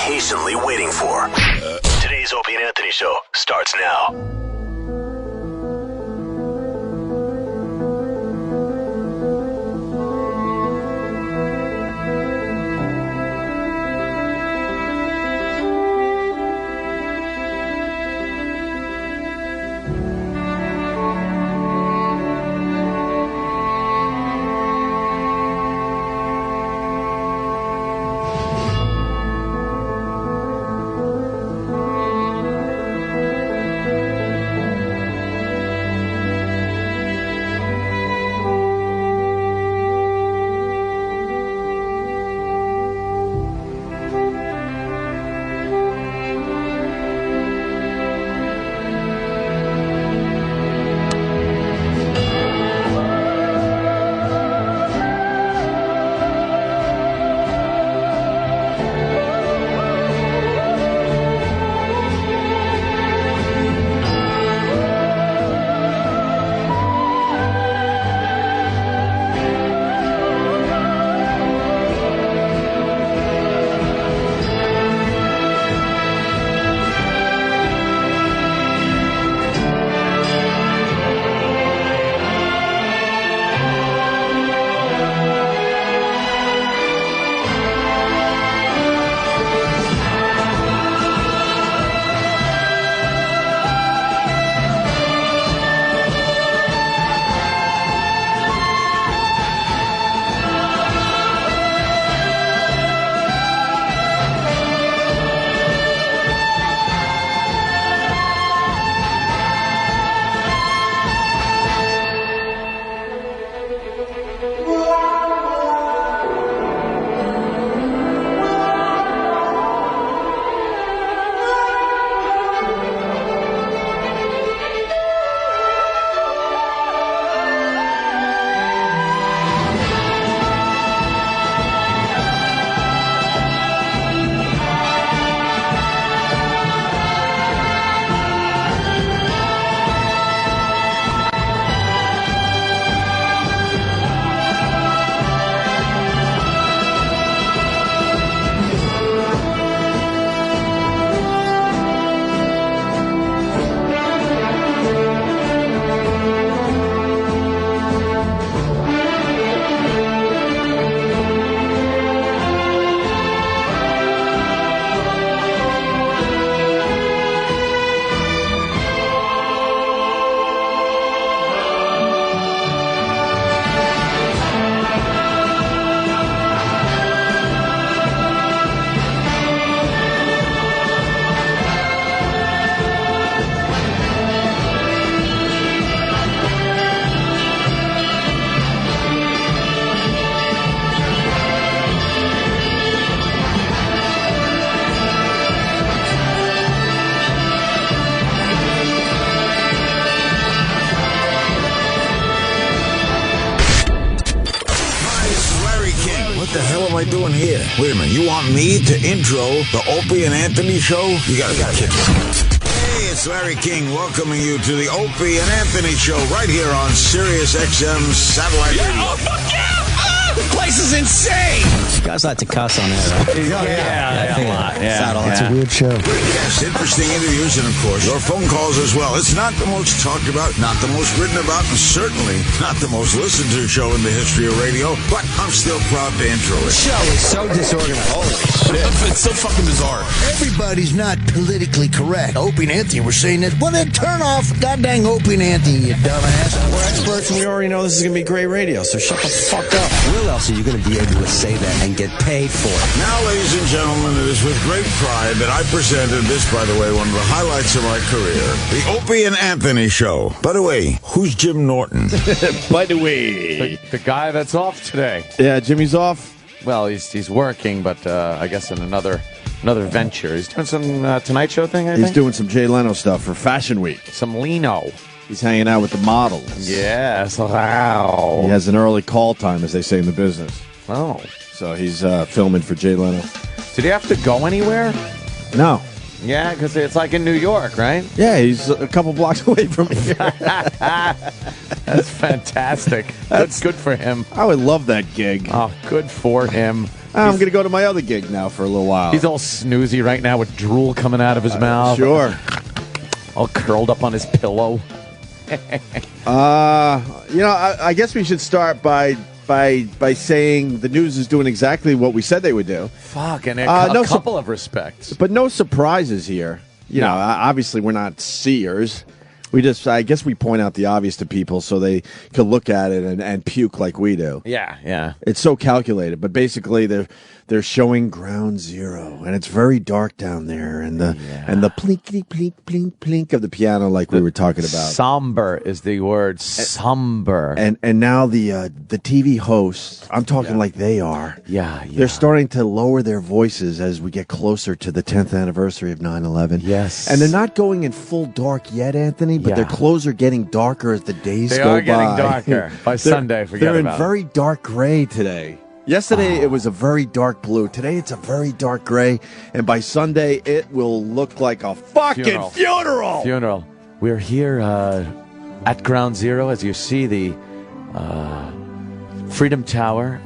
patiently waiting for. Today's Opie and Anthony show starts now. What the hell am I doing here? Wait a minute, you want me to intro the Opie and Anthony show? You gotta kick it. Hey, it's Larry King welcoming you to the Opie and Anthony show right here on Sirius XM Satellite Radio. Oh, fuck yeah! The place is insane! You guys like to cuss on air, right? Yeah, a lot. Yeah. It's a weird show. Yes, interesting interviews and, of course, your phone calls as well. It's not the most talked about, not the most written about, and certainly not the most listened to show in the history of radio, but I'm still proud to intro it. The show is so disorganized. Holy shit. It's so fucking bizarre. Everybody's not politically correct. Opie and Anthony were saying that. Well, then turn off goddamn Opie and Anthony, you dumbass. We're experts and we already know this is going to be great radio, so shut the fuck up. Where else are you going to be able to say that and get paid for it? Now, ladies and gentlemen, it is with great pride that I presented this, by the way, one of the highlights of my career, the Opie and Anthony show. By the way, who's Jim Norton? By the way, the guy that's off today. Yeah, Jimmy's off. Well, he's working, but I guess in another venture. He's doing some Tonight Show thing, I think? He's doing some Jay Leno stuff for Fashion Week. Some Leno. He's hanging out with the models. Yes. Wow. He has an early call time, as they say in the business. Oh. So he's filming for Jay Leno. Did he have to go anywhere? No. Yeah, because it's like in New York, right? Yeah, he's a couple blocks away from here. That's fantastic. That's good for him. I would love that gig. Oh, good for him. I'm going to go to my other gig now for a little while. He's all snoozy right now with drool coming out of his mouth. Sure. All curled up on his pillow. I guess we should start by saying the news is doing exactly what we said they would do. Fuck, and a couple of respects. But no surprises here. Obviously we're not seers. I guess we point out the obvious to people so they could look at it and puke like we do. Yeah. It's so calculated, but basically they're showing ground zero, and it's very dark down there, and the plinkety plink plink plink of the piano, like we were talking about. Somber is the word. Somber. And now the TV hosts, I'm talking like they are. Yeah. They're starting to lower their voices as we get closer to the 10th anniversary of 9/11. Yes. And they're not going in full dark yet, Anthony, but their clothes are getting darker as the days go by. They are getting darker. By Sunday, forget about it. They're in very dark gray today. Yesterday, it was a very dark blue. Today, it's a very dark gray. And by Sunday, it will look like a fucking funeral. We're here at Ground Zero. As you see, the Freedom Tower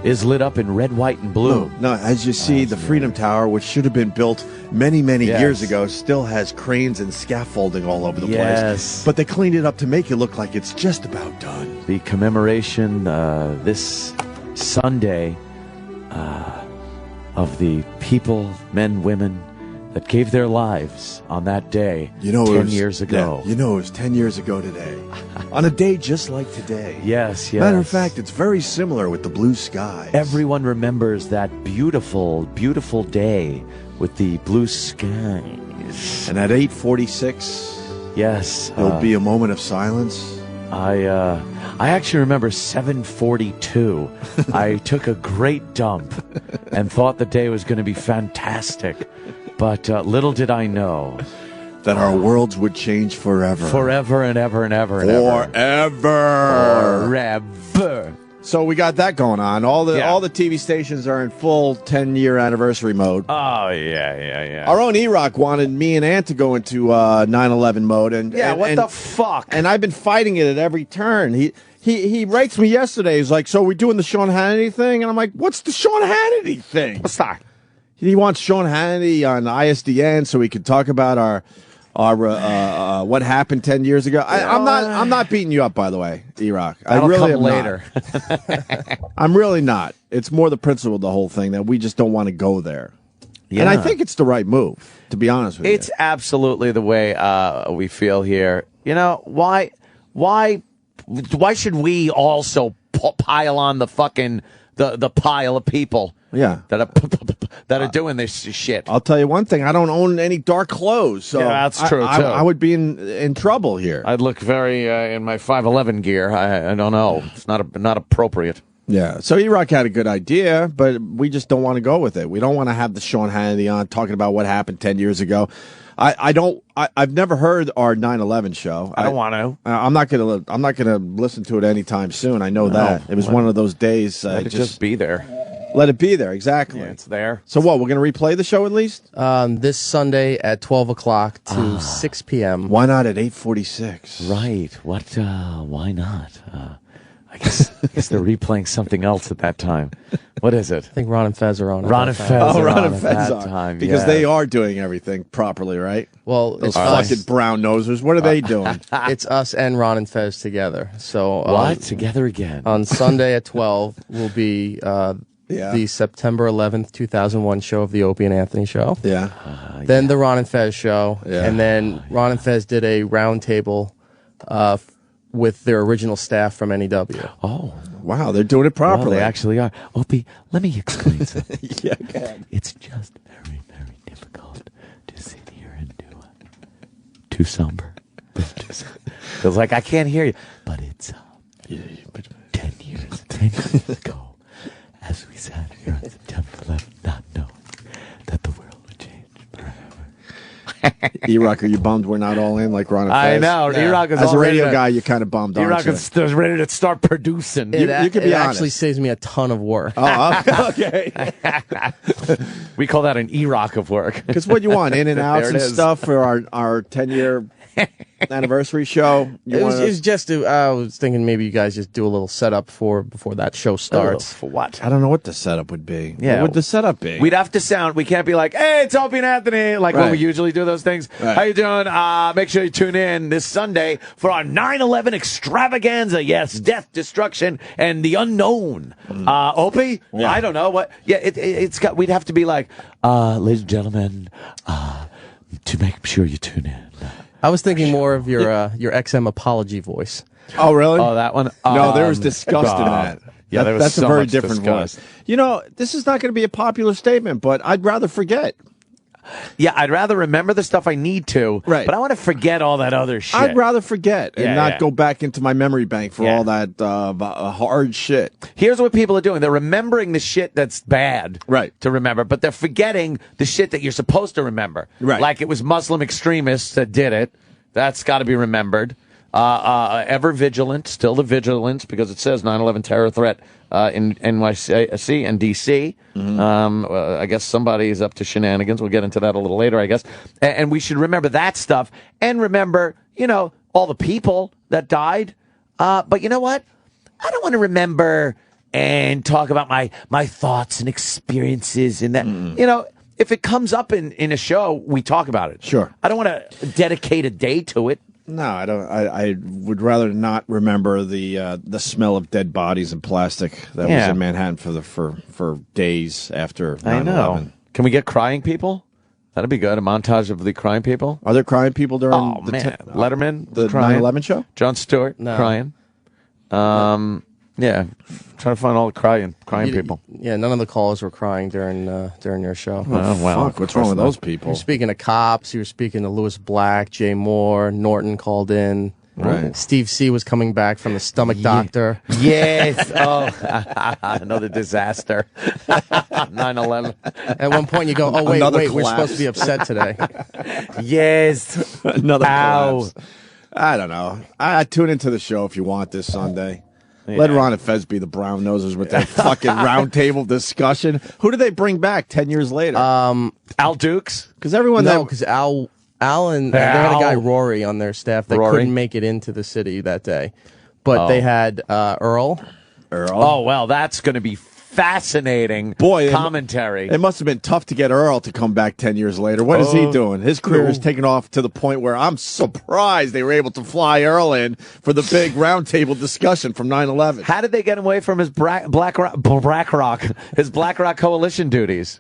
is lit up in red, white, and blue. No, as you see, the Freedom Tower, which should have been built many years ago, still has cranes and scaffolding all over the place. But they cleaned it up to make it look like it's just about done. The commemoration this Sunday of the people, men, women, that gave their lives on that day 10 years ago. Yeah, it was 10 years ago today. On a day just like today. Yes. Matter of fact, it's very similar with the blue skies. Everyone remembers that beautiful, beautiful day with the blue skies. And at 8:46, yes, there'll be a moment of silence. I actually remember 7:42. I took a great dump and thought the day was going to be fantastic. But little did I know that our worlds would change forever. Forever and ever and ever and ever. Forever. So we got that going on. All the TV stations are in full 10-year anniversary mode. Oh, yeah. Our own E-Rock wanted me and Ant to go into 9/11 mode. What the fuck? And I've been fighting it at every turn. He writes me yesterday. He's like, so are we doing the Sean Hannity thing? And I'm like, what's the Sean Hannity thing? What's that? He wants Sean Hannity on ISDN so we could talk about our what happened 10 years ago. I'm not beating you up, by the way, E-Rock. I really am later. I'm really not. It's more the principle of the whole thing that we just don't want to go there. Yeah. And I think it's the right move, to be honest with you. It's absolutely the way we feel here. Why should we also pile on the fucking the pile of people that are doing this shit? I'll tell you one thing. I don't own any dark clothes. So that's true, too. I would be in trouble here. I'd look very in my 5'11" gear. I don't know. It's not appropriate. Yeah. So E-Rock had a good idea, but we just don't want to go with it. We don't want to have the Sean Hannity on talking about what happened 10 years ago. I've never heard our 9/11 show. I don't want to. I'm not gonna listen to it anytime soon. I know that. It was one of those days. Let it just be there. Let it be there. Exactly. Yeah, it's there. So what? We're gonna replay the show at least this Sunday at 12 o'clock to 6 p.m. Why not at 8:46? Right. What? Why not? I guess they're replaying something else at that time. What is it? I think Ron and Fez are on. Ron and Fez are Ron on and at Fez that are. time. Because they are doing everything properly, right? Well, those fucking brown nosers. What are they doing? It's us and Ron and Fez together. So what? Together again? On Sunday at 12 will be the September 11th, 2001 show of the Opie and Anthony show. Yeah. Then the Ron and Fez show. Yeah. And then Ron and Fez did a round table with their original staff from NEW. Oh. Wow, they're doing it properly. Well, they actually are. Opie, let me explain something. Yeah, go ahead. It's just very, very difficult to sit here and do it. Too somber. Feels like I can't hear you. But it's 10 years ago, as we sat here on September 11th, not knowing that the world would change forever. E-Rock, are you bummed we're not all in like Ron and Fez? I know. Yeah. E-Rock is as a radio guy, you're kind of bummed, E-Rock is ready to start producing. You can be it honest. actually saves me a ton of work. Oh, okay. We call that an E-Rock of work. Because what you want, in and outs and stuff for our 10-year anniversary show? It was just. I was thinking maybe you guys just do a little setup before that show starts. For what? I don't know what the setup would be. Yeah. What would the setup be? We'd have to sound. We can't be like, "Hey, it's Opie and Anthony," like when we usually do those things. Right. How you doing? Make sure you tune in this Sunday for our 9/11 extravaganza. Yes, death, destruction, and the unknown. Opie, I don't know what. Yeah, it's got. We'd have to be like, ladies and gentlemen, to make sure you tune in. I was thinking more of your XM apology voice. Oh, really? Oh, that one. No, there was disgust in that. Yeah, there was that's so a very much different disgust. voice. You know, this is not going to be a popular statement, but I'd rather forget. Yeah, I'd rather remember the stuff I need to, right? But I want to forget all that other shit. I'd rather forget and not go back into my memory bank for all that hard shit. Here's what people are doing. They're remembering the shit that's bad to remember, but they're forgetting the shit that you're supposed to remember. Right. Like it was Muslim extremists that did it. That's got to be remembered. Ever vigilant, still the vigilance, because it says 9/11 terror threat in NYC and D.C. I guess somebody is up to shenanigans. We'll get into that a little later, I guess. And we should remember that stuff and remember, all the people that died. But you know what? I don't want to remember and talk about my thoughts and experiences in that. If it comes up in a show, we talk about it. Sure. I don't want to dedicate a day to it. No, I don't. I would rather not remember the smell of dead bodies and plastic that was in Manhattan for days after 9/11. I know. Can we get crying people? That'd be good. A montage of the crying people. Are there crying people during Letterman, the crying. 9/11 show? Jon Stewart crying. Yeah, trying to find all the crying people. Yeah, none of the callers were crying during your show. Oh, well, fuck, what's wrong with those people? You were speaking to cops. You were speaking to Lewis Black, Jay Moore, Norton called in. Right. Steve C was coming back from the stomach doctor. Yes. Oh, another disaster. 9/11. At one point, you go, "Oh wait, Another we're collapse. supposed to be upset today." Yes. Another Ow. collapse. I don't know. I tune into the show if you want this Sunday. Let Ron and Fez be the brown nosers with that fucking roundtable discussion. Who did they bring back 10 years later? Al Dukes? Because everyone because Al and they had a guy Rory on their staff that couldn't make it into the city that day, but they had Earl. Oh well, that's going to be fascinating. Commentary. It must have been tough to get Earl to come back 10 years later. What is he doing? His career is taking off to the point where I'm surprised they were able to fly Earl in for the big roundtable discussion from 9/11. How did they get away from his Black Rock Coalition duties?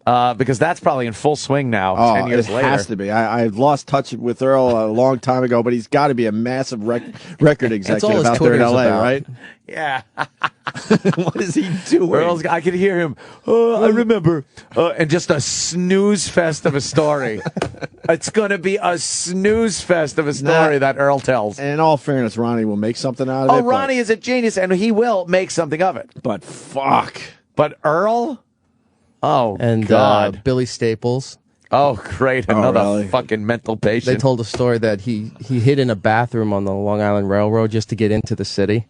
Because that's probably in full swing now, 10 years later. It has to be. I lost touch with Earl a long time ago, but he's got to be a massive record executive out there in L.A., right? Yeah. What is he doing? I could hear him. I remember. And just a snooze fest of a story. It's going to be a snooze fest of a story that Earl tells. And in all fairness, Ronnie will make something out of it. Oh, Ronnie is a genius, and he will make something of it. But fuck. But Earl? Oh, and God. Billy Staples. Oh, great. Another really? fucking mental patient. They told a story that he hid in a bathroom on the Long Island Railroad just to get into the city.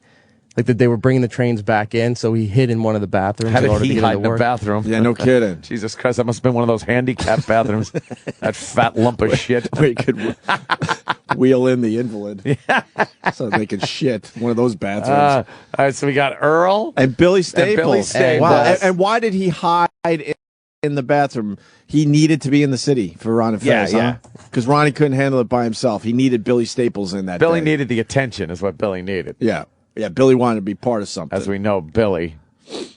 Like that they were bringing the trains back in, so he hid in one of the bathrooms. How in did order he to get hide into in the work. bathroom? Yeah, no kidding. Jesus Christ, that must have been one of those handicapped bathrooms. That fat lump of shit. Where he could wheel in the invalid so they could shit one of those bathrooms. All right, so we got Earl and Billy Staples. Billy Staples. Wow. And why did he hide in the bathroom? He needed to be in the city for Ron and Fez, Yeah. Because Ronnie couldn't handle it by himself. He needed Billy Staples in that Billy day. needed the attention, is what Billy needed. Yeah, Billy wanted to be part of something. As we know, Billy.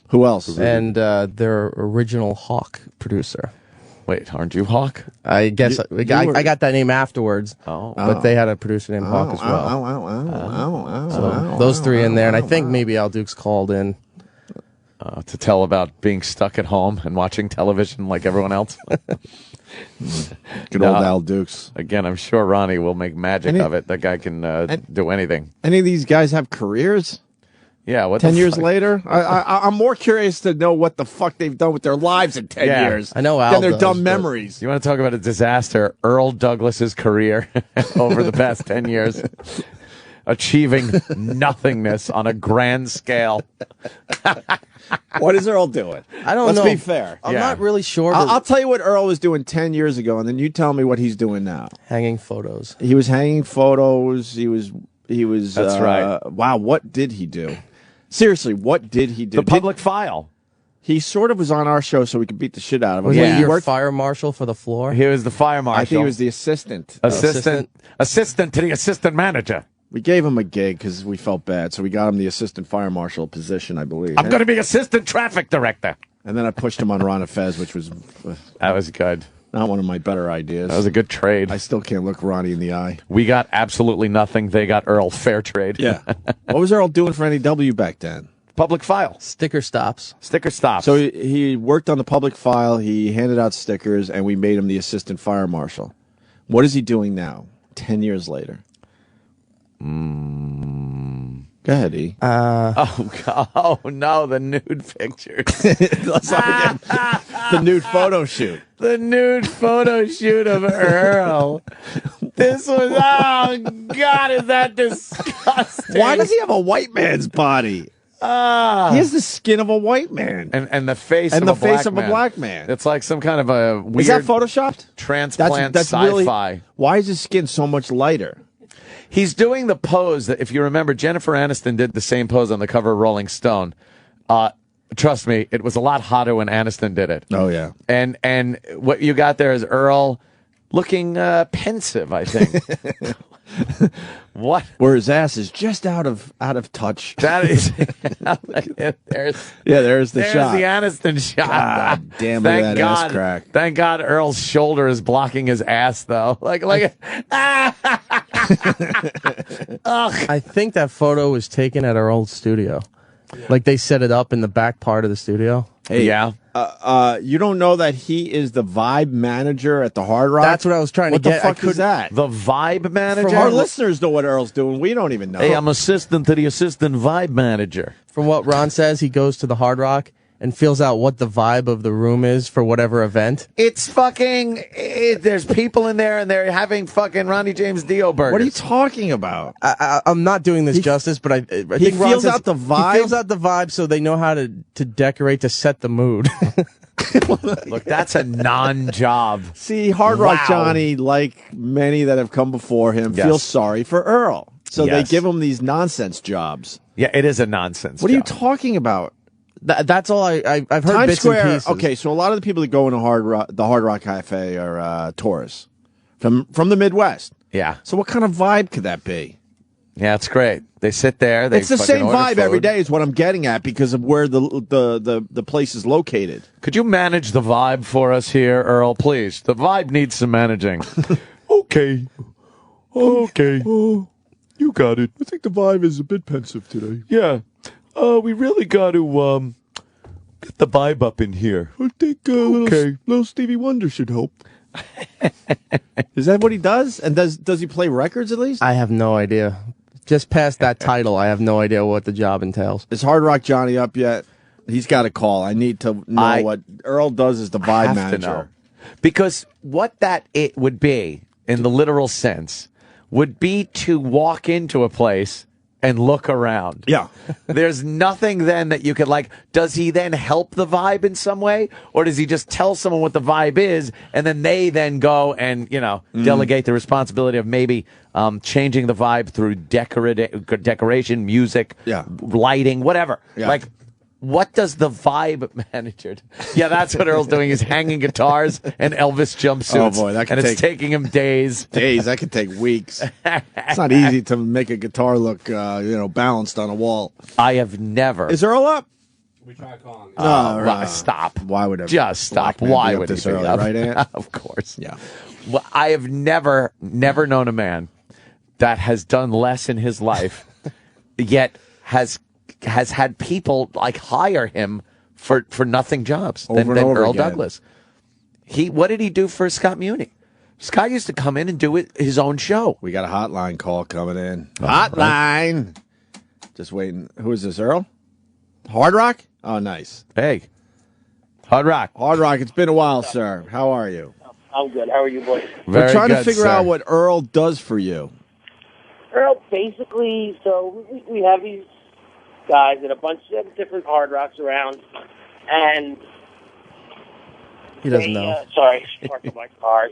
Who else? And their original Hawk producer. Wait, aren't you Hawk? I guess I got that name afterwards. But they had a producer named Hawk as well. So those three in there, and I think maybe Al Dukes called in. To tell about being stuck at home and watching television like everyone else. Good old Al Dukes. Again, I'm sure Ronnie will make magic of it. That guy can do anything. Any of these guys have careers? Yeah, what 10 years later? I'm more curious to know what the fuck they've done with their lives in 10 years. I know Al than their does, dumb but- memories. You want to talk about a disaster? Earl Douglas's career over the past 10 years. achieving nothingness on a grand scale. What is Earl doing? I don't know. Let's be fair. I'm not really sure. I'll tell you what Earl was doing 10 years ago, and then you tell me what he's doing now. Hanging photos. He was hanging photos. He was. That's right. Wow, what did he do? Seriously, what did he do? The public file. He sort of was on our show so we could beat the shit out of him. Was He he your worked- fire marshal for the floor? He was the fire marshal. I think he was the assistant. Assistant to the assistant manager. We gave him a gig because we felt bad, so we got him the assistant fire marshal position, I believe. I'm going to be assistant traffic director. And then I pushed him on Ron and Fez, which was That was good. not one of my better ideas. That was a good trade. I still can't look Ronnie in the eye. We got absolutely nothing. They got Earl. Fair trade. Yeah. What was Earl doing for NEW back then? Public file. Sticker stops. Sticker stops. So he worked on the public file, he handed out stickers, and we made him the assistant fire marshal. What is he doing now, 10 years later? Go ahead, E. Oh, no, the nude pictures. Let's not forget the nude photo shoot. The nude photo shoot of Earl. This was, oh, God, is that disgusting? Why does he have a white man's body? He has the skin of a white man. And the face And of the a black face of a man. black man. It's like some kind of a weird Is that photoshopped? transplant That's sci-fi. really. Why is his skin so much lighter? He's doing the pose that, if you remember, Jennifer Aniston did the same pose on the cover of Rolling Stone. Trust me, it was a lot hotter when Aniston did it. Oh yeah. And what you got there is Earl looking pensive, I think. What? Where his ass is just out of touch. That is. there's the shot. the Aniston shot. God damn, look at that ass crack. Thank God Earl's shoulder is blocking his ass, though. I think that photo was taken at our old studio. Like they set it up in the back part of the studio. Hey, yeah. You don't know that he is the vibe manager at the Hard Rock? That's what I was trying to What get. the fuck is that? The vibe manager? Our listeners know what Earl's doing. We don't even know. Hey, I'm assistant to the assistant vibe manager. From what Ron says, he goes to the Hard Rock and feels out what the vibe of the room is for whatever event. It's fucking. There's people in there and they're having fucking Ronnie James Dio burgers. What are you talking about? I'm not doing this justice, but I think he Ron feels says out the vibe? He feels out the vibe so they know how to decorate to set the mood. Look, that's a non-job. See, Hard Rock Wow. Johnny, like many that have come before him, Yes. feels sorry for Earl. So they Yes. give him these nonsense jobs. Yeah, it is a nonsense What are you job. talking about? That's all I've heard. Times bits Square. and pieces. Okay, so a lot of the people that go into the Hard Rock Cafe are tourists from the Midwest. Yeah. So what kind of vibe could that be? Yeah, it's great. They sit there. They It's the fucking same order vibe every food. day is what I'm getting at because of where the place is located. Could you manage the vibe for us here, Earl, please? The vibe needs some managing. Okay. You got it. I think the vibe is a bit pensive today. Yeah. We really got to get the vibe up in here. I think little Stevie Wonder should help. Is that what he does? And does he play records at least? I have no idea. Just past that title, I have no idea what the job entails. Is Hard Rock Johnny up yet? He's got a call. I need to know what Earl does as the vibe Have manager. to know. Because what that it would be, in the literal sense, would be to walk into a place and look around. Yeah. There's nothing then that you could does he then help the vibe in some way? Or does he just tell someone what the vibe is and then they then go and, delegate the responsibility of maybe changing the vibe through decoration, music, lighting, whatever. Yeah. What does the vibe manager do? Yeah, that's what Earl's doing. He's hanging guitars and Elvis jumpsuits. Oh, boy, that could it's taking him days. Days, that could take weeks. It's not easy to make a guitar look, balanced on a wall. I have never. Is Earl up? We tried calling. Stop. Why would Just stop. black man Why be up would he this be early, up? right, Aunt? Of course. Yeah. Well, I have never known a man that has done less in his life, yet has had people hire him for nothing jobs than over Earl again. Douglas. What did he do for Scott Muni? Scott used to come in and do his own show. We got a hotline call coming in. Hotline. Just waiting. Who is this, Earl? Hard Rock? Oh, nice. Hey, Hard Rock. Hard Rock, it's been a while, sir. How are you? I'm good. How are you, boys? We're trying to good, figure sir. out what Earl does for you. Earl, basically, so we have these guys at a bunch of different Hard Rocks around, and he doesn't know. Sorry, parked in my car.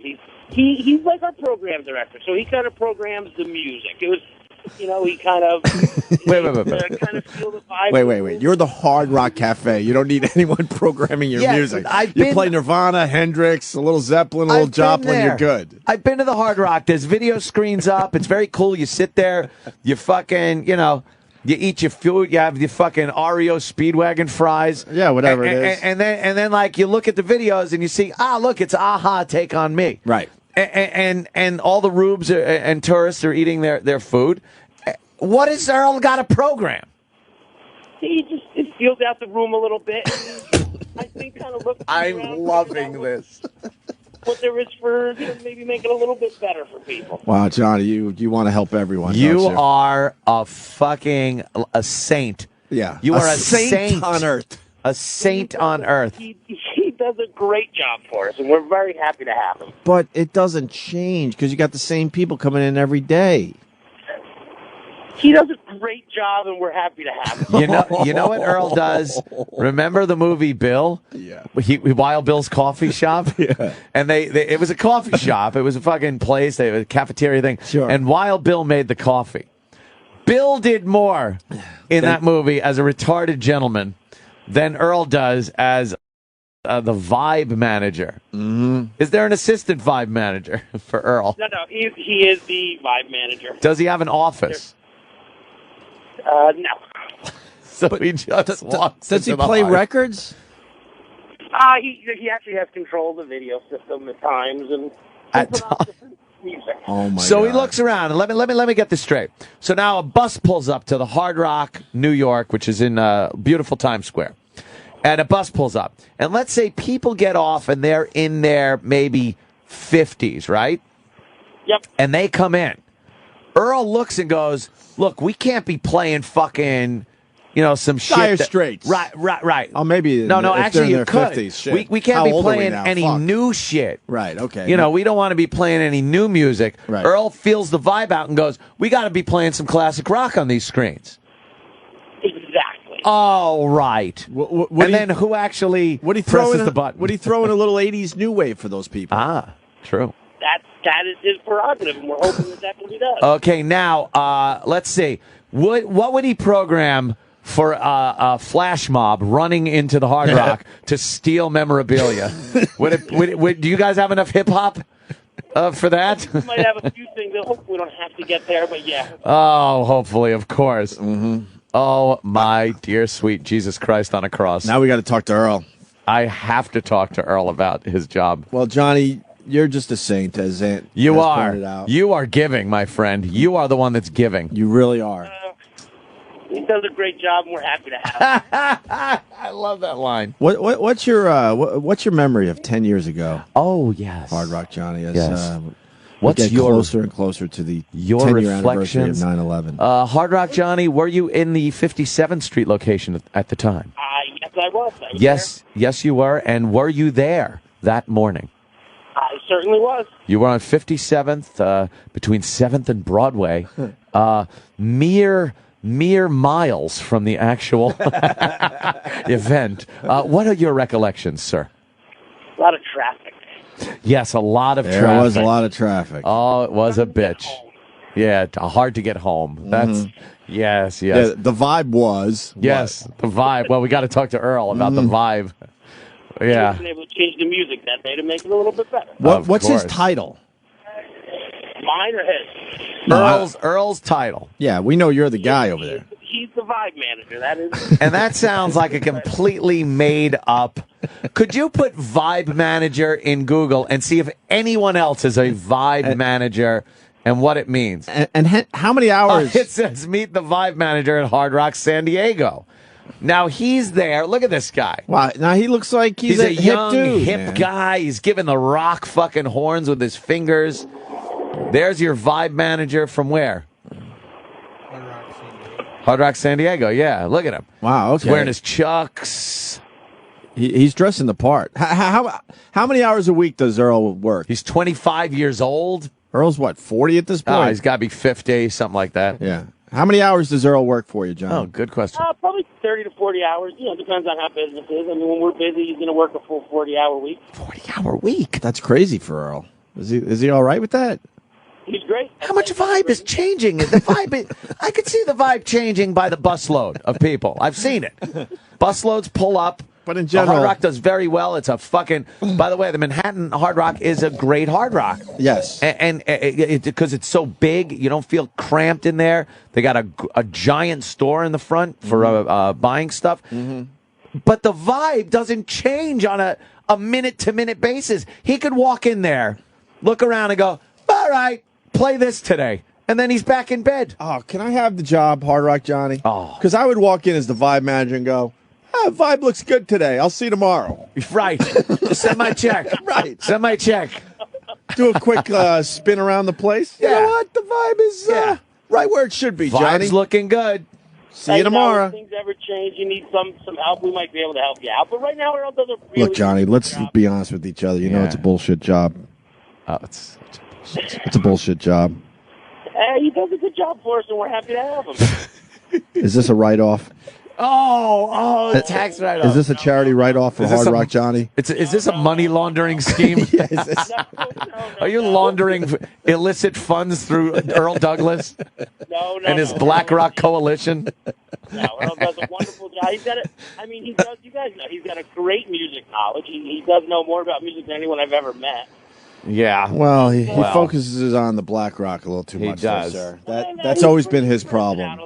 He's like our program director, so he kind of programs the music. It was, he kind of wait. kind of feel the vibe. Wait. You're the Hard Rock Cafe. You don't need anyone programming your music. You play Nirvana, Hendrix, a little Zeppelin, a little Joplin. You're good. I've been to the Hard Rock. There's video screens up. It's very cool. You sit there. You fucking, you eat your food. You have your fucking Oreo Speedwagon fries. Yeah, whatever it is. And then like you look at the videos and you see, look, it's Aha, Take on Me. Right. And all the rubes and tourists are eating their food. What has Earl got a program? He just feels out the room a little bit. I think kind of looks. I'm loving this. What there is for maybe make it a little bit better for people. Wow, Johnny, you want to help everyone. You don't you? are a fucking a saint. Yeah, you are a saint on earth. A saint on earth. He does a great job for us, and we're very happy to have him. But it doesn't change because you got the same people coming in every day. He does a great job, and we're happy to have him. You know what Earl does? Remember the movie Bill? Yeah. Wild Bill's Coffee Shop? Yeah. And it was a coffee shop. It was a fucking place. They had a cafeteria thing. Sure. And Wild Bill made the coffee. Bill did more in that movie as a retarded gentleman than Earl does as the vibe manager. Mm-hmm. Is there an assistant vibe manager for Earl? No, he is the vibe manager. Does he have an office? No. So he just walks. Does he into the play heart. records? He actually has control of the video system at times and music. Oh my! So God. he looks around and let me get this straight. So now a bus pulls up to the Hard Rock, New York, which is in beautiful Times Square, and a bus pulls up, and let's say people get off and they're in their maybe 50s, right? Yep. And they come in. Earl looks and goes, "Look, we can't be playing fucking." Some shit. Dire Straits. Right. Oh, maybe. No, actually, you could. 50s, shit. We can't How be old are we playing now? any Fuck. new shit. Right, okay. We don't want to be playing any new music. Right. Earl feels the vibe out and goes, we got to be playing some classic rock on these screens. Exactly. Oh, right. Then who actually presses the button? Would he throw in a little 80s new wave for those people? True. That is his prerogative, and we're hoping that that's what he does. Okay, now, let's see. What would he program for a flash mob running into the Hard Rock to steal memorabilia? Do you guys have enough hip-hop for that? We might have a few things that hopefully we don't have to get there, but yeah. Oh, hopefully, of course. Mm-hmm. Oh, my dear sweet Jesus Christ on a cross. Now we got to talk to Earl. I have to talk to Earl about his job. Well, Johnny, you're just a saint, as Ant You has are. pointed out. You are giving, my friend. You are the one that's giving. You really are. He does a great job, and we're happy to have him. I love that line. What's your memory of 10 years ago? Oh, yes. Hard Rock Johnny. As, Yes. What's What's your closer and closer to the your 10-year anniversary of reflections? 9/11? Hard Rock Johnny, were you in the 57th Street location at the time? Yes, I was. Yes, you were. And were you there that morning? I certainly was. You were on 57th, between 7th and Broadway, mere miles from the actual event. What are your recollections, sir? A lot of traffic. Yes, a lot of traffic. There was a lot of traffic. Oh, it was a bitch. Yeah, hard to get home. That's yes. Yeah, the vibe was yes, the vibe. Well, we got to talk to Earl about the vibe. Yeah. We've been able to change the music that day to make it a little bit better. What's his title? Mine or his? Earl's title. Yeah, we know you're the guy over there. He's the vibe manager. That is. And that sounds like a completely made up. Could you put vibe manager in Google and see if anyone else is a vibe manager and what it means? And how many hours? It says meet the vibe manager at Hard Rock San Diego. Now he's there. Look at this guy. Wow. Now he looks like he's a young, hip dude, hip man. guy. He's giving the rock fucking horns with his fingers. There's your vibe manager from where? Hard Rock San Diego. Yeah, look at him. Wow. Okay. He's wearing his Chucks. He's dressing the part. How many hours a week does Earl work? He's 25 years old. Earl's what, 40 at this point? Oh, he's got to be 50, something like that. Yeah. How many hours does Earl work for you, John? Oh, good question. Probably 30 to 40 hours. Depends on how business is. I mean, when we're busy, he's going to work a full 40-hour week. 40-hour week? That's crazy for Earl. Is he all right with that? He's great. How much vibe is changing? The vibe, I could see the vibe changing by the busload of people. I've seen it. Busloads pull up. But in general, Hard Rock does very well. It's a fucking. By the way, the Manhattan Hard Rock is a great Hard Rock. Yes, and because it's so big, you don't feel cramped in there. They got a giant store in the front for buying stuff. Mm-hmm. But the vibe doesn't change on a minute to minute basis. He could walk in there, look around, and go, "All right, play this today." And then he's back in bed. Oh, can I have the job, Hard Rock Johnny? Oh, because I would walk in as the vibe manager and go, vibe looks good today. I'll see you tomorrow. Right. Send my check. Right. Send my check. Do a quick spin around the place. Yeah. You know what? The vibe is right where it should be, Johnny. Vibe's looking good. See you tomorrow. If things ever change, you need some help, we might be able to help you out. But right now, Earl does a really Look, Johnny, let's job. be honest with each other. You know it's a bullshit job. Oh, it's such a bullshit. It's a bullshit job. He does a good job for us, and we're happy to have him. Is this a write-off? Tax write-off. Is this a charity write-off for Hard Rock Johnny? Is this a money laundering scheme? Are you laundering illicit funds through Earl Douglas and his BlackRock coalition? No, Earl does a wonderful job. He's got he does. You guys know he's got a great music knowledge. He does know more about music than anyone I've ever met. Yeah. Well, he focuses on the BlackRock a little too much. He does. Sir. That's always been his problem.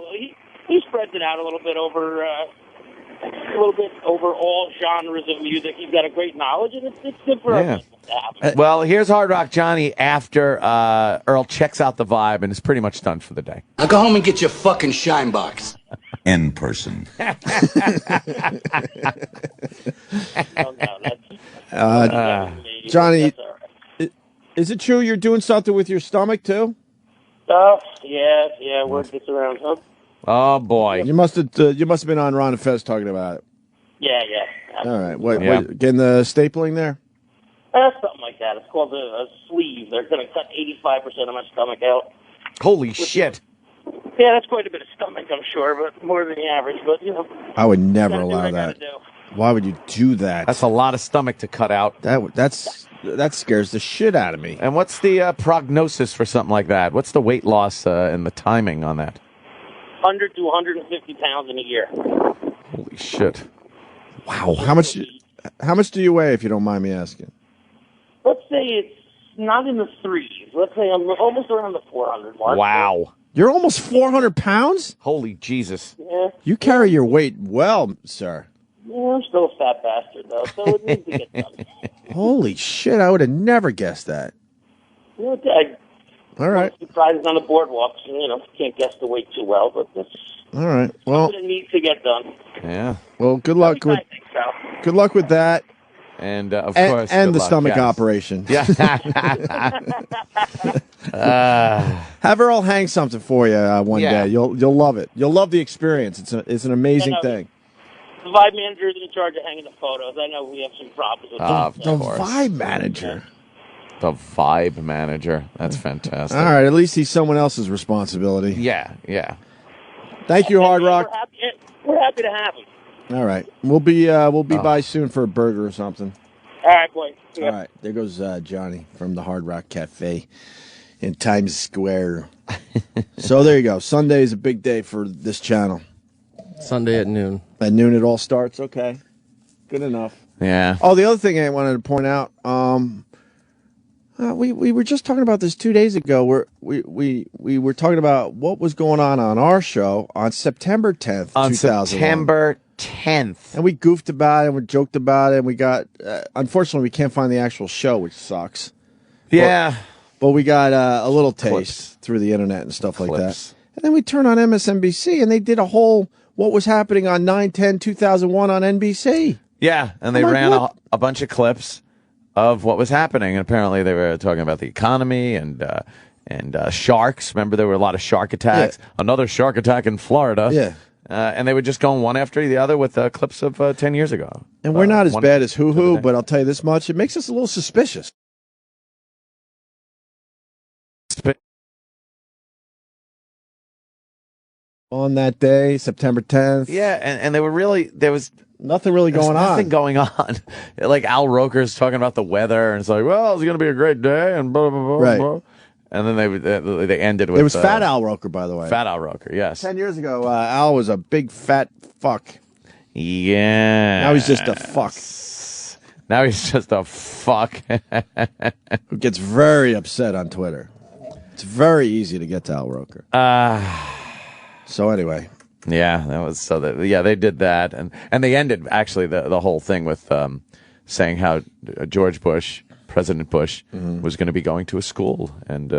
He spreads it out a little bit over all genres of music. He's got a great knowledge, and it's good for us to have. Well, here's Hard Rock Johnny after Earl checks out the vibe and is pretty much done for the day. Now go home and get your fucking shine box. In person. Johnny, is it true you're doing something with your stomach too? Yeah. Word gets around, huh? Oh boy, you must have been on Ron and Fez talking about it. Yeah. All right, what getting the stapling there? Something like that. It's called a sleeve. They're going to cut 85% of my stomach out. Holy shit! Yeah, that's quite a bit of stomach, I'm sure, but more than the average. But I would never allow that. Why would you do that? That's a lot of stomach to cut out. That scares the shit out of me. And what's the prognosis for something like that? What's the weight loss and the timing on that? 100 to 150 pounds in a year. Holy shit! Wow, how much do you weigh, if you don't mind me asking? Let's say it's not in the threes. Let's say I'm almost around the 400 mark. Wow. You're almost 400 pounds? Holy Jesus. Yeah. You carry your weight well, sir. Yeah, I'm still a fat bastard, though, so it needs to get done. Holy shit, I would have never guessed that. All right. Surprises on the boardwalks, and, can't guess the weight too well, but that's all right. Well, it needs to get done. Yeah. Well, good luck with that. And of course, and the stomach operation. Yeah. Have Earl hang something for you one day. You'll love it. You'll love the experience. It's an amazing thing. The vibe manager is in charge of hanging the photos. I know we have some problems with the vibe manager. The vibe manager. That's fantastic. All right. At least he's someone else's responsibility. Yeah. Thank you, Hard Rock. We're happy to have him. All right. We'll be by soon for a burger or something. All right, boy. All right. There goes Johnny from the Hard Rock Cafe in Times Square. So there you go. Sunday is a big day for this channel. Sunday at noon. At noon it all starts. Okay. Good enough. Yeah. Oh, the other thing I wanted to point out, we were just talking about this 2 days ago. Where we were talking about what was going on our show on September 10th, on 2001. September 10th, and we goofed about it, and we joked about it, and we got. Unfortunately, we can't find the actual show, which sucks. Yeah, but we got a little taste through the internet and stuff like that. And then we turned on MSNBC, and they did a whole what was happening on 9/10/2001 on NBC. Yeah, and they ran a bunch of clips of what was happening, and apparently they were talking about the economy and sharks. Remember, there were a lot of shark attacks. Yeah. Another shark attack in Florida. Yeah. And they were just going one after the other with clips of 10 years ago. And we're not as bad as Hoo-Hoo, but I'll tell you this much. It makes us a little suspicious. on that day, September 10th. Yeah, and there was nothing really going on. Nothing going on. Like Al Roker's talking about the weather, and it's like, well, it's going to be a great day, and blah, blah, blah, right. blah. And then they ended with... It was Fat Al Roker, by the way. Fat Al Roker, yes. 10 years ago, Al was a big fat fuck. Yeah. Now he's just a fuck. Now he's just a fuck. Who gets very upset on Twitter. It's very easy to get to Al Roker. So anyway... Yeah, they did that, and they ended actually the whole thing with saying how George Bush, President Bush, was going to be going to a school and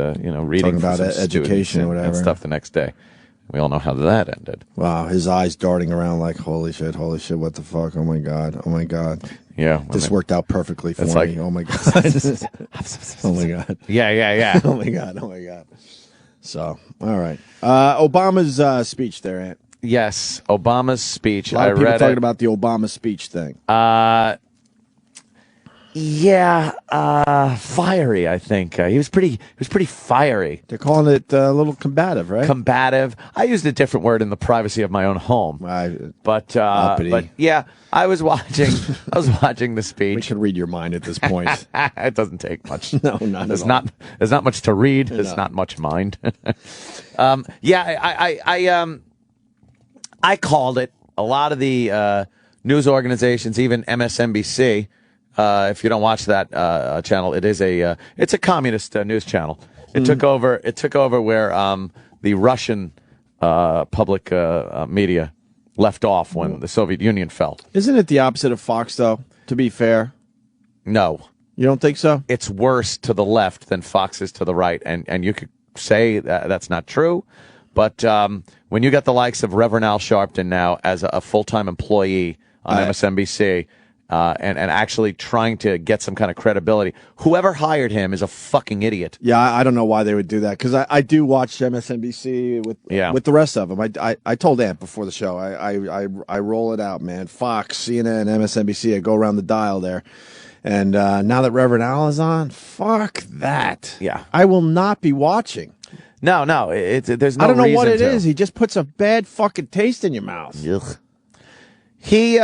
reading about for some education or whatever and stuff the next day. We all know how that ended. Wow, his eyes darting around like holy shit, what the fuck? Oh my god. Yeah, this worked out perfectly for me. Oh my god. Oh my god. Yeah. Oh my god. So all right, Obama's speech there, Ant. Yes, Obama's speech. A lot of people talking about the Obama speech thing. Fiery. I think he was pretty fiery. They're calling it a little combative, right? Combative. I used a different word in the privacy of my own home. But yeah, I was watching the speech. We can read your mind at this point. It doesn't take much. No, not at all. There's not much to read. There's not much mind. I called it. A lot of the news organizations, even MSNBC, if you don't watch that channel, it's a communist news channel. It took over where the Russian public media left off when the Soviet Union fell. Isn't it the opposite of Fox, though? To be fair, no, you don't think so? It's worse to the left than Fox is to the right, and you could say that's not true. But when you got the likes of Reverend Al Sharpton now as a full-time employee on MSNBC and actually trying to get some kind of credibility, whoever hired him is a fucking idiot. Yeah, I don't know why they would do that, because I do watch MSNBC with the rest of them. I told Ant before the show, I roll it out, man. Fox, CNN, MSNBC, I go around the dial there. And now that Reverend Al is on, fuck that. Yeah. I will not be watching. No, there's no. I don't know what it to. is. He just puts a bad fucking taste in your mouth. Ugh. He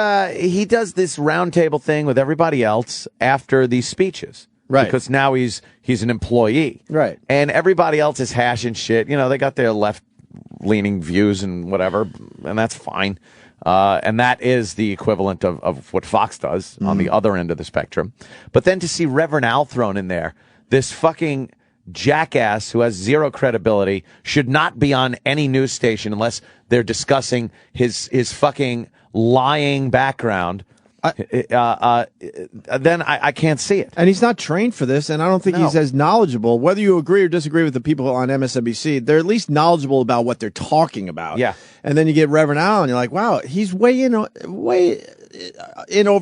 does this roundtable thing with everybody else after these speeches, right? Because now he's an employee, right? And everybody else is hashing shit. You know, they got their left-leaning views and whatever, and that's fine. And that is the equivalent of what Fox does on the other end of the spectrum. But then to see Reverend Al thrown in there, this fucking jackass who has zero credibility, should not be on any news station unless they're discussing his fucking lying background. Then I can't see it. And he's not trained for this, and I don't think he's as knowledgeable. Whether you agree or disagree with the people on MSNBC, they're at least knowledgeable about what they're talking about. Yeah. And then you get Reverend Al, and you're like, wow, he's way in over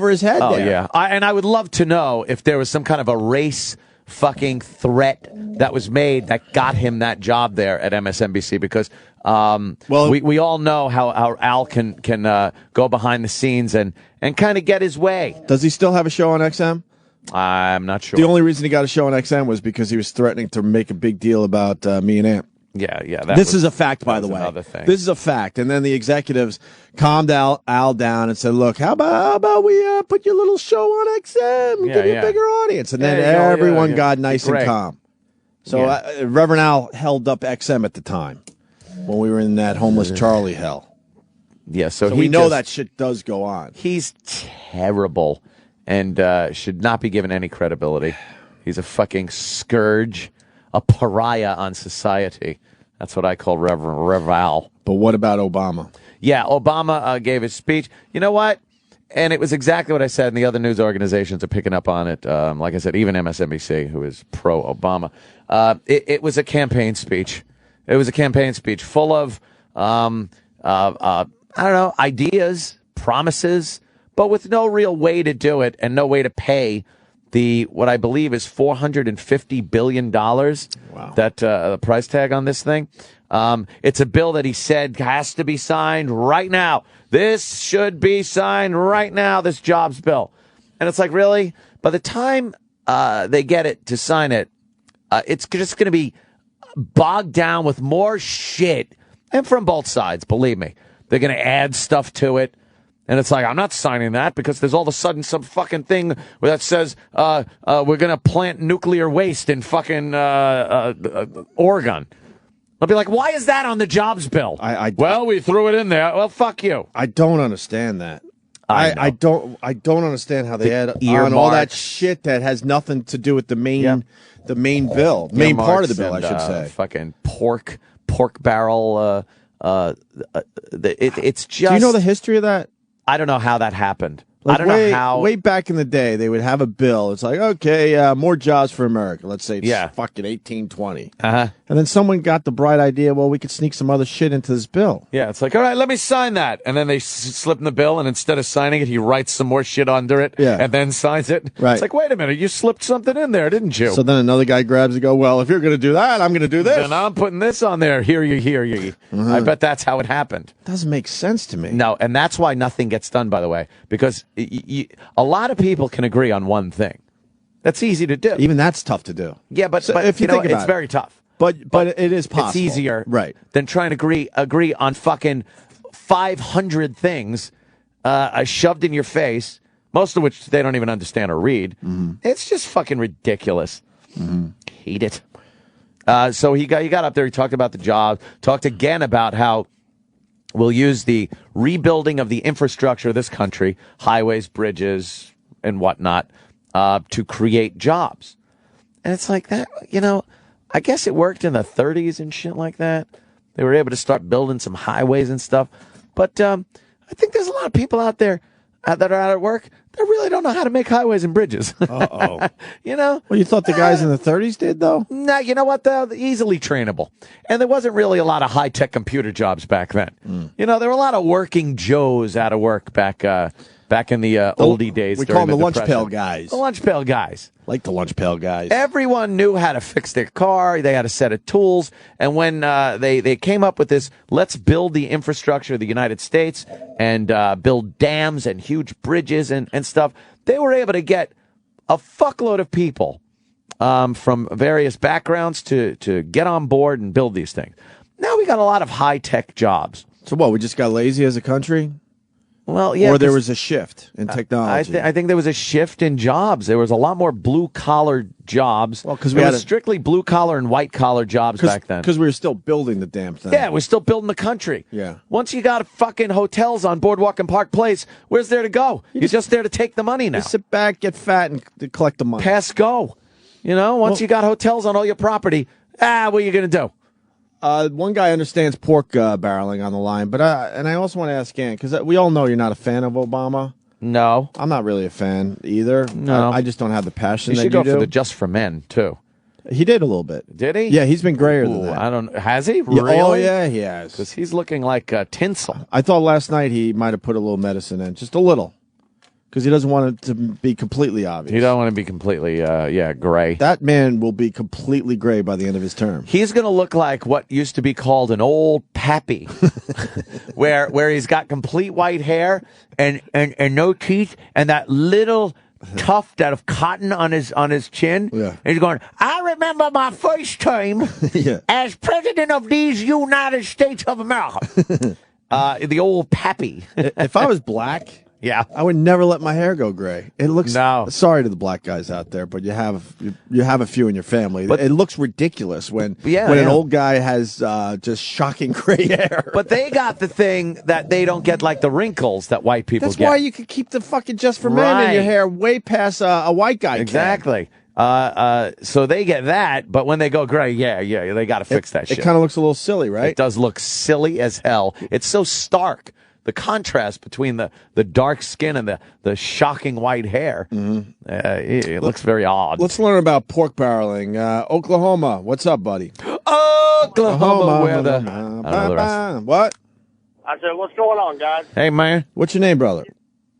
his head there. Yeah. And I would love to know if there was some kind of a race fucking threat that was made that got him that job there at MSNBC, because we all know how Al can go behind the scenes and kind of get his way. Does he still have a show on XM? I'm not sure. The only reason he got a show on XM was because he was threatening to make a big deal about me and Ant. Yeah. This is a fact, by the way. Thing. This is a fact. And then the executives calmed Al down and said, look, how about we put your little show on XM and give you a bigger audience? And then everyone got nice and calm. So Reverend Al held up XM at the time when we were in that homeless Charlie hell. Yeah, so we know that shit does go on. He's terrible and should not be given any credibility. He's a fucking scourge, a pariah on society. That's what I call Rev Al. But what about Obama? Yeah, Obama gave his speech. You know what? And it was exactly what I said, and the other news organizations are picking up on it. Like I said, even MSNBC, who is pro-Obama. It was a campaign speech. It was a campaign speech full of, I don't know, ideas, promises, but with no real way to do it and no way to pay what I believe is $450 billion. Wow. That the price tag on this thing. It's a bill that he said has to be signed right now. This should be signed right now, this jobs bill. And it's like, really? By the time they get it to sign it, it's just going to be bogged down with more shit And from both sides, believe me. They're going to add stuff to it. And it's like, I'm not signing that because there's all of a sudden some fucking thing that says we're going to plant nuclear waste in fucking Oregon. I'll be like, why is that on the jobs bill? Well, we threw it in there. Well, fuck you. I don't understand that. I don't understand how they add on all that shit that has nothing to do with the main bill, main part of the bill, I should say. Fucking pork barrel. It's just. Do you know the history of that? I don't know how that happened. Like I don't know how. Way back in the day, they would have a bill. It's like, okay, more jobs for America. Let's say it's fucking 1820. Uh-huh. And then someone got the bright idea, well, we could sneak some other shit into this bill. Yeah, it's like, all right, let me sign that. And then they slip in the bill, and instead of signing it, he writes some more shit under it and then signs it. Right. It's like, wait a minute, you slipped something in there, didn't you? So then another guy grabs and go, well, if you're going to do that, I'm going to do this. Then I'm putting this on there. Hear ye. Mm-hmm. I bet that's how it happened. Doesn't make sense to me. No, and that's why nothing gets done, by the way, because a lot of people can agree on one thing. That's easy to do. Even that's tough to do. Yeah, but if you think about it's very tough. But it is possible. It's easier than trying to agree on fucking 500 things shoved in your face, most of which they don't even understand or read. Mm-hmm. It's just fucking ridiculous. Mm-hmm. Hate it. So he got up there, he talked about the job, talked again about how we'll use the rebuilding of the infrastructure of this country, highways, bridges, and whatnot, to create jobs. And it's like that, I guess it worked in the 30s and shit like that. They were able to start building some highways and stuff. But I think there's a lot of people out there that are out at work that really don't know how to make highways and bridges. Uh-oh. Well, you thought the guys in the 30s did, though? No, you know what, though? They're easily trainable. And there wasn't really a lot of high-tech computer jobs back then. There were a lot of working Joes out of work back in the oldie days. We call them the lunch Depression. pail guys. The lunch pail guys. Like the lunch pail guys. Everyone knew how to fix their car. They had a set of tools. And when they came up with this, let's build the infrastructure of the United States and build dams and huge bridges and stuff, they were able to get a fuckload of people from various backgrounds to get on board and build these things. Now we got a lot of high-tech jobs. So what, we just got lazy as a country? Well, yeah. Or there was a shift in technology. I think there was a shift in jobs. There was a lot more blue-collar jobs. Well, because we had strictly blue-collar and white-collar jobs back then. Because we were still building the damn thing. Yeah, we're still building the country. Yeah. Once you got fucking hotels on Boardwalk and Park Place, where's there to go? You're just there to take the money now. Just sit back, get fat, and collect the money. Pass go. Once you got hotels on all your property, what are you going to do? One guy understands pork barreling on the line, but I also want to ask Ann, because we all know you're not a fan of Obama. No. I'm not really a fan either. No. I just don't have the passion that you do. He should go for the Just for Men, too. He did a little bit. Did he? Yeah, he's been grayer than that. I don't. Has he? Really? Yeah, oh, yeah, he has. Because he's looking like tinsel. I thought last night he might have put a little medicine in, just a little. Because he doesn't want it to be completely obvious. He don't want to be completely, gray. That man will be completely gray by the end of his term. He's going to look like what used to be called an old pappy, where he's got complete white hair and no teeth and that little tuft out of cotton on his chin. Yeah. And he's going, I remember my first time as president of these United States of America. The old pappy. If I was black... Yeah, I would never let my hair go gray. It looks. No. Sorry to the black guys out there, but you have a few in your family. But it looks ridiculous when an old guy has just shocking gray hair. But they got the thing that they don't get, like the wrinkles that white people get. That's why you could keep the fucking Just for Men in your hair way past a white guy. Exactly. So they get that, but when they go gray, they got to fix that shit. It kind of looks a little silly, right? It does look silly as hell. It's so stark. The contrast between the dark skin and the shocking white hair, it looks very odd. Let's learn about pork barreling. Oklahoma, what's up, buddy? Oklahoma, where the... I don't know the rest. What? I said, what's going on, guys? Hey, man. What's your name, brother?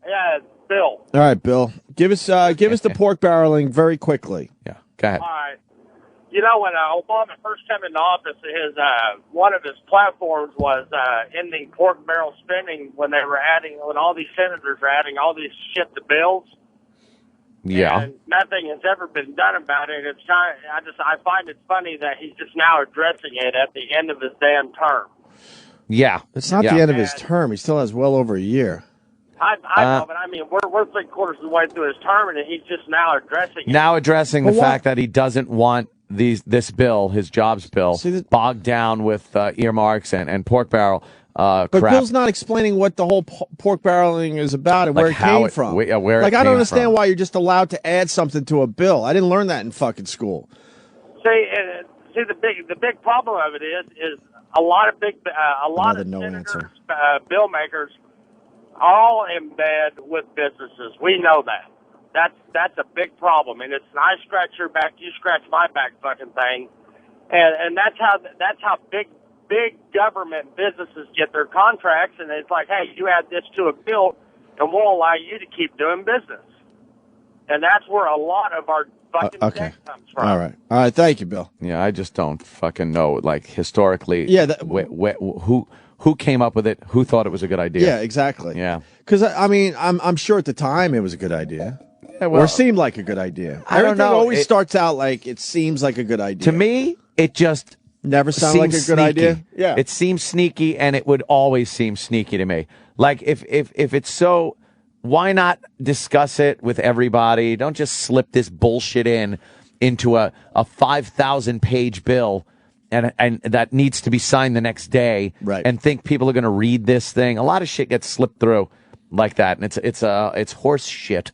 Yeah, it's Bill. All right, Bill. Give us the pork barreling very quickly. Yeah, go ahead. All right. When Obama first came into office, one of his platforms was ending pork barrel spending when all these senators were adding all this shit to bills. Yeah. And nothing has ever been done about it. I find it funny that he's just now addressing it at the end of his damn term. Yeah. It's not the end of his term. He still has well over a year. I know, but I mean, we're 3/4 of the way through his term, and he's just now addressing it. Now addressing the fact that he doesn't want this bill, his jobs bill, bogged down with earmarks and pork barrel But crap. Bill's not explaining what the whole pork barreling is about and where it came from. Where I don't understand why you're just allowed to add something to a bill. I didn't learn that in fucking school. See, the big problem of it is a lot of senators, bill makers, are all in bed with businesses. We know that. That's a big problem, and it's an I scratch your back, you scratch my back fucking thing, and that's how big government businesses get their contracts, and it's like, hey, you add this to a bill, and we'll allow you to keep doing business, and that's where a lot of our fucking debt comes from. All right. Thank you, Bill. Yeah, I just don't fucking know. Like historically, who came up with it? Who thought it was a good idea? Yeah, exactly. Yeah, because I mean, I'm sure at the time it was a good idea. Yeah, well, or seemed like a good idea. I don't know. Everything always starts out like it seems like a good idea. To me, it just never sounded like a good idea. Yeah, it seems sneaky, and it would always seem sneaky to me. Like if it's so, why not discuss it with everybody? Don't just slip this bullshit into a 5,000-page bill. And that needs to be signed the next day, right? And think people are going to read this thing. A lot of shit gets slipped through like that, and it's horse shit.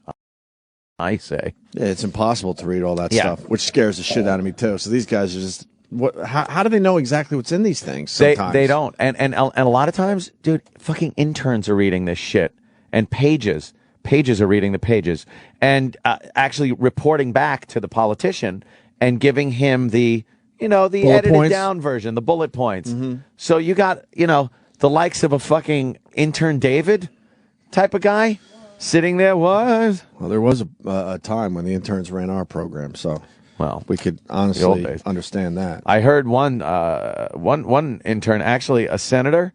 I say it's impossible to read all that stuff, which scares the shit out of me too. So these guys are just how do they know exactly what's in these things? Sometimes they don't, and a lot of times, dude, fucking interns are reading this shit, and pages are reading the pages, and actually reporting back to the politician and giving him the edited down version, the bullet points. Mm-hmm. So you got, the likes of a fucking intern David type of guy sitting there. Well, there was a time when the interns ran our program, so we could honestly understand that. I heard one intern, actually a senator,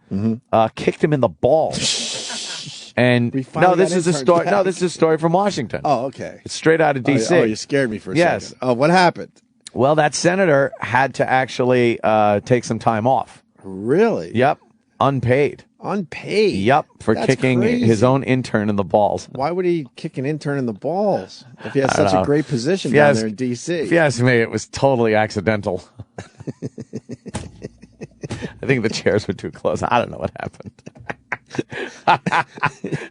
kicked him in the balls. And this is a story. No, this is a story from Washington. Oh, okay. It's straight out of D.C. Oh, you scared me for a second. Oh, what happened? Well, that senator had to actually take some time off. Really? Yep. Unpaid. Unpaid? Yep. For That's kicking crazy. his own intern in the balls. Why would he kick an intern in the balls if he has such a great position down there in D.C.? If you ask me, it was totally accidental. I think the chairs were too close. I don't know what happened.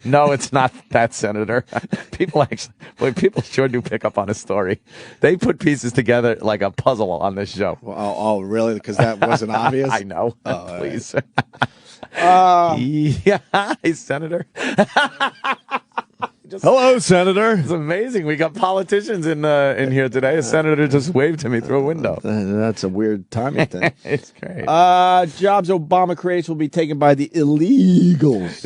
No, it's not that senator. People sure do pick up on a story. They put pieces together like a puzzle on this show. Oh, really? Because that wasn't obvious? I know. Oh, please. Right. Yeah, hi, Senator. Hello, Senator. It's amazing. We got politicians in here today. A senator just waved to me through a window. That's a weird timing thing. It's great. Jobs Obama creates will be taken by the illegals.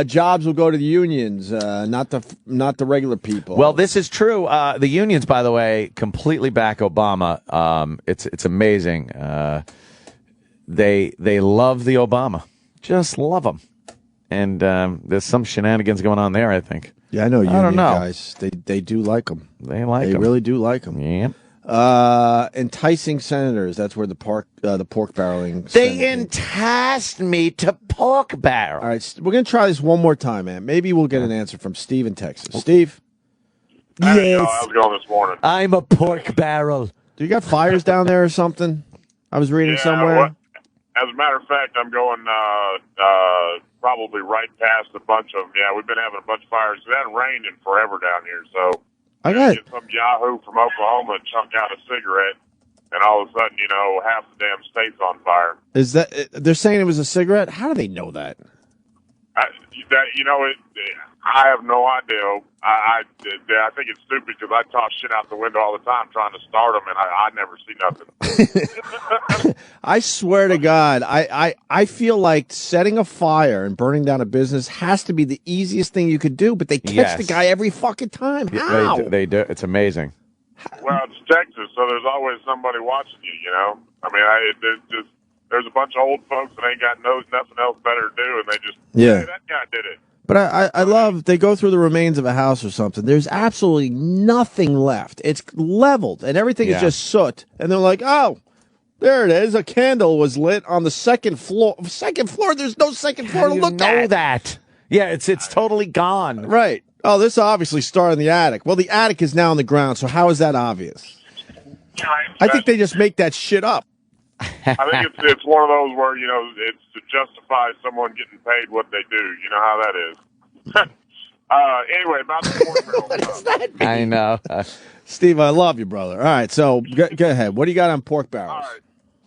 Jobs will go to the unions, not the regular people. Well, this is true. The unions, by the way, completely back Obama. It's amazing. They love the Obama. Just love him. And there's some shenanigans going on there, I think. Yeah, I know union guys. They do like him. They like him. They really do like him. Yeah. Enticing senators. That's where the pork barreling. They enticed me to pork barrel. All right, we're gonna try this one more time, man. Maybe we'll get an answer from Steve in Texas. Steve. Yes. How's it going this morning? I'm a pork barrel. Do you got fires down there or something? I was reading somewhere. As a matter of fact, I'm going probably right past a bunch of them. Yeah, we've been having a bunch of fires. It hasn't rained in forever down here, so I got some yahoo from Oklahoma chunk out a cigarette, and all of a sudden, half the damn state's on fire. Is that they're saying it was a cigarette? How do they know that? I have no idea. I think it's stupid because I toss shit out the window all the time trying to start them, and I never see nothing. I swear to God, I feel like setting a fire and burning down a business has to be the easiest thing you could do, but they catch the guy every fucking time. How? They do. It's amazing. Well, it's Texas, so there's always somebody watching you, I mean, there's a bunch of old folks that ain't got nothing else better to do, and they just, hey, that guy did it. But I love, they go through the remains of a house or something. There's absolutely nothing left. It's leveled, and everything is just soot. And they're like, oh, There it is. A candle was lit on the second floor. Second floor? There's no second floor to look at. Know that. Yeah, it's totally gone. Right. Oh, this obviously started in the attic. Well, the attic is now on the ground, so how is that obvious? I think they just make that shit up. I think it's one of those where, it's to justify someone getting paid what they do. You know how that is. Anyway, about the pork barrel. What does that mean? I know. Steve, I love you, brother. All right, so go ahead. What do you got on pork barrels? All right.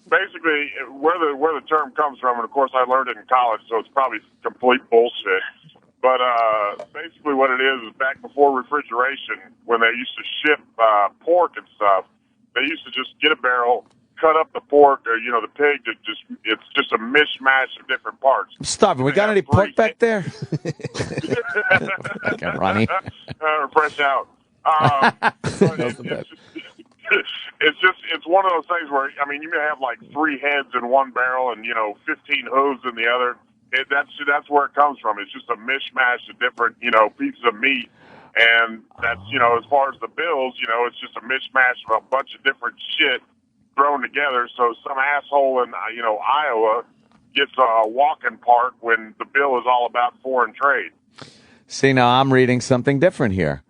Basically, where the term comes from, and of course I learned it in college, so it's probably complete bullshit. But basically what it is back before refrigeration, when they used to ship pork and stuff, they used to just get a barrel, cut up the pork or, the pig, it's just a mishmash of different parts. Stop it. We got any pork back there? Okay, Ronnie. Fresh out. It's one of those things where, you may have like 3 heads in one barrel and, 15 hooves in the other. That's where it comes from. It's just a mishmash of different, pieces of meat. And that's, as far as the bills, it's just a mishmash of a bunch of different shit thrown together. So some asshole in, Iowa gets a walking park when the bill is all about foreign trade. See, now I'm reading something different here.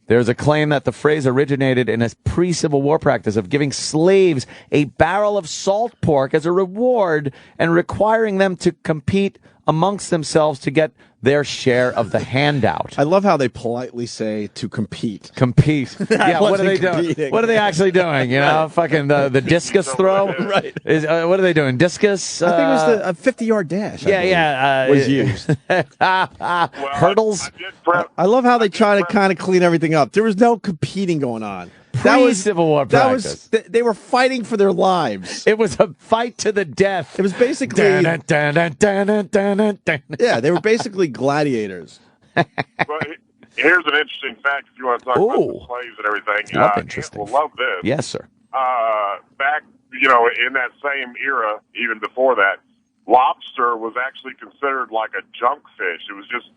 There's a claim that the phrase originated in a pre-Civil War practice of giving slaves a barrel of salt pork as a reward and requiring them to compete amongst themselves to get their share of the handout. I love how they politely say to compete. Compete. Yeah, what are they doing? What are they actually doing? Fucking the discus throw? Right. What are they doing? Discus? I think it was a 50-yard dash. Was used. Hurdles? I love how they try to kind of clean everything up. There was no competing going on. Pre-Civil War practice. They were fighting for their lives. It was a fight to the death. It was basically... Yeah, they were basically gladiators. But here's an interesting fact if you want to talk about the slaves and everything. Interesting. We'll love this. Yes, sir. Back, in that same era, even before that, lobster was actually considered like a junk fish. It was just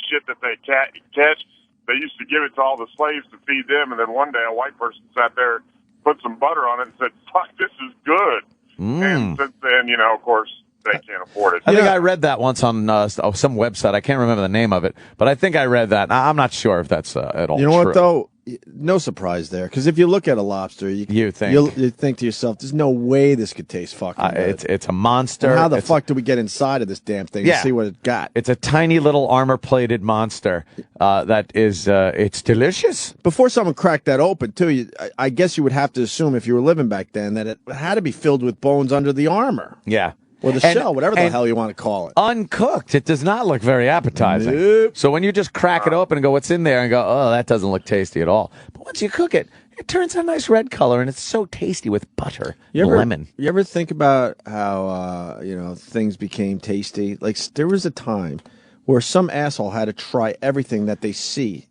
shit that they catch. They used to give it to all the slaves to feed them, and then one day a white person sat there, put some butter on it, and said, "Fuck, this is good." And since then, of course, they can't afford it. I think I read that once on some website. I can't remember the name of it, but I think I read that. I'm not sure if that's at all true. You know what, though? No surprise there, because if you look at a lobster, you think to yourself, "There's no way this could taste fucking good." It's a monster. And how the fuck do we get inside of this damn thing and see what it got? It's a tiny little armor-plated monster that is. It's delicious. Before someone cracked that open, too, I guess you would have to assume, if you were living back then, that it had to be filled with bones under the armor. Yeah. Or the shell, whatever the hell you want to call it. Uncooked, it does not look very appetizing. Nope. So when you just crack it open and go, what's in there? And go, oh, that doesn't look tasty at all. But once you cook it, it turns a nice red color, and it's so tasty with butter and lemon. You ever think about how, things became tasty? Like, there was a time where some asshole had to try everything that they see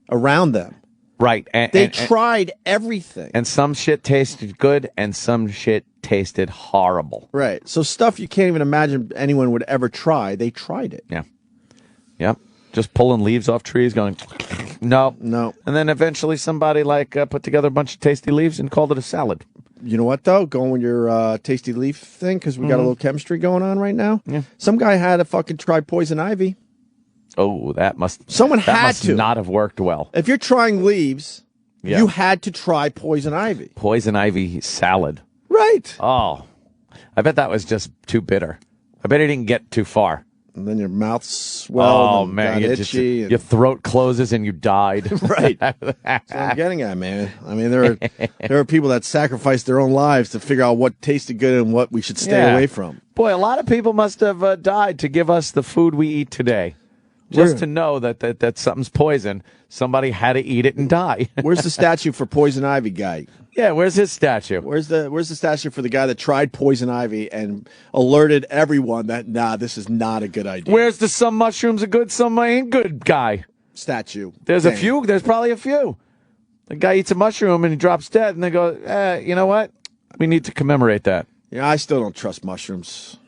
around them. Right. They tried everything. And some shit tasted good, and some shit tasted horrible. Right. So stuff you can't even imagine anyone would ever try, they tried it. Yeah. Yep. Just pulling leaves off trees, going, no. And then eventually somebody put together a bunch of tasty leaves and called it a salad. You know what, though? Going with your tasty leaf thing, because we got a little chemistry going on right now. Yeah. Some guy had to fucking try poison ivy. Oh, that must not have worked well. If you're trying leaves, you had to try poison ivy. Poison ivy salad. Right. Oh, I bet that was just too bitter. I bet it didn't get too far. And then your mouth swelled. Oh, man. Your throat closes and you died. Right. That's what I'm getting at, man. I mean, there are people that sacrifice their own lives to figure out what tasted good and what we should stay away from. Boy, a lot of people must have died to give us the food we eat today. Just to know that something's poison, somebody had to eat it and die. Where's the statue for Poison Ivy guy? Yeah, where's his statue? Where's the statue for the guy that tried Poison Ivy and alerted everyone that, this is not a good idea? Where's the some mushrooms are good, some ain't good guy? Statue. There's a few. There's probably a few. The guy eats a mushroom and he drops dead, and they go, you know what? We need to commemorate that. Yeah, I still don't trust mushrooms.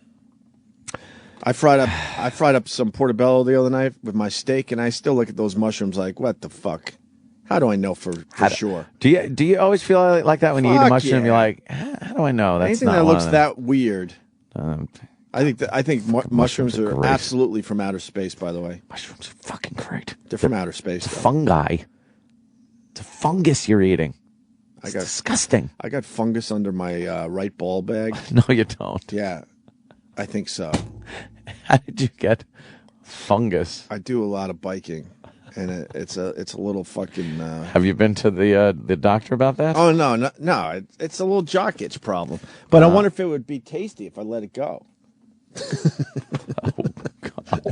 I fried up some portobello the other night with my steak, and I still look at those mushrooms like, what the fuck? How do I know for sure? Do you always feel like that when you eat a mushroom? Yeah. You're like, how do I know? That's anything not that one looks of them. that weird. I think mushrooms are great. absolutely from outer space. By the way, Mushrooms are fucking great. they're from outer space. Though. Fungi. It's a fungus you're eating. It's disgusting. I got fungus under my right ball bag. No, you don't. Yeah, I think so. How did you get fungus? I do a lot of biking, and it's a little fucking. Have you been to the doctor about that? Oh no! It's a little jock itch problem. But I wonder if it would be tasty if I let it go. Oh, God.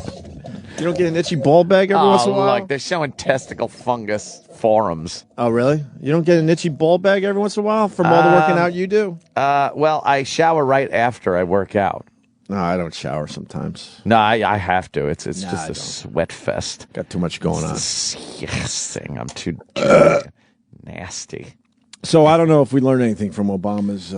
You don't get an itchy ball bag every once in a while? Like they're showing testicle fungus forums. Oh, really? You don't get an itchy ball bag every once in a while from all the working out you do? Well, I shower right after I work out. No, I don't shower sometimes. No, I have to. It's just a sweat fest. Got too much going on. Disgusting. I'm too nasty. So I don't know if we learned anything from Obama's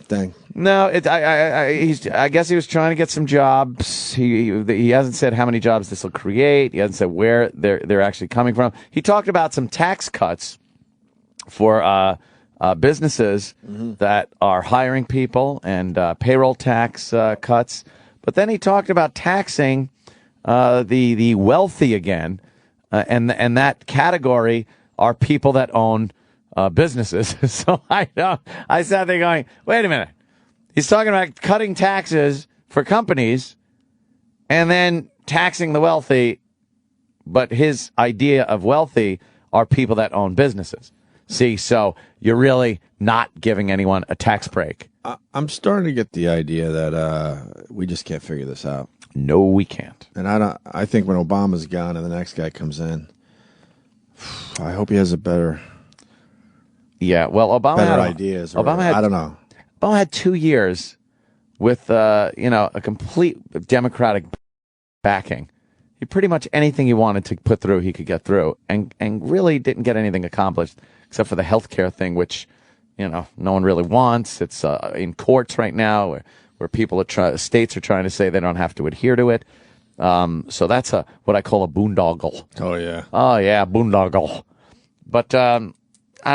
thing. No, I guess he was trying to get some jobs. He hasn't said how many jobs this will create. He hasn't said where they're actually coming from. He talked about some tax cuts for businesses that are hiring people and payroll tax cuts. But then he talked about taxing the wealthy again, and that category are people that own businesses. So I sat there going, wait a minute. He's talking about cutting taxes for companies and then taxing the wealthy, but his idea of wealthy are people that own businesses. See, so you're really not giving anyone a tax break. I'm starting to get the idea that we just can't figure this out. No, we can't. And I think when Obama's gone and the next guy comes in, I hope he has a better... Yeah, well, Obama better had ideas. I don't know. Obama had 2 years with a complete Democratic backing. He pretty much anything he wanted to put through, he could get through, and really didn't get anything accomplished except for the health care thing, which no one really wants. It's in courts right now where people states are trying to say they don't have to adhere to it. So that's what I call a boondoggle. Oh yeah. Oh yeah, boondoggle. But I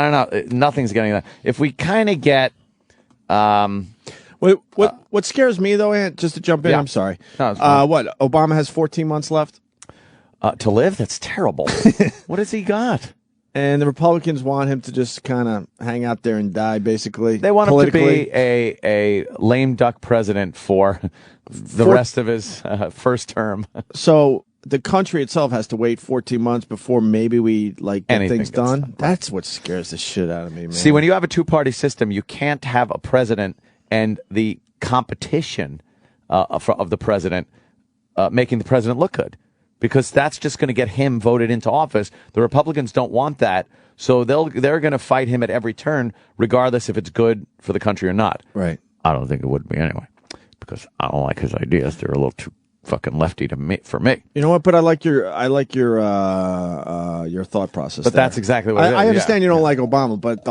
don't know. Nothing's getting that. If we kind of get. What scares me though, Ant? Just to jump in, Yeah. I'm sorry. No, what? Obama has 14 months left, to live? That's terrible. What has he got? and the Republicans want him to just kind of hang out there and die. Basically, They want him to be a lame duck president for the rest of his first term. So the country itself has to wait 14 months before maybe we get Anything things gets done. done. That's what scares the shit out of me, man. See, when you have a two-party system, you can't have a president and the competition of the president making the president look good, because that's just going to get him voted into office. The Republicans don't want that, so they're going to fight him at every turn, regardless if it's good for the country or not. Right. I don't think it would be anyway, because I don't like his ideas. They're a little too fucking lefty for me. You know what? But I like your thought process. But there. That's exactly what it is. I understand you don't like Obama, but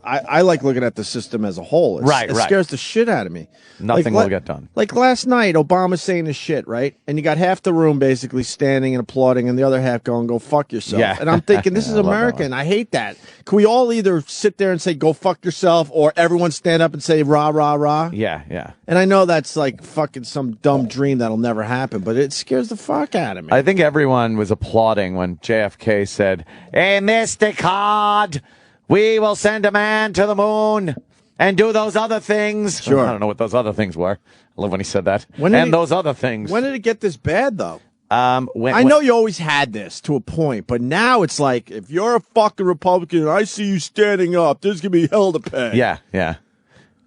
I like looking at the system as a whole. It scares the shit out of me. Nothing will get done. Like last night, Obama's saying this shit, right? And you got half the room basically standing and applauding, and the other half going, "Go fuck yourself." Yeah. And I'm thinking, this is America, and I hate that. Can we all either sit there and say, "Go fuck yourself," or everyone stand up and say, "Rah rah rah"? Yeah. And I know that's like fucking some dumb dream that'll never happen, but it scares the fuck out of me. I think everyone was applauding when JFK said, "In this decade, we will send a man to the moon and do those other things." Sure. I don't know what those other things were. I love when he said that. Those other things. When did it get this bad, though? I know you always had this to a point, but now it's like, if you're a fucking Republican and I see you standing up, there's going to be hell to pay. Yeah.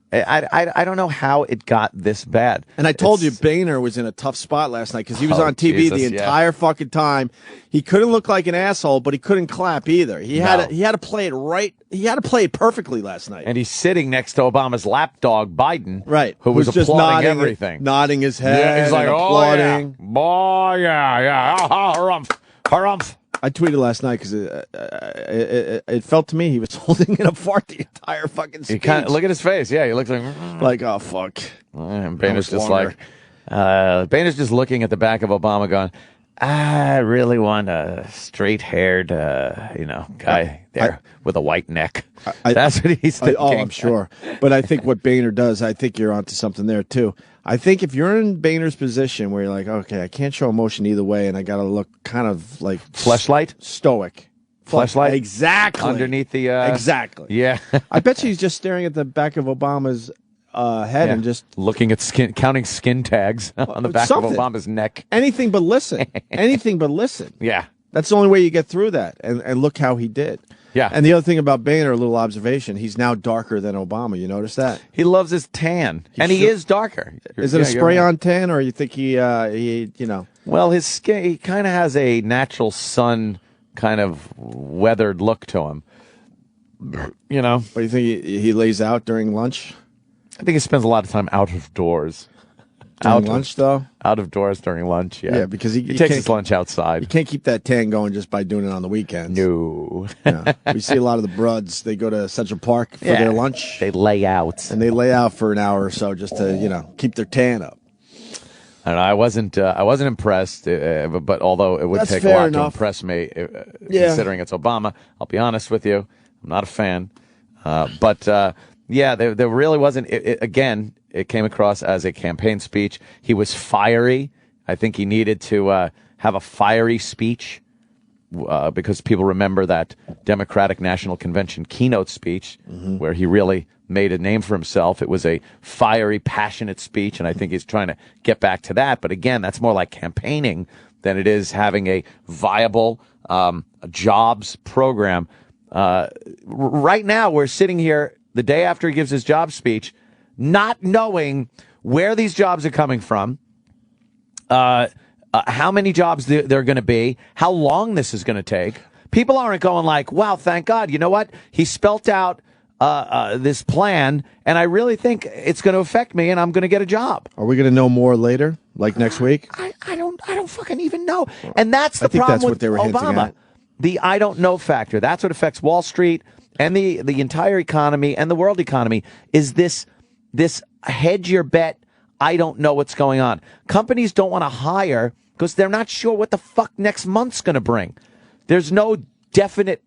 I don't know how it got this bad. And I told you, Boehner was in a tough spot last night because he was on TV the entire fucking time. He couldn't look like an asshole, but he couldn't clap either. He had to play it right. He had to play it perfectly last night. And he's sitting next to Obama's lapdog, Biden, right? Who was just applauding everything, nodding his head. Yeah, he's like, applauding. "Oh yeah, harumph." I tweeted last night because it felt to me he was holding in a fart the entire fucking speech. Look at his face. Yeah, he looks like oh fuck. And Boehner's just Boehner's just looking at the back of Obama, going, I really want a straight-haired, guy there with a white neck. That's what he's thinking. I'm sure. But I think what Boehner does, I think you're onto something there, too. I think if you're in Boehner's position where you're like, okay, I can't show emotion either way, and I got to look kind of like... Fleshlight? Stoic. Fleshlight? Exactly. Underneath the... Exactly. Yeah. I bet you he's just staring at the back of Obama's head and just... looking at counting skin tags on the back of Obama's neck. Anything but listen. Anything but listen. Yeah. That's the only way you get through that. And look how he did. Yeah. And the other thing about Boehner, a little observation, he's now darker than Obama. You notice that? He loves his tan. He is darker. Is it a spray-on tan, or you think he you know? Well, his skin, he kind of has a natural sun kind of weathered look to him. You know? But you think he lays out during lunch? I think he spends a lot of time out of doors. During lunch, though? Out of doors during lunch, yeah. Yeah, because he takes his lunch outside. You can't keep that tan going just by doing it on the weekends. No. Yeah. We see a lot of the Bruds, they go to Central Park for their lunch. They lay out. And they lay out for an hour or so just to, keep their tan up. I don't know. I wasn't impressed, but although it would take a lot to impress me, considering it's Obama, I'll be honest with you, I'm not a fan. But there really wasn't. Again, it came across as a campaign speech. He was fiery. I think he needed to have a fiery speech because people remember that Democratic National Convention keynote speech where he really made a name for himself. It was a fiery, passionate speech, and I think he's trying to get back to that. But again, that's more like campaigning than it is having a viable jobs program. Right now, we're sitting here the day after he gives his job speech, not knowing where these jobs are coming from, how many jobs they're going to be, how long this is going to take. People aren't going like, wow, thank God. You know what? He spelt out this plan, and I really think it's going to affect me, and I'm going to get a job. Are we going to know more later, like next week? I don't fucking even know. And that's the problem with Obama. The I don't know factor. That's what affects Wall Street and the entire economy and the world economy is this hedge your bet. I don't know what's going on. Companies don't want to hire because they're not sure what the fuck next month's going to bring. There's no definite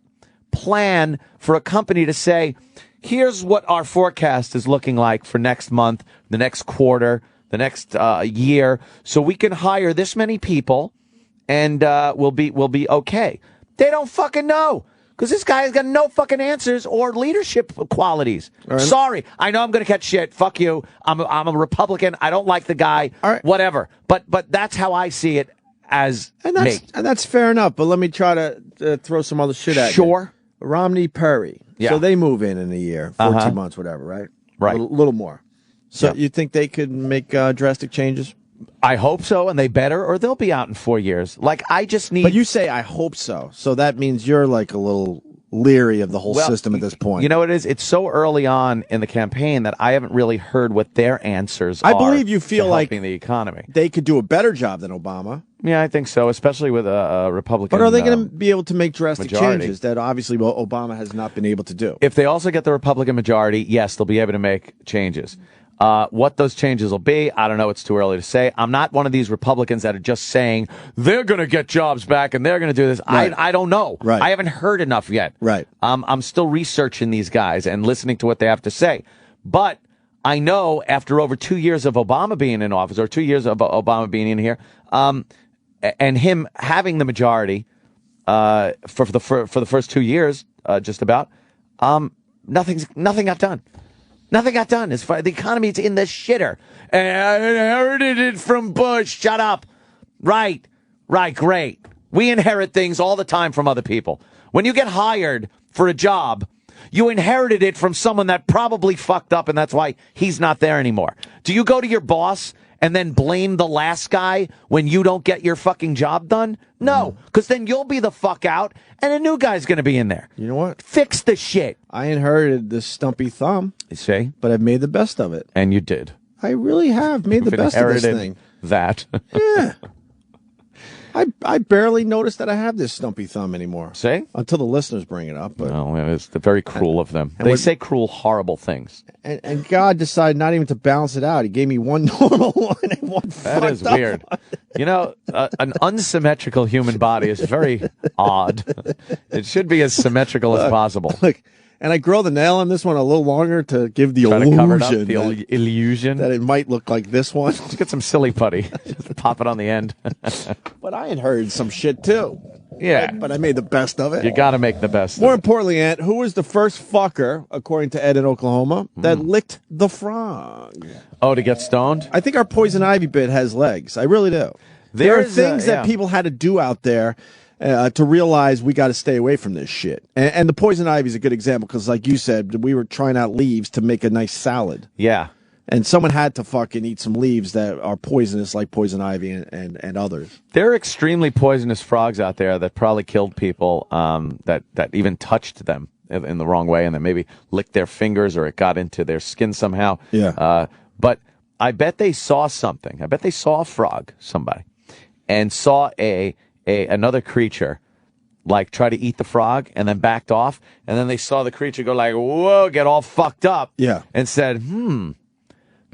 plan for a company to say, here's what our forecast is looking like for next month, the next quarter, the next year, so we can hire this many people and we'll be okay. They don't fucking know. Because this guy has got no fucking answers or leadership qualities. Right. Sorry, I know I'm going to catch shit. Fuck you. I'm a Republican. I don't like the guy. Right. Whatever. But that's how I see it as me. And that's fair enough. But let me try to throw some other shit at you. Sure. Romney Perry. Yeah. So they move in a year, 14 months, whatever, right? Right. A little more. So you think they could make drastic changes? I hope so, and they better, or they'll be out in 4 years. Like, I just need... But you say, I hope so. So that means you're like a little leery of the whole system at this point. You know what it is? It's so early on in the campaign that I haven't really heard what their answers are. I believe you feel like the economy. They could do a better job than Obama. Yeah, I think so, especially with a Republican But are they going to be able to make drastic majority. changes that obviously Obama has not been able to do? If they also get the Republican majority, yes, they'll be able to make changes. What those changes will be, I don't know. It's too early to say. I'm not one of these Republicans that are just saying they're going to get jobs back and they're going to do this. Right. I don't know. Right. I haven't heard enough yet. Right. I'm still researching these guys and listening to what they have to say. But I know after over 2 years of Obama being in office, or 2 years of Obama being in here, and him having the majority for the first 2 years, just about, nothing got done. Nothing got done. As far the economy's in the shitter. And I inherited it from Bush. Shut up. Right, great. We inherit things all the time from other people. When you get hired for a job, you inherited it from someone that probably fucked up, and that's why he's not there anymore. Do you go to your boss and then blame the last guy when you don't get your fucking job done? No, because then you'll be the fuck out, and a new guy's going to be in there. You know what? Fix the shit. I inherited this stumpy thumb. You see? But I've made the best of it. And you did. I really have made the best of this thing. That. Yeah. I barely noticed that I have this stumpy thumb anymore. See? Until the listeners bring it up. But No, it's very cruel of them. They say cruel, horrible things. And God decided not even to balance it out. He gave me one normal one and one That is weird. You know, an unsymmetrical human body is very odd. It should be as symmetrical as possible. Look, and I grow the nail on this one a little longer to give the Try to cover it up, the illusion that it might look like this one. Just get some silly putty. Just pop it on the end. But I had heard some shit too. Yeah. But I made the best of it. You got to make the best More of it. importantly, Ant, who was the first fucker, according to Ed in Oklahoma, that licked the frog? Oh, to get stoned? I think our poison ivy bit has legs. I really do. There are things that people had to do out there to realize we got to stay away from this shit. And the poison ivy is a good example because, like you said, we were trying out leaves to make a nice salad. Yeah. And someone had to fucking eat some leaves that are poisonous, like poison ivy and others. There are extremely poisonous frogs out there that probably killed people that even touched them in the wrong way and then maybe licked their fingers or it got into their skin somehow. Yeah. But I bet they saw something. I bet they saw a frog, somebody, and saw another creature like try to eat the frog and then backed off. And then they saw the creature go like, whoa, get all fucked up. Yeah. And said,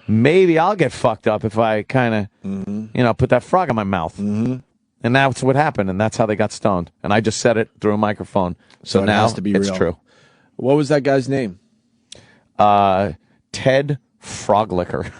maybe I'll get fucked up if I kind of, put that frog in my mouth. Mm-hmm. And that's what happened, and that's how they got stoned. And I just said it through a microphone, so it now has to be it's real. true. What was that guy's name? Ted Froglicker.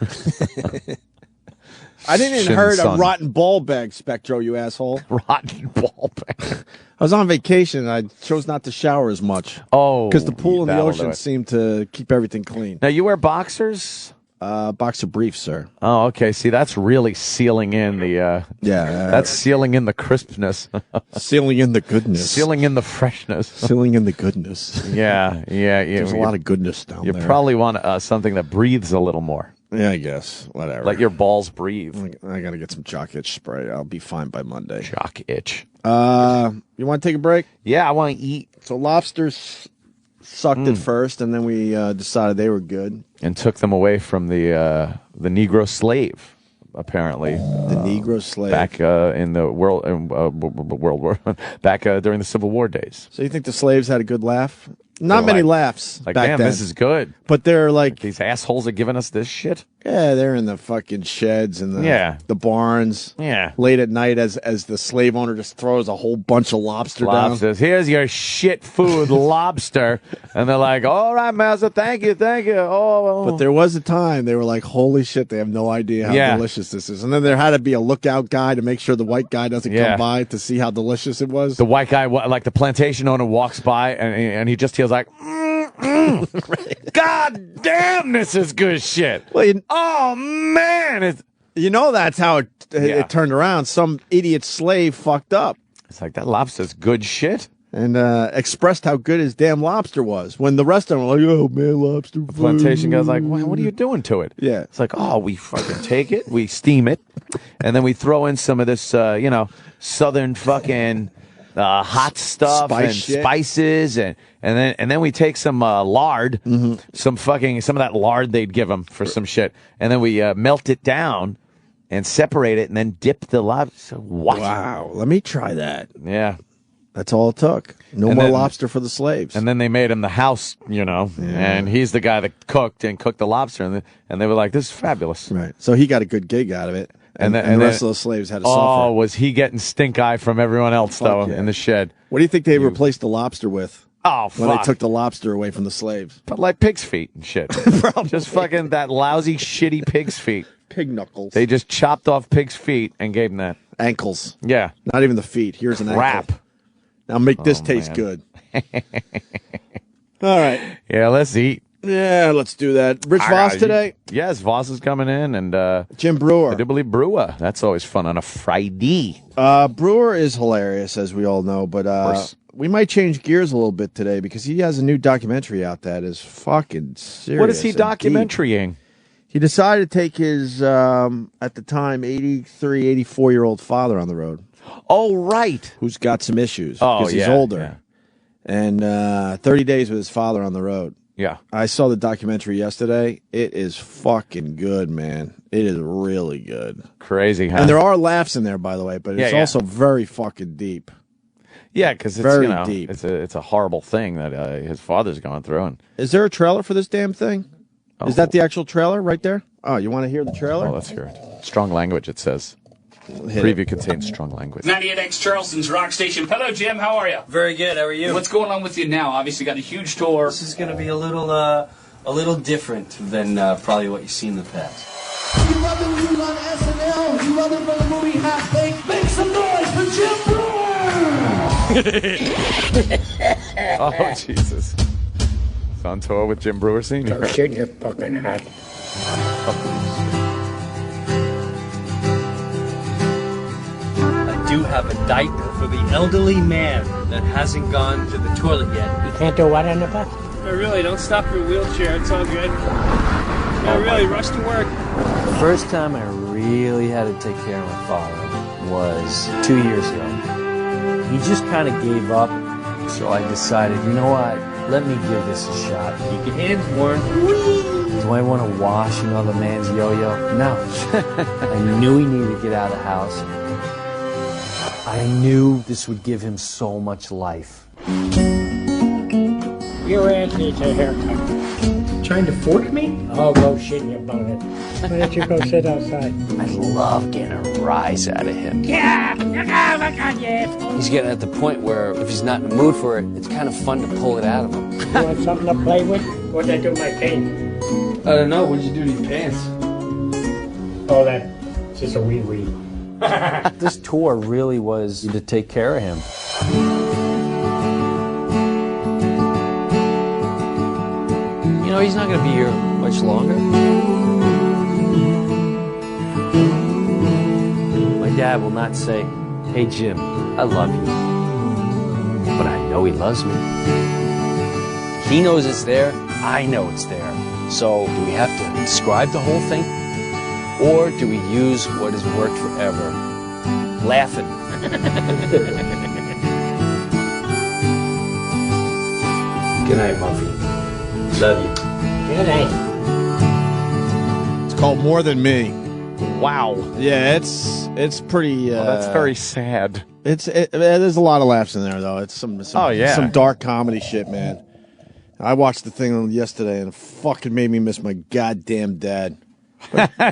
I didn't even heard a rotten ball bag, Spectro, you asshole. Rotten ball bag. I was on vacation, and I chose not to shower as much. Oh. Because the pool and the that'll ocean do it. seem to keep everything clean. Now, you wear boxers? Boxer briefs, sir. Oh, okay. See, that's really sealing in the... that's sealing in the crispness. Sealing in the goodness. Sealing in the freshness. Sealing in the goodness. Yeah. There's a lot of goodness down you there. You probably want something that breathes a little more. Yeah, I guess. Whatever. Let your balls breathe. I got to get some jock itch spray. I'll be fine by Monday. Jock itch. You want to take a break? Yeah, I want to eat. So lobsters sucked at first, and then we decided they were good. And took them away from the Negro slave, apparently. The Negro slave. Back in the World War, back during the Civil War days. So you think the slaves had a good laugh? Not many laughs Like, back damn, then. this is good. But they're like These assholes are giving us this shit? Yeah, they're in the fucking sheds and the barns. Yeah. Late at night as the slave owner just throws a whole bunch of lobster down. Lobsters. Here's your shit food lobster. And they're like, all right, master, thank you. Oh. But there was a time they were like, holy shit, they have no idea how delicious this is. And then there had to be a lookout guy to make sure the white guy doesn't come by to see how delicious it was. The white guy, like the plantation owner, walks by and he just feels like, God damn, this is good shit. Well, oh, man. You know that's how it turned around. Some idiot slave fucked up. It's like, that lobster's good shit. And expressed how good his damn lobster was. When the rest of them were like, oh, man, lobster food. The plantation guy's like, well, what are you doing to it? Yeah. It's like, oh, we fucking take it, we steam it, and then we throw in some of this, southern fucking... hot stuff and spices and then we take some lard, some of that lard they'd give them for some shit, and then we melt it down and separate it and then dip the lobster. What? Wow, let me try that. Yeah, that's all it took. No more lobster for the slaves. And then they made him the house, and he's the guy that cooked the lobster, and they were like, this is fabulous. Right. So he got a good gig out of it. And the rest of those slaves had to suffer. Oh, was he getting stink eye from everyone else, in the shed? What do you think they replaced the lobster with? Oh, fuck. When they took the lobster away from the slaves. But like pig's feet and shit. Just fucking that lousy, shitty pig's feet. Pig knuckles. They just chopped off pig's feet and gave them that. Ankles. Yeah. Not even the feet. Here's an Wrap. ankle. Now make this taste good. All right. Yeah, let's eat. Yeah, let's do that. Rich Voss today? Yes, Voss is coming in, and Jim Brewer. I do believe Brewer. That's always fun on a Friday. Brewer is hilarious, as we all know, but we might change gears a little bit today because he has a new documentary out that is fucking serious. What is he documentarying? He decided to take his, at the time, 83, 84-year-old father on the road. Oh, right. Who's got some issues because he's older. Yeah. And 30 days with his father on the road. Yeah. I saw the documentary yesterday. It is fucking good, man. It is really good. Crazy, huh? And there are laughs in there, by the way, but it's also very fucking deep. Yeah, because it's very deep. It's a horrible thing that his father's going through. And is there a trailer for this damn thing? Oh. Is that the actual trailer right there? Oh, you want to hear the trailer? Oh, let's hear it. Strong language, it says. Preview contains strong language. 98X Charleston's Rock Station. Hello, Jim. How are you? Very good. How are you? What's going on with you now? Obviously, got a huge tour. This is going to be a little different than probably what you've seen in the past. You love it when you on SNL. You love it for the movie Half Baked. Make some noise for Jim Brewer. Oh, Jesus. It's on tour with Jim Brewer Sr. Oh, shit in your fucking hat. I do have a diaper for the elderly man that hasn't gone to the toilet yet. You can't do what on the bus? No, really, don't stop for a wheelchair. It's all good. No, really, rush to work. The first time I really had to take care of my father was 2 years ago. He just kind of gave up, so I decided, you know what, let me give this a shot. Keep your hands warm. Do I want to wash another man's yo-yo? No. I knew he needed to get out of the house. I knew this would give him so much life. Your ass needs a haircut. Trying to force me? Oh, go shit in your bonnet. Why don't you go sit outside? I love getting a rise out of him. Yeah! Look on your ass. He's getting at the point where if he's not in the mood for it, it's kind of fun to pull it out of him. You want something to play with? What'd I do with my paint? I don't know. What'd you do to your pants? Oh, that's just a wee-wee. This tour really was to take care of him. You know, he's not going to be here much longer. My dad will not say, hey, Jim, I love you. But I know he loves me. He knows it's there. I know it's there. So do we have to describe the whole thing? Or do we use what has worked forever? Laughing. Good night, Muffy. Love you. Good night. It's called More Than Me. Wow. Yeah, it's pretty. That's very sad. There's a lot of laughs in there, though. It's some dark comedy shit, man. I watched the thing yesterday and it fucking made me miss my goddamn dad.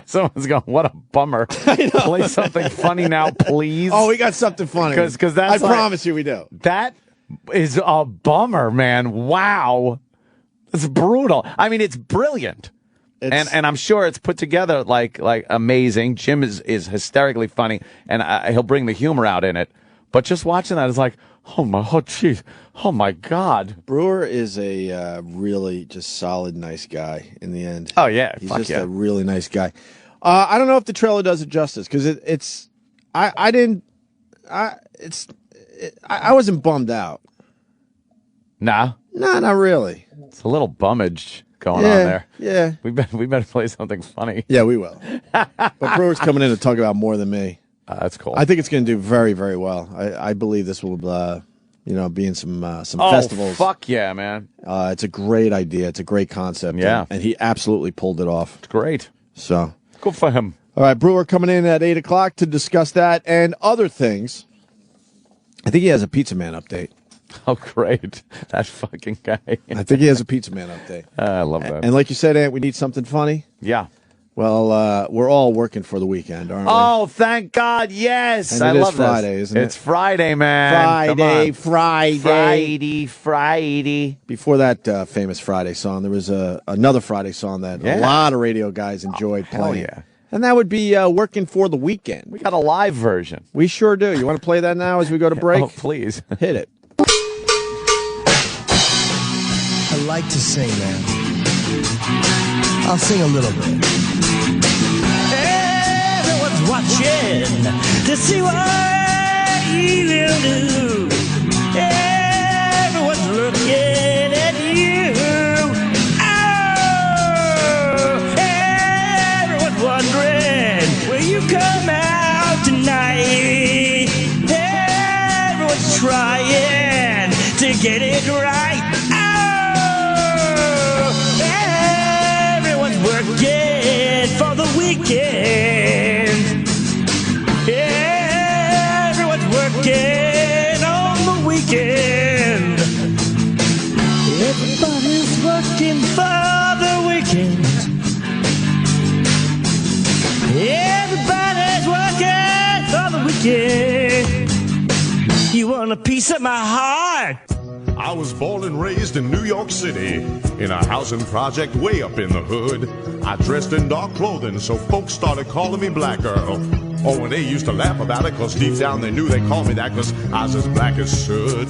Someone's going, what a bummer. Play something funny now, please. Oh, we got something funny. Because that's I promise you we do. That is a bummer, man. Wow. It's brutal. I mean, it's brilliant. And I'm sure it's put together like amazing. Jim is hysterically funny, and he'll bring the humor out in it. But just watching that is like, oh my God. Brewer is a really just solid, nice guy in the end. Oh yeah, he's just a really nice guy. I don't know if the trailer does it justice because I wasn't bummed out. Nah, not really. It's a little bummage going on there. Yeah, we better play something funny. Yeah, we will. But Brewer's coming in to talk about More Than Me. That's cool. I think it's going to do very, very well. I believe this will, be in some festivals. Oh, fuck yeah, man! It's a great idea. It's a great concept. Yeah, and he absolutely pulled it off. It's great. So good for him. All right, Brewer coming in at 8 o'clock to discuss that and other things. I think he has a Pizza Man update. Oh, great. That fucking guy. I think he has a Pizza Man update. I love that. And like you said, Ant, we need something funny. Yeah. Well, we're all working for the weekend, aren't we? Oh, thank God, yes. And I it love is Friday, this. isn't it? It's Friday, man. Friday. Before that famous Friday song, there was another Friday song that a lot of radio guys enjoyed playing. Yeah. And that would be Working for the Weekend. We got a live version. We sure do. You want to play that now as we go to break? Oh, please. Hit it. I like to sing, man. I'll sing a little bit. Everyone's watching to see what you will do. Everyone's looking at you. Oh, everyone's wondering, will you come out tonight? Everyone's trying to get it right. Oh, everyone's working for the weekend. Everybody's working for the weekend. Everybody's working for the weekend. You want a piece of my heart? I was born and raised in New York City, in a housing project way up in the hood. I dressed in dark clothing, so folks started calling me Black Earl. Oh, and they used to laugh about it, cause deep down they knew they called me that, cause I was as black as soot.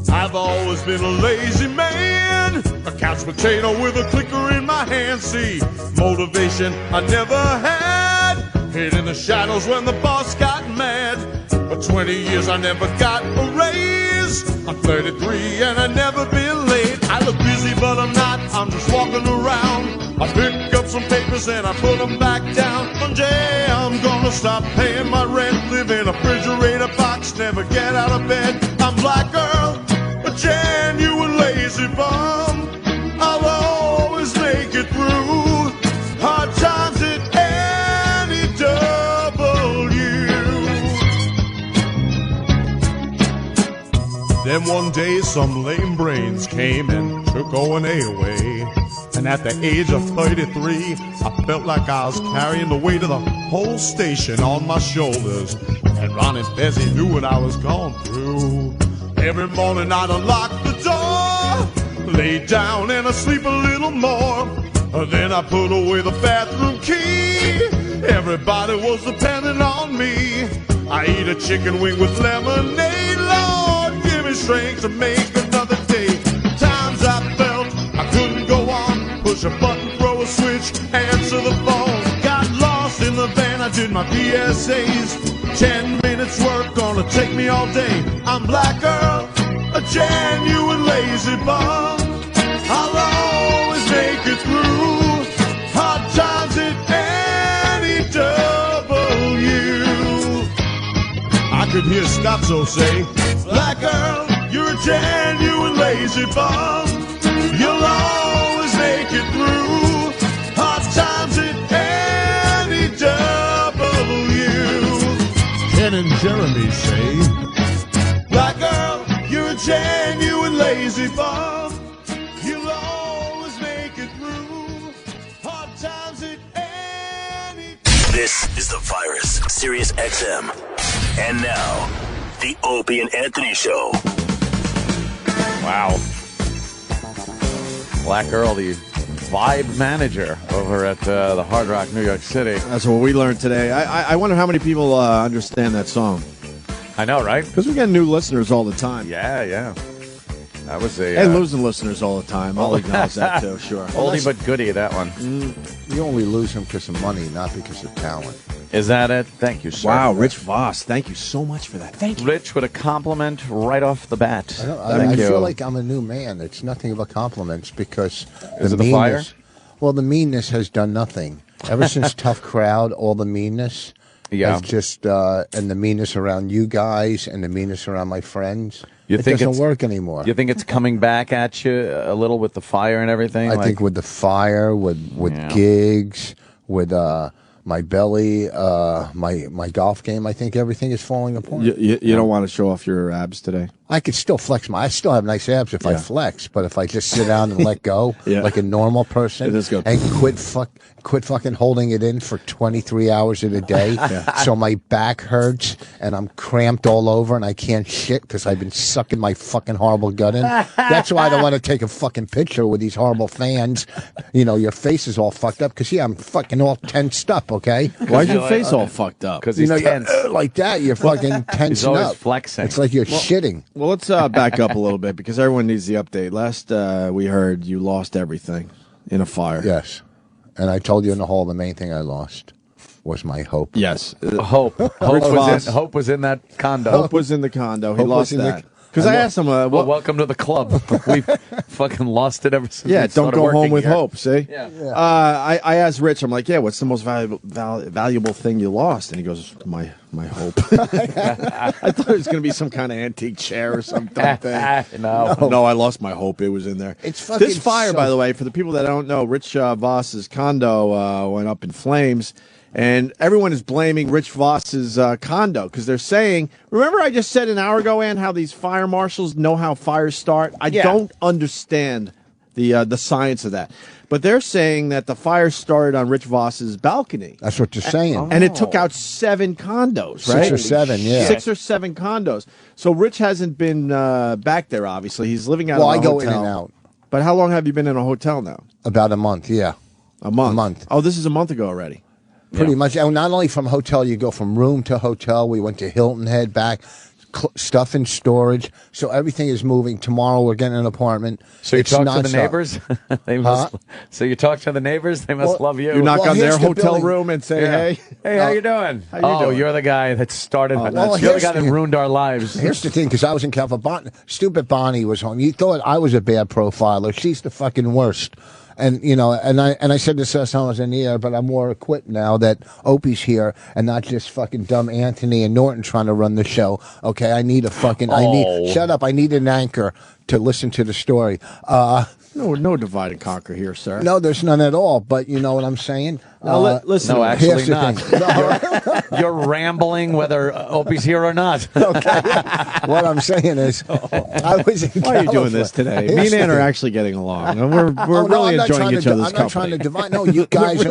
I've always been a lazy man, a couch potato with a clicker in my hand. See, motivation I never had, hid in the shadows when the boss got mad. For 20 years I never got a raise. I'm 33 and I never been late. I look busy but I'm not, I'm just walking around. I pick up some papers and I put them back down. One day I'm gonna stop paying my rent, live in a refrigerator box, never get out of bed. I'm Black Earl, a genuine lazy bum. I'll always make it through hard times at any W. Then one day some lame brains came and took O&A away. And at the age of 33, I felt like I was carrying the weight of the whole station on my shoulders. And Ron and Fezzi knew what I was going through. Every morning I'd unlock the door, lay down and I'd sleep a little more. Then I put away the bathroom key. Everybody was depending on me. I eat a chicken wing with lemonade. Lord, give me strength to make another day. Times I felt I couldn't go on. Push a button, throw a switch, answer the phone. Got lost in the van, I did my PSAs. 10 minutes work, gonna take me all day. I'm Black Earl, a genuine lazy bum. I'll always make it through hard times at any W. I could hear Stotzo say, Black Earl, you're a genuine lazy bum. You'll always make it through hard times at any W. Ken and Jeremy say, Black Earl, you're a genuine lazy bum. You'll always make it through hard times at any. This is The Virus, Sirius XM. And now, the Opie and Anthony Show. Wow. Black Earl, the vibe manager over at the Hard Rock, New York City. That's what we learned today. I wonder how many people understand that song. I know, right? Because we get new listeners all the time. Yeah. That was a... And losing listeners all the time. I'll acknowledge that, too, sure. Oldie but goodie, that one. You only lose them because of money, not because of talent. Is that it? Thank you, sir. Wow, Rich Voss. Thank you so much for that. Thank you. Rich with a compliment right off the bat. I feel like I'm a new man. It's nothing but compliments because Is it the fire? Well, the meanness has done nothing. Ever since Tough Crowd, all the meanness has just, and the meanness around you guys and the meanness around my friends, it doesn't work anymore. You think it's coming back at you a little with the fire and everything? I think with the fire, with gigs, with my belly, my golf game, I think everything is falling apart. You don't want to show off your abs today? I could still flex I still have nice abs if I flex, but if I just sit down and let go like a normal person and quit fucking holding it in for 23 hours in a day, so my back hurts and I'm cramped all over and I can't shit because I've been sucking my fucking horrible gut in. That's why I don't want to take a fucking picture with these horrible fans. You know, your face is all fucked up because I'm fucking all tensed up. Okay, why's your face all fucked up? Because he's tense. Like that. You're fucking tensing he's always up. Flexing. It's like you're shitting. Well, let's back up a little bit because everyone needs the update. Last we heard you lost everything in a fire. Yes. And I told you in the hall the main thing I lost was my hope. Yes. Hope was in that condo. Hope was in the condo. He lost that. Because I asked him, well, welcome to the club. We've fucking lost it ever since. Yeah, don't go home with here. hope, see? Yeah. I asked Rich, I'm like, what's the most valuable thing you lost? And he goes, my hope. I thought it was going to be some kind of antique chair or something. No, I lost my hope. It was in there. It's fucking this fire, by the way, for the people that don't know, Rich Voss's condo went up in flames. And everyone is blaming Rich Voss's condo because they're saying, remember I just said an hour ago, Ann, how these fire marshals know how fires start? I don't understand the science of that. But they're saying that the fire started on Rich Voss's balcony. That's what they're saying. And it took out 7 condos, right? 6 or 7, yeah. 6 or 7 condos. So Rich hasn't been back there, obviously. He's living out of a hotel. Well, I go in and out. But how long have you been in a hotel now? About a month, yeah. A month? A month. Oh, this is a month ago already. Pretty much. And not only from hotel, you go from room to hotel. We went to Hilton Head, back, stuff in storage. So everything is moving. Tomorrow we're getting an apartment. So you talk to the neighbors? They must. So you talk to the neighbors? They must love you. You knock on their hotel room and say, hey. Hey, how you doing? doing? You're the guy that started. well, you're the guy that ruined our lives. Here's the thing, because I was in California. Stupid Bonnie was home. You thought I was a bad profiler. She's the fucking worst. And you know, and I said this last time I was in the air, but I'm more equipped now that Opie's here and not just fucking dumb Anthony and Norton trying to run the show. Okay, I need a fucking shut up. I need an anchor to listen to the story. No divide and conquer here, sir. No, there's none at all. But you know what I'm saying? Listen. No, actually not. You're rambling whether Opie's here or not. Okay. What I'm saying is, I was in Why are you doing this today? Me and Ann are actually getting along. And we're really enjoying each other's company. I'm not trying to divide. No, you guys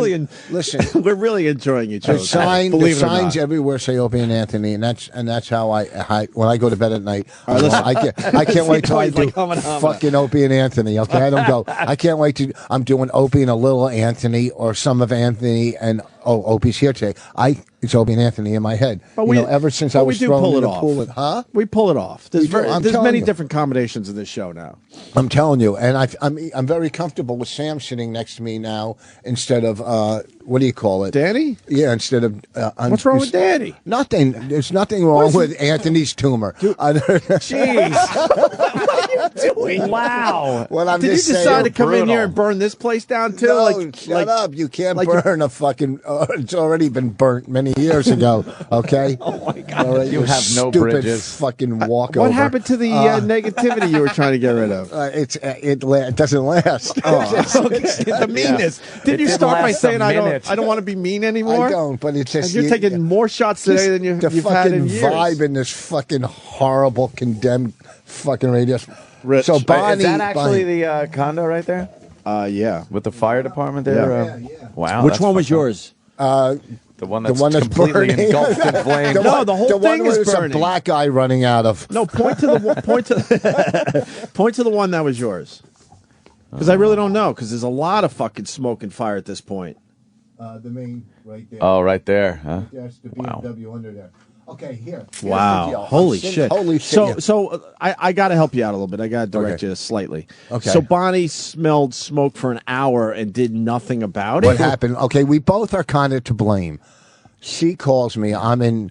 listen. We're really enjoying each other. The signs everywhere say Opie and Anthony, and that's how I when I go to bed at night. I can't wait till I do fucking Opie and Anthony. Okay, I don't go. I can't wait to. I'm doing Opie and a little Anthony or some of Anthony. And Opie's here today. It's Opie and Anthony in my head. But ever since I was thrown in the pool, we pull it off. There's many different combinations of this show now. I'm telling you, and I'm very comfortable with Sam sitting next to me now instead of what do you call it, Danny? Yeah, instead of what's wrong with Danny? Nothing. There's nothing wrong with Anthony's tumor. Jeez. What are you doing? Wow. Well, Did you decide to come in here and burn this place down too? No, shut up. You can't burn a fucking. It's already been burnt many years ago. Okay. Oh my God. You have no bridges. Fucking walkover. What happened to the negativity you were trying to get rid of? It doesn't last. The meanness. Did you start by saying I don't want to be mean anymore? I don't. But it's just you're taking more shots today than you've had in years. The fucking vibe in this fucking horrible condemned fucking radio. Rich. So Bonnie, is that actually the condo right there? Yeah. With the fire department there? Yeah. Wow. Which one was yours? The one that's completely burning. Engulfed in flames. No, the whole thing is burning. A black guy running out of. No, point to the one that was yours. Because I really don't know. Because there's a lot of fucking smoke and fire at this point. The main right there. Oh, right there. Huh? That's the BMW under there. Okay, here. Wow. Holy shit. Holy shit. So I got to help you out a little bit. I got to direct you slightly. Okay. So Bonnie smelled smoke for an hour and did nothing about it? What happened? Okay, we both are kind of to blame. She calls me. I'm in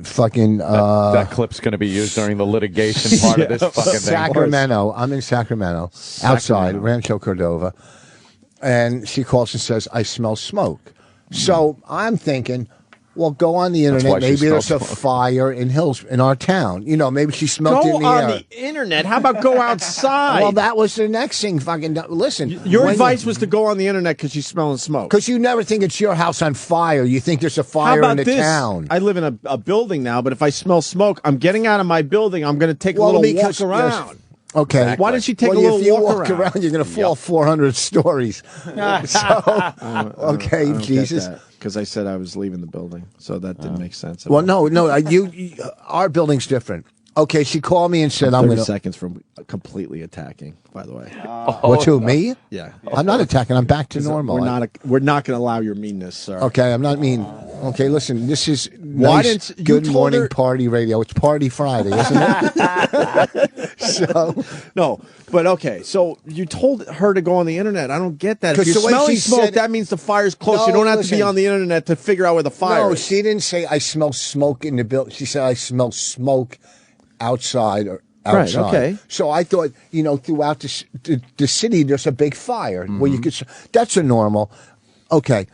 fucking... that clip's going to be used during the litigation part of this fucking thing. Sacramento. I'm in Sacramento. Outside, Rancho Cordova. And she calls and says, I smell smoke. So I'm thinking... Well, go on the internet. Maybe there's a fire in our town. You know, maybe she smelled it in the air. Go on the internet. How about go outside? Well, that was the next thing. Fucking listen. Your advice was to go on the internet because you're smelling smoke. Because you never think it's your house on fire. You think there's a fire in the town. I live in a building now, but if I smell smoke, I'm getting out of my building. I'm going to take a little walk around. Yes. Okay. Exactly. Why don't you take a little if you walk around? You're going to fall 400 stories. Okay, Jesus. Because I said I was leaving the building, so that didn't make sense. Well, no, our building's different. Okay, she called me and said, I'm 30 seconds from completely attacking, by the way. What, to me? Yeah. I'm not attacking. I'm back to normal. We're not going to allow your meanness, sir. Okay, I'm not mean. Okay, listen, this is nice, good morning party radio. It's Party Friday, isn't it? So no, but okay. So you told her to go on the internet. I don't get that. If you're smelling smoke, that means the fire's close. You don't have to be on the internet to figure out where the fire is. No, she didn't say I smell smoke in the building. She said I smell smoke outside or outside. Right, okay. So I thought, throughout the city, there's a big fire where you could. That's a normal. Okay,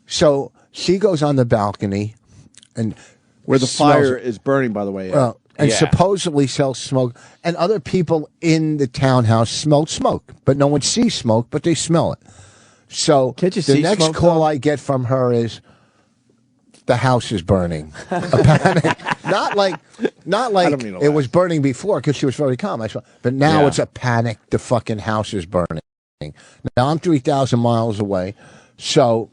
so she goes on the balcony, and where the fire is burning, by the way. And supposedly sells smoke, and other people in the townhouse smell smoke, but no one sees smoke, but they smell it. So Can't you see the next smoke, call though? I get from her is, the house is burning. A panic. Not like it was burning before because she was very calm. But now it's a panic. The fucking house is burning. Now I'm 3,000 miles away, so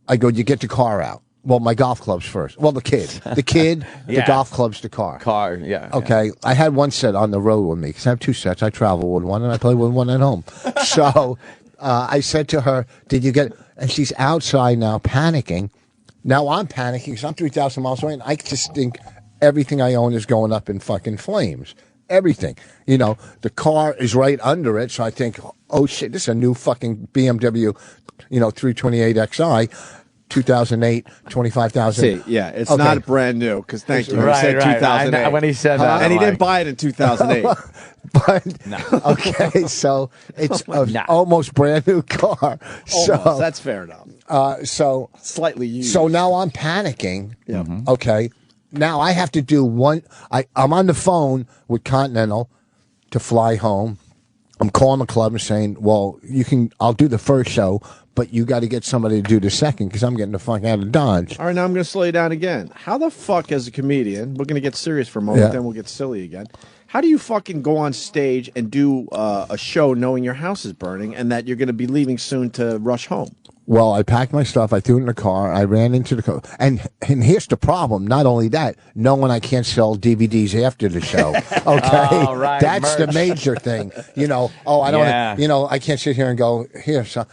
I go. You get the car out. Well, my golf clubs first. Well, the kid, the golf clubs, the car. Okay, yeah. I had one set on the road with me because I have two sets. I travel with one and I play with one at home. So I said to her, "Did you get?" And she's outside now, panicking. Now I'm panicking because I'm 3,000 miles away, and I just think everything I own is going up in fucking flames. Everything. You know, the car is right under it, so I think, oh shit, this is a new fucking BMW, 328xi. 2008, 25,000. See, yeah, it's not brand new because thank you. Right, he said 2008. When he said that, and he didn't buy it in 2008. But okay, so it's almost brand new car. So that's fair enough. So slightly used. So now I'm panicking. Yeah. Okay. Now I have to do one. I'm on the phone with Continental to fly home. I'm calling the club and saying, "Well, I'll do the first show, but you got to get somebody to do the second because I'm getting the fuck out of Dodge." All right, now I'm going to slow you down again. How the fuck, as a comedian, we're going to get serious for a moment, then we'll get silly again. How do you fucking go on stage and do a show knowing your house is burning and that you're going to be leaving soon to rush home? Well, I packed my stuff. I threw it in the car. I ran into the car. And here's the problem. Not only that, knowing I can't sell DVDs after the show. Okay? Oh, right, that's merch. the major thing. I don't, I can't sit here and go, here, so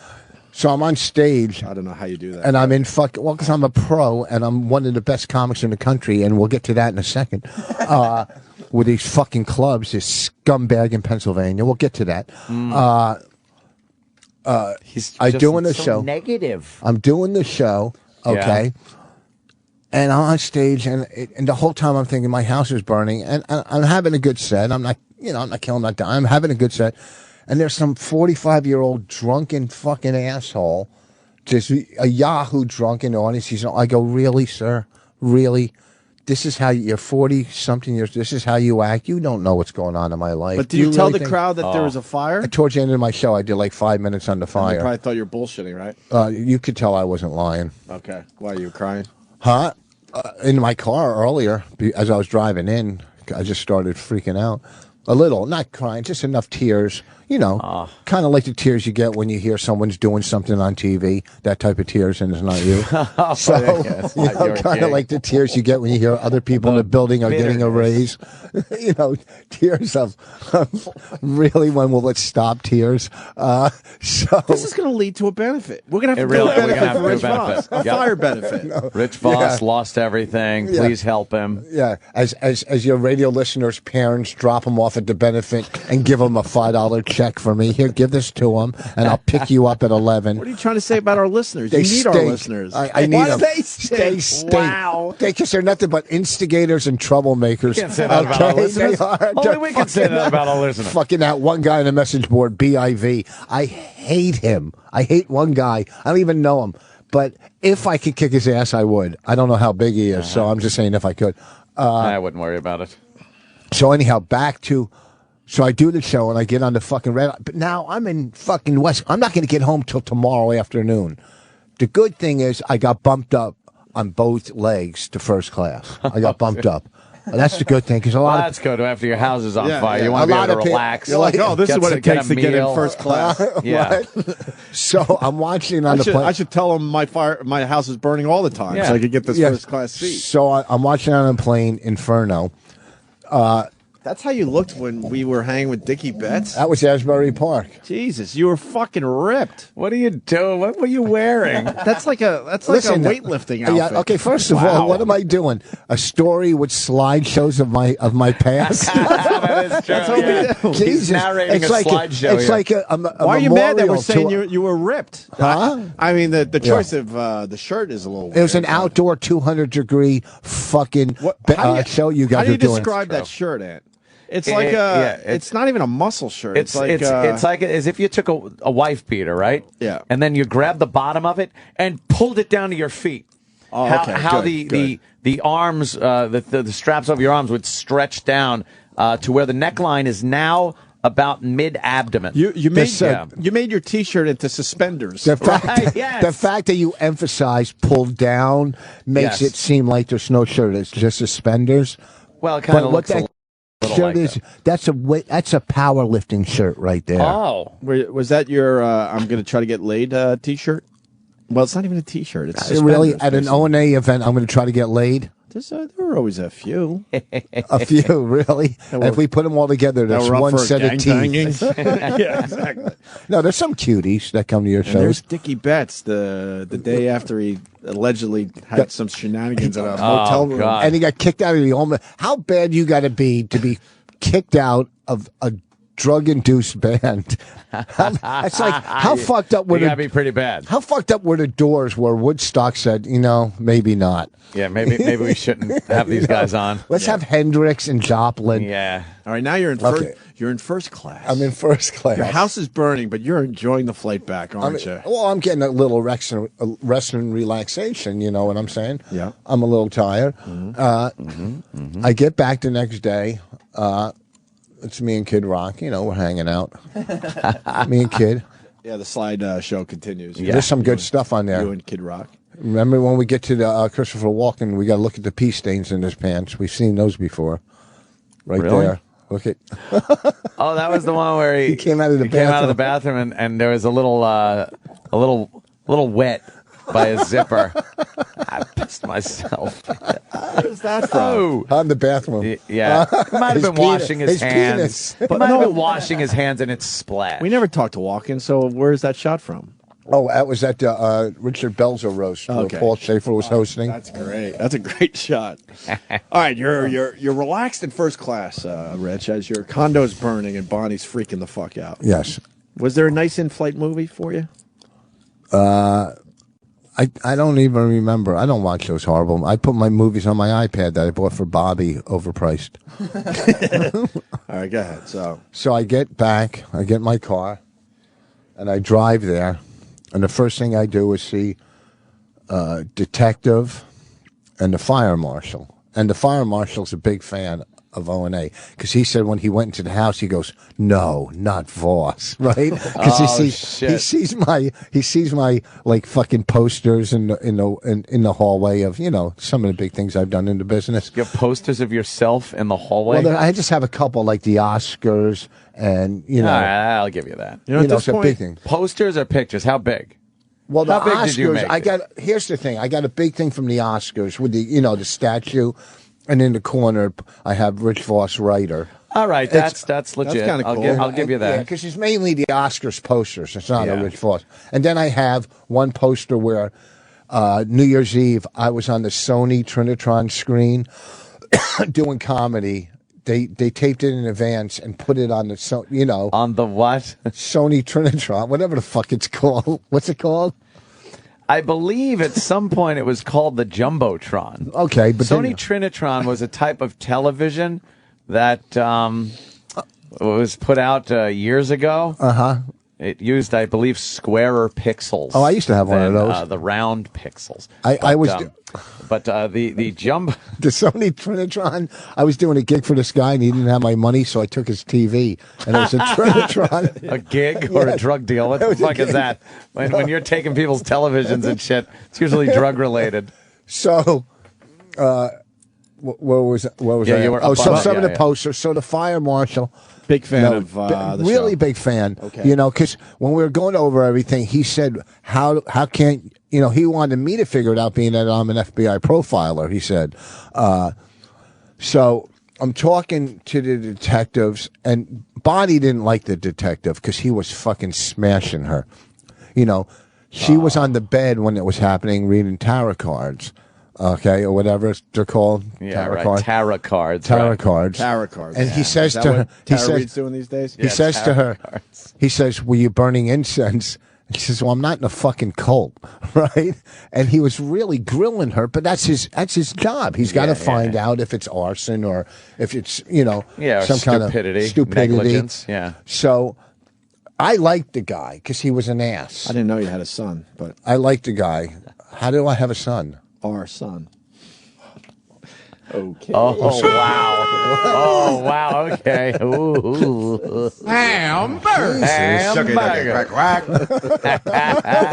I'm on stage. I don't know how you do that. And I'm in because I'm a pro and I'm one of the best comics in the country, and we'll get to that in a second. With these fucking clubs, this scumbag in Pennsylvania. We'll get to that. I'm doing the show. Negative. I'm doing the show, okay? Yeah. And I'm on stage, and the whole time I'm thinking my house is burning, and I'm having a good set. I'm not, I'm not killing, I'm not dying. I'm having a good set. And there's some 45-year-old drunken fucking asshole, just a Yahoo drunken audience. I go, really, sir? Really? This is how you're 40-something years. This is how you act. You don't know what's going on in my life. But do you tell the crowd that there was a fire? Towards the end of my show, I did like 5 minutes on the fire. They probably thought you were bullshitting, right? You could tell I wasn't lying. Okay. Why, you were crying? Huh? In my car earlier, as I was driving in, I just started freaking out. A little, not crying, just enough tears. Kind of like the tears you get when you hear someone's doing something on TV, that type of tears, and it's not you. Kind of like the tears you get when you hear other people in the building are getting a raise. Tears of really, when will it stop tears? So this is going to lead to a benefit. We're going to have to do a benefit for Rich Voss, a fire benefit. No. Rich Voss lost everything. Please help him. Yeah, as your radio listeners' parents drop him off at the benefit and give him a $5 check for me. Here, give this to them, and I'll pick you up at 11. What are you trying to say about our listeners? You need our listeners. I need them. They stink. Wow. Because they're nothing but instigators and troublemakers. You can't say that about our listeners. Only we can say that about our listeners. Fucking that one guy on the message board, BIV. I hate him. I hate one guy. I don't even know him. But if I could kick his ass, I would. I don't know how big he is, so I'm just saying if I could. I wouldn't worry about it. So anyhow, so I do the show and I get on the fucking red. But now I'm in fucking West. I'm not going to get home till tomorrow afternoon. The good thing is I got bumped up on both legs to first class. I got bumped up. That's the good thing because that's good. After your house is on fire, you want to be able to relax. You're like, oh, this is what it takes to get in first class. Yeah. So I'm watching on the plane. I should tell them my house is burning all the time, so I could get this first class seat. So I'm watching on a plane, Inferno. That's how you looked when we were hanging with Dickie Betts? That was Asbury Park. Jesus, you were fucking ripped. What are you doing? What were you wearing? That's like a weightlifting outfit. Yeah, okay, first of all, what am I doing? A story with slideshows of my past? That is true. That's what we do. He's narrating a slideshow. It's like a why are you mad that we're saying you were ripped? Huh? I mean, the choice of the shirt is a little weird. It was an outdoor 200-degree fucking show you guys are doing. How do you doing. describe that shirt, Ant? It's like it's not even a muscle shirt. It's like as if you took a wife beater, right? Yeah. And then you grabbed the bottom of it and pulled it down to your feet. Oh, okay. How the arms, the straps of your arms would stretch down to where the neckline is now about mid-abdomen. You made your T-shirt into suspenders. The fact that you emphasize pulled down makes it seem like there's no shirt. It's just suspenders. Well, it kind of looks a little shirt like is that's a powerlifting shirt right there. Oh, was that your I'm going to try to get laid T-shirt? Well, it's not even a T-shirt. It's really at an O&A event. I'm going to try to get laid. There were always a few. A few, really? And if we put them all together, there's one set of teeth. Yeah, exactly. No, there's some cuties that come to your shows. There's Dickie Betts the day after he allegedly had some shenanigans at a motel room. God. And he got kicked out of the home. How bad you got to be kicked out of a drug-induced band? It's like, how fucked up were you gotta be pretty bad. How fucked up were the Doors where Woodstock said, maybe not. Yeah, maybe we shouldn't have these guys on. Let's have Hendrix and Joplin. Yeah. All right, now you're in first class. I'm in first class. Your house is burning, but you're enjoying the flight back, aren't you? Well, I'm getting a little rest and relaxation, you know what I'm saying? Yeah. I'm a little tired. I get back the next day. It's me and Kid Rock. We're hanging out. Me and Kid. Yeah, the slide show continues. Yeah. There's some good stuff on there. You and Kid Rock. Remember when we get to the Christopher Walken, we got to look at the pee stains in his pants. We've seen those before. Right there. Look at. Oh, that was the one where he came out of the bathroom. Came out of the bathroom and there was a little wet by his zipper. I pissed myself. Where's that from? On the bathroom. Yeah. He might have been washing his hands. Penis. He might have been washing his hands and it splashed. We never talked to Walken, so where's that shot from? Oh, that was at Richard Belzer roast where Paul Schaefer was hosting. That's great. That's a great shot. All right, you're relaxed in first class, Rich, as your condo's burning and Bonnie's freaking the fuck out. Yes. Was there a nice in-flight movie for you? I don't even remember. I don't watch those horrible. I put my movies on my iPad that I bought for Bobby, overpriced. All right, go ahead. So I get back, I get my car, and I drive there. And the first thing I do is see detective and the fire marshal. And the fire marshal's a big fan of O&A because he said when he went into the house, he goes, "No, not Voss," right? Because he sees my like fucking posters in the hallway of some of the big things I've done in the business. You have posters of yourself in the hallway? Well, I just have a couple like the Oscars and All right, I'll give you that. It's a big thing. Posters or pictures? How big? Well, How the big Oscars, did you make here's the thing. I got a big thing from the Oscars with the statue, and in the corner I have Rich Voss writer. All right, that's legit. That's kind of cool. I'll give you that. Yeah, because it's mainly the Oscars posters. It's not a Rich Voss. And then I have one poster where New Year's Eve I was on the Sony Trinitron screen doing comedy. They taped it in advance and put it on the on the what? Sony Trinitron, whatever the fuck it's called. What's it called? I believe at some point it was called the Jumbotron. Okay, but Sony Trinitron was a type of television that was put out years ago. It used, I believe, squarer pixels. Oh, I used to have one of those. The round pixels. But the jumbo... The Sony Trinitron, I was doing a gig for this guy, and he didn't have my money, so I took his TV, and it was a Trinitron. A gig or a drug deal? What the fuck is that? When you're taking people's televisions and shit, it's usually drug-related. So... Where was I? You were some of the posters. So the fire marshal, big fan of the really show. Big fan. Okay. Because when we were going over everything, he said, "How can't he wanted me to figure it out, being that I'm an FBI profiler." He said, so I'm talking to the detectives, and Bonnie didn't like the detective because he was fucking smashing her. She was on the bed when it was happening, reading tarot cards. Okay, or whatever they're called. Yeah, tarot right. cards. Tarot cards. Tarot cards. Tarot cards. And he says to her, he says, doing these days? He says to her, he says, "Were you burning incense?" And she says, "Well, I'm not in a fucking cult," right? And he was really grilling her, but that's his job. He's got to find out if it's arson or if it's some kind of stupidity, negligence. Yeah. So I liked the guy because he was an ass. I didn't know you had a son, but I liked the guy. How do I have a son? Our son. Okay. Oh, wow. Oh, wow. Okay. Ooh. Hamburger.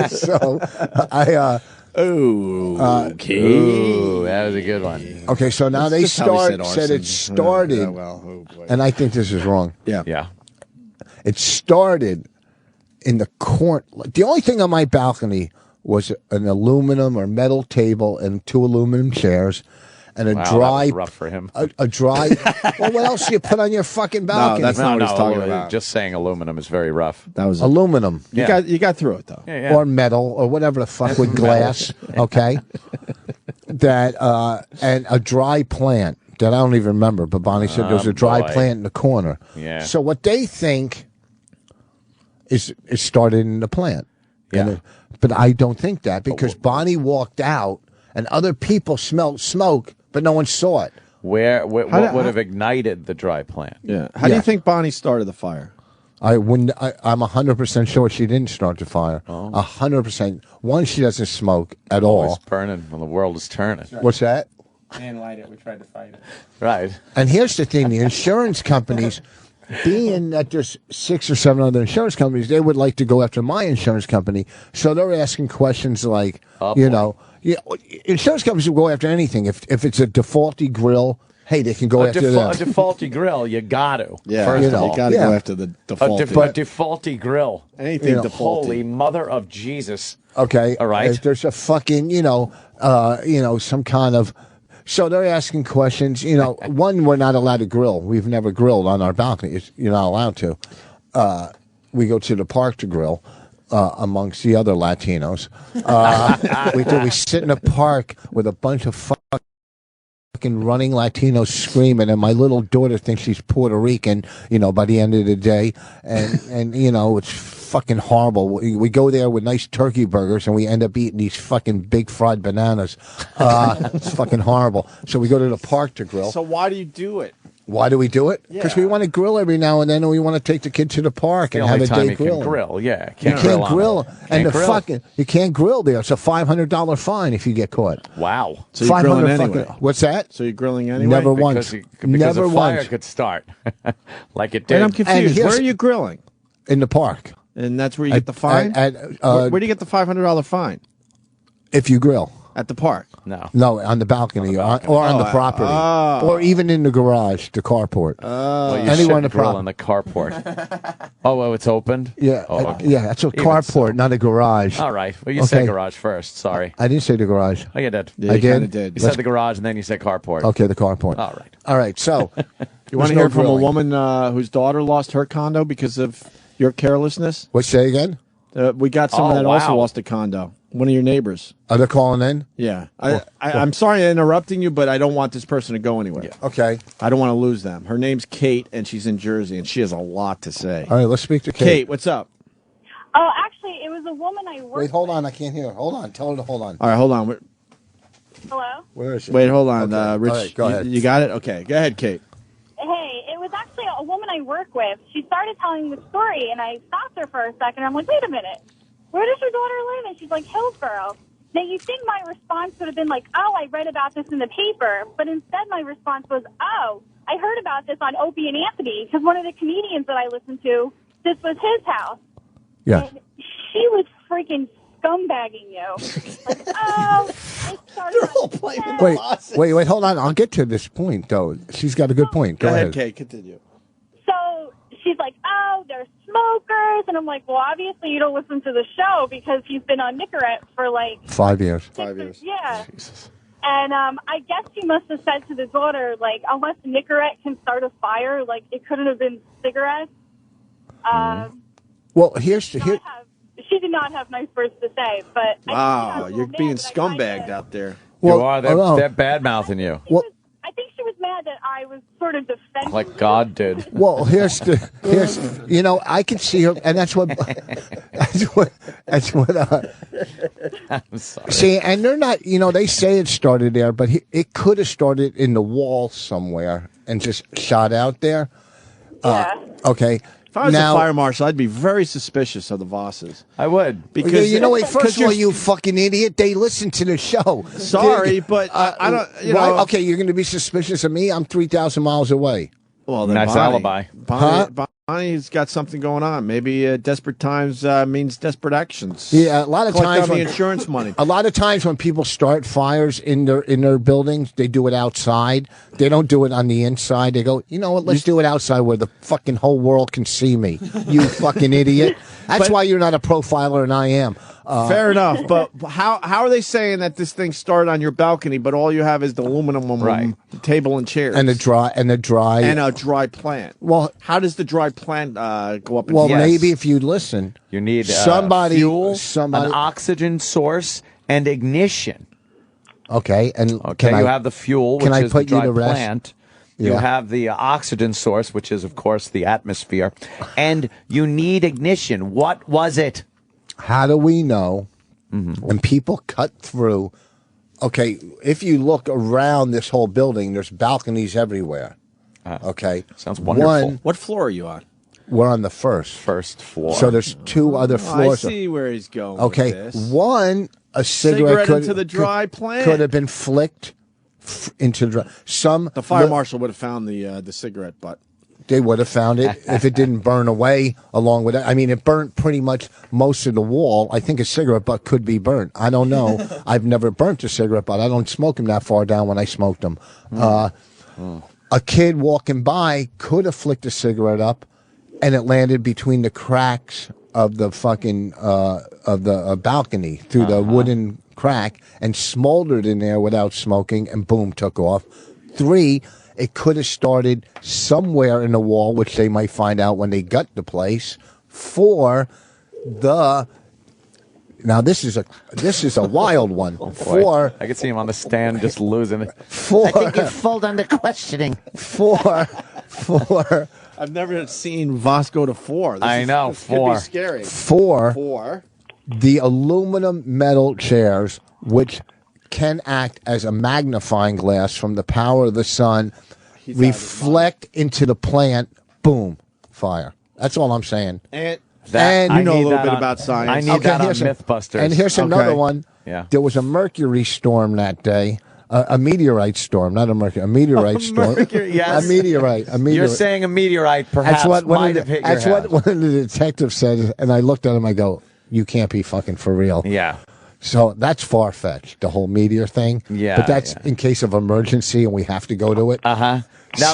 So, Okay. Ooh, that was a good one. Okay, so now they said it started, and I think this is wrong. Yeah. It started in the corner. The only thing on my balcony was an aluminum or metal table and 2 aluminum chairs. And a wow, dry, that was rough for him. A dry. Well, what else do you put on your fucking balcony? No, that's not what he's talking about. Just saying aluminum is very rough. That was aluminum. You got through it though. Yeah. Or metal or whatever the fuck with glass. Okay. That and a dry plant that I don't even remember. But Bonnie said there was a dry plant in the corner. Yeah. So what they think is started in the plant. Yeah. But I don't think that because Bonnie walked out and other people smelled smoke. But no one saw it. What would have ignited the dry plant? Yeah. How do you think Bonnie started the fire? I'm 100% sure she didn't start the fire. 100%. One, she doesn't smoke at all. It's burning when the world is turning. What's that? And light it. We tried to fight it. Right. And here's the thing: the insurance companies, being that there's 6 or 7 other insurance companies, they would like to go after my insurance company. So they're asking questions like, insurance companies will go after anything. If it's a defaulty grill, hey, they can go after that. A defaulty grill, you got to. Yeah, first of all. you got to go after the defaulty. A defaulty grill. Anything defaulty. Holy mother of Jesus. Okay. All right. If there's a fucking, some kind of. So they're asking questions. One, we're not allowed to grill. We've never grilled on our balcony. You're not allowed to. We go to the park to grill. Amongst the other Latinos, we sit in a park with a bunch of fucking running Latinos screaming, and my little daughter thinks she's Puerto Rican. By the end of the day, and it's fucking horrible. We go there with nice turkey burgers, and we end up eating these fucking big fried bananas. It's fucking horrible. So we go to the park to grill. So why do you do it? Why do we do it? Because we want to grill every now and then, and we want to take the kid to the park and have a day grilling. Grill, yeah. You can't grill, you can't grill there. It's a $500 fine if you get caught. Wow. So you're grilling anyway. What's that? So you're grilling anyway? Never once. Because Never a fire once. could start, like it did. And I'm confused. Where are you grilling? In the park. And that's where you get the fine? Where do you get the $500 fine? If you grill. At the park? No, on the balcony, or on the property, or even in the garage, the carport. Anywhere in the grill in the carport. It's opened. Yeah, that's a carport, not a garage. All right. Well, you said garage first. Sorry, I didn't say the garage. Oh, you did. Yeah, you did. You said the garage, and then you said carport. Okay, the carport. All right. So, you want to hear from a woman whose daughter lost her condo because of your carelessness? What? Say again. We got someone that also lost a condo. One of your neighbors. Are they calling in? Yeah. I'm sorry I'm interrupting you, but I don't want this person to go anywhere. Yeah. Okay. I don't want to lose them. Her name's Kate, and she's in Jersey, and she has a lot to say. All right, let's speak to Kate. Kate, what's up? Oh, actually, it was a woman I worked Wait, hold on. I can't hear her. Hold on. Tell her to hold on. All right, hold on. Hello? Where is she? Wait, hold on. Okay. Rich, all right, go ahead. You got it? Okay. Go ahead, Kate. Hey, it was actually a woman I work with. She started telling the story, and I stopped her for a second. I'm like, wait a minute. Where does your daughter live? And she's like, Hillsborough. Now, you think my response would have been like, oh, I read about this in the paper. But instead, my response was, oh, I heard about this on Opie and Anthony, because one of the comedians that I listened to, this was his house. Yeah. And she was freaking scumbagging you. Like, oh, it started. They're all playing wait, hold on. I'll get to this point, though. She's got a good point. Go ahead. Kate. Continue. So she's like, oh, they're smokers. And I'm like, well, obviously you don't listen to the show because he's been on Nicorette for like 5 years. 5 years. Yeah. Jesus. And I guess she must have said to the daughter, like, unless Nicorette can start a fire, like, it couldn't have been cigarettes. Well, she did not have nice words to say, but wow, you're being scumbagged out there. Well, you are. They're bad-mouthing you. I think she was mad that I was sort of defending like God did. Well, here's I can see her, and that's what I'm sorry. See, and they're not, they say it started there, but it could have started in the wall somewhere and just shot out there. Yeah. Okay. If I was Now- a fire marshal, I'd be very suspicious of the Vosses. I would. Because you know, wait, first of all, you're- you fucking idiot, they listen to the show. Sorry, but I don't. You Why- know, okay, you're going to be suspicious of me? I'm 3,000 miles away. Well, then Nice Bonnie, alibi. Bonnie's got something going on. Maybe desperate times means desperate actions. Yeah, a lot of Collect times on when the insurance money. A lot of times when people start fires in their buildings, they do it outside. They don't do it on the inside. They go, you know what? Let's do it outside where the fucking whole world can see me. You fucking idiot. That's why you're not a profiler and I am. Fair enough, but how are they saying that this thing started on your balcony, but all you have is the aluminum table and chairs and a dry and a dry plant? Well, how does the dry plant go up? Well, maybe if you listen, you need fuel, an oxygen source, and ignition. Okay, and you have the fuel, which is the dry rest? plant. You Yeah. have the oxygen source, which is, of course, the atmosphere, and you need ignition. What was it? How do we know when people cut through? Okay, if you look around this whole building, there's balconies everywhere. Okay, sounds wonderful. What floor are you on? We're on the first floor. So there's two other floors. I see where he's going. Okay, with this. one a cigarette could, into the dry plant could have been flicked into the dry. The fire marshal would have found the cigarette butt. They would have found it if it didn't burn away along with it. I mean, it burnt pretty much most of the wall. I think a cigarette butt could be burnt. I don't know. I've never burnt a cigarette butt. I don't smoke them that far down when I smoked them. A kid walking by could have flicked a cigarette up, and it landed between the cracks of the fucking of the balcony through the wooden crack and smoldered in there without smoking, and boom, took off. 3. It could have started somewhere in the wall, which they might find out when they gut the place. 4, now this is a wild one. 4, I could see him on the stand just losing it. 4. I think you fall under questioning. 4. I've never seen Vasco to 4. This could be scary. 4. The aluminum metal chairs, which can act as a magnifying glass from the power of the sun, reflect into the plant, boom, fire. That's all I'm saying. And you know a little bit about science. I need that on Mythbusters. And here's another one. Yeah. There was a mercury storm that day. A meteorite storm, not a mercury, a meteorite storm. Yes. A meteorite. You're saying a meteorite perhaps might have hit your That's head. what one of the detectives said, and I looked at him, I go, you can't be fucking for real. Yeah. So that's far-fetched, the whole meteor thing. Yeah, But that's in case of emergency and we have to go to it. Now,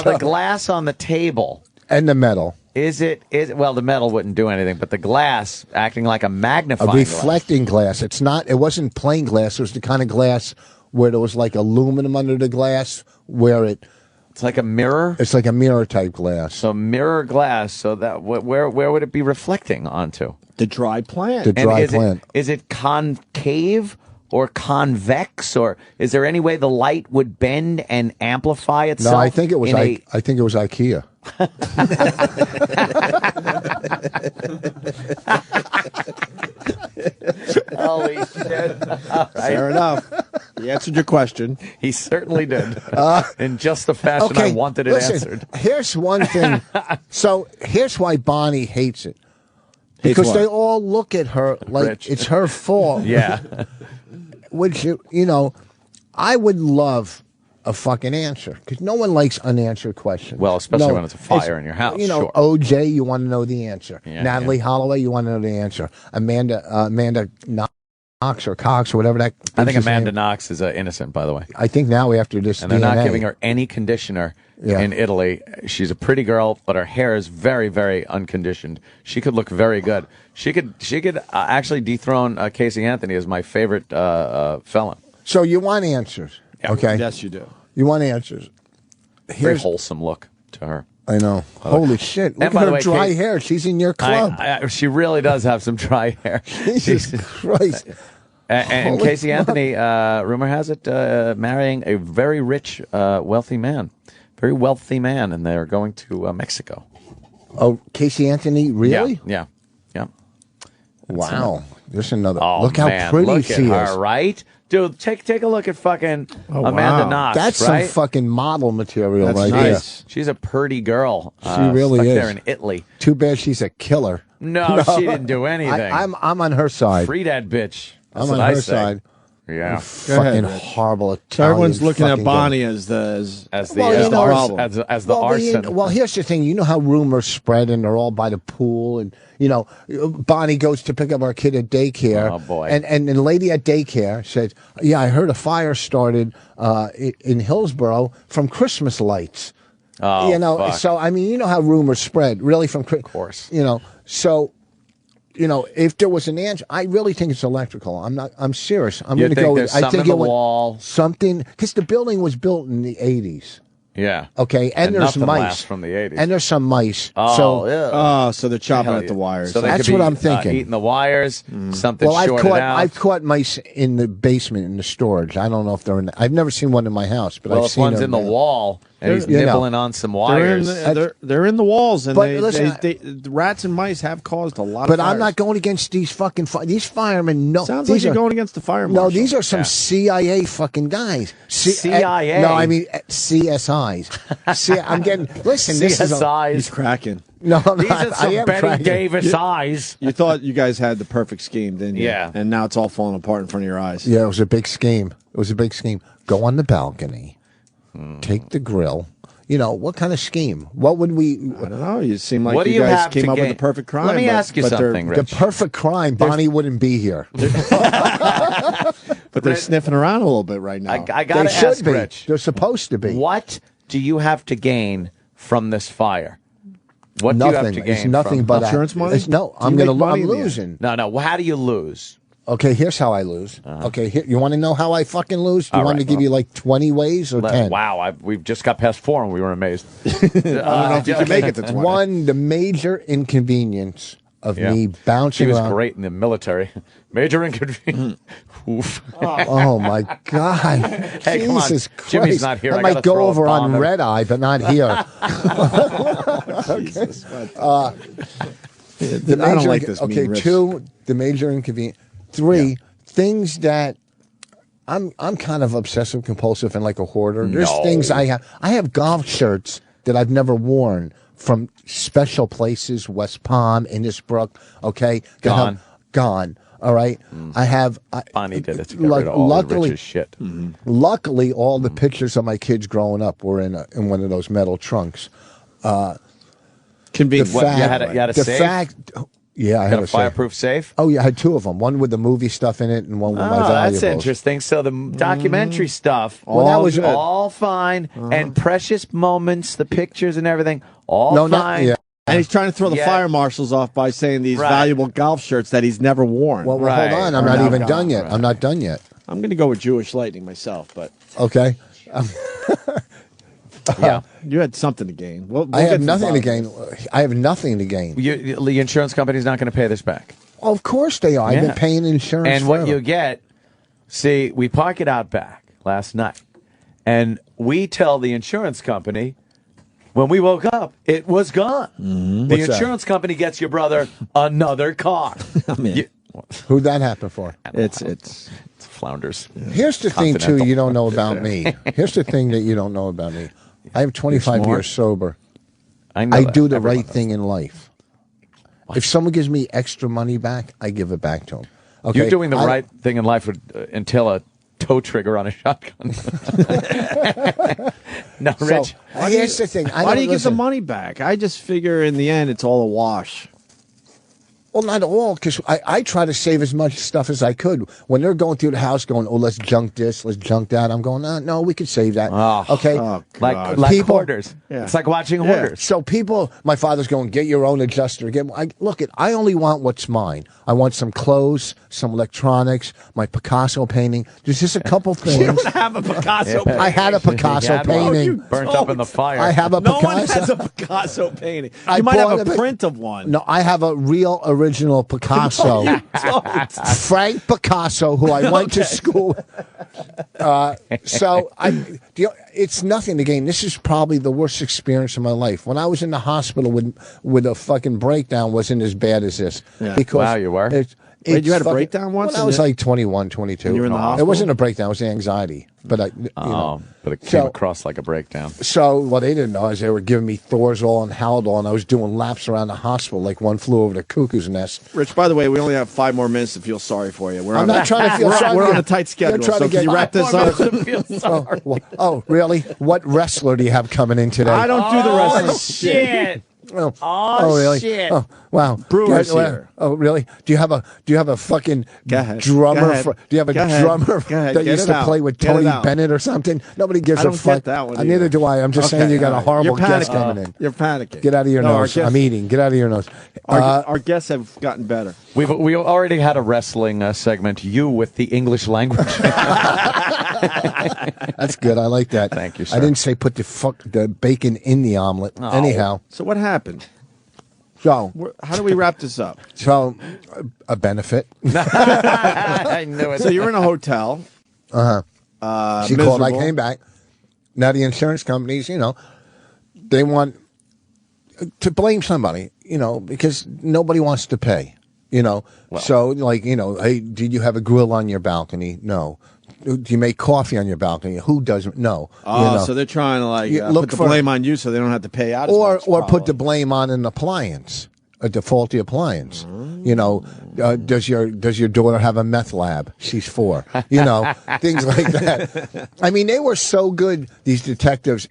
the glass on the table. And the metal. Is it, well, the metal wouldn't do anything, but the glass acting like a magnifying A reflecting glass. It wasn't plain glass. It was the kind of glass where there was like aluminum under the glass where it's like a mirror? It's like a mirror type glass. So mirror glass, so that where would it be reflecting onto? The dry plant. The dry plant. Is it concave or convex, or is there any way the light would bend and amplify itself? No, I think it was I think it was IKEA. Holy shit. All right. Fair enough. He answered your question. He certainly did. In just the fashion I wanted it answered. Here's one thing. So here's why Bonnie hates it. Because what? they all look at her like Rich. it's her fault. Yeah. Which, I would love a fucking answer because no one likes unanswered questions. Well, especially when it's a fire in your house. Sure. OJ, you want to know the answer. Yeah, Natalie Holloway, you want to know the answer. Amanda Knox or Cox or whatever that. I think bitch's Amanda name. Knox is innocent, by the way. I think now after this, And they're not DNA. giving her any conditioner in Italy. She's a pretty girl, but her hair is very, very unconditioned. She could look very good. She could actually dethrone Casey Anthony as my favorite felon. So you want answers, okay? Yes, you do. You want answers. Very wholesome look to her. I know. Holy shit! Look And by at the her way, dry hair. She's in your club. She really does have some dry hair. Jesus Christ! And Holy Casey fuck. Anthony, rumor has it, marrying a very rich, wealthy man. Very wealthy man, and they're going to Mexico. Oh, Casey Anthony, really? Yeah. Wow. There's another. Oh, look how man, pretty look she at is. her, right? Dude, take a look at fucking Amanda Knox. That's right? some fucking model material right nice. there. She's a pretty girl. She really stuck is. there in Italy. Too bad she's a killer. No, she didn't do anything. I'm on her side. Free that bitch. That's I'm what on I her say. side. Yeah. Fucking horrible Italian. So everyone's looking at fucking Bonnie guy. as the arson. Well, here's the thing. You know how rumors spread and they're all by the pool, and Bonnie goes to pick up our kid at daycare. Oh boy! And the lady at daycare said, "Yeah, I heard a fire started in Hillsborough from Christmas lights." Oh, fuck. So I mean, you know how rumors spread, really from Of course. So. If there was an answer, I really think it's electrical. I'm serious. I'm You going to think go. there's I something think in it the went wall? something because the building was built in the 80s. Yeah. Okay, and there's nothing mice lasts from the 80s. and there's some mice. Oh, so yeah. So they're chopping Hell at the yeah. wires. So they That's could be, what I'm thinking. eating the wires. Something well, shorted out. I've caught mice in the basement in the storage. I don't know if they're in. I've never seen one in my house, but well, I've if seen one's them in the there. wall and he's nibbling on some wires. They're in the walls, and But they, listen, the rats and mice have caused a lot of But fires. I'm not going against these fucking these firemen. No, Sounds like these you're are, going against the fire No, marshal. these are some Yeah. CIA fucking guys. CIA? No, I mean CSIs. See, I'm getting. Listen, this is. He's cracking. No, I'm These not. are some I am Betty cracking. Davis eyes. You thought you guys had the perfect scheme, didn't you? Yeah. And now it's all falling apart in front of your eyes. Yeah, it was a big scheme. It was a big scheme. Go on the balcony, take the grill. What kind of scheme? What would we? I don't know. You seem like What do you you guys have came to up with gain? the perfect crime. Let me ask you something, The Rich. perfect crime. Bonnie wouldn't be here. But they're sniffing around a little bit right now. I got They to should ask be. Rich. They're supposed to be. What do you have to gain from this fire? What Nothing. do you have to gain? It's nothing from but insurance money? No, Do I'm you going make to. money I'm in the end? losing. No. How do you lose? Okay, here's how I lose. Okay, here, you want to know how I fucking lose? Do you All want right, to give you like 20 ways or 10? Wow, we've just got past 4 and we were amazed. I don't know if you can make it to 20. One, the major inconvenience of Yeah. me bouncing She was around. great in the military. Major inconvenience. Oof. Oh my God! Hey, come on. Jesus Christ! Jimmy's not here. I I might gotta go throw a over bomb on at- Red Eye, but not here. Jesus, what? The I don't major- like this. Okay, mean Rich. 2, the major inconvenience. 3, things that I'm kind of obsessive compulsive and like a hoarder. There's No. things I have. I have golf shirts that I've never worn from special places, West Palm, Innisbrook. Okay, that have- gone. All right, I have. Bonnie did it to get rid of all the Rich's shit. Luckily, all the pictures of my kids growing up were in one of those metal trunks. Convenient. What, you had a the safe? fact, yeah, I Got had a a safe. fireproof safe? Oh yeah, I had 2 of them. One with the movie stuff in it, and one with my Oh, valuables. that's interesting. So the documentary stuff, Well, that was all fine, and precious moments, the pictures and everything, all No, not- fine. yeah. And he's trying to throw the Yeah. fire marshals off by saying these Right. valuable golf shirts that he's never worn. Well, Right. hold on, I'm Are not now even gone. done yet. Right. I'm not done yet. I'm going to go with Jewish Lightning myself, but Okay, Yeah. you had something to gain. We'll I get have the nothing to bottom. gain. I have nothing to gain. The insurance company's not going to pay this back. Of course they are. I've Yeah. been paying insurance. And what forever. you get, see, we park it out back last night, and we tell the insurance company, when we woke up, it was gone. The What's that? insurance company gets your brother another car. Who'd that happen for? It's flounders. Here's the thing, too, Continental. you don't know about me. Here's the thing that you don't know about me. I am 25 smart. years sober. I know I that. do the Everyone right does. thing in life. If someone gives me extra money back, I give it back to them. Okay? You doing the I- right thing in life would entail a toe trigger on a shotgun. No, So, Rich. here's the thing. Why do you get the money back? I just figure in the end it's all a wash. Well, not all, because I try to save as much stuff as I could. When they're going through the house going, oh, let's junk this, let's junk that, I'm going, no, we could save that. Okay? Like People- hoarders. Yeah. It's like watching hoarders. So people, my father's going, get your own adjuster. Look, I only want what's mine. I want some clothes, some electronics, my Picasso painting. There's just a couple things. have a Picasso painting. I had a Picasso He had one. painting. Burnt up in the fire. I have a No Picasso. one has a Picasso painting. I You might have bought a a- print of one. No, I have a real original Picasso. Don't. Frank Picasso, who I went to school with. It's nothing to gain. This is probably the worst experience of my life. When I was in the hospital with a fucking breakdown, wasn't as bad as this. Yeah. Because Wow, you were? Wait, you had a breakdown once? When I was like 21, 22. And you were in the hospital? It wasn't a breakdown. It was anxiety. But but it came across like a breakdown. So what they didn't know is they were giving me Thorazol and Haldol, and I was doing laps around the hospital like one flew over the cuckoo's nest. Rich, by the way, we only have 5 more minutes to feel sorry for you. I'm not trying to feel sorry. We're on a tight schedule, so can you wrap this up? Oh, really? What wrestler do you have coming in today? I don't do the wrestling shit. Oh, really? Shit. Oh, wow. Brewers here. Oh, really? Do you have a fucking drummer? Do you have a drummer that used to play with Tony Bennett or something? Nobody gives a fuck. That one Neither do I. I'm just saying you got a horrible guest coming in. You're panicking. Get out of your nose. I'm eating. Get out of your nose. Our guests have gotten better. We already had a wrestling segment. You with the English language. That's good. I like that. Thank you, sir. I didn't say put the bacon in the omelet. Oh. Anyhow. So what happened? So how do we wrap this up? So a benefit. I knew it. So you're in a hotel. She called. I came back. Now the insurance companies, they want to blame somebody, because nobody wants to pay, So like, hey, did you have a grill on your balcony? No. Do you make coffee on your balcony? Who doesn't? No. Oh, so they're trying to put the blame on you so they don't have to pay out. Or put the blame on an appliance, a faulty appliance. Does your daughter have a meth lab? She's 4. Things like that. I mean, they were so good, these detectives.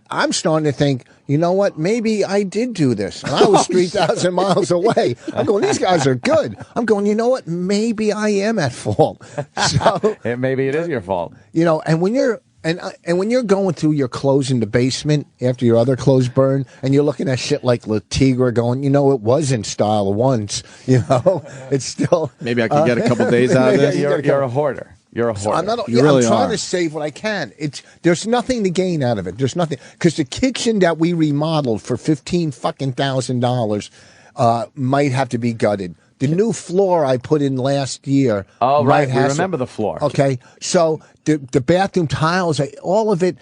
I'm starting to think, you know what? Maybe I did do this. And I was 3,000 miles away. I'm going, these guys are good. I'm going, you know what? Maybe I am at fault. So maybe it is your fault. And when you're and when you're going through your clothes in the basement after your other clothes burn, and you're looking at shit like La Tigre going, it was in style once. It's still. Maybe I could get a couple days out of this. You're a hoarder. You're a hoarder. I'm trying to save what I can. There's nothing to gain out of it. There's nothing, because the kitchen that we remodeled for $15,000 might have to be gutted. The new floor I put in last year. Oh, right. We remember the floor. Okay. So the bathroom tiles, all of it,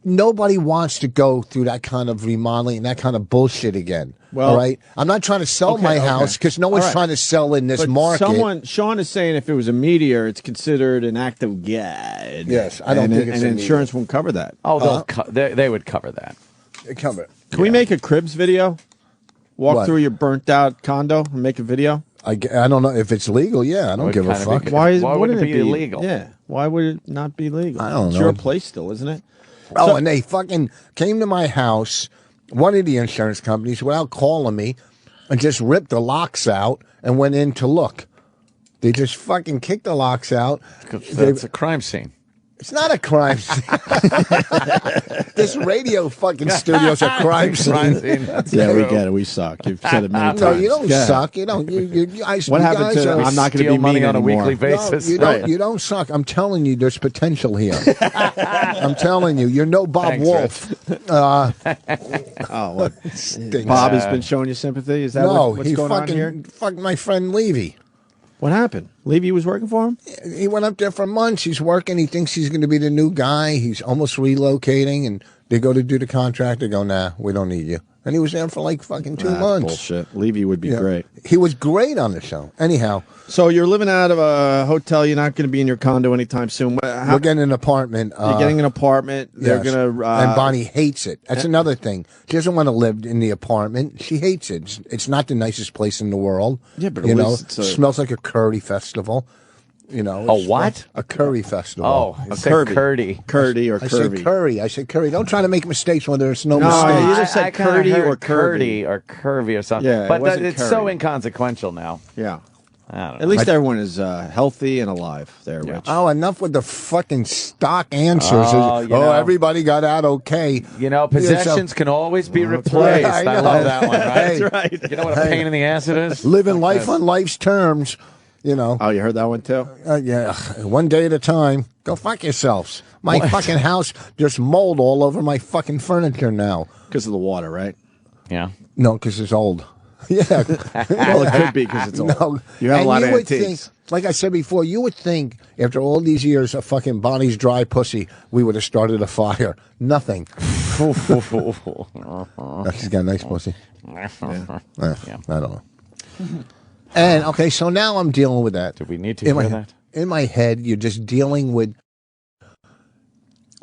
nobody wants to go through that kind of remodeling and that kind of bullshit again. Well, all right. I'm not trying to sell my house because no one's trying to sell in this market. Sean is saying if it was a meteor, it's considered an act of God. Yes, I don't think it's and insurance won't cover that. Oh, they would cover that. They cover it. Can we make a Cribs video? Walk through your burnt out condo and make a video? I don't know if it's legal. Yeah, I don't give a fuck. Why would it be illegal? Yeah, why would it not be legal? I don't know. It's your place still, isn't it? And they fucking came to my house, one of the insurance companies, without calling me, and just ripped the locks out and went in to look. They just fucking kicked the locks out. That's a crime scene. It's not a crime scene. This radio fucking studio's a crime scene. Yeah, we get it. We suck. You've said it many times. No, you don't suck. You don't. What happened to I'm not going to be money mean on a anymore. weekly basis? No, you don't suck. I'm telling you, there's potential here. I'm telling you, you're no Bob Wolf. What? Bob has been showing you sympathy? Is that what's going on here? Fucked my friend Levy. What happened? Levy was working for him? He went up there for months. He's working. He thinks he's going to be the new guy. He's almost relocating, and they go to do the contract. They go, nah, we don't need you. And he was there for like fucking 2 months. Bullshit. Levy would be great. He was great on the show. Anyhow. So you're living out of a hotel. You're not going to be in your condo anytime soon. We're getting an apartment. You're getting an apartment. They're going to... and Bonnie hates it. That's another thing. She doesn't want to live in the apartment. She hates it. It's not the nicest place in the world. Yeah, but it smells like a curry festival. What? A curry festival. Oh, a curdy. Curdy or curvy. I said curry. Don't try to make mistakes when there's no you mistake. either said curdy or curdy or curvy or something. Yeah, but it's so inconsequential now. Yeah. I don't know. At least everyone is healthy and alive there, Rich. Oh, enough with the fucking stock answers. Everybody got out okay. Possessions can always be replaced. I love that one, right? That's right. You know what a pain in the ass it is? Living life on life's terms. Oh, you heard that one too? Yeah, one day at a time. Go fuck yourselves. My fucking house, there's mold all over my fucking furniture now. Because of the water, right? Yeah. No, because it's old. Yeah. Well, it could be because it's old. No. You have a lot of antiques. Like I said before, you would think after all these years of fucking Bonnie's dry pussy, we would have started a fire. Nothing. She's got a nice pussy. Yeah. I don't know. And, okay, so now I'm dealing with that. Do we need to hear that? In my head, you're just dealing with...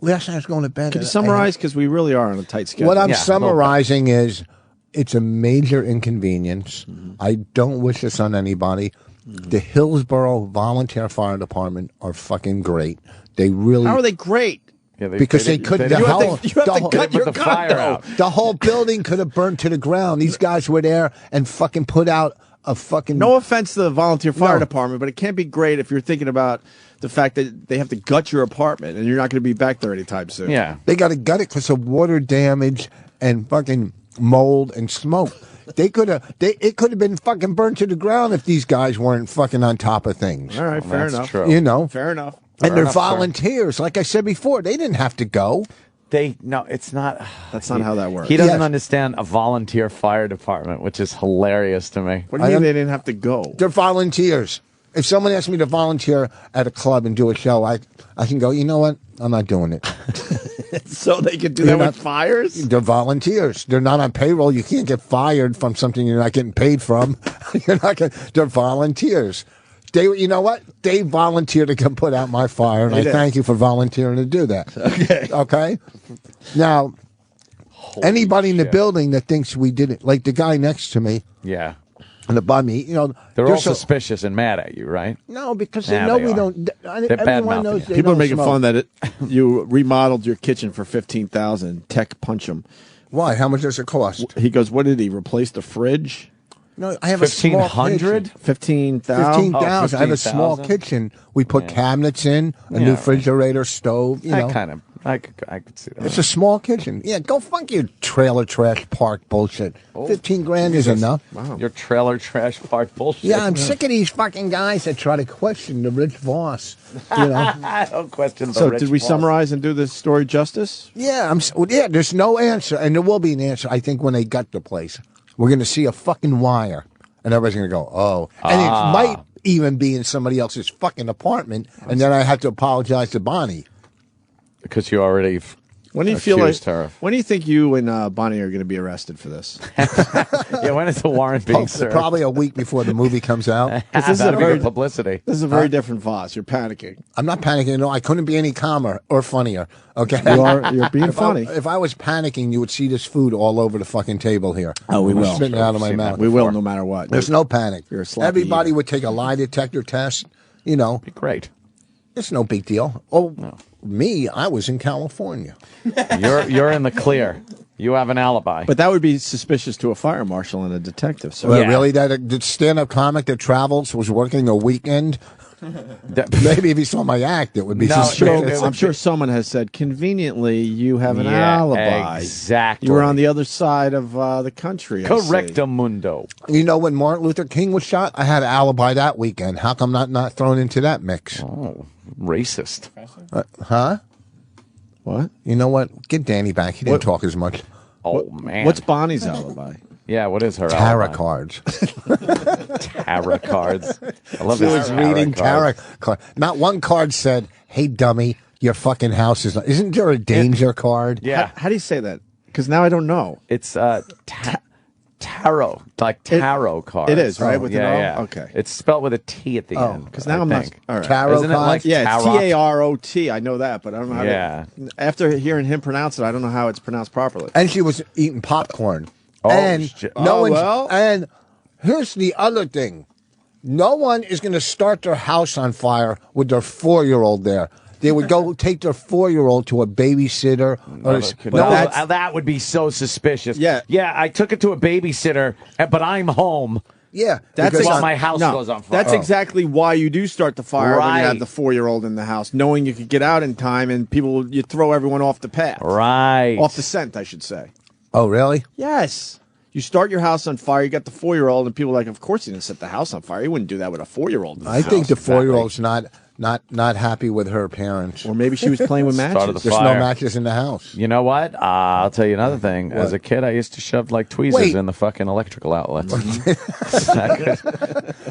Last night I was going to bed. Could you summarize? Because we really are on a tight schedule. What I'm summarizing is it's a major inconvenience. I don't wish this on anybody. The Hillsborough Volunteer Fire Department are fucking great. They really... How are they great? Yeah, because they couldn't. You have to cut your fire out. The whole building could have burned to the ground. These guys were there and fucking put out a fucking... No offense to the volunteer fire department, but it can't be great if you're thinking about the fact that they have to gut your apartment and you're not going to be back there anytime soon. Yeah. They got to gut it because of water damage and fucking mold and smoke. It could have been fucking burnt to the ground if these guys weren't fucking on top of things. All right, fair enough. True. You know? Fair enough. And they're volunteers. Like I said before, they didn't have to go. No, it's not. That's not how that works. He doesn't understand a volunteer fire department, which is hilarious to me. What do you mean they didn't have to go? They're volunteers. If someone asks me to volunteer at a club and do a show, I can go, you know what? I'm not doing it. So they can do that with fires? They're volunteers. They're not on payroll. You can't get fired from something you're not getting paid from. They're volunteers. You know what? They volunteered to come put out my fire, and I thank you for volunteering to do that. Okay. Okay? Now, anybody in the building that thinks we did it, like the guy next to me. Yeah. And above me, they're all suspicious and mad at you, right? No, because they know we don't. Everyone knows people are making fun that you remodeled your kitchen for $15,000. Tech punch him. Why? How much does it cost? He goes, what did he replace the fridge? No, I have a small kitchen. 15,000. 15,000. I have a small kitchen. We put cabinets in, a new refrigerator, stove. I could see that. It's a small kitchen. Yeah, go fuck your trailer trash park bullshit. 15 grand is enough. Wow. Your trailer trash park bullshit. Yeah, I'm sick of these fucking guys that try to question the Rich Voss. Don't question the So Rich did we Voss. summarize and do this story justice? Yeah, there's no answer, and there will be an answer, I think, when they gut the place. We're going to see a fucking wire, and everybody's going to go, oh. And it might even be in somebody else's fucking apartment, and then I have to apologize to Bonnie. Because you already when do you feel like her. When do you think you and Bonnie are going to be arrested for this? Yeah, when is the warrant being served? Probably a week before the movie comes out. This is very publicity. This is a very different Voss. You're panicking. I'm not panicking. No, I couldn't be any calmer or funnier. Okay, you're being funny. If I was panicking, you would see this food all over the fucking table here. Oh, we will. Spitting it out of my mouth. We will, no matter what. There's no panic. You're a sloppy Everybody eater. would take a lie detector test. Be great. It's no big deal. Oh, no. Me, I was in California. You're in the clear. You have an alibi. But that would be suspicious to a fire marshal and a detective. So really, that stand-up comic that travels was working a weekend? Maybe if he saw my act, it would be suspicious. I'm sure someone has said, conveniently, you have an alibi. Exactly. You were on the other side of the country. Correctamundo. You know, when Martin Luther King was shot, I had an alibi that weekend. How come not thrown into that mix? Oh, racist. Huh? What? You know what? Get Danny back. He didn't talk as much. Oh, man. What's Bonnie's alibi? Yeah, what is her tarot alibi? Cards. Tarot cards. I love She was reading tarot cards. Not one card said, hey, dummy, your fucking house is not. Isn't there a danger card? Yeah. How do you say that? Because now I don't know. It's tarot, like tarot cards. It is, right? With an O? yeah. Okay. It's spelled with a T at the end. Because now I I'm think. not. All right. Tarot Isn't it like cards? Yeah, it's tarot? T-A-R-O-T. I know that, but I don't know how Yeah. to. After hearing him pronounce it, I don't know how it's pronounced properly. And she was eating popcorn. Oh, and shit. And here's the other thing. No one is going to start their house on fire with their 4-year-old there. They would go take their 4-year-old to a babysitter. That would be so suspicious. Yeah. Yeah, I took it to a babysitter, but I'm home. Yeah. That's while my house goes on fire. That's exactly why you do start the fire when you have Right. the 4-year-old in the house, knowing you could get out in time and you throw everyone off the path. Right. Off the scent, I should say. Oh, really? Yes. You start your house on fire, you got the 4-year-old, and people are like, of course he didn't set the house on fire. He wouldn't do that with a 4-year-old in the I think the house. 4-year-old's not happy with her parents. Or maybe she was playing with Started matches. the There's fire. no matches in the house. You know what? I'll tell you another thing. As a kid, I used to shove like tweezers Wait. in the fucking electrical outlets.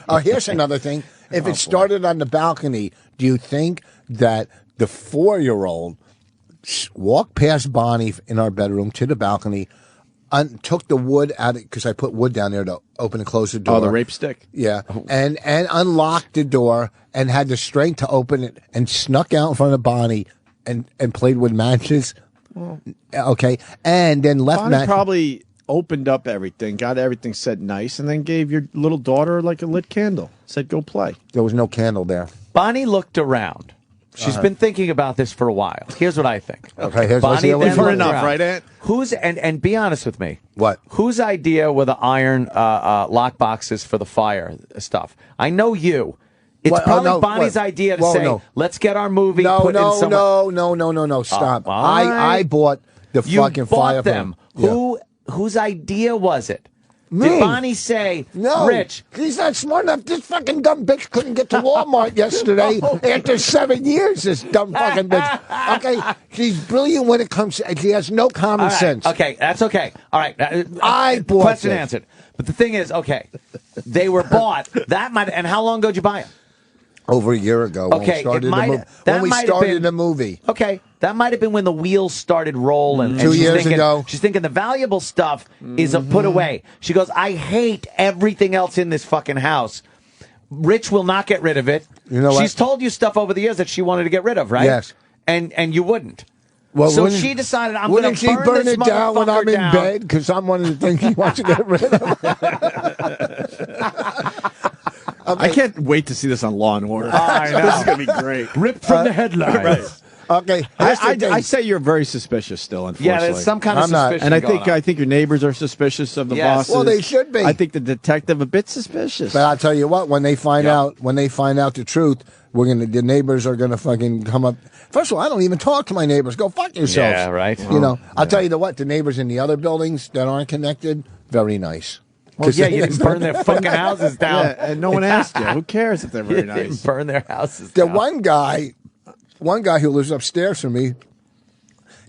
Oh, here's another thing. If it started on the balcony, do you think that the 4-year-old walked past Bonnie in our bedroom to the balcony, took the wood out because I put wood down there to open and close the door. Oh, the rape stick. Yeah, and unlocked the door and had the strength to open it and snuck out in front of Bonnie and played with matches. Okay, and then left. Bonnie probably opened up everything, got everything set nice, and then gave your little daughter like a lit candle. Said, "Go play." There was no candle there. Bonnie looked around. She's been thinking about this for a while. Here's what I think. Okay, here's Bonnie we've heard enough, right, Ant? Who's and be honest with me. What? Whose idea were the iron lock boxes for the fire stuff? I know you. It's probably Bonnie's idea to say, let's get our movie put in somewhere. No, stop. I bought the fucking fire them. Yeah. Whose idea was it? Me. Did Bonnie say, no, Rich? He's not smart enough. This fucking dumb bitch couldn't get to Walmart yesterday after 7 years, this dumb fucking bitch. Okay, she's brilliant when it comes to, she has no common sense. Okay, that's okay. All right. I bought Question it. answered. But the thing is, okay, they were bought. And how long ago did you buy them? Over a year ago. Okay, when we started the movie. Okay, that might have been when the wheels started rolling. 2 years ago. She's thinking the valuable stuff is put away. She goes, I hate everything else in this fucking house. Rich will not get rid of it. You know what? She's told you stuff over the years that she wanted to get rid of, right? Yes. And you wouldn't. Well, so she decided, I'm going to burn this it down when I'm in down. bed? Because I'm one of the things she wants to get rid of. I can't wait to see this on Law and Order. I know. This is going to be great. Ripped from the headlines. Right. Okay, I say you're very suspicious still. Unfortunately, yeah, there's some kind of suspicion. And I think your neighbors are suspicious of the bosses. Well, they should be. I think the detective a bit suspicious. But I'll tell you what, when they find out the truth, the neighbors are gonna fucking come up. First of all, I don't even talk to my neighbors. Go fuck yourselves. Yeah, right. You know, I'll tell you what, the neighbors in the other buildings that aren't connected, very nice. Well, yeah, you didn't burn their fucking houses down. Yeah, and no one asked you. Who cares if they're very nice? Didn't burn their houses The down. one guy who lives upstairs from me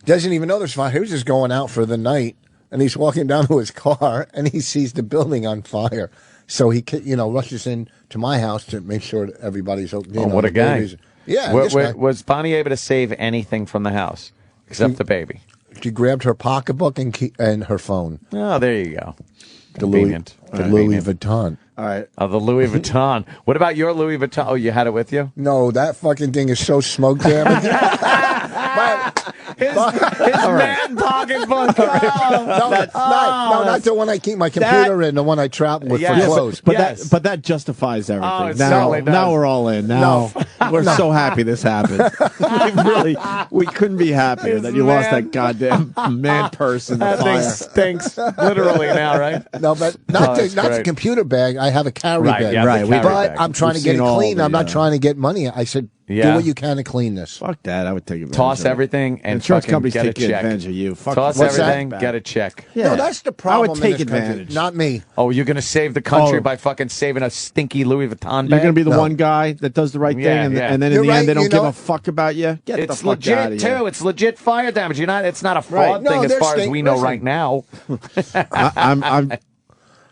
doesn't even know there's fire. He was just going out for the night, and he's walking down to his car, and he sees the building on fire. So he, rushes in to my house to make sure that everybody's okay. What a guy! Yeah. Was Bonnie able to save anything from the house except the baby? She grabbed her pocketbook and her phone. Oh, there you go. The Louis Vuitton. All right. Oh, the Louis Vuitton. What about your Louis Vuitton? Oh, you had it with you? No, that fucking thing is so smoke damaged. His man pocketbook. Not the one I keep my computer in, the one I travel with for clothes. But that justifies everything. Now we're all in. Now we're so happy this happened. we couldn't be happier that you lost that goddamn man purse in the that fire. thing stinks literally now, right? No, but not the computer bag. I have a carry bag. Right. But I'm trying to get it clean. I'm not trying to get money. I said, do what you can to clean this. Fuck that. I would take advantage Toss of it. everything and insurance fucking companies get a take check. advantage of you. Fuck Toss what's everything, that? get a check. Yeah. No, that's the problem. I would take in this advantage. country. Not me. Oh, you're going to save the country by fucking saving a stinky Louis Vuitton bag? You're going to be the one guy that does the right thing, and then in the end, they don't give a fuck about you? Get the It's fuck out of legit, here. too. It's legit fire damage. It's not a fraud thing as far as we know right now.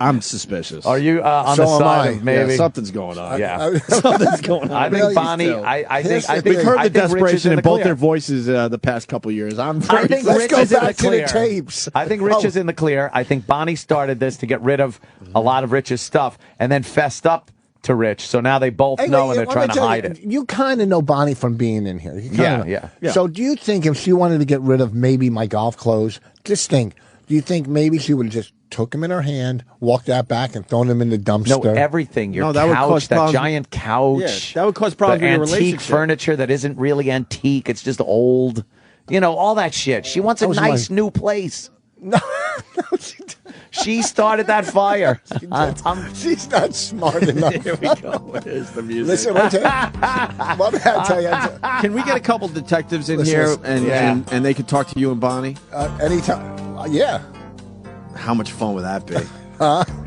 I'm suspicious. Are you on the side of maybe? Yeah, something's going on. Yeah. Something's going on. I think Bonnie, I think we've heard the desperation in both their voices the past couple of years. I think Let's Rich go is in the back to the clear. tapes. I think Rich is in the clear. I think Bonnie started this to get rid of a lot of Rich's stuff and then fessed up to Rich. So now they both know and they're trying to hide it. You kind of know Bonnie from being in here. Yeah. So do you think if she wanted to get rid of maybe my golf clothes, just think, do you think maybe she would have just took him in her hand, walked out back, and thrown him in the dumpster? No, everything. Your that would couch, cause that problems. giant couch. Yeah, that would cause problems the in your antique relationship. furniture that isn't really antique. It's just old. All that shit. She wants a nice new place. No, she started that fire. She's not smart enough. Here we go. There's the music. Listen, I'll tell you. Can we get a couple detectives in here and they can talk to you and Bonnie? Anytime. Yeah. How much fun would that be?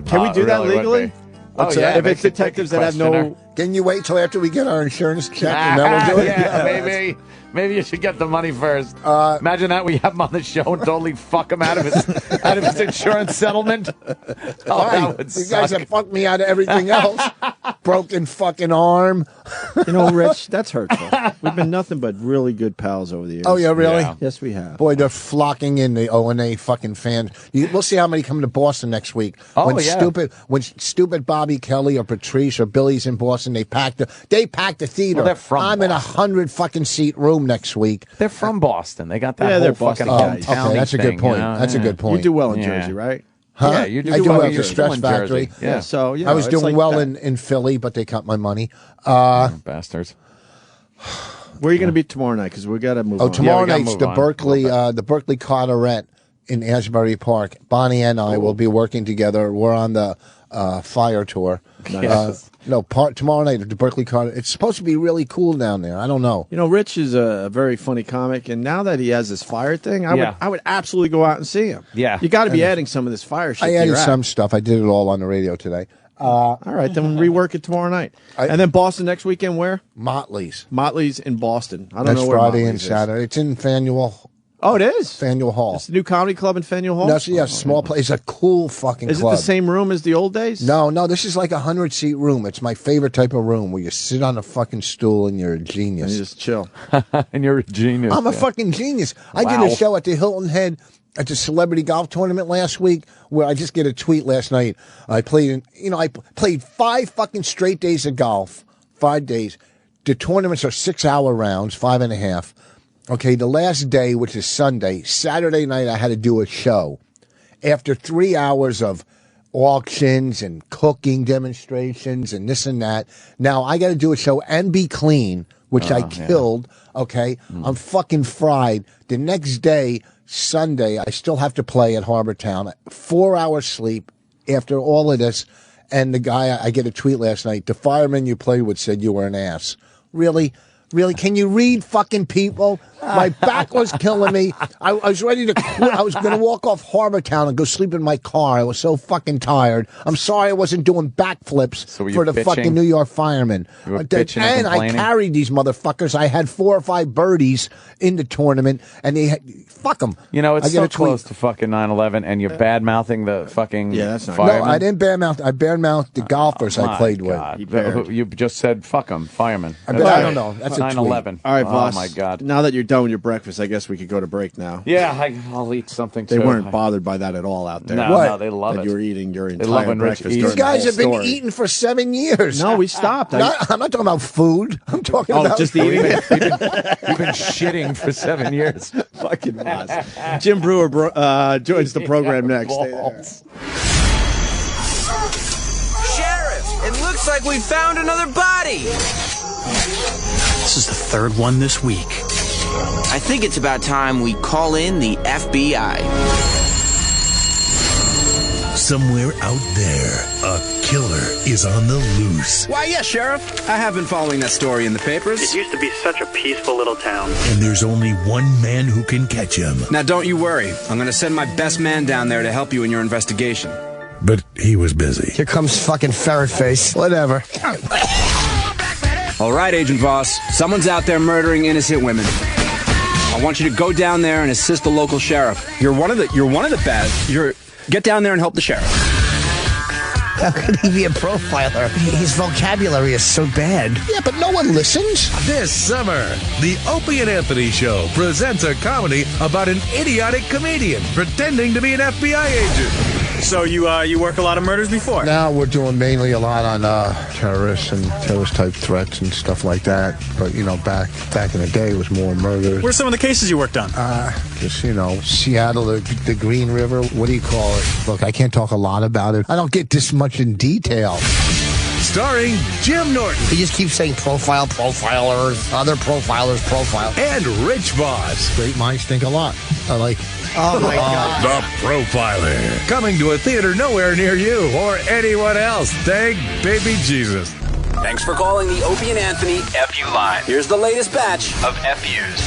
Can we do that really legally? If it's detectives that have no... Can you wait till after we get our insurance check and then we'll do it? Yeah, maybe you should get the money first. Imagine that we have him on the show and totally fuck him out of his insurance settlement. Oh, that would you guys have fucked me out of everything else. broken fucking arm. You know, Rich, that's hurtful. We've been nothing but really good pals over the years. Oh, yeah, really? Yeah. Yes, we have. Boy, they're flocking in, the O&A fucking fans. We'll see how many come to Boston next week. Oh, when yeah. When stupid Bobby Kelly or Patrice or Billy's in Boston, they pack the theater. Well, they're from I'm in 100 fucking seat room next week. They're from Boston. They got that whole they're fucking Boston guys. Okay, that's a good point. You know? That's a good point. You do well in Jersey, right? Huh? Yeah, you do I do well well in at the Jersey. Stress In Factory. Jersey. Yeah. So, you know, I was doing like well that. in Philly, but they cut my money. Bastards. Where are you going to be tomorrow night? Because we got to move on. Tomorrow we gotta night's move the on. Berkeley Carteret in Asbury Park. Bonnie and I will be working together. We're on the fire tour. Nice. Tomorrow night at the Berkeley Carteret. It's supposed to be really cool down there. I don't know. You know, Rich is a very funny comic, and now that he has this fire thing, I would absolutely go out and see him. Yeah. You got to be adding some of this fire shit. I to added your some act. stuff. I did it all on the radio today. All right, then rework it tomorrow night. And then Boston next weekend, where? Motley's. Motley's in Boston. I don't That's know where Friday Motley's and is. Saturday. It's in Faneuil. Oh, it is? Faneuil Hall. It's the new comedy club in Faneuil Hall? That's small place. It's a cool fucking Is club. it the same room as the old days? No, this is like a 100-seat room. It's my favorite type of room where you sit on a fucking stool and you're a genius. And you just chill. And you're a genius. I'm a fucking genius. I did Wow. a show at the Hilton Head at the celebrity golf tournament last week where I just get a tweet last night. I played 5 fucking straight days of golf, 5 days. The tournaments are 6-hour rounds, 5.5. Okay, the last day, which is Sunday, Saturday night, I had to do a show. After 3 hours of auctions and cooking demonstrations and this and that, now I got to do a show and be clean, which I killed. Okay, I'm fucking fried. The next day, Sunday, I still have to play at Harbor Town. 4 hours sleep after all of this. And the guy, I get a tweet last night, the fireman you played with said you were an ass. Really? Really? Can you read fucking people? My back was killing me. I was ready to quit. I was going to walk off Harbor Town and go sleep in my car. I was so fucking tired. I'm sorry I wasn't doing backflips for the fucking New York firemen. And I carried these motherfuckers. I had 4 or 5 birdies in the tournament, and they fuck them. You know, it's so close to fucking 9/11, and you're bad-mouthing the fucking firemen. No, I didn't bad-mouth. I bad-mouthed the golfers I played with. You just said, fuck them, firemen. I don't know. That's a 9/11. All right, boss. Oh, my God. Now that you're done with your breakfast, I guess we could go to break now. Yeah, I'll eat something, too. They weren't bothered by that at all out there. No, they love that it. you were eating your They love entire when Rich breakfast. eats. You guys have been eating for 7 years. No, we stopped. I'm not talking about food. I'm talking about just eating. You've been shitting for 7 years. Fucking boss. Jim Brewer joins the program next. Stay there. Sheriff, it looks like we found another body. This is the 3rd one this week. I think it's about time we call in the FBI. Somewhere out there, a killer is on the loose. Why, yes, Sheriff. I have been following that story in the papers. It used to be such a peaceful little town. And there's only one man who can catch him. Now, don't you worry. I'm going to send my best man down there to help you in your investigation. But he was busy. Here comes fucking ferret face. Whatever. All right, Agent Voss. Someone's out there murdering innocent women. I want you to go down there and assist the local sheriff. You're one of the bad. Get down there and help the sheriff. How could he be a profiler? His vocabulary is so bad. Yeah, but no one listens. This summer, the Opie and Anthony Show presents a comedy about an idiotic comedian pretending to be an FBI agent. So you work a lot of murders before? Now we're doing mainly a lot on terrorists and terrorist-type threats and stuff like that. But, back in the day, it was more murders. What are some of the cases you worked on? Just, Seattle, the Green River, what do you call it? Look, I can't talk a lot about it. I don't get this much in detail. Starring Jim Norton. He just keeps saying profilers, other profilers, profile. And Rich Voss. Great minds think a lot. I like it. Oh, my God. The Profiler. Coming to a theater nowhere near you or anyone else. Thank baby Jesus. Thanks for calling the Opie and Anthony FU line. Here's the latest batch of FUs.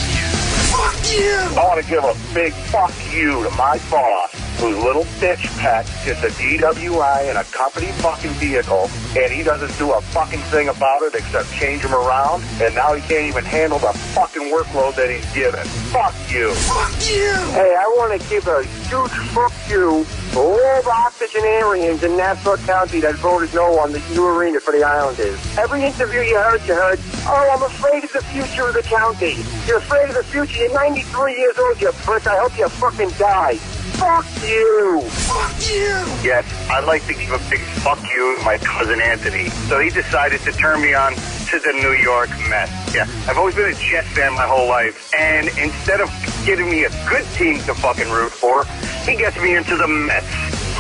Fuck you! I want to give a big fuck you to my boss. whose little bitch pet gets a DWI in a company fucking vehicle, and he doesn't do a fucking thing about it except change him around, and now he can't even handle the fucking workload that he's given. Fuck you. Fuck you. Hey, I want to give a huge fuck you to all the octogenarians in Nassau County that voted no on the new arena for the Islanders. Every interview you heard, oh, I'm afraid of the future of the county. You're afraid of the future. You're 93 years old, you prick. I hope you fucking die. Fuck you! Fuck you! Yes, I'd like to give a big fuck you to my cousin Anthony. So he decided to turn me on to the New York Mets. Yeah, I've always been a Jets fan my whole life. And instead of giving me a good team to fucking root for, he gets me into the Mets.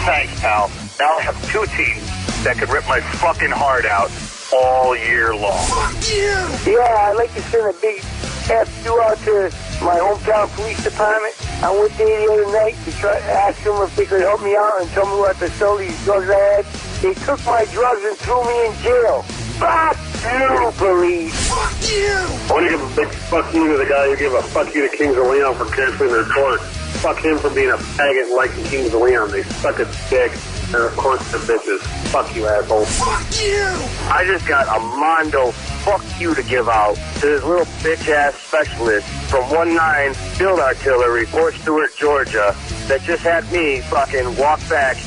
Thanks, pal. Now I have two teams that could rip my fucking heart out all year long. Fuck you! Yeah, I'd like to send a big F you out to my hometown police department. I went there the other night to try to ask them if they could help me out and tell me what to sell these drugs I had. They took my drugs and threw me in jail. Fuck you, police. Fuck you. I want to give a big fuck you to the guy who gave a fuck you to Kings of Leon for canceling their tour. Fuck him for being a faggot like the Kings of Leon. They suck a dick. And of course the bitches. Fuck you, asshole. Fuck you! I just got a mondo fuck you to give out to this little bitch-ass specialist from 19 Field Artillery, Fort Stewart, Georgia, that just had me fucking walk back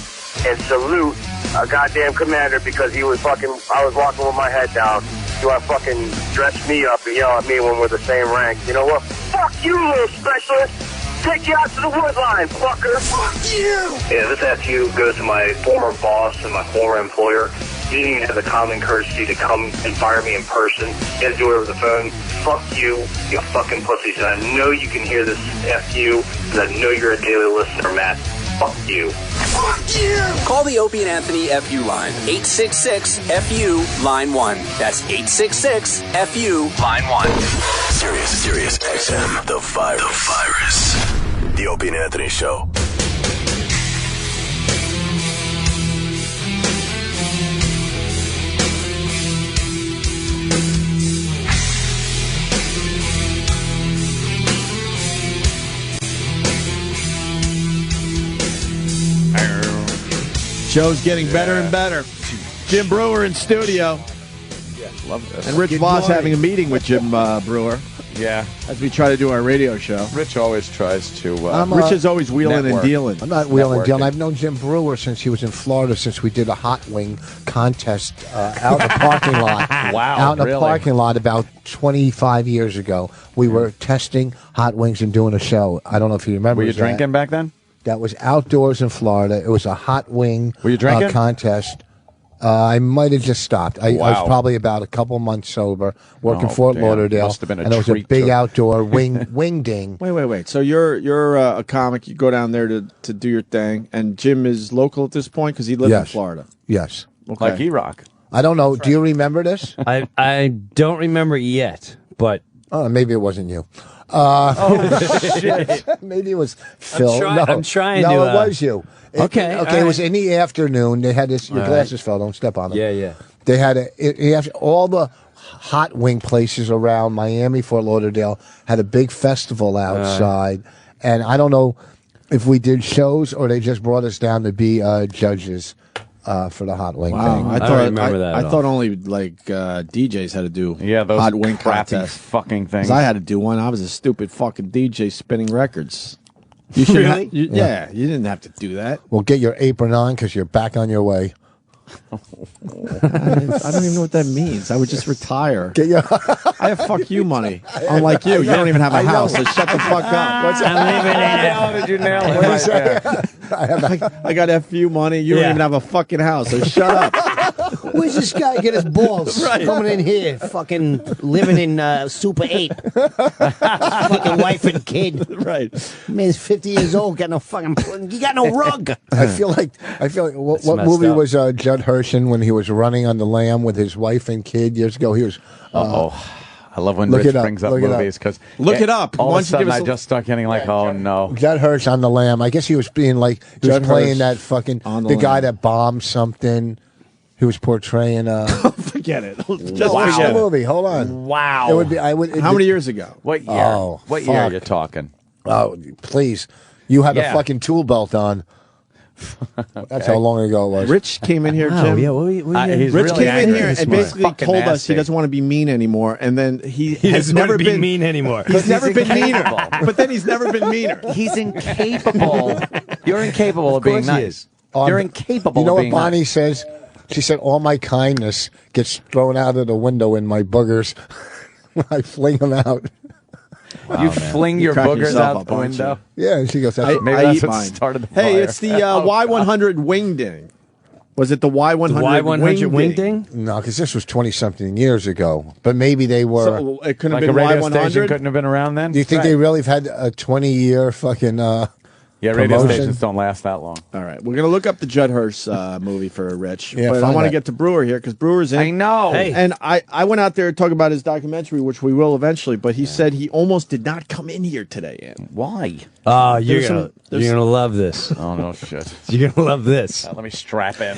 and salute a goddamn commander because he was fucking, I was walking with my head down. You want to fucking dress me up and yell at me when we're the same rank. You know what? Fuck you, little specialist! Take you out to the wood line, fucker! Fuck you! Yeah, this FU goes to my former boss and my former employer. You didn't even have the common courtesy to come and fire me in person. You had to do it over the phone. Fuck you, you fucking pussies. And I know you can hear this FU, because I know you're a daily listener, Matt. Fuck you. Fuck you! Call the Opie and Anthony FU line. 866-FU, line 1. That's 866-FU, line 1. Sirius XM, the virus. The Opie and Anthony Show. Show's getting better and better. Jim Brewer in studio. Yeah, love this. And Rich Voss having a meeting with Jim Brewer. Yeah. As we try to do our radio show. Rich always tries to... Rich is always wheeling and dealing. I'm not wheeling and dealing. I've known Jim Brewer since he was in Florida, since we did a hot wing contest out in the parking lot. Wow, out in the parking lot about 25 years ago. We were testing hot wings and doing a show. I don't know if you remember. Were you drinking back then? That was outdoors in Florida. It was a hot wing contest. I might have just stopped. I was probably about a couple months sober, working Fort Lauderdale. Must have been and it was a big outdoor wing ding. Wait. So you're a comic. You go down there to do your thing, and Jim is local at this point because he lived in Florida. Yes. Okay. Like E-Rock. I don't know. Do you remember this? I don't remember yet, but... Oh, maybe it wasn't you. Shit. Maybe it was Phil. I'm trying to... No, it was you. Okay. It was in the afternoon. They had this... Your glasses fell. Don't step on them. Yeah. They had all the hot wing places around Miami, Fort Lauderdale had a big festival outside. And I don't know if we did shows or they just brought us down to be judges for the hot wing thing. I don't remember that. I thought only DJs had to do those hot wing crappy contests. fucking things. 'Cause I had to do one. I was a stupid fucking DJ spinning records. You should really? you didn't have to do that. Well, get your apron on because you're back on your way. I don't even know what that means. I would just retire. I have fuck you money. Unlike you, you don't even have a house. So shut the fuck up. I'm living in it. How did you nail it? What did you say? I got FU money. You don't even have a fucking house. So shut up. Where's this guy get his balls? Right. Coming in here, fucking living in Super 8. Fucking wife and kid. Right. Man's 50 years old, got no fucking... You got no rug. I feel like what movie was Judd Hirschen when he was running on the lamb with his wife and kid years ago? He was... I love when Rich brings up movies because look it up. All of a sudden, I just start getting like, oh no. Judd Hirsch on the lamb. I guess he was being like he was playing that fucking the guy that bombed something. He was portraying forget it. Just watch the movie. Hold on. Wow. It would be. How many years ago? What year? Oh, what year are you talking? Oh, please. You had a fucking tool belt on. That's how long ago it was. Rich came in here, Wow, Jim. yeah, Rich came in here and basically told us he doesn't want to be mean anymore, and then he has never been mean anymore. He's never been meaner, but then he's never been meaner. He's incapable. You're incapable of being nice. You're incapable. You know of what being Bonnie nice. says? She said, "All my kindness gets thrown out of the window in my boogers when I fling them out." Wow, you fling your boogers out the window. Yeah, she goes. Maybe that's what started the fire. Hey, it's the Y100 wing ding. Was it the Y100 wing ding? No, because this was 20-something years ago. But maybe they were. So it couldn't have Like been a radio Y100. station couldn't have been around then. Do you think they really have had a 20-year fucking Yeah, radio promotion? stations don't last that long. All right, we're going to look up the Judd Hirsch movie for Rich. Yeah, but I find want to that. get to Brewer here because Brewer's in. I know. Hey. And I went out there to talk about his documentary, which we will eventually, but he said he almost did not come in here today, Ann. Why? Oh, you're There's gonna love this. Oh no, shit. You're gonna love this. Let me strap in.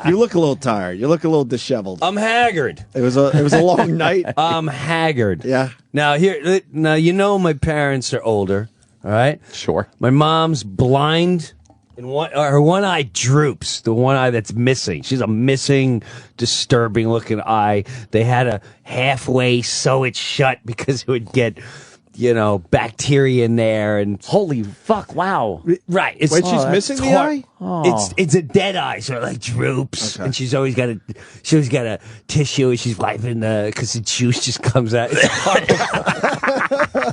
You look a little tired. You look a little disheveled. I'm haggard. It was a long night. I'm haggard. Yeah. Now you know my parents are older. All right. Sure. My mom's blind, and her one eye droops. The one eye that's missing. She's a missing, disturbing-looking eye. They had to halfway sew it shut because it would get, bacteria in there. And holy fuck! Wow. Right. Wait, she's missing the eye? Oh. It's a dead eye, so it like droops, and she's always got a tissue, and she's wiping because the juice just comes out. It's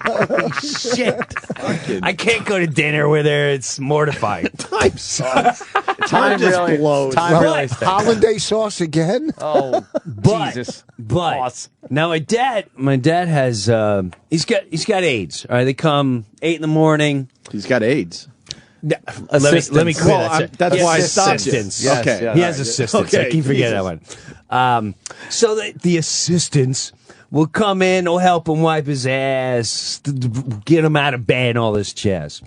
holy shit! I can't go to dinner with her. It's mortifying. Time sucks. Time just really blows. Time really stinks. Hollandaise sauce again? Oh, Jesus! But now my dad has he's got AIDS. All right, they come 8 a.m. He's got AIDS. Let me clear that. That's why I stopped you. Assistance. Okay. He has assistants. I keep forgetting that one. So the assistants will come in, they'll help him wipe his ass, get him out of bed, and all this jazz.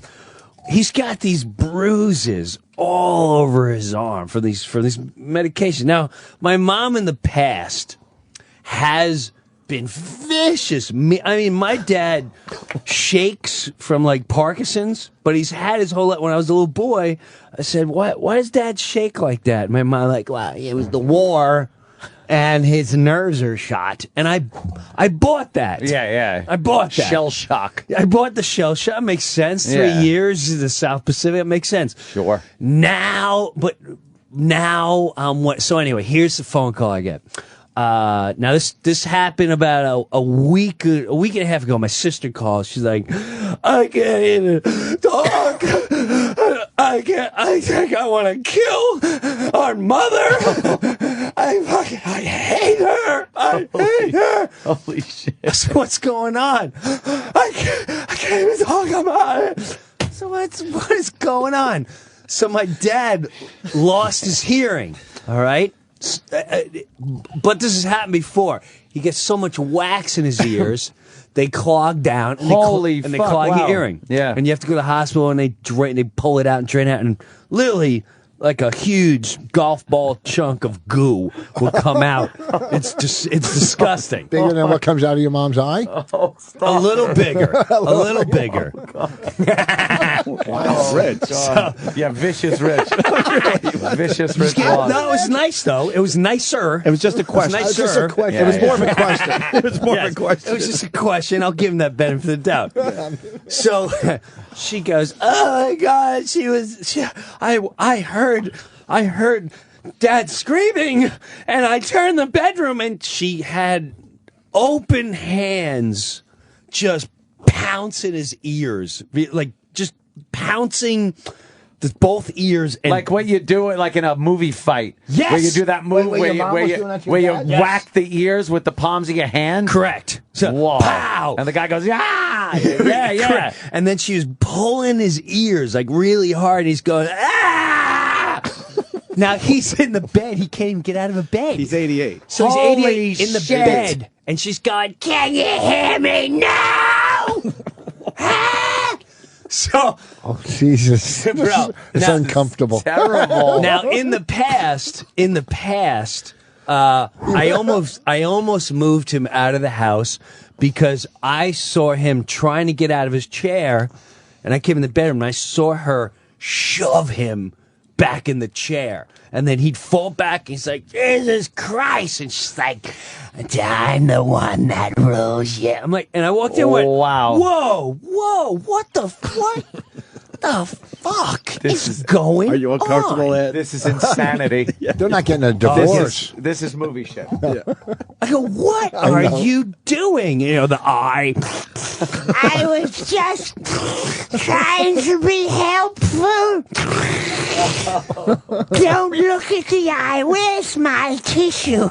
He's got these bruises all over his arm for these medications. Now, my mom in the past has been vicious. I mean, my dad shakes from like Parkinson's, but he's had his whole life. When I was a little boy, I said, why does dad shake like that? My mom like, well, it was the war and his nerves are shot. And I bought that. Yeah. I bought that. Shell shock. I bought the shell shock. It makes sense. 3 years in the South Pacific. It makes sense. Sure. Now, so anyway, here's the phone call I get. Now this happened about a week and a half ago. My sister calls. She's like, I can't even talk. I think I want to kill our mother. I hate her. I hate her. Holy shit! So what's going on? I can't even talk about it. So what is going on? So my dad lost his hearing. All right. But this has happened before. He gets so much wax in his ears, they clog down. And they clog your earring. Yeah. And you have to go to the hospital, and they pull it out and drain it out, and literally like a huge golf ball chunk of goo will come out. It's disgusting. Bigger than what comes out of your mom's eye? A little bigger. A little bigger. Wow, Rich. Yeah, vicious Rich. Vicious Rich. No, it was nice though. It was nicer. It was just a question. It was nicer. It was more of a question. It was more of a question. It was just a question. I'll give him that benefit of the doubt. So she goes, "Oh my God!" I heard Dad screaming, and I turned the bedroom, and she had open hands, just pouncing his ears, like just pouncing both ears, and like what you do like in a movie fight. Yes, where you do that move where you whack the ears with the palms of your hand. Correct. So, whoa! Pow! And the guy goes, yeah. Correct. And then she was pulling his ears like really hard. And he's going, ah! Now he's in the bed. He can't even get out of a bed. He's 88. So Holy he's 88 in the shit. bed, and she's going, "Can you hear me now?" So, oh Jesus, bro, it's uncomfortable. Terrible. Now, in the past, I almost moved him out of the house because I saw him trying to get out of his chair, and I came in the bedroom and I saw her shove him back in the chair. And then he'd fall back. He's like, Jesus Christ. And she's like, I'm the one that rules you. I'm like, and I walked in and went, wow. Whoa, what the fuck? The fuck This is going on? Are you uncomfortable, Ed? This is insanity. They're not getting a divorce. This is movie shit. I go, what are you doing? You know, the eye. I was just trying to be helpful. Don't look at the eye. Where's my tissue?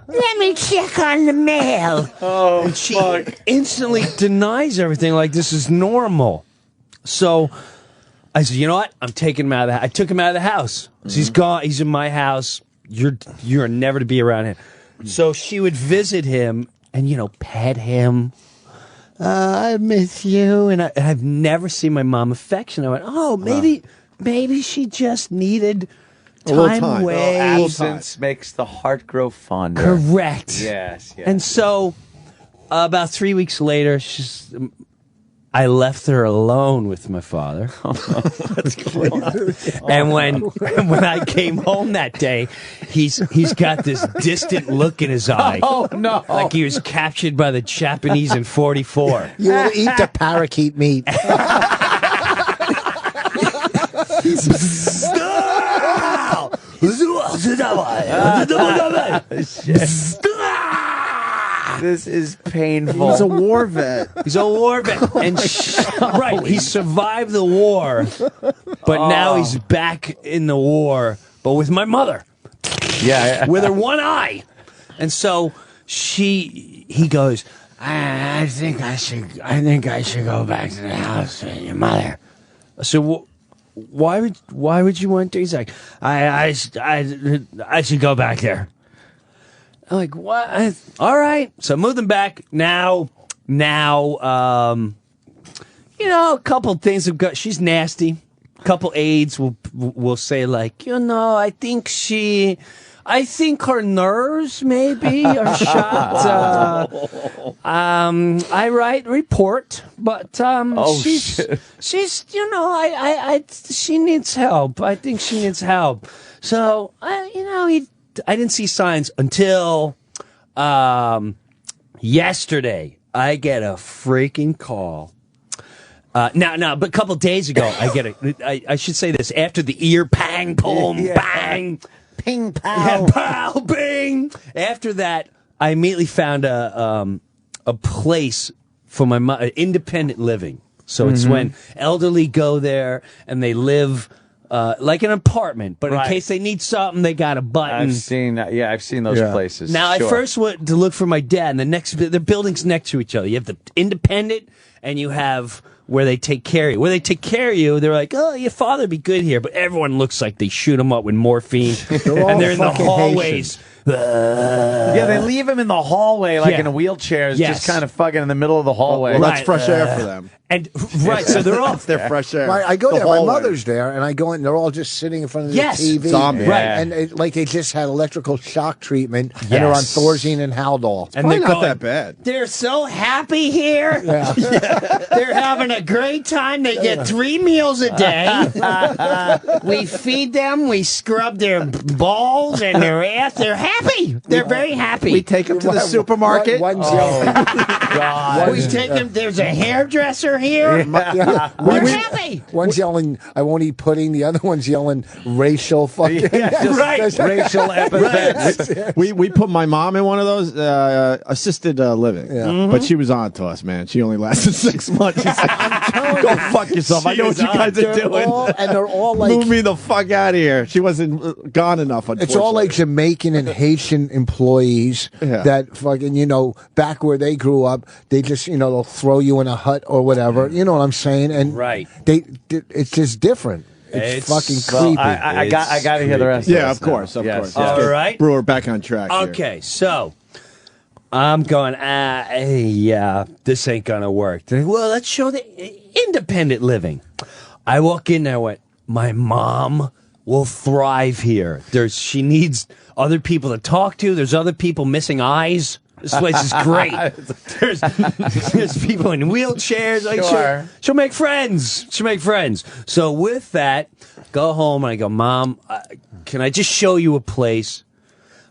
Let me check on the mail. Oh, and she instantly denies everything like this is normal. So I said, you know what? I'm taking him out of the house. I took him out of the house. So he's gone. He's in my house. You're never to be around him. So she would visit him and, you know, pet him. I miss you. And I've never seen my mom affectionate. I went, oh, maybe she just needed time away. Absence makes the heart grow fonder. Correct. Yes. And so about 3 weeks later, I left her alone with my father. And when I came home that day, he's got this distant look in his eye. Oh, no. Like he was captured by the Japanese in 44. You will eat the parakeet meat. This is painful. He's a war vet. He's a war vet. And right, he survived the war, but now he's back in the war, but with my mother. Yeah. With her one eye. And so he goes, I think I should go back to the house with your mother. So why would you want to? He's like, I should go back there. I'm like, what? All right. So I moved them back. Now, you know, a couple things have got. She's nasty. A couple aides will say like, you know, I think her nerves maybe are shot. I write report, but she's you know, she needs help. I think she needs help. So you know, I didn't see signs until yesterday. I get a freaking call. But a couple days ago, I should say this, after the ear pang, boom, bang, ping, pow. Yeah, pow, bing. After that, I immediately found a place for my mother, independent living. So it's when elderly go there and they live like an apartment, but in case they need something, they got a button. I've seen those places. Now, I first went to look for my dad, and the buildings next to each other. You have the independent, and you have where they take care of you. Where they take care of you, they're like, oh, your father'd be good here, but everyone looks like they shoot him up with morphine, and they're in the hallways. Yeah, they leave him in the hallway like in a wheelchair, just kind of fucking in the middle of the hallway. Well, that's fresh air for them. And so they're all their fresh air. Right, I go there. My mother's there, and I go in. They're all just sitting in front of the TV, zombie, right? And like they just had electrical shock treatment, and they're on Thorazine and Haldol. And they're not that bad. They're so happy here. They're having a great time. They get 3 meals a day. We feed them. We scrub their balls and their ass. They're happy. They're very happy. We take them to the supermarket. One's yelling. God. We take them. There's a hairdresser here. We're happy. One's yelling, I won't eat pudding. The other one's yelling racial fucking. Racial epithets. We put my mom in one of those assisted living. Yeah. But she was on to us, man. She only lasted 6 months. She's like, go fuck yourself. I know what you guys are doing. And they're all like, move me the fuck out of here. She wasn't gone enough, unfortunately. It's all like Jamaican and Haitian employees that fucking, you know, back where they grew up, they just, you know, they'll throw you in a hut or whatever. You know what I'm saying? And it's just different. It's fucking creepy. I got to hear the rest of this. Of course. All right. Brewer, back on track. Okay, so I'm going, this ain't going to work. Well, let's show the independent living. I walk in there and went, my mom will thrive here. She needs other people to talk to. There's other people missing eyes. This place is great. There's people in wheelchairs. Like, Sure. she'll make friends. She'll make friends. So with that, go home and I go, Mom, can I just show you a place?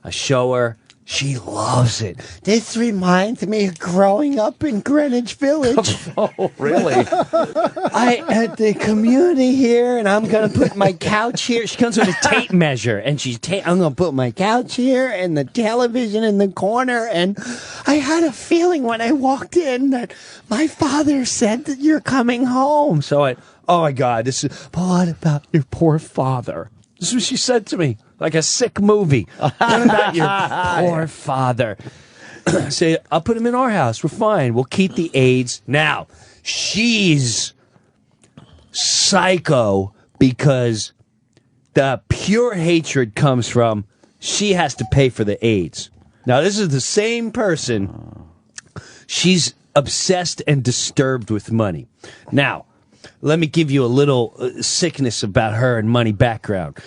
I show her. She loves it. This reminds me of growing up in Greenwich Village. Oh, really? I at the community here, and I'm gonna put my couch here. She comes with a tape measure, and I'm gonna put my couch here and the television in the corner. And I had a feeling when I walked in that my father said that you're coming home. So oh my God, but what about your poor father? This is what she said to me, like a sick movie. What about your poor father? Say, I'll put him in our house. We're fine. We'll keep the AIDS. Now, she's psycho because the pure hatred comes from she has to pay for the AIDS. Now, this is the same person. She's obsessed and disturbed with money. Now, let me give you a little sickness about her and money background.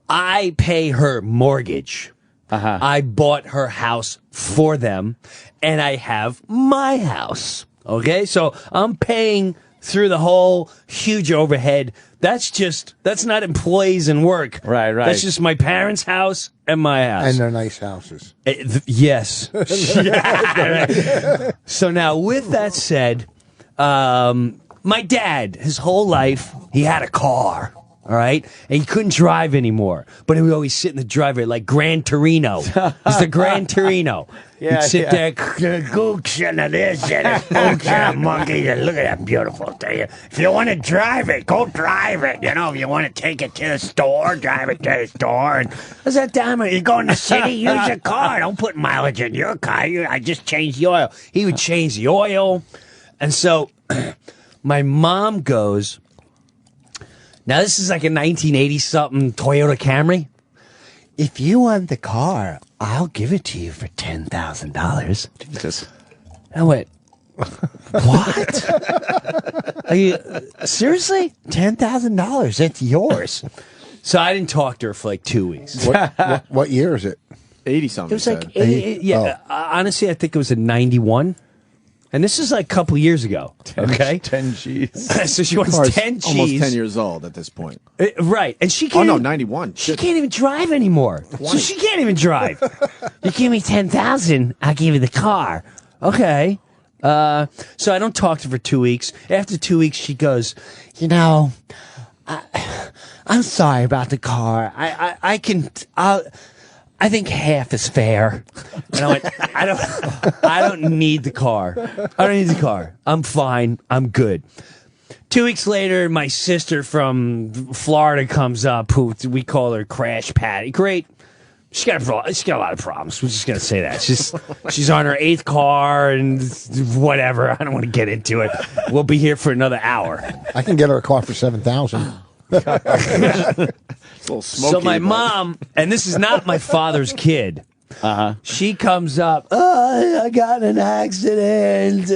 I pay her mortgage. I bought her house for them, and I have my house. Okay? So I'm paying through the whole huge overhead. That's not employees and work. Right. That's just my parents' house and my house. And they're nice houses. Yes. So now, with that said, my dad, his whole life, he had a car, all right? And he couldn't drive anymore. But he would always sit in the driveway like Gran Torino. He's the Gran Torino. He'd sit there, gooks into this and gooks and a monkey. And look at that beautiful thing. If you want to drive it, go drive it. You know, if you want to take it to the store, drive it to the store. And what's that time? You go in the city, use your car. Don't put mileage in your car. I just changed the oil. He would change the oil. And so my mom goes, now this is like a 1980-something Toyota Camry. If you want the car, I'll give it to you for $10,000. Jesus. I went, what? Are you seriously? $10,000? That's yours. So I didn't talk to her for like 2 weeks. What year is it? 80-something. It was like, honestly, I think it was in 91. And this is like a couple years ago, okay? 10 G's. So she wants 10 G's. Almost 10 years old at this point. Right. And she can't. Oh, no, 91. She can't even drive anymore. 20. So she can't even drive. You give me $10,000, I'll give you the car. Okay. So I don't talk to her for 2 weeks. After 2 weeks, she goes, You know, I'm sorry about the car. I think half is fair. And I went, I don't need the car. I don't need the car. I'm fine. I'm good. 2 weeks later, my sister from Florida comes up, who we call her Crash Patty. Great. She's got a lot of problems. We're just going to say that. She's on her 8th car and whatever. I don't want to get into it. We'll be here for another hour. I can get her a car for $7,000. So my mom, and this is not my father's kid. She comes up, I got in an accident,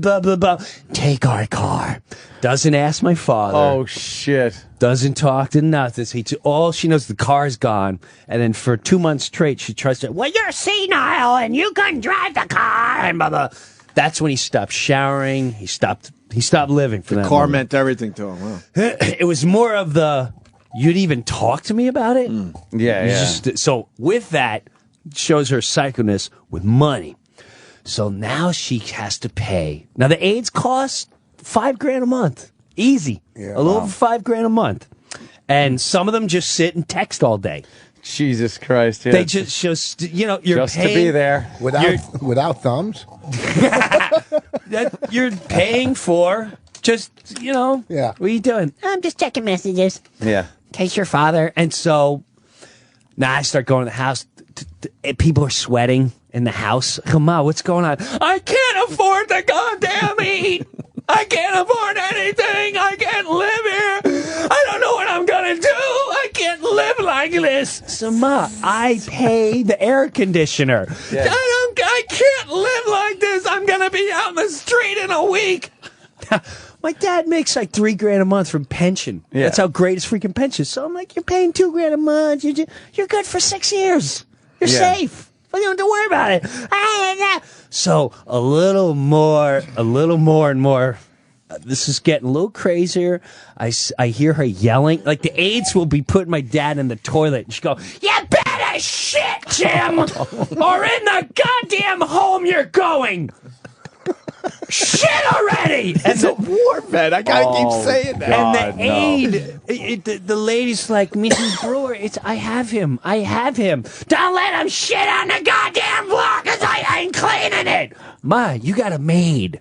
blah, blah, blah. Take our car. Doesn't ask my father. Oh, shit. Doesn't talk to nothing. All she knows, the car's gone. And then for 2 months straight, she tries to, well, you're senile and you couldn't drive the car. And blah, blah. That's when he stopped showering. He stopped living for that. The car moment. meant everything to him. Wow. It was more of you'd even talk to me about it? Yeah. So with that, shows her psychoness with money. So now she has to pay. Now the AIDS costs $5,000 a month. Easy. Yeah, a little over $5,000 a month. And some of them just sit and text all day. Jesus Christ. Yeah. They just you're just paying, to be there. Without thumbs? You're paying for just, Yeah. What are you doing? I'm just checking messages. Yeah. In case your father. And so now I start going to the house. People are sweating in the house. Come on, what's going on? I can't afford the goddamn heat. I can't afford anything. I can't live here. I don't know what I'm going to do. I can't live like this. So, Ma, I pay the air conditioner. Yeah. I can't live like this. I'm going to be out in the street in a week. My dad makes like $3,000 a month from pension. Yeah. That's how great his freaking pension is. So I'm like, you're paying $2,000 a month. You're good for 6 years. You're safe. You don't have to worry about it. So a little more and more. This is getting a little crazier. I hear her yelling. Like the aides will be putting my dad in the toilet. And she go, "You better shit, Jim, or in the goddamn home you're going. Shit already!" And it's a war vet. I gotta keep saying that. And the aide, the lady's like, "Mrs. Brewer, I have him. Don't let him shit on the goddamn floor because I ain't cleaning it." Ma, you got a maid.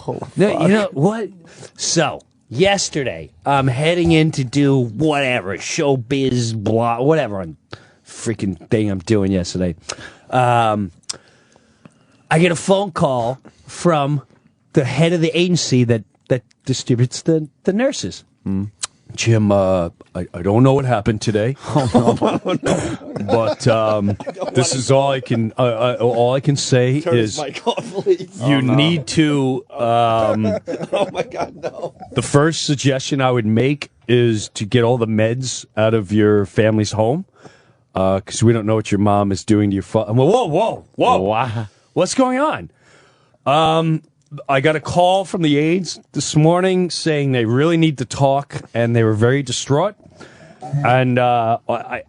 Oh, you know what? So yesterday, I'm heading in to do whatever showbiz, blah, whatever on freaking thing I'm doing yesterday. I get a phone call from the head of the agency that distributes the nurses. Jim, I don't know what happened today, but this is all I can. All I can say is you need to. Oh my God, no! The first suggestion I would make is to get all the meds out of your family's home, because we don't know what your mom is doing to your father. Whoa! Wow. What's going on? I got a call from the aides this morning saying they really need to talk, and they were very distraught. And I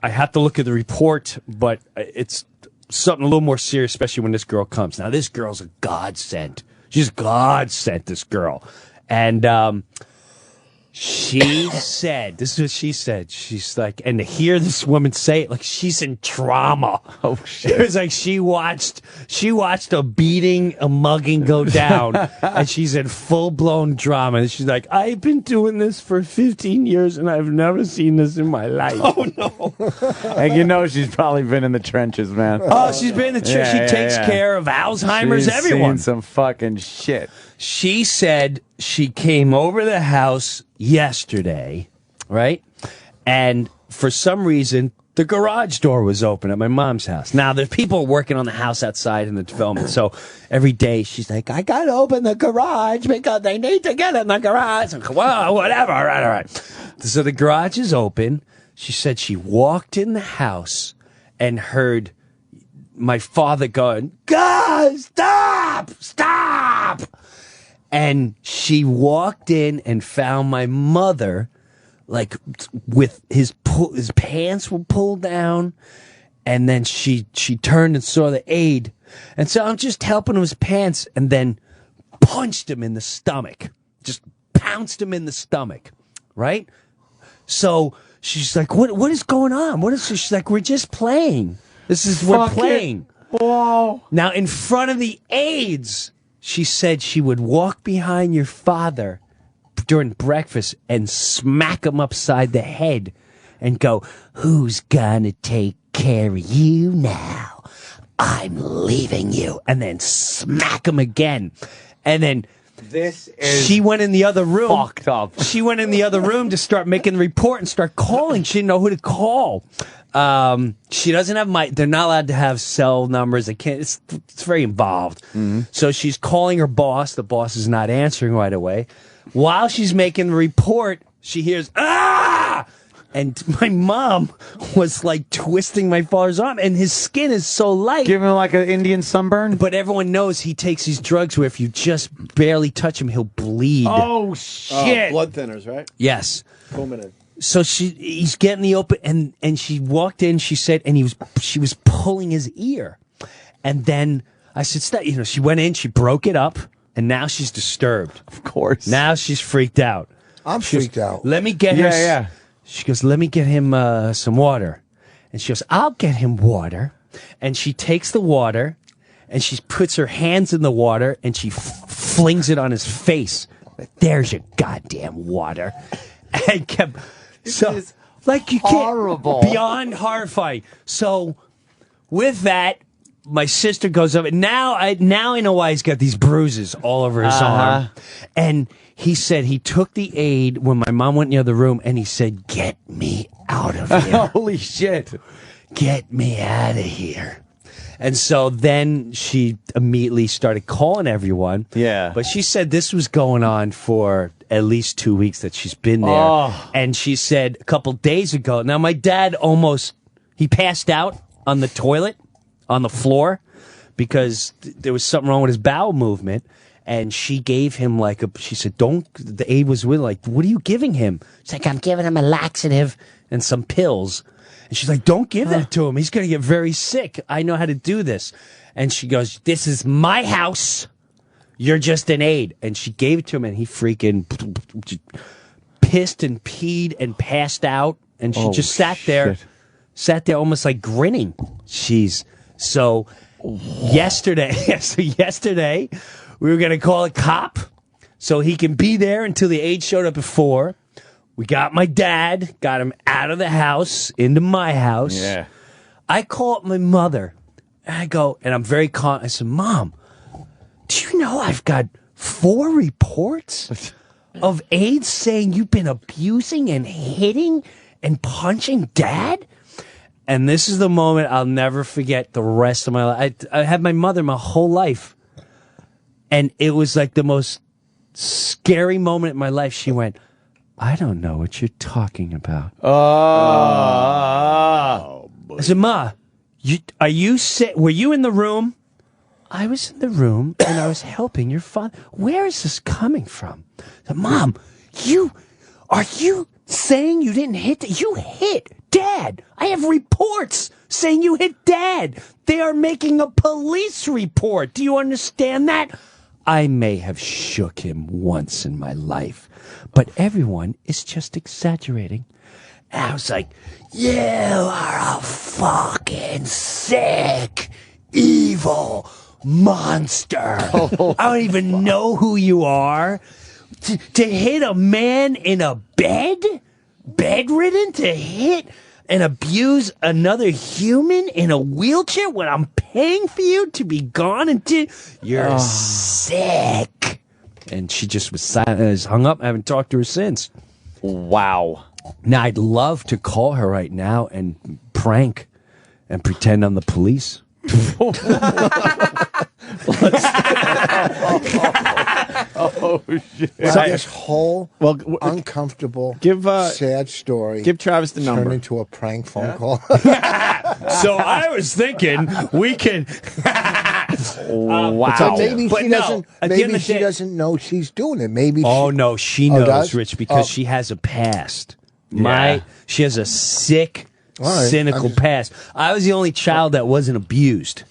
have to look at the report, but it's something a little more serious, especially when this girl comes. Now, this girl's a godsend. She's a godsend, this girl. And she said, this is what she said. She's like, and to hear this woman say it, like she's in trauma. Oh shit! It was like she watched a beating, a mugging go down, and she's in full blown drama. And she's like, I've been doing this for 15 years, and I've never seen this in my life. Oh no! And you know she's probably been in the trenches, man. Oh, she's been in the trenches. She takes care of Alzheimer's. She's everyone. Seen some fucking shit. She said she came over the house yesterday, right? And for some reason, the garage door was open at my mom's house. Now, there's people working on the house outside in the development. So every day she's like, I got to open the garage because they need to get in the garage. I'm like, well, whatever. All right. So the garage is open. She said she walked in the house and heard my father going, God, stop. And she walked in and found my mother, like with his pants were pulled down, and then she turned and saw the aide, and so I'm just helping him with his pants, and then punched him in the stomach, just pounced him in the stomach, right? So she's like, "What is going on? What is?" She's like, "We're just playing. We're playing." Whoa! Now in front of the aides. She said she would walk behind your father during breakfast and smack him upside the head and go, "Who's gonna take care of you now? I'm leaving you." And then smack him again. And then she went in the other room. Fucked up. She went in the other room to start making the report and start calling. She didn't know who to call. She doesn't have they're not allowed to have cell numbers. They can't, it's very involved. Mm-hmm. So she's calling her boss. The boss is not answering right away. While she's making the report, she hears, "Ah!" And my mom was like twisting my father's arm, and his skin is so light. Give him like an Indian sunburn? But everyone knows he takes these drugs where if you just barely touch him, he'll bleed. Oh, shit. Blood thinners, right? Yes. Coumadin. So he's getting the open, and she walked in. She said, and she was pulling his ear, and then I said, "Stop!" You know, she went in, she broke it up, and now she's disturbed. Of course. Now she's freaked out. I'm freaked out. Let me get her. Yeah. She goes, "Let me get him some water," and she goes, "I'll get him water," and she takes the water, and she puts her hands in the water, and she flings it on his face. "There's your goddamn water," and kept. So, like you horrible. Can't, beyond horrifying. So, with that, my sister goes up, and now I know why he's got these bruises all over his arm. And he said he took the aide when my mom went in the other room, and he said, "Get me out of here." Holy shit. "Get me out of here." And so then she immediately started calling everyone. Yeah. But she said this was going on for at least 2 weeks that she's been there. Oh. And she said a couple days ago, now my dad he passed out on the toilet on the floor because there was something wrong with his bowel movement. And she gave him she said, the aide was with like, what are you giving him? She's like, I'm giving him a laxative and some pills. And she's like, don't give that to him. He's going to get very sick. I know how to do this. And she goes, this is my house. You're just an aide. And she gave it to him and he freaking pissed and peed and passed out. And she just sat there almost like grinning. So yesterday, we were going to call a cop so he can be there until the aide showed up at 4. We got my dad, got him out of the house, into my house. Yeah. I call up my mother, and I go, and I'm very calm. I said, Mom, do you know I've got 4 reports of aides saying you've been abusing and hitting and punching Dad? And this is the moment I'll never forget the rest of my life. I had my mother my whole life. And it was like the most scary moment in my life. She went, I don't know what you're talking about. Oh. I said, Ma, were you in the room? I was in the room and I was helping your father. Where is this coming from? I said, Mom, are you saying you didn't hit? You hit Dad. I have reports saying you hit Dad. They are making a police report. Do you understand that? I may have shook him once in my life, but everyone is just exaggerating. And I was like, you are a fucking sick, evil monster. I don't even know who you are. To hit a man in a bedridden, to hit and abuse another human in a wheelchair when I'm paying for you to be gone until you're sick. And she just was silent and has hung up. I haven't talked to her since. Wow. Now, I'd love to call her right now and prank and pretend I'm the police. Oh shit! This whole uncomfortable, sad story. Give Travis the number. Turn into a prank phone call. So I was thinking we can. Wow. So maybe she doesn't. Maybe she doesn't know she's doing it. Maybe. No, she knows, does? Rich, because she has a past. She has a sick, right, cynical past. I was the only child that wasn't abused,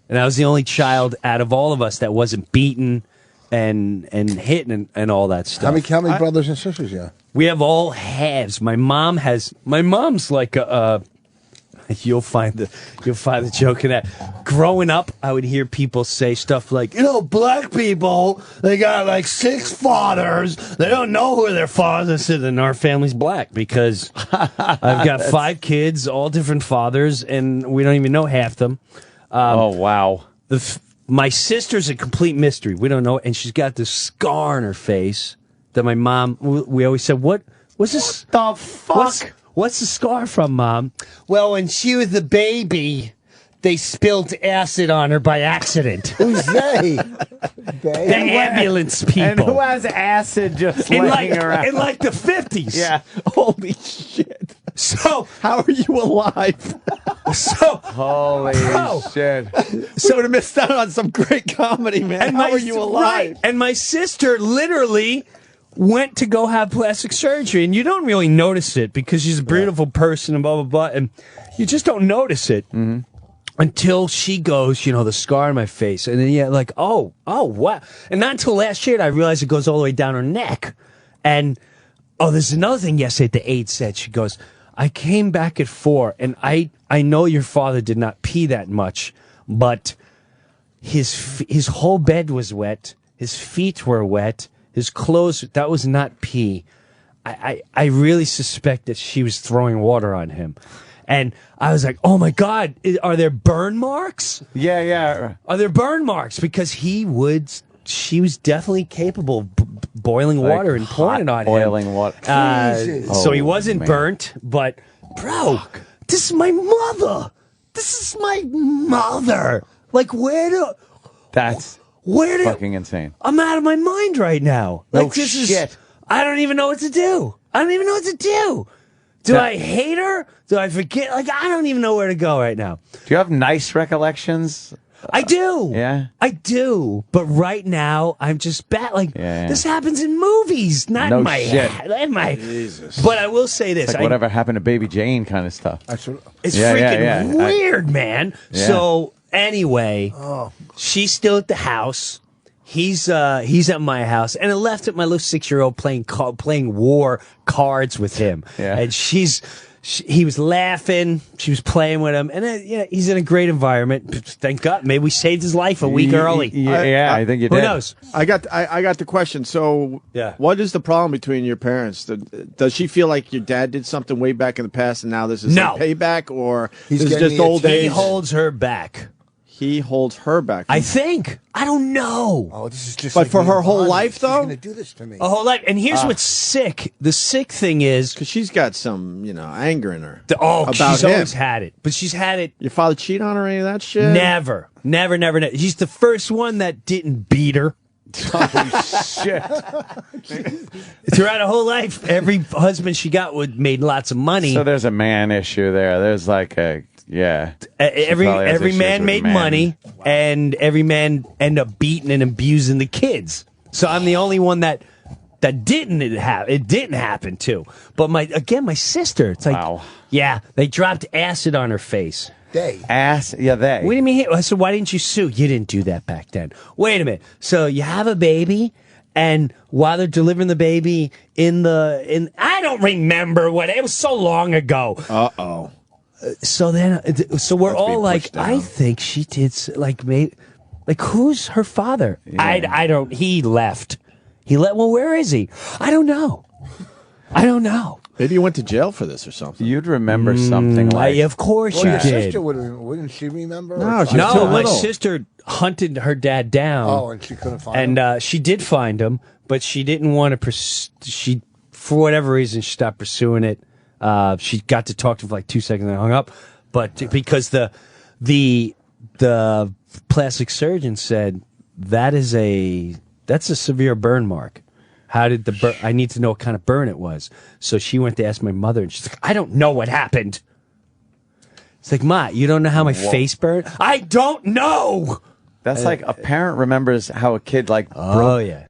and I was the only child out of all of us that wasn't beaten and hitting and all that stuff. How many brothers and sisters you have? We have all halves. My mom's like a you'll find the joke in that. Growing up, I would hear people say stuff like, black people, they got like 6 fathers. They don't know who their fathers is. And our family's black because I've got 5 kids, all different fathers, and we don't even know half them. Wow. My sister's a complete mystery. We don't know. And she's got this scar on her face that my mom, we always said, what's this? The fuck? What's the scar from, Mom? Well, when she was a baby, they spilled acid on her by accident. Who's they? The ambulance people. And who has acid just laying around? In like the 50s. Yeah. Holy shit. So, how are you alive? Holy shit. So would have missed out on some great comedy, man. And how are you alive? Right. And my sister literally went to go have plastic surgery, and you don't really notice it because she's a beautiful person and blah, blah, blah, and you just don't notice it until she goes, the scar on my face, and then like, oh, wow. And not until last year did I realized it goes all the way down her neck. And, there's another thing yesterday the aide said. She goes, I came back at 4, and I know your father did not pee that much, but his whole bed was wet, his feet were wet, his clothes, that was not pee. I really suspect that she was throwing water on him. And I was like, oh my God, are there burn marks? Yeah. Are there burn marks? Because she was definitely capable of boiling water and pouring it on boiling him. Water. So he wasn't burnt, but bro, this is my mother. Like That's fucking insane. I'm out of my mind right now. Like, this is shit. I don't even know what to do. Do I hate her? Do I forget? Like, I don't even know where to go right now. Do you have nice recollections? I do. Yeah? I do. But right now, I'm just bad. Like, this happens in movies, not No in my shit. head. In my, But I will say this. It's like whatever happened to Baby Jane kind of stuff. It's freaking weird, man. Yeah. So, anyway, she's still at the house. He's at my house, and I left at my little 6-year-old playing war cards with him. Yeah. And he was laughing. She was playing with him, and he's in a great environment. Thank God. Maybe we saved his life a week early. I think you Who did. knows? I got the question. So, what is the problem between your parents? Does she feel like your dad did something way back in the past, and now this is No. like payback, or He's this is getting just the old attention. age? He holds her back. He holds her back. I think. I don't know. Oh, this is just. But like for me her and whole Bonnie. life, She's though? going to do this to me. A whole life. And here's what's sick. The sick thing is, because she's got some, anger in her. about she's him. always had it. But she's had it. Your father cheat on her or any of that shit? Never. He's the first one that didn't beat her. Oh, shit. Throughout her whole life, every husband she got made lots of money. So there's a man issue there. There's like every man made money, and every man ended up beating and abusing the kids. So I'm the only one that didn't happen. It didn't happen too. But my sister. It's like, they dropped acid on her face. They. They. What do you mean? I said, why didn't you sue? You didn't do that back then. Wait a minute. So you have a baby, and while they're delivering the baby I don't remember it was so long ago. Uh-oh. So we're all like, I think she did, maybe, who's her father? Yeah. He left. Well, where is he? I don't know. Maybe you went to jail for this or something. You'd remember something like... Of course you your did. sister wouldn't she remember? No, she's No, too my little. sister hunted her dad down. Oh, and she couldn't find him? And she did find him, but she didn't want to for whatever reason, she stopped pursuing it. She got to talk to him for like 2 seconds and hung up. But because the plastic surgeon said that's a severe burn mark. How did the burn? I need to know what kind of burn it was. So she went to ask my mother, and she's like, I don't know what happened. It's like, Ma, you don't know how my face burned? I don't know. That's like a parent remembers how a kid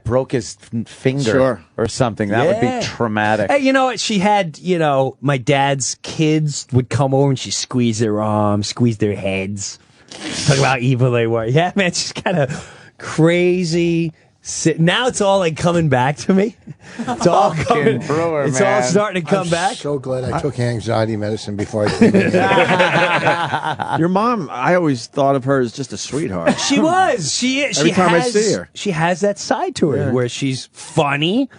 broke his finger or something. That would be traumatic. Hey, you know what? She had, my dad's kids would come over and she squeezed their arms, squeeze their heads. Talk about how evil they were. Yeah, man, she's kind of crazy. Now it's all coming back to me. It's all coming. It's all starting to come back. So glad I took anxiety medicine before I came in here. Your mom, I always thought of her as just a sweetheart. She was. She is. Every time I see her. She has that side to her where she's funny,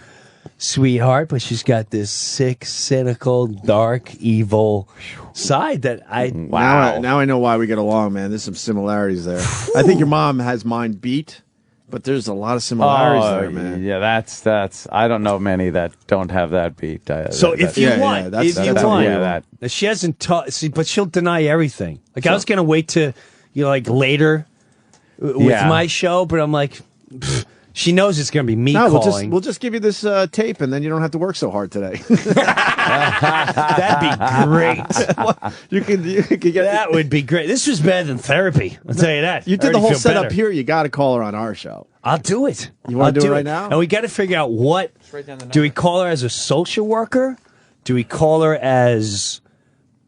sweetheart, but she's got this sick, cynical, dark, evil side that Now I know why we get along, man. There's some similarities there. I think your mom has mine beat. But there's a lot of similarities there, man. Yeah, that's. I don't know many that don't have that beat. So if you want, she hasn't taught. But she'll deny everything. I was gonna wait to, later with my show, but I'm like, she knows it's gonna be me calling. We'll just give you this tape, and then you don't have to work so hard today. That'd be great. You can get that would be great. This was better than therapy. I'll tell you that. You did the whole setup here. You got to call her on our show. I'll do it. You want to do it right now? And we got to figure out what. Do we call her as a social worker? Do we call her as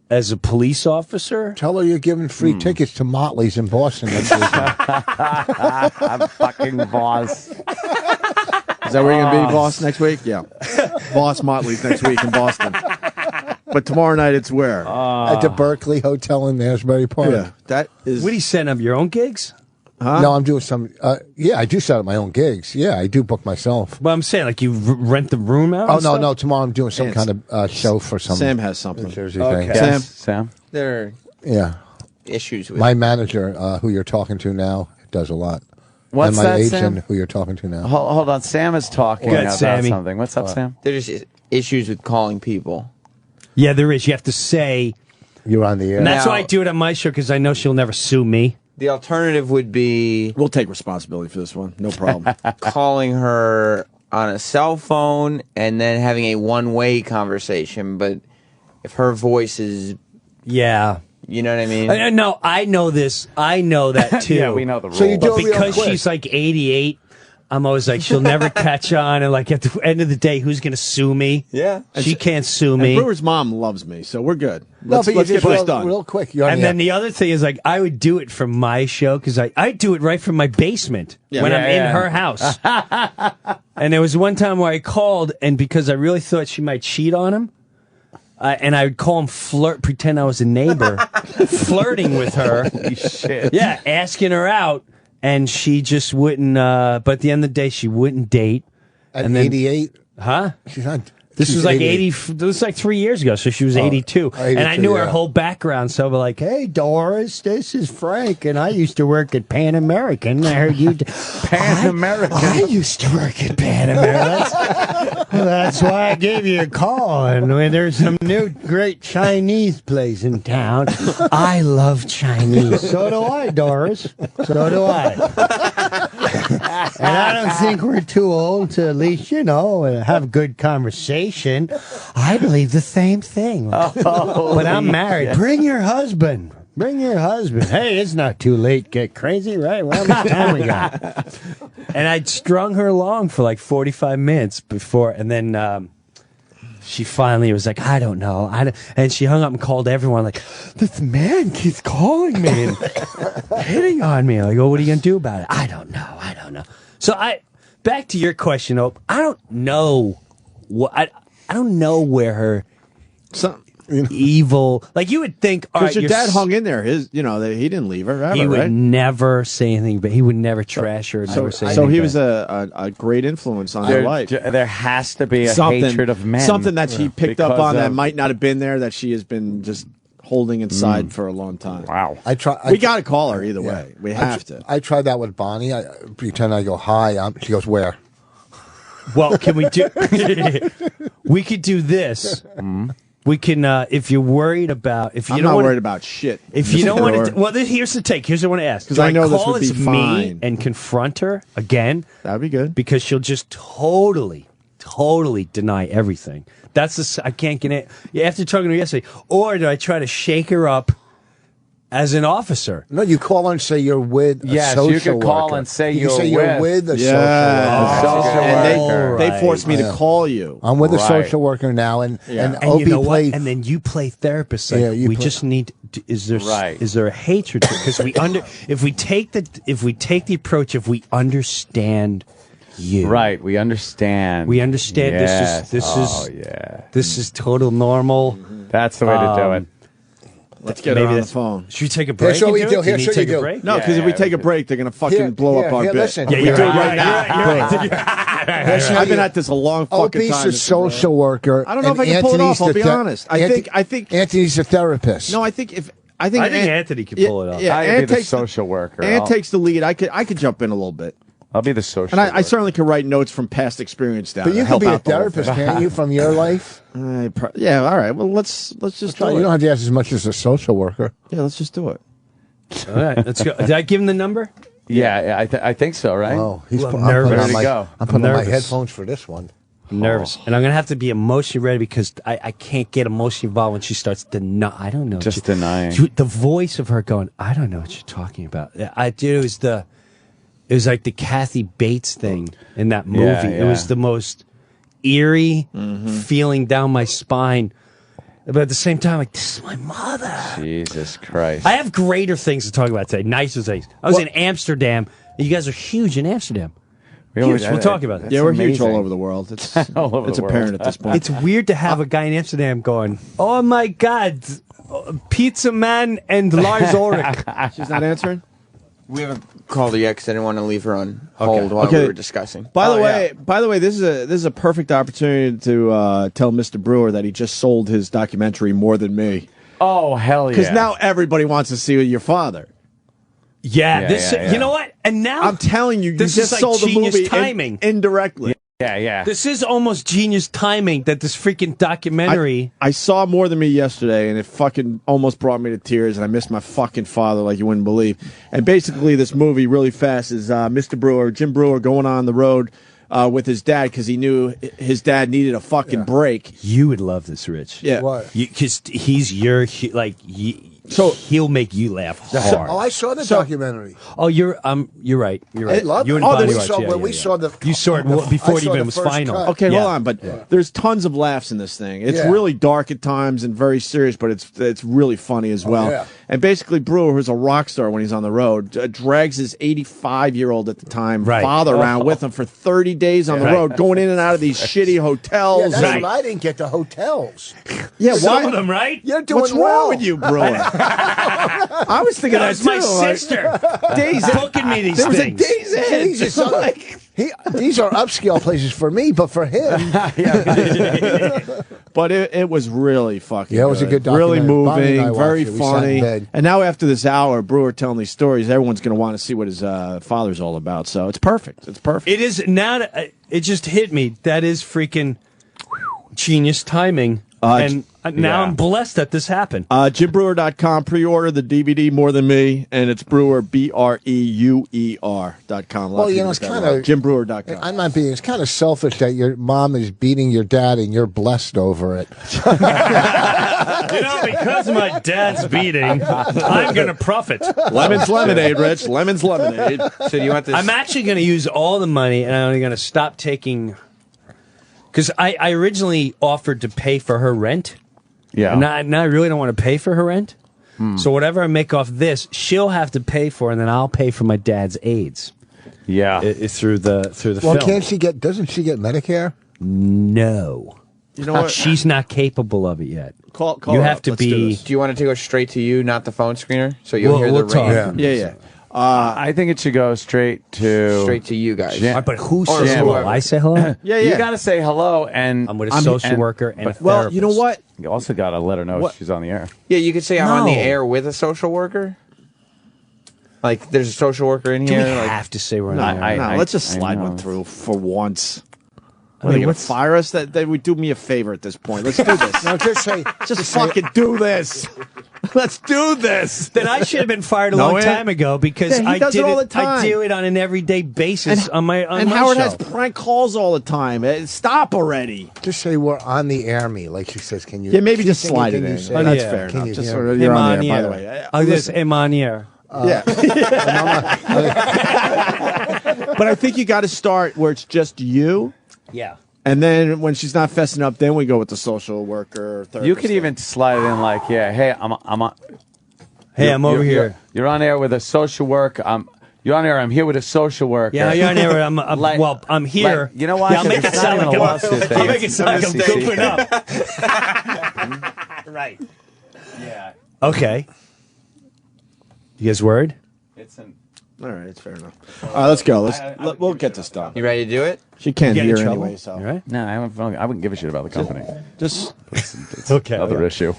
a police officer? Tell her you're giving free tickets to Motley's in Boston next weekend. I'm fucking boss. Is that where you're going to be, boss, next week? Yeah. Boss Motley's next week in Boston. But tomorrow night it's where? At the Berkeley Hotel in Asbury Park. Yeah, that is... What are you setting up, your own gigs? Huh? No, I'm doing some... I do set up my own gigs. Yeah, I do book myself. But I'm saying, you rent the room out? Oh, no. Tomorrow I'm doing some kind of show for some... Sam has something. New Jersey thing. Yes, Sam? There are issues with... My manager, who you're talking to now, does a lot. What's and my that, agent, Sam? who you're talking to now. Hold on. Sam is talking about something. What's up, Sam? There's issues with calling people. Yeah, there is. You have to say... You're on the air. And that's why I do it on my show, because I know she'll never sue me. The alternative would be... We'll take responsibility for this one. No problem. Calling her on a cell phone and then having a one-way conversation. But if her voice is, yeah. You know what I mean? No, I know this. I know that too. Yeah, we know the rules. So you do But it real because quick. she's like 88, I'm always like, she'll never catch on. And like at the end of the day, who's going to sue me? Yeah. She can't sue And me. Brewer's mom loves me, so we're good. Let's but you get just this done. real quick. And then the other thing is like, I would do it from my show because I do it right from my basement when I'm in her house. And there was one time where I called, and because I really thought she might cheat on him, and I would call him pretend I was a neighbor, flirting with her. Holy shit. Yeah, asking her out, and she just wouldn't. But at the end of the day, she wouldn't date. At And then- 88? Huh? She's not. This she's was like 88. 80. This was like 3 years ago, so she was 82. 82, and I knew her yeah. whole background, so we're like, "Hey, Doris, this is Frank, and I used to work at Pan American. I heard you, Pan American. I used to work at Pan American. That's why I gave you a call. And when there's some new great Chinese place in town, I love Chinese. So do I, Doris. So do I. And I don't think we're too old to at least, have good conversation. I believe the same thing. But I'm married. shit. Bring your husband. Bring your husband. Hey, it's not too late. Get crazy, right? Well, how much time we got? And I'd strung her along for like 45 minutes before, and then she finally was like, I don't know. And she hung up and called everyone like, this man keeps calling me and hitting on me. I go, what are you going to do about it? I don't know. So back to your question, Ope. I don't know I don't know where her evil, like you would think. Because your dad hung in there. He didn't leave her ever, He would right? never say anything, but he would never trash her. Never say anything. So he bad. was a great influence on her life. There has to be a Something- hatred of men. Something that she picked up because on that of- might not have been there, that she has been just holding inside for a long time. Wow. We got to call her either way. We have to. I tried that with Bonnie. I pretend I go, hi. She goes, where? Well, can we do? We could do this. We can, if you're worried about, if you I'm don't not wanna, worried about shit. If you don't want Brewer. to, well, here's the take. Here's what I want to ask. 'Cause Do I know this call would be as me fine. and confront her again? That'd be good because she'll just totally deny everything. That's I can't get it. Yeah, after talking to her yesterday, or do I try to shake her up as an officer? No, you call her and say you're with a Yes, social you could call worker. and say you can you're say you're with a social worker. And they forced me to call you. I'm with a Right. social worker now, and And Opie you know what? played. And then you play therapist. Like, Yeah, you we play- just need. Is there Right. is there a hatred? Because if we take the approach, if we understand you, Right, we understand. we understand Yes. this is total normal. That's the way to do it. Let's get her on the phone. Should we take a break? Here's what and we do do. it? Do you Here's need what to you take a do. break? No, because if we take a break, they're going to fucking blow up our bit. Listen. we you're do it right, right now. you're right. I've been at this a long fucking Opie's time. a social worker. I don't know if and I can pull it off. Anthony's I'll the be honest. I think Anthony's a therapist. No, I think Anthony can pull it off. Yeah, I Ann could be the takes social worker. Ann takes the lead. I could jump in a little bit, I'll be the social and I worker. certainly could write notes from past experience down. But you to can help be a out the whole therapist, thing. can't you, from your life? Yeah, all right. Well, let's just do You it. don't have to ask as much as a social worker. Yeah, let's just do it. All right, let's go. Did I give him the number? Yeah, I think so, right? Oh, he's Well, I'm nervous. putting on Ready to my, go. I'm putting on my Nervous. headphones for this one. I'm nervous, and I'm gonna have to be emotionally ready because I can't get emotionally involved when she starts denying. I don't know. Just denying. The voice of her going, I don't know what you're talking about. It was like the Kathy Bates thing in that movie. Yeah, It was the most eerie feeling down my spine. But at the same time, like, this is my mother. Jesus Christ. I have greater things to talk about today, nicer things. I was in Amsterdam. You guys are huge in Amsterdam. Huge. We'll talk about that. Yeah, we're huge all amazing. over the world. It's All over it's the world. apparent at this point. It's weird to have a guy in Amsterdam going, oh my God, Pizza Man and Lars Ulrich. She's not answering. We haven't called her yet because I didn't want to leave her on hold while we were discussing. By the way, this is a perfect opportunity to tell Mr. Brewer that he just sold his documentary more than me. Oh, hell yeah. Because now everybody wants to see your father. Yeah, you know what? And now I'm telling you, this you just is like sold the genius movie timing. Indirectly. Yeah. This is almost genius timing that this freaking documentary. I saw More Than Me yesterday, and it fucking almost brought me to tears, and I missed my fucking father like you wouldn't believe. And basically, this movie, really fast, is Mr. Brewer, Jim Brewer, going on the road with his dad because he knew his dad needed a fucking break. You would love this, Rich. Yeah. What? Because he's your so he'll make you laugh hard. Oh, I saw the documentary. Oh, you're right. You're right. I love You it. and Bonnie Watch. We saw the. You saw it before it even was final. Okay, hold on, but there's tons of laughs in this thing. It's really dark at times and very serious, but it's really funny as well. yeah. And basically, Brewer, who's a rock star when he's on the road, drags his 85-year-old at the time father around with him for 30 days on the road, going in and out of these shitty hotels. Yeah, that's what I didn't get, the hotels. Yeah, some of them, right? You're doing What's wrong with you, Brewer? I was thinking that was my sister. Days booking me these there things. Was a Days Inn. Jesus, these are upscale places for me, but for him. But it was really fucking it was a good really documentary. Bonnie and I moving, very watched it. We sat in funny. bed. And now after this hour, Brewer telling these stories, everyone's going to want to see what his father's all about. So it's perfect. It's perfect. It is now. It just hit me. That is freaking genius timing. And now I'm blessed that this happened. JimBrewer.com. Pre-order the DVD More Than Me, and it's Brewer, BREUER.com. Well, it's kind of JimBrewer.com. I'm not being. It's kind of selfish that your mom is beating your dad and you're blessed over it. Because my dad's beating, I'm going to profit. Lemon's lemonade, Rich. Lemon's lemonade. So do you want this? I'm actually going to use all the money, and I'm only going to stop taking. Because I originally offered to pay for her rent. Yeah. And now I really don't want to pay for her rent. So whatever I make off this, she'll have to pay for, and then I'll pay for my dad's aids. Yeah. Through the Well, film. doesn't she get Medicare? No. You know what? She's not capable of it yet. Call you her have up. to Let's be. do this. Do you want it to go straight to you, not the phone screener, so you'll hear the talk. ring? Yeah. I think it should go straight to you guys. But who says hello? I say hello? Yeah. You got to say hello, and I'm with a social worker and a therapist. Well, you know what? You also got to let her know she's on the air. Yeah, you could say I'm on the air with a social worker. Like, there's a social worker in Do here. we like, have to say we're on the air? Let's just slide one through for once. Are they going to fire us? That would do me a favor at this point. Let's do this. No, just say. Just fucking do this. Let's do this. Then I should have been fired a long time ago because he I does did it all the time. I do it on an everyday basis on my And my Howard show. has prank calls all the time. Stop already. Just say we're on the air. Me, like she says. Can you? Yeah, maybe just anything slide it you in. say? That's Yeah. fair Can enough. you Just hear sort me? of, you're on the air, by the way. Oh, this Emanier. Yeah. But I think you got to start where it's just you. Yeah. And then when she's not fessing up, then we go with the social worker. Or therapist. You could even slide it in like, hey, I'm on. Hey, I'm over here. You're on air with a social worker. You're on air. I'm here with a social worker. Yeah, you're on air. I'm here. Like, you know what? Yeah, I'll make it sound like I'll make it sound like I'm goofing up. Right. Yeah. Okay. You guys word? It's an. All right, it's fair enough. All right, let's go. We'll get this done. You ready to do it? She can't You get in hear trouble? anyway, so. You right? No, I wouldn't give a shit about the company. Just It's Okay. another issue.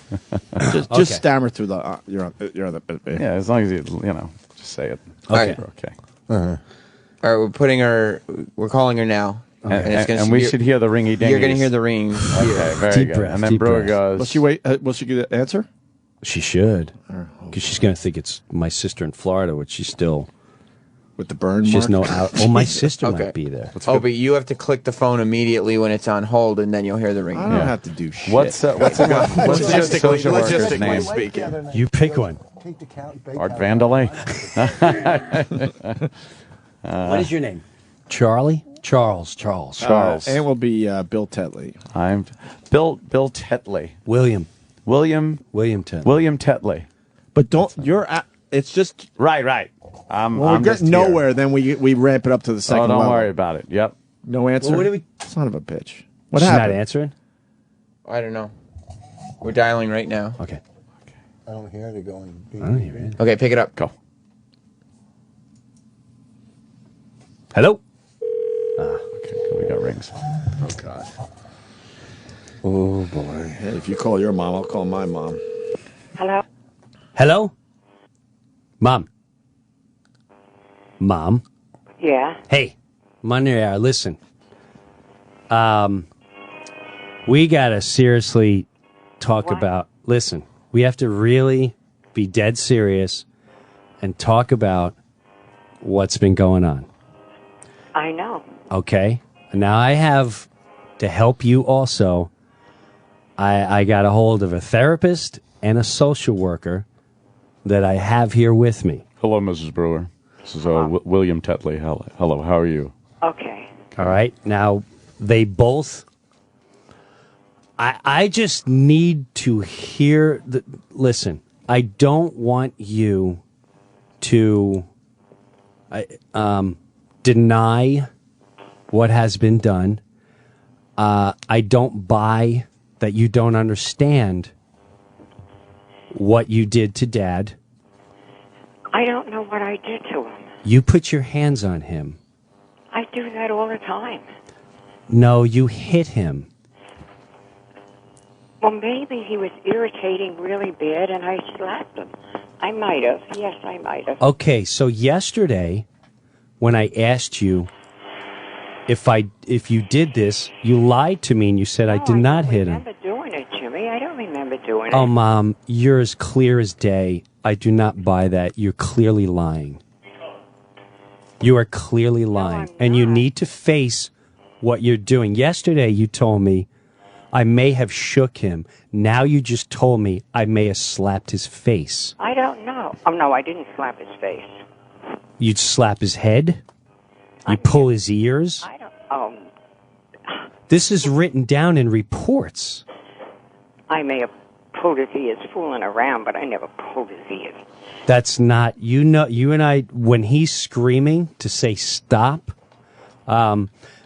just stammer through the. You're on the. Yeah, as long as you just say it. Okay. Okay. All right, we're calling her now. And we should hear the ringy dingy. You're going to hear the ring. Okay, very Deep good. breath, And then deep Brewer breath. goes. Will she wait? Will she get an answer? She should. Because she's going to think it's my sister in Florida, which she's still. With the burn She's mark? no out. Oh, my sister Okay. might be there. But you have to click the phone immediately when it's on hold, and then you'll hear the ring. I don't have to do shit. What's your social worker's name? You pick one. Take the count. Art Vandalay. What is your name? Charlie? Charles. Charles. And will be Bill Tetley. I'm Bill Tetley. William Tetley. But don't. It's just. Right. When we get just nowhere, here. then we ramp it up to the second don't level. worry about it. Yep. No answer? Well, what do we- Son of a bitch. What She's happened? not answering? I don't know. We're dialing right now. Okay. I don't hear it going. I don't hear it. Okay, pick it up. Go. Hello? Okay, we got rings. Oh, God. Oh, boy. Hey, if you call your mom, I'll call my mom. Hello? Hello? Mom? Yeah. Hey, I'm on the air. Listen. We got to seriously talk about... Listen, we have to really be dead serious and talk about what's been going on. I know. Okay? Now I have to help you also. I got a hold of a therapist and a social worker that I have here with me. Hello, Mrs. Brewer. This is William Tetley. Hello, how are you? Okay. All right. Now, they both... I just need to hear... Listen, I don't want you to deny what has been done. I don't buy that you don't understand what you did to Dad. I don't know what I did to him. You put your hands on him. I do that all the time. No, you hit him. Well, maybe he was irritating really bad and I slapped him. I might have. Yes, I might have. Okay, so yesterday, when I asked you if you did this, you lied to me and you said I did not hit him. I don't remember doing it, Jimmy. I don't remember doing it. Oh, Mom, you're as clear as day. I do not buy that. You're clearly lying. You are clearly lying. And you need to face what you're doing. Yesterday, you told me I may have shook him. Now you just told me I may have slapped his face. I don't know. Oh, no, I didn't slap his face. You'd slap his head? You pull his ears? I don't... This is written down in reports. I may have pulled his ears fooling around, but I never pulled his ears. That's not... You know, you and I, when he's screaming to say stop,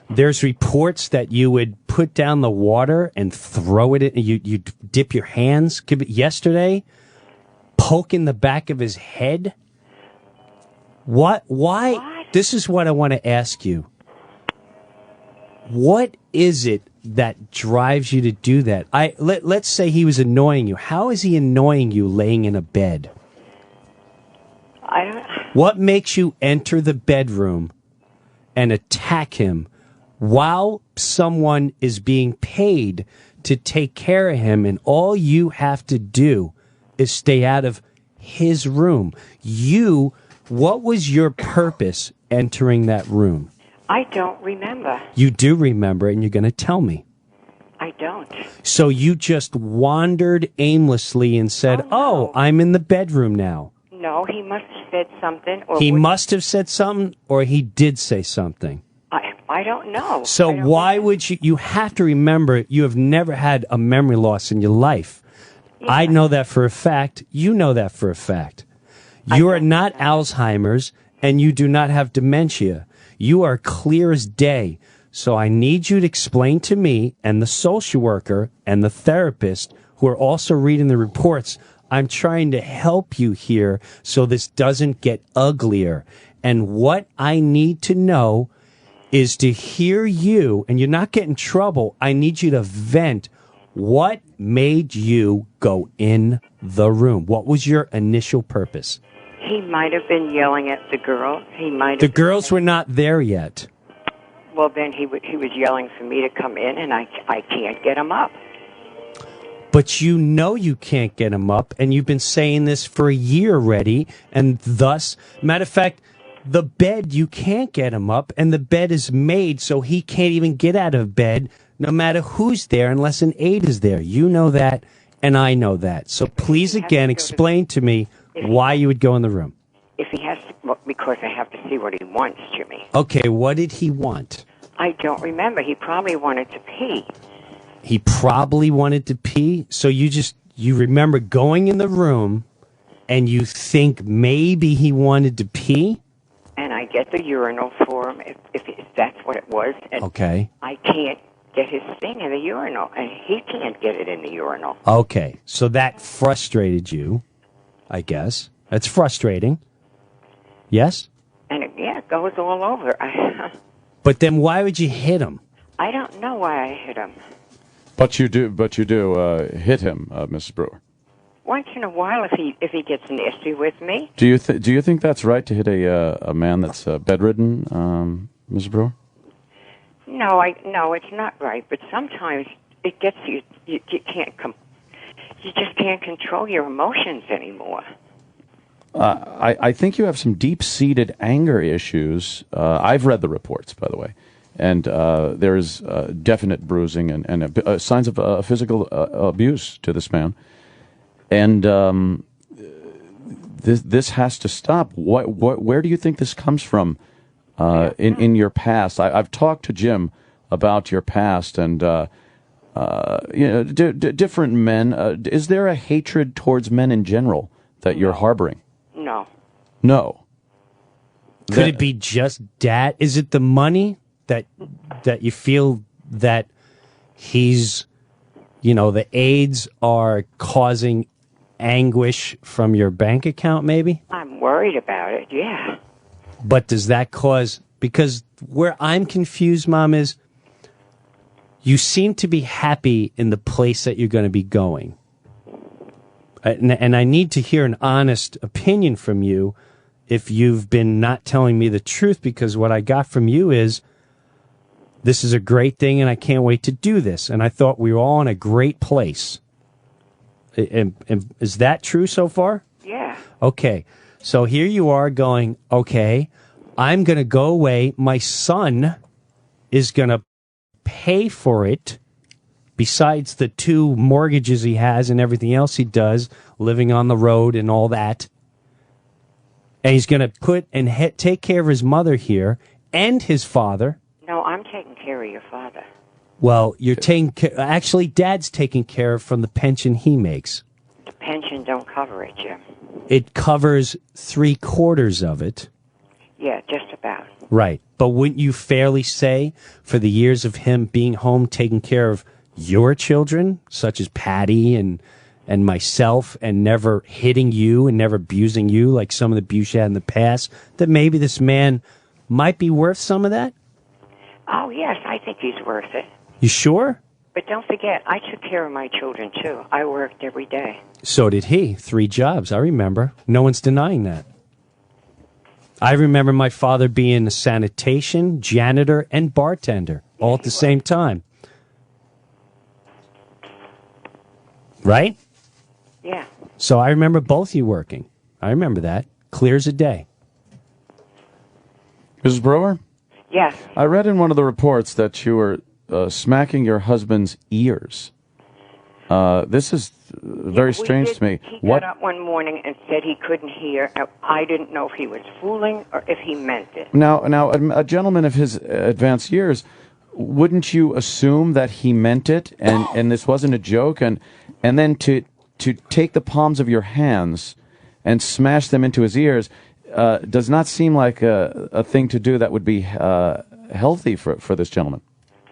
there's reports that you would put down the water and throw it in. You dip your hands. Yesterday, poke in the back of his head. What? Why? This is what I want to ask you. What is it that drives you to do that? Let's say he was annoying you. How is he annoying you laying in a bed? I don't... What makes you enter the bedroom and attack him while someone is being paid to take care of him, and all you have to do is stay out of his room? What was your purpose entering that room? I don't remember. You do remember, and you're going to tell me. I don't. So you just wandered aimlessly and said, oh, I'm in the bedroom now. No, he must have said something. Or He must have said something, or he did say something. I don't know. So why would you have to remember, you have never had a memory loss in your life. Yeah. I know that for a fact. You know that for a fact. You are not Alzheimer's, and you do not have dementia. You are clear as day. So I need you to explain to me and the social worker and the therapist who are also reading the reports. I'm trying to help you here so this doesn't get uglier. And what I need to know is to hear you, and you're not getting in trouble. I need you to vent. What made you go in the room? What was your initial purpose? He might have been yelling at the girls. The girls were not there yet. Well, then he was yelling for me to come in, and I can't get him up. But you know you can't get him up, and you've been saying this for a year already, and thus, matter of fact, the bed, you can't get him up, and the bed is made so he can't even get out of bed no matter who's there unless an aide is there. You know that, and I know that. So please, again, explain to me why you would go in the room. If he has to, well, because I have to see what he wants, Jimmy. Okay, what did he want? I don't remember. He probably wanted to pee. He probably wanted to pee? So you remember going in the room, and you think maybe he wanted to pee? And I get the urinal for him, if that's what it was. And okay. I can't get his thing in the urinal, and he can't get it in the urinal. Okay, so that frustrated you, I guess. That's frustrating. Yes? And it goes all over. But then why would you hit him? I don't know why I hit him. But you do hit him, Mrs. Brewer. Once in a while, if he gets nasty with me. Do you think that's right to hit a man that's bedridden, Mrs. Brewer? No, it's not right. But sometimes it gets you. You can't You just can't control your emotions anymore. I think you have some deep-seated anger issues. I've read the reports, by the way, and there's definite bruising and signs of physical abuse to this man. And this has to stop. Where do you think this comes from in your past? I've talked to Jim about your past and different men. Is there a hatred towards men in general that you're harboring? No. No. Could it be just Dad? Is it the money that you feel that he's, the aids are causing anguish from your bank account, maybe? I'm worried about it, yeah. But does that cause, because where I'm confused, Mom, is you seem to be happy in the place that you're going to be going. And I need to hear an honest opinion from you if you've been not telling me the truth, because what I got from you is, this is a great thing and I can't wait to do this. And I thought we were all in a great place. And is that true so far? Yeah. Okay. So here you are going, okay, I'm going to go away. My son is going to pay for it, besides the 2 mortgages he has and everything else he does, living on the road and all that. And he's going to put and take care of his mother here and his father. No, I'm taking care of your father. Well, you're taking care. Actually, Dad's taking care of from the pension he makes. The pension don't cover it, Jim. It covers 3/4 of it. Yeah, just about. Right. But wouldn't you fairly say, for the years of him being home taking care of your children, such as Patty and myself, and never hitting you and never abusing you like some of the abuse you had in the past, that maybe this man might be worth some of that? Oh, yes, I think he's worth it. You sure? But don't forget, I took care of my children, too. I worked every day. So did he. 3 jobs, I remember. No one's denying that. I remember my father being a sanitation, janitor, and bartender all at the same time. Right? Yeah. So I remember both of you working. I remember that. Clear as a day. Mrs. Brewer? Yes. I read in one of the reports that you were smacking your husband's ears. This is very strange to me. He got up one morning and said he couldn't hear. I didn't know if he was fooling or if he meant it. Now, a gentleman of his advanced years, wouldn't you assume that he meant it and this wasn't a joke? And then to take the palms of your hands and smash them into his ears does not seem like a thing to do that would be healthy for this gentleman.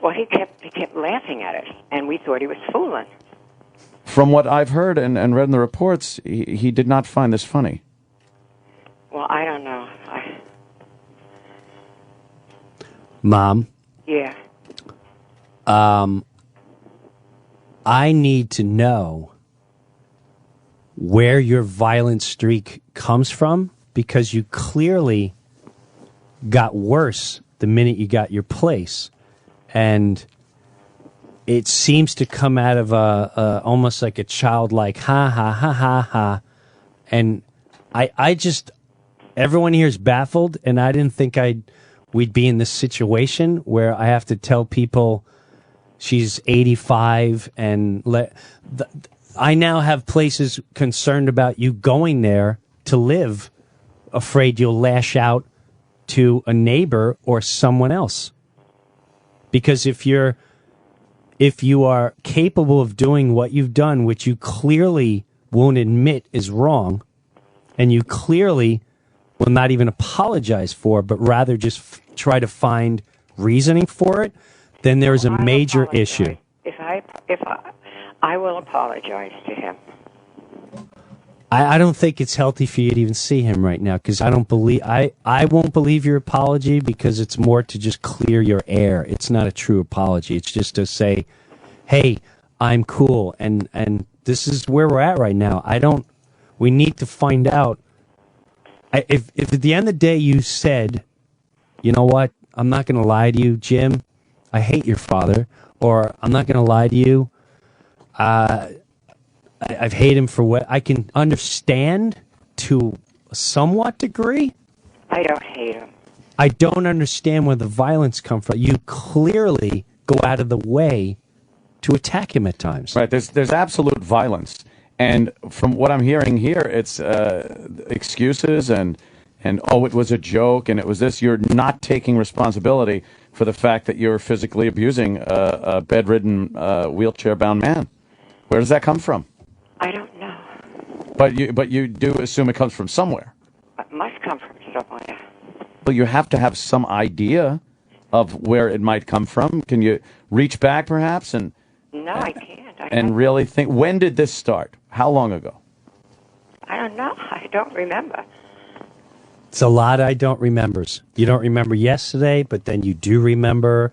Well, he kept laughing at it, and we thought he was fooling. From what I've heard and read in the reports, he did not find this funny. Well, I don't know. Mom? Yeah. I need to know where your violent streak comes from, because you clearly got worse the minute you got your place. And it seems to come out of almost like a childlike ha ha ha ha ha. And I just, everyone here is baffled, and I didn't think we'd be in this situation where I have to tell people she's 85 and I now have places concerned about you going there to live, afraid you'll lash out to a neighbor or someone else. Because if you are capable of doing what you've done, which you clearly won't admit is wrong, and you clearly will not even apologize for, but rather just try to find reasoning for it, then there is a major issue. If I will apologize to him. I don't think it's healthy for you to even see him right now, because I won't believe your apology, because it's more to just clear your air. It's not a true apology. It's just to say, hey, I'm cool, and this is where we're at right now. We need to find out. If at the end of the day you said, you know what, I'm not going to lie to you, Jim, I hate your father, or I'm not going to lie to you, I've hated him for what I can understand to a somewhat degree. I don't hate him. I don't understand where the violence comes from. You clearly go out of the way to attack him at times. Right. There's absolute violence. And from what I'm hearing here, it's excuses and oh, it was a joke and it was this. You're not taking responsibility for the fact that you're physically abusing a bedridden, wheelchair-bound man. Where does that come from? I don't know. But you do assume it comes from somewhere. It must come from somewhere. Well, you have to have some idea of where it might come from. Can you reach back, perhaps, and No, I can't. and really think, when did this start? How long ago? I don't know. I don't remember. It's a lot I don't remembers. You don't remember yesterday, but then you do remember.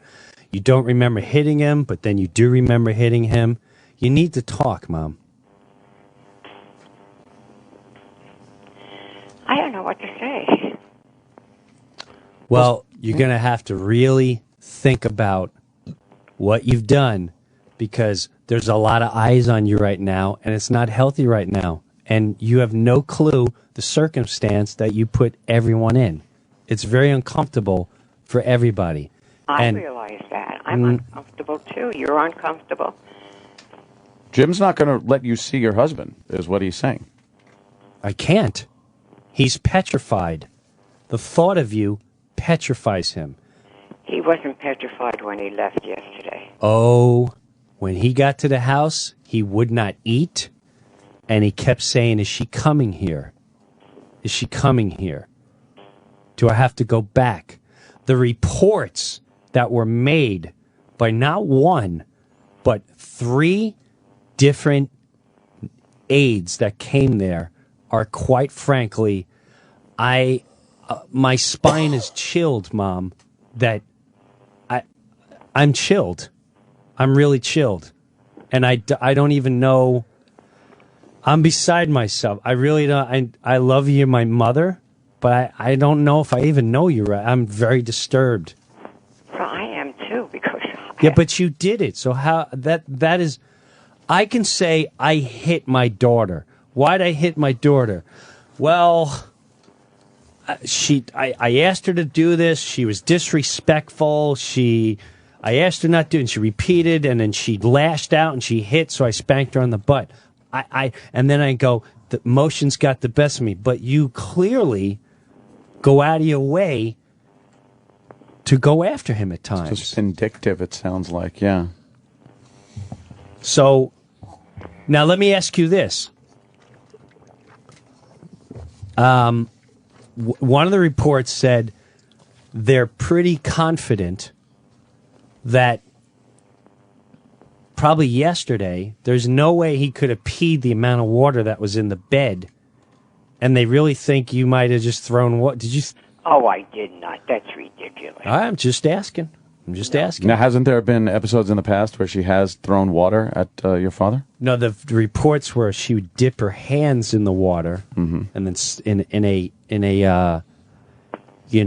You don't remember hitting him, but then you do remember hitting him. You need to talk, Mom. I don't know what to say. Well, you're going to have to really think about what you've done, because there's a lot of eyes on you right now, and it's not healthy right now. And you have no clue the circumstance that you put everyone in. It's very uncomfortable for everybody. I And realize that. I'm uncomfortable, too. You're uncomfortable. Jim's not going to let you see your husband, is what he's saying. I can't. He's petrified. The thought of you petrifies him. He wasn't petrified when he left yesterday. Oh, when he got to the house, he would not eat, and he kept saying, "Is she coming here? Is she coming here? Do I have to go back?" The reports that were made by not one, but 3 different aides that came there are, quite frankly, my spine is chilled, Mom. That I'm chilled. I'm really chilled. And I don't even know. I'm beside myself. I really don't. I love you, my mother, but I don't know if I even know you right. I'm very disturbed. Well, I am, too, because... Yeah, but you did it. So how that is... I can say I hit my daughter. Why'd I hit my daughter? Well, I asked her to do this. She was disrespectful. I asked her not to, and she repeated, and then she lashed out and she hit, so I spanked her on the butt. And then I go, the emotions got the best of me. But you clearly go out of your way to go after him at times. It's just vindictive, it sounds like, yeah. So, now let me ask you this. One of the reports said they're pretty confident that probably yesterday, there's no way he could have peed the amount of water that was in the bed. And they really think you might have just thrown what? Did you? Oh, I did not. That's ridiculous. I'm just asking. asking. Now, hasn't there been episodes in the past where she has thrown water at your father? No, the reports were she would dip her hands in the water Mm-hmm. and then in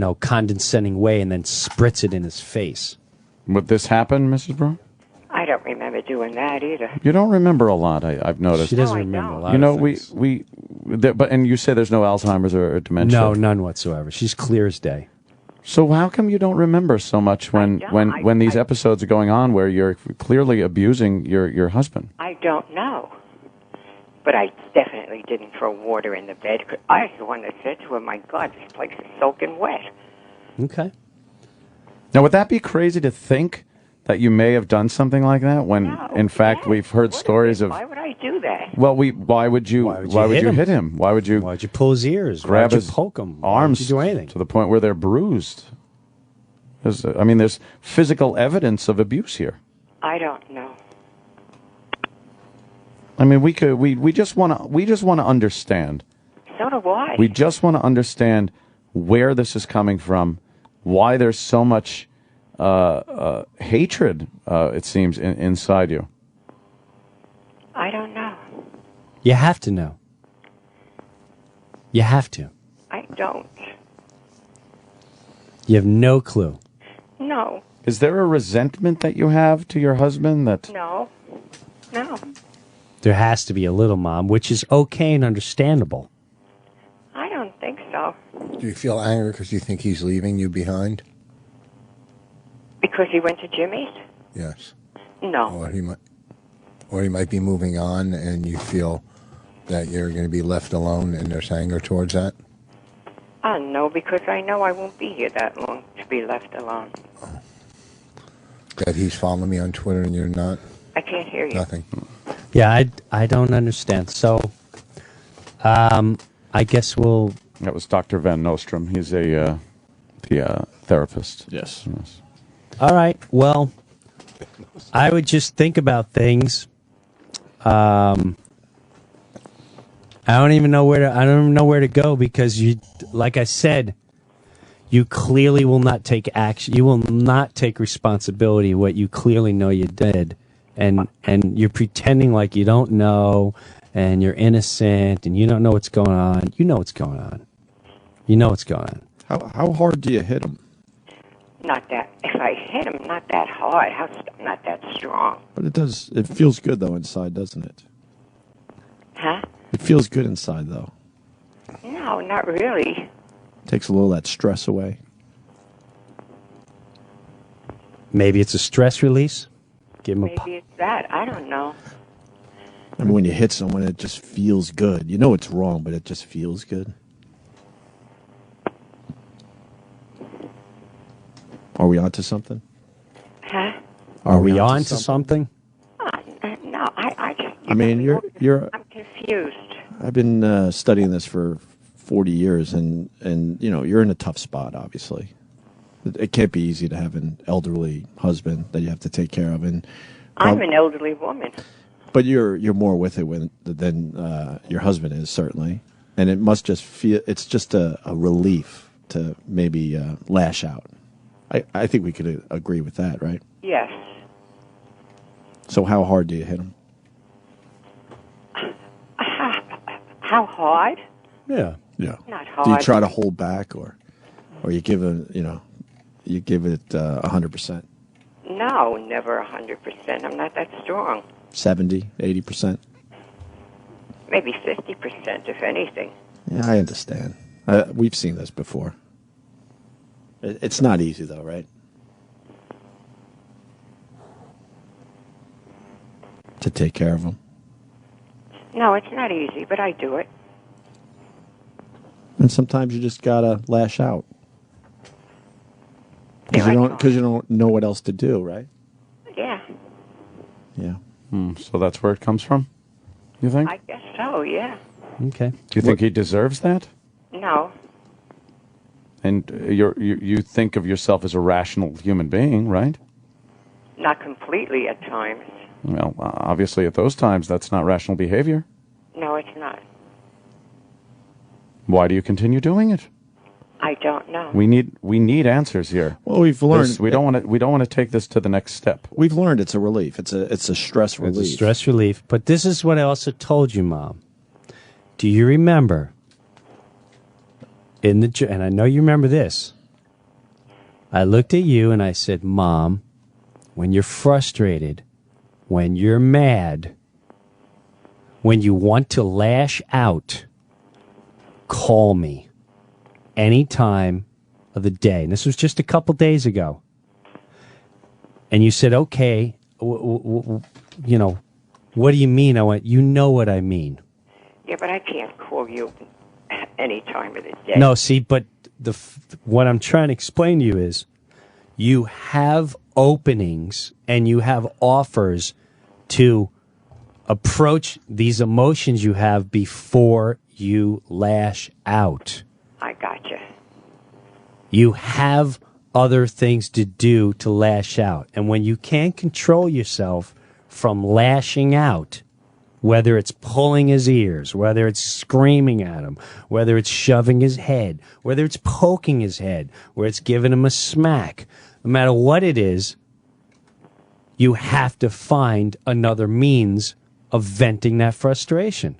a condescending way, and then spritz it in his face. Would this happen, Mrs. Brown? I don't remember doing that either. You don't remember a lot, I've noticed. She doesn't remember a lot. You know, of things. and you say there's no Alzheimer's or dementia. No, none whatsoever. She's clear as day. So how come you don't remember so much when these episodes are going on where you're clearly abusing your husband? I don't know. But I definitely didn't throw water in the bed. I was the one that said to him, "My God, this place is soaking wet." Okay. Now, would that be crazy to think that you may have done something like that when, in fact, we've heard stories of... Why would I do that? Well, why would you hit him? Why would you pull his ears? Grab Why'd you his poke him? arms? Why'd you do anything? To the point where they're bruised? There's physical evidence of abuse here. I don't know. I mean, we just want to understand. So do I. We just want to understand where this is coming from, why there's so much hatred, it seems, inside you. I don't know. You have to know. You have to. I don't. You have no clue. No. Is there a resentment that you have to your husband that... No. No. There has to be a little, Mom, which is okay and understandable. I don't think so. Do you feel anger because you think he's leaving you behind? Because he went to Jimmy's? Yes. No. Or he might be moving on, and you feel that you're going to be left alone, and there's anger towards that. No, because I know I won't be here that long to be left alone. That he's following me on Twitter and you're not. I can't hear you. Nothing. Yeah, I don't understand. So, I guess we'll. That was Dr. Van Nostrum. He's the therapist. Yes. All right. Well, I would just think about things. I don't even know where to go because you, like I said, you clearly will not take action. You will not take responsibility of what you clearly know you did, and you're pretending like you don't know, and you're innocent, and you don't know what's going on. You know what's going on. You know what's going on. How hard do you hit him? Not that. If I hit him, not that hard. Not that strong. But it does. It feels good though inside, doesn't it? Huh? It feels good inside though. No, not really. Takes a little of that stress away. Maybe it's a stress release. Give him Maybe it's that. I don't know. I mean, when you hit someone, it just feels good. You know it's wrong, but it just feels good. Are we onto something? Huh? Are we on to something? No, I just. I mean, you're. I'm confused. I've been studying this for 40 years, and you know, you're in a tough spot. Obviously, it can't be easy to have an elderly husband that you have to take care of, and I'm an elderly woman. but you're more with it than your husband is, certainly, and it must just feel it's just a relief to maybe lash out. I think we could agree with that, right? Yes. So how hard do you hit him? How hard? Yeah. Not hard. Do you try to hold back, or you give it, you give it 100%? No, never 100%. I'm not that strong. 70, 80%? Maybe 50%, if anything. Yeah, I understand. We've seen this before. It's not easy, though, right? To take care of them. No, it's not easy, but I do it. And sometimes you just gotta lash out. Because you don't know what else to do, right? Yeah, Yeah. So that's where it comes from, you think? I guess so, yeah. Okay. Do you think he deserves that? No. And you think of yourself as a rational human being, right? Not completely at times. Well, obviously at those times, that's not rational behavior. No, it's not. Why do you continue doing it? I don't know. We need answers here. Well, we've learned we don't want to take this to the next step. We've learned it's a relief. It's a stress relief. It's a stress relief. But this is what I also told you, Mom. Do you remember and I know you remember this. I looked at you and I said, Mom, when you're frustrated, when you're mad, when you want to lash out, call me any time of the day. And this was just a couple days ago. And you said, okay, what do you mean? I went, you know what I mean. Yeah, but I can't call you any time of the day. No, see, but what I'm trying to explain to you is you have openings and you have offers to approach these emotions you have before you lash out. I gotcha. You have other things to do to lash out. And when you can't control yourself from lashing out, whether it's pulling his ears, whether it's screaming at him, whether it's shoving his head, whether it's poking his head, whether it's giving him a smack, no matter what it is, you have to find another means of venting that frustration.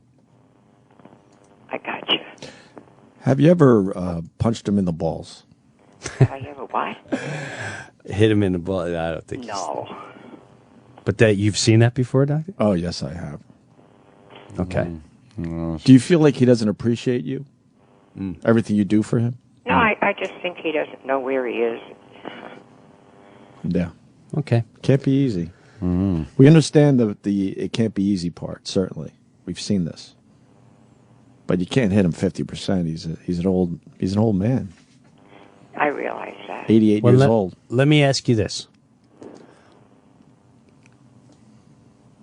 I gotcha. Have you ever punched him in the balls? Have I ever what? Hit him in the ball. I don't think. No. But you've seen that before, Doctor? Oh, yes, I have. Okay. Do you feel like he doesn't appreciate you? Everything you do for him? No, I just think he doesn't know where he is. Yeah. Okay. Can't be easy. We understand the it can't be easy part, certainly. We've seen this. But you can't hit him 50%. He's an old man. I realize that. 88 years old. Let me ask you this.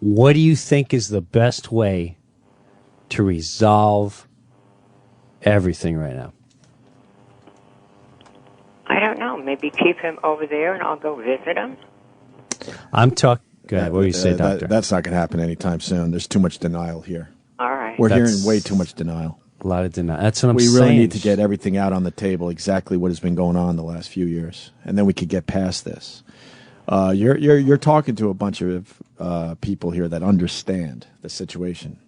What do you think is the best way to resolve everything right now? I don't know. Maybe keep him over there and I'll go visit him. I'm talking. What do you say, Doctor? That's not going to happen anytime soon. There's too much denial here. All right. We're hearing way too much denial. A lot of denial. That's what I'm saying. We saying. really need to get everything out on the table, exactly what has been going on the last few years, and then we could get past this. You're talking to a bunch of people here that understand the situation.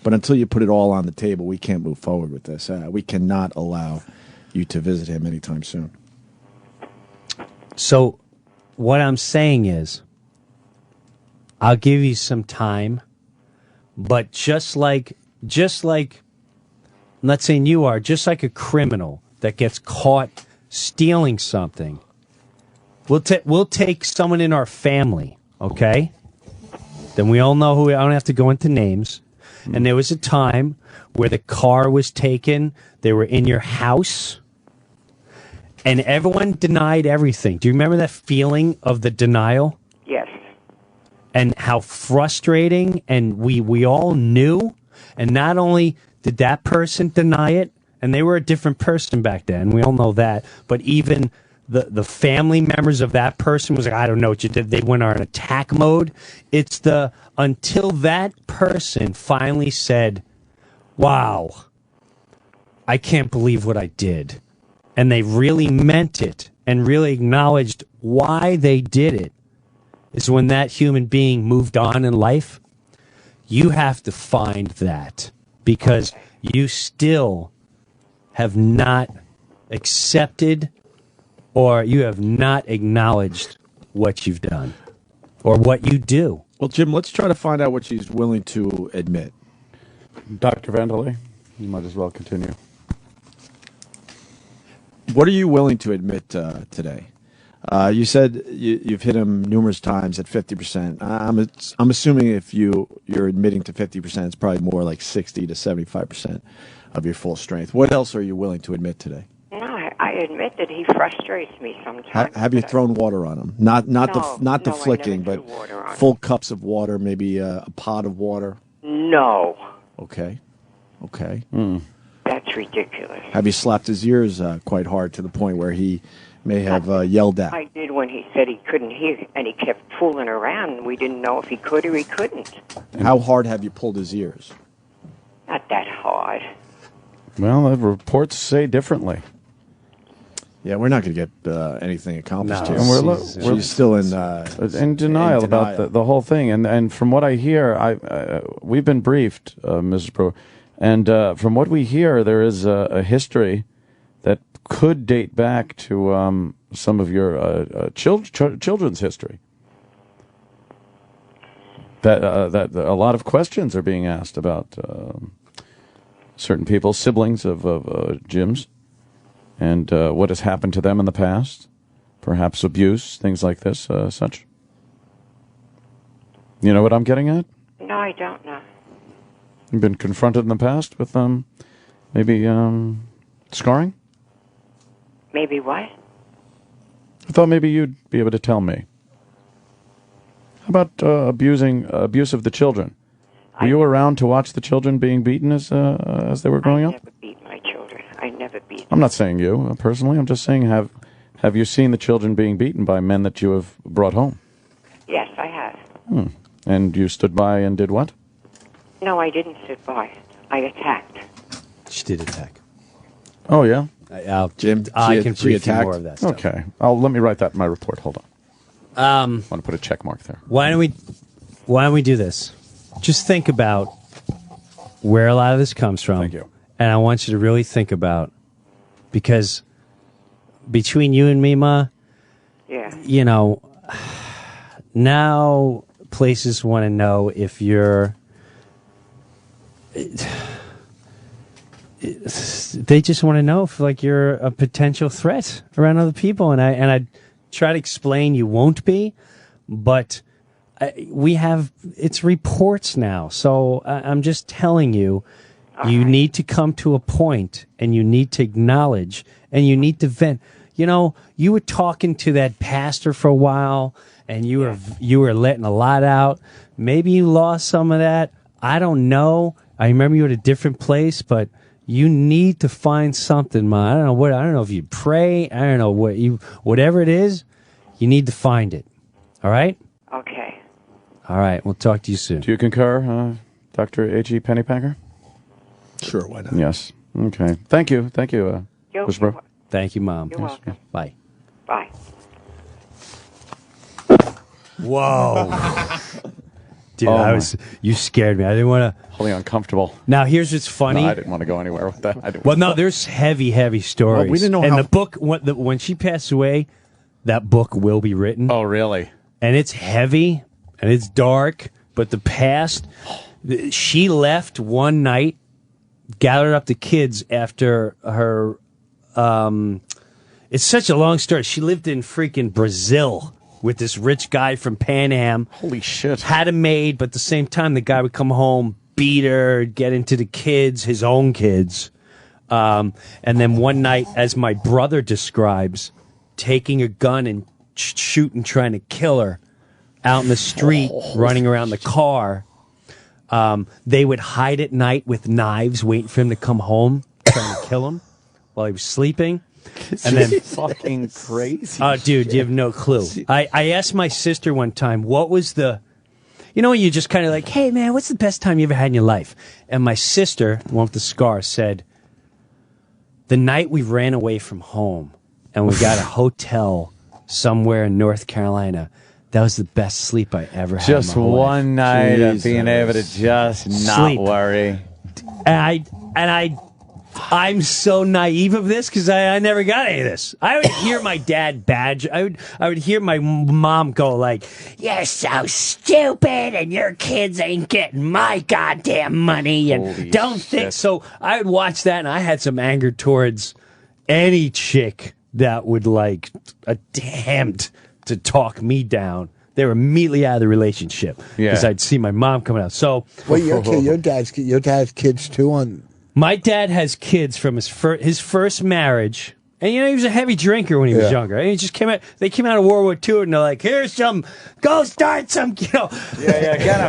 But until you put it all on the table, we can't move forward with this. We cannot allow you to visit him anytime soon. So what I'm saying is, I'll give you some time, but just like I'm not saying you are, just like a criminal that gets caught stealing something, we'll take someone in our family, okay? Then we all know who. I don't have to go into names. And there was a time where the car was taken. They were in your house, and everyone denied everything. Do you remember that feeling of the denial? Yes. And how frustrating, and we all knew. And not only did that person deny it, and they were a different person back then, we all know that, but even the family members of that person was like, I don't know what you did. They went on attack mode. It's until that person finally said, wow, I can't believe what I did. And they really meant it and really acknowledged why they did it, is when that human being moved on in life. You have to find that, because you still have not accepted or you have not acknowledged what you've done or what you do. Well, Jim, let's try to find out what she's willing to admit. Dr. Vanderlei, you might as well continue. What are you willing to admit today? You said you've hit him numerous times at 50%. I'm assuming if you're admitting to 50%, it's probably more like 60 to 75% of your full strength. What else are you willing to admit today? No, I admit that he frustrates me sometimes. Have you thrown water on him? Not the flicking, but full cups of water, maybe a pot of water. No. Okay. That's ridiculous. Have you slapped his ears quite hard to the point where he may have yelled at? I did when he said he couldn't hear, and he kept fooling around, and we didn't know if he could or he couldn't. How hard have you pulled his ears? Not that hard. Well, the reports say differently. Yeah, we're not going to get anything accomplished here. And She's still in denial about the whole thing. And from what I hear, we've been briefed, Mrs. Brewer, and from what we hear, there is a history that could date back to some of your children's history. That a lot of questions are being asked about certain people, siblings of Jim's, and what has happened to them in the past, perhaps abuse, things like this, such. You know what I'm getting at? No, I don't know. You've been confronted in the past with maybe scarring? Maybe what? I thought maybe you'd be able to tell me. How about abuse of the children? Were you around to watch the children being beaten as they were growing up? I never beat my children. I never beat them. I'm not saying you personally. I'm just saying have you seen the children being beaten by men that you have brought home? Yes, I have. And you stood by and did what? No, I didn't sit by. I attacked. She did attack. Oh, yeah? Jim, I can brief you more of that stuff. Okay. Let me write that in my report. Hold on. I want to put a check mark there. Why don't we do this? Just think about where a lot of this comes from. Thank you. And I want you to really think about, because between you and me, Ma, you know, now places want to know if you're they just want to know if like you're a potential threat around other people, and I try to explain you won't be, but it's reports now, so I'm just telling you, you need to come to a point, and you need to acknowledge, and you need to vent. You know, you were talking to that pastor for a while, and you were letting a lot out. Maybe you lost some of that. I don't know. I remember you at a different place, but you need to find something, man. I don't know if you pray. I don't know whatever it is. You need to find it. All right? Okay. All right. We'll talk to you soon. Do you concur, Dr. A.G. Pennypacker? Sure, why not? Yes. Okay. Thank you. Whisperer. Thank you, Mom. You're welcome. Bye. Bye. Whoa. Dude, Oh, you scared me. I didn't want to. Wholly uncomfortable. Now, here's what's funny. No, I didn't want to go anywhere with that. Well, no, there's heavy stories. Well, we didn't know and how- the book, when she passed away, that book will be written. Oh, really? And it's heavy, and it's dark, but the past, she left one night, gathered up the kids after her, it's such a long story. She lived in freaking Brazil with this rich guy from Pan Am. Holy shit. Had a maid, but at the same time, the guy would come home, beat her, get into the kids, his own kids. And then one night, as my brother describes, taking a gun and shooting, trying to kill her out in the street, running around the car. They would hide at night with knives, waiting for him to come home, trying to kill him while he was sleeping. And then fucking crazy. Oh, dude, you have no clue. I asked my sister one time, what was the, when you just kind of like, hey, man, what's the best time you ever had in your life? And my sister, the one with the scar, said, the night we ran away from home and we got a hotel somewhere in North Carolina. That was the best sleep I ever had. Just in my whole one life. night of being able to just not Sleep. worry. I'm so naive of this because I never got any of this. I would hear my dad badge. I would hear my mom go like, "You're so stupid, and your kids ain't getting my goddamn money." And Holy don't think shit. so. I would watch that, and I had some anger towards any chick that would like attempt to talk me down. They were immediately out of the relationship because I'd see my mom coming out. So, Well, your dad's kids too on. my dad has kids from his first marriage, and he was a heavy drinker when he was younger. And he just came out. They came out of World War II, and they're like, "Here's go start some, get a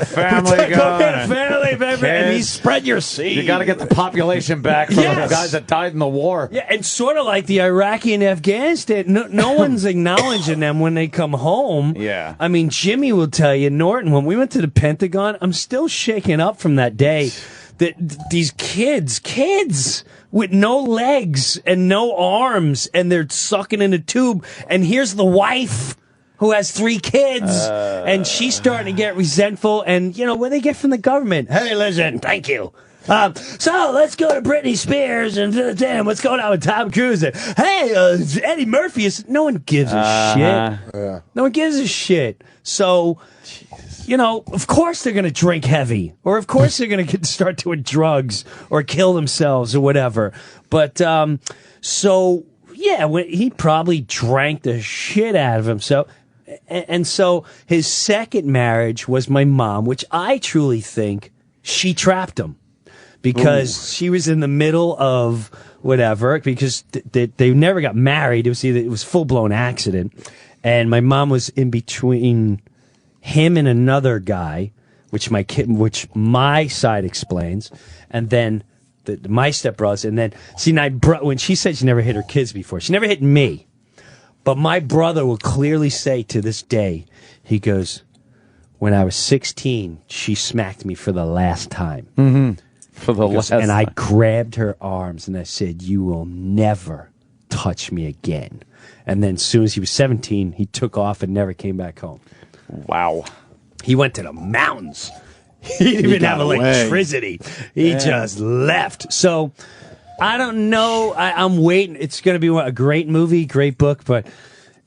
family going. Go get a family, baby, and he spread your seed. You got to get the population back for the guys that died in the war." Yeah, and sort of like the Iraqi and Afghanistan, no one's acknowledging them when they come home. Yeah. I mean, Jimmy will tell you, Norton, when we went to the Pentagon, I'm still shaken up from that day. That these kids with no legs and no arms, and they're sucking in a tube. And here's the wife who has 3 kids, and she's starting to get resentful. And what they get from the government? Hey, listen, thank you. So let's go to Britney Spears and damn, what's going on with Tom Cruise? And, hey, Eddie Murphy no one gives a shit. Yeah. No one gives a shit. So, of course they're going to drink heavy, or of course they're going to start doing drugs or kill themselves or whatever. But when he probably drank the shit out of himself. And so his second marriage was my mom, which I truly think she trapped him. Because she was in the middle of whatever, because they never got married. It was full-blown accident. And my mom was in between him and another guy, which my side explains. And then my stepbrothers. And then, when she said she never hit her kids before, she never hit me. But my brother will clearly say to this day, he goes, when I was 16, she smacked me for the last time. Mm-hmm. For the last And I time. grabbed her arms and I said, you will never touch me again. And then as soon as he was 17, he took off and never came back home. Wow. He went to the mountains. He didn't even have electricity. He just left. So I don't know. I'm waiting. It's going to be a great movie, great book, but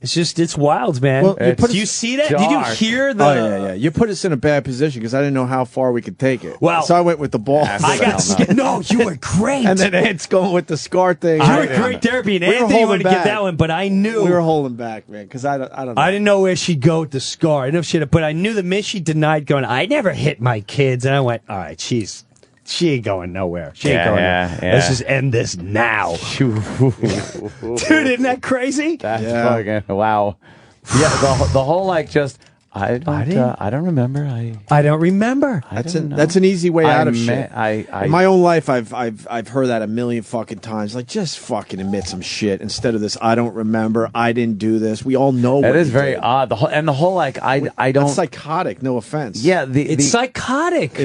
it's wild, man. Well, Do you see that? Did you hear the? Oh yeah. You put us in a bad position because I didn't know how far we could take it. Well, so I went with the ball. I got scared. No, you were great. And then Ed's going with the scar thing. You were great therapy, and Anthony wanted to get that one, but I knew we were holding back, man, because I don't know. I didn't know where she'd go with the scar. I didn't know if she'd, but I knew the minute she denied going, I never hit my kids, and I went, all right, she ain't going nowhere. She ain't going nowhere. Let's just end this now. Dude, isn't that crazy? That's fucking wow. Yeah, the whole I don't remember. I don't remember. That's an easy way out of shit. In my own life, I've heard that a million fucking times. Like, just fucking admit some shit instead of this. I don't remember. I didn't do this. We all know. That is very odd. The whole I don't. That's psychotic. No offense. Yeah, it's psychotic.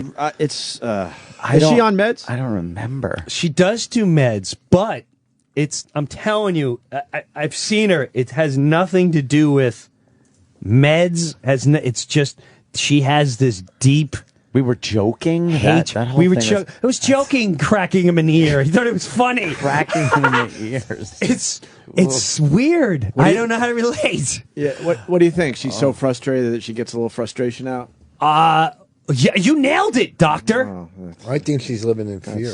Is she on meds? I don't remember. She does do meds, but I'm telling you, I've seen her. It has nothing to do with meds. It's just she has this deep. We were joking. Hate. That whole we were thing I was joking, cracking him in the ear. He thought it was funny. Cracking him in the ears. It's weird. I don't know how to relate. Yeah. What do you think? She's so frustrated that she gets a little frustration out. Yeah, you nailed it, Doctor. I think she's living in fear.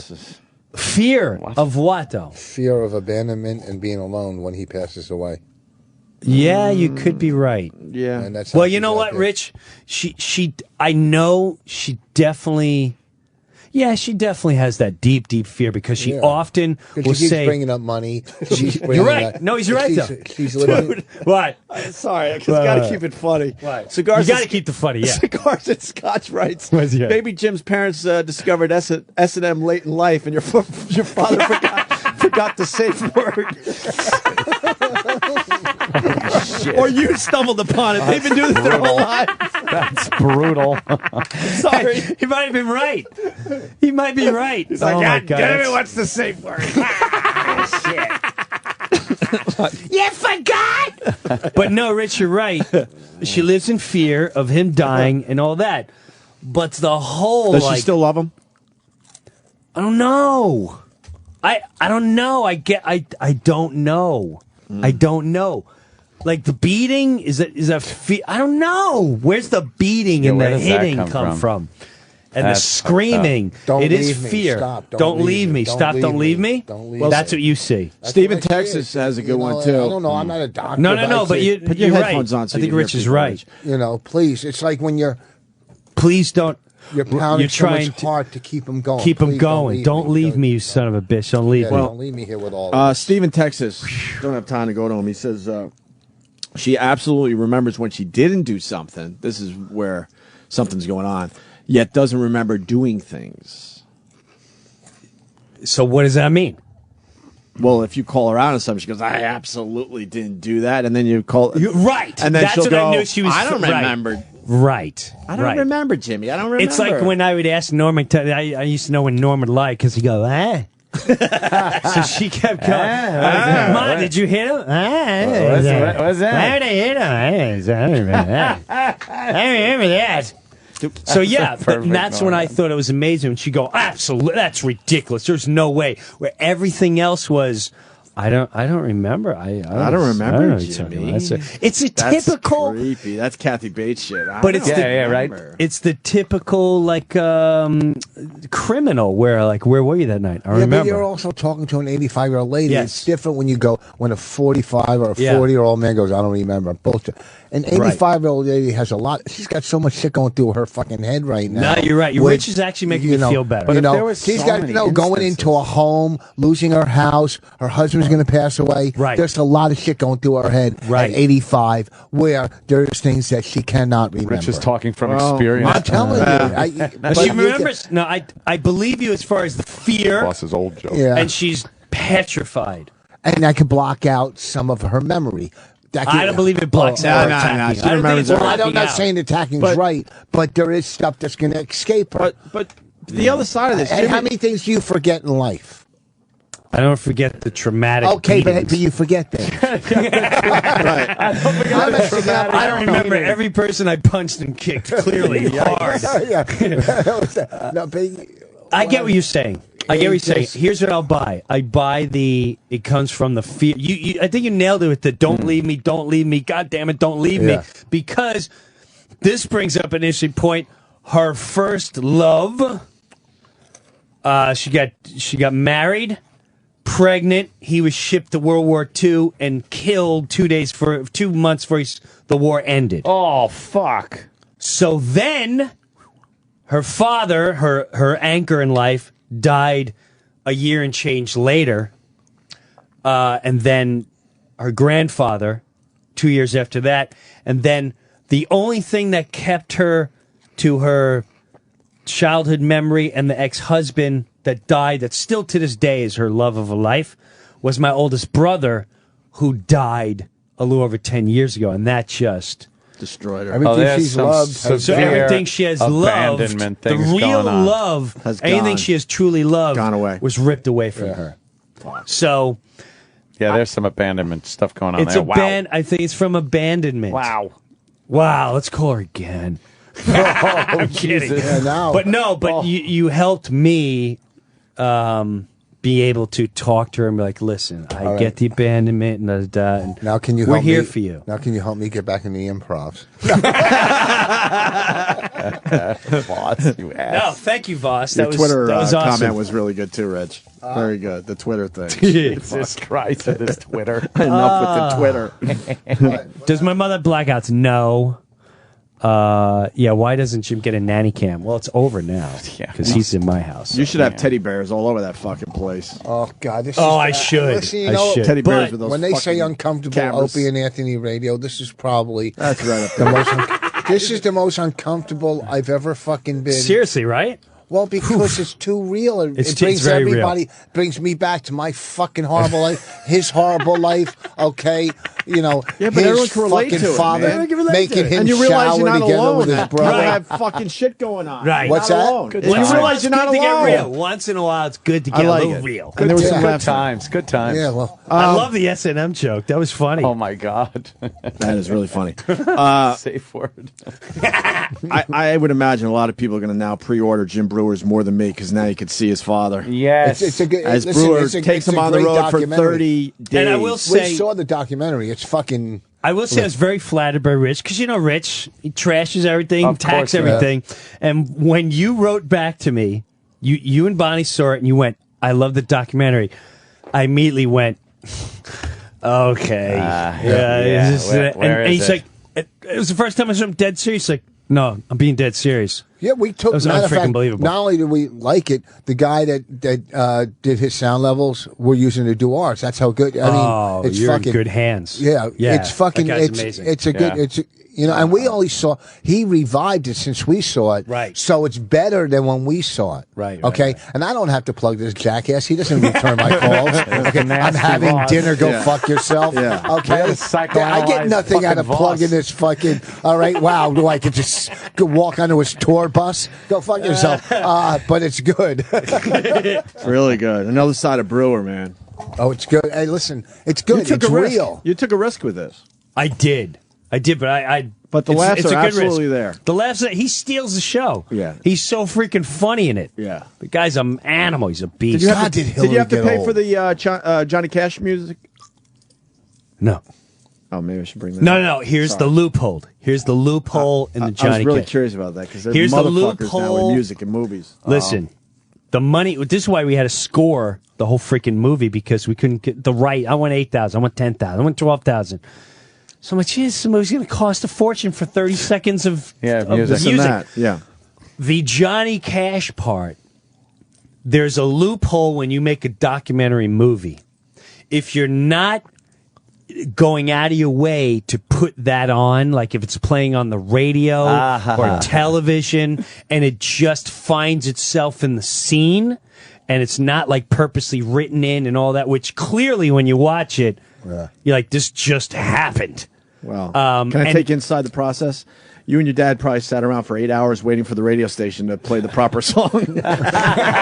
Fear of what, though? Fear of abandonment and being alone when he passes away. Yeah, you could be right. Yeah. And that's well, you know what, Rich? I know she definitely. Yeah, she definitely has that deep, deep fear because she often will she's say, bringing up money. You're right. No, he's right, though. She's living. Dude, what? Sorry, I just got to keep it funny. What? Cigars. You got to keep the funny, yeah. Cigars and Scotch writes. What's he got? Baby Jim's parents discovered S&M late in life, and your father forgot the safe word. Or you stumbled upon it. They've been doing this their whole lives. That's brutal. Sorry. He might have been right. He might be right. He's like, God damn it, what's the safe word? You forgot! But no, Rich, you're right. She lives in fear of him dying and all that. But the whole Does she still love him? I don't know. I don't know. I don't know. I don't know. Like the beating is I don't know. Where's the beating and the hitting come from? And the screaming. Don't it leave is me. fear. Stop. Don't leave me. Stop. Don't leave me. Don't leave Well, me. that's what you see. Stephen Texas has a good one, too. I don't know. I'm not a doctor. No. But you're Put your right. headphones on so I you think can Rich hear is people, right. Rich. You know, please. It's like when Please don't. you're pounding You're trying someone's heart to keep them going. Keep them Please going. Don't leave me, you son of a bitch. Don't leave me. Don't leave me here with all of this. Stephen Texas, don't have time to go to him. He says she absolutely remembers when she didn't do something. This is where something's going on. Yet doesn't remember doing things. So what does that mean? Well, if you call her out on something, she goes, I absolutely didn't do that. And then you call... You're right. And then That's she'll what go, I knew she was... I don't remember. Right. I don't remember, Jimmy. I don't remember. It's like when I would ask Norman... I used to know when Norman lied because he'd go, So she kept going, Mom, did you hit him? What's that? Why did I hit him? I don't remember that. I remember that. So yeah, that's when I thought it was amazing. When she go, absolutely, that's ridiculous. There's no way. Where everything else was, I don't remember. I don't remember, Jimmy. It's a That's typical. creepy. That's Kathy Bates shit. But it's right. It's the typical criminal where where were you that night? I remember. But you're also talking to an 85-year-old lady. Yes. It's different when when a 45 or a 40-year-old man goes, I don't remember. Bullshit. An 85-year-old lady has a lot. She's got so much shit going through her fucking head right now. No, you're right. Rich is actually making me feel better. But she's got going into a home, losing her house. Her husband's going to pass away. Right. There's a lot of shit going through her head at 85, where there's things that she cannot remember. Rich is talking from experience. I'm telling you. But she remembers. No, I believe you as far as the fear. Boss's old joke. Yeah. And she's petrified. And I can block out some of her memory. I don't believe it blocks out. I'm not saying attacking's right, but there is stuff that's going to escape her. But the other side of this, and how many things do you forget in life? I don't forget the traumatic. Okay, beatings. but you forget things. I don't remember every person I punched and kicked clearly hard. No, but I get what you're saying. I get what you're saying. Here's what I'll buy. I buy it comes from the fear. I think you nailed it with the don't leave me, God damn it, don't leave me. Because this brings up an interesting point. Her first love, she got married, pregnant. He was shipped to World War II and killed 2 months before the war ended. Oh, fuck. So then her father, her anchor in life, died a year and change later. And then her grandfather, 2 years after that. And then the only thing that kept her to her childhood memory and the ex-husband that died, that still to this day is her love of a life, was my oldest brother, who died a little over 10 years ago. And that just destroyed her. Everything she's loved. So everything she has loved, the real love, anything she has truly loved, gone away, was ripped away from her. So, yeah, there's some abandonment stuff going on there. Wow. I think it's from abandonment. Wow. Let's call her again. I'm kidding. Yeah, but you helped me be able to talk to her and be like, listen, I get the abandonment and now can you we're help here me, for you. Now can you help me get back in the improvs? Voss, you ass. No, thank you, Voss. Your Twitter that was awesome. comment was really good too, Reg. Very good. The Twitter thing. Jesus Christ, it is Twitter. Enough with the Twitter. Does my mother have blackouts? No. Why doesn't Jim get a nanny cam? Well, it's over now because he's in my house. You should have teddy bears all over that fucking place. Oh God! I should. Listen, I should. Teddy bears with those. When they say uncomfortable cameras. Opie and Anthony radio, this is probably that's right up the there. this is the most uncomfortable I've ever fucking been. Seriously, right? Well, because it's too real. It It's brings very everybody, brings me back to my fucking horrible life, his horrible life. Okay, but his everyone can relate fucking to it, father man. making him and you realize shower you're not together alone. with his That brother. people have fucking shit going on. Right. What's You're not that? alone. Good You times. realize you're not Good to get alone. real. Once in a while, it's good to get like a little it. real. And there was some Good laughs. times. Good times. Yeah, well, I love the S&M joke. That was funny. Oh my God. That is really funny. Safe word. I would imagine a lot of people are going to now pre-order Jim Brewer's more than me because now you can see his father. Yes. it's a good. As listen, Brewer it's a- takes it's him a on the great road for documentary. 30 days. And I will say, We saw the documentary. It's fucking. I will say I was very flattered by Rich because Rich, he trashes everything, Of attacks course, yeah. everything. And when you wrote back to me, you and Bonnie saw it and you went, "I love the documentary." I immediately went, "Okay, yeah. It's just- Where and is he's it? like, it was the first time I saw him dead serious. Like, no, I'm being dead serious. Yeah, we took. That was Matter of fact, unfreaking-believable. not only did we like it, the guy that did his sound levels, we're using to do ours. That's how good. I mean, it's you're fucking in good hands. Yeah, it's fucking. That guy's It's amazing. it's a good. Yeah. It's and we only saw he revived it since we saw it. Right. So it's better than when we saw it. Right, Okay. And I don't have to plug this jackass. He doesn't return my calls. Okay. I'm nasty having boss. dinner. Go Yeah. fuck yourself. Yeah. Okay. Really I get nothing out of fucking plugging boss. this fucking. All right. Wow. Do I could just go walk onto his tour bus? Go fuck yourself. But it's good. It's really good. Another side of Brewer, man. Oh, it's good. Hey, listen, it's good. It's a risk. real. You took a risk with this. I did, but I. But the it's- laughs it's are a good absolutely risk. there. The laughs. He steals the show. Yeah. He's so freaking funny in it. Yeah. The guy's an animal. He's a beast. Did you have God, to, did did you have to Hillary pay get for the Johnny Cash music? No. Oh, maybe I should bring that. No. up. Here's Sorry. the loophole. Here's the loophole in the Johnny I was really Cash. curious about that because there's Here's the motherfuckers now loophole. in music and movies. Listen, the money. This is why we had to score the whole freaking movie because we couldn't get the right. I want 8,000. I want 10,000. I want 12,000. So much is the movie's going to cost a fortune for 30 seconds of Yeah, of music. This and that. Yeah. The Johnny Cash part, there's a loophole when you make a documentary movie. If you're not going out of your way to put that on, like if it's playing on the radio or television, and it just finds itself in the scene, and it's not like purposely written in and all that, which clearly when you watch it, you're like, this just happened. Well, can I take you inside the process? You and your dad probably sat around for 8 hours waiting for the radio station to play the proper song.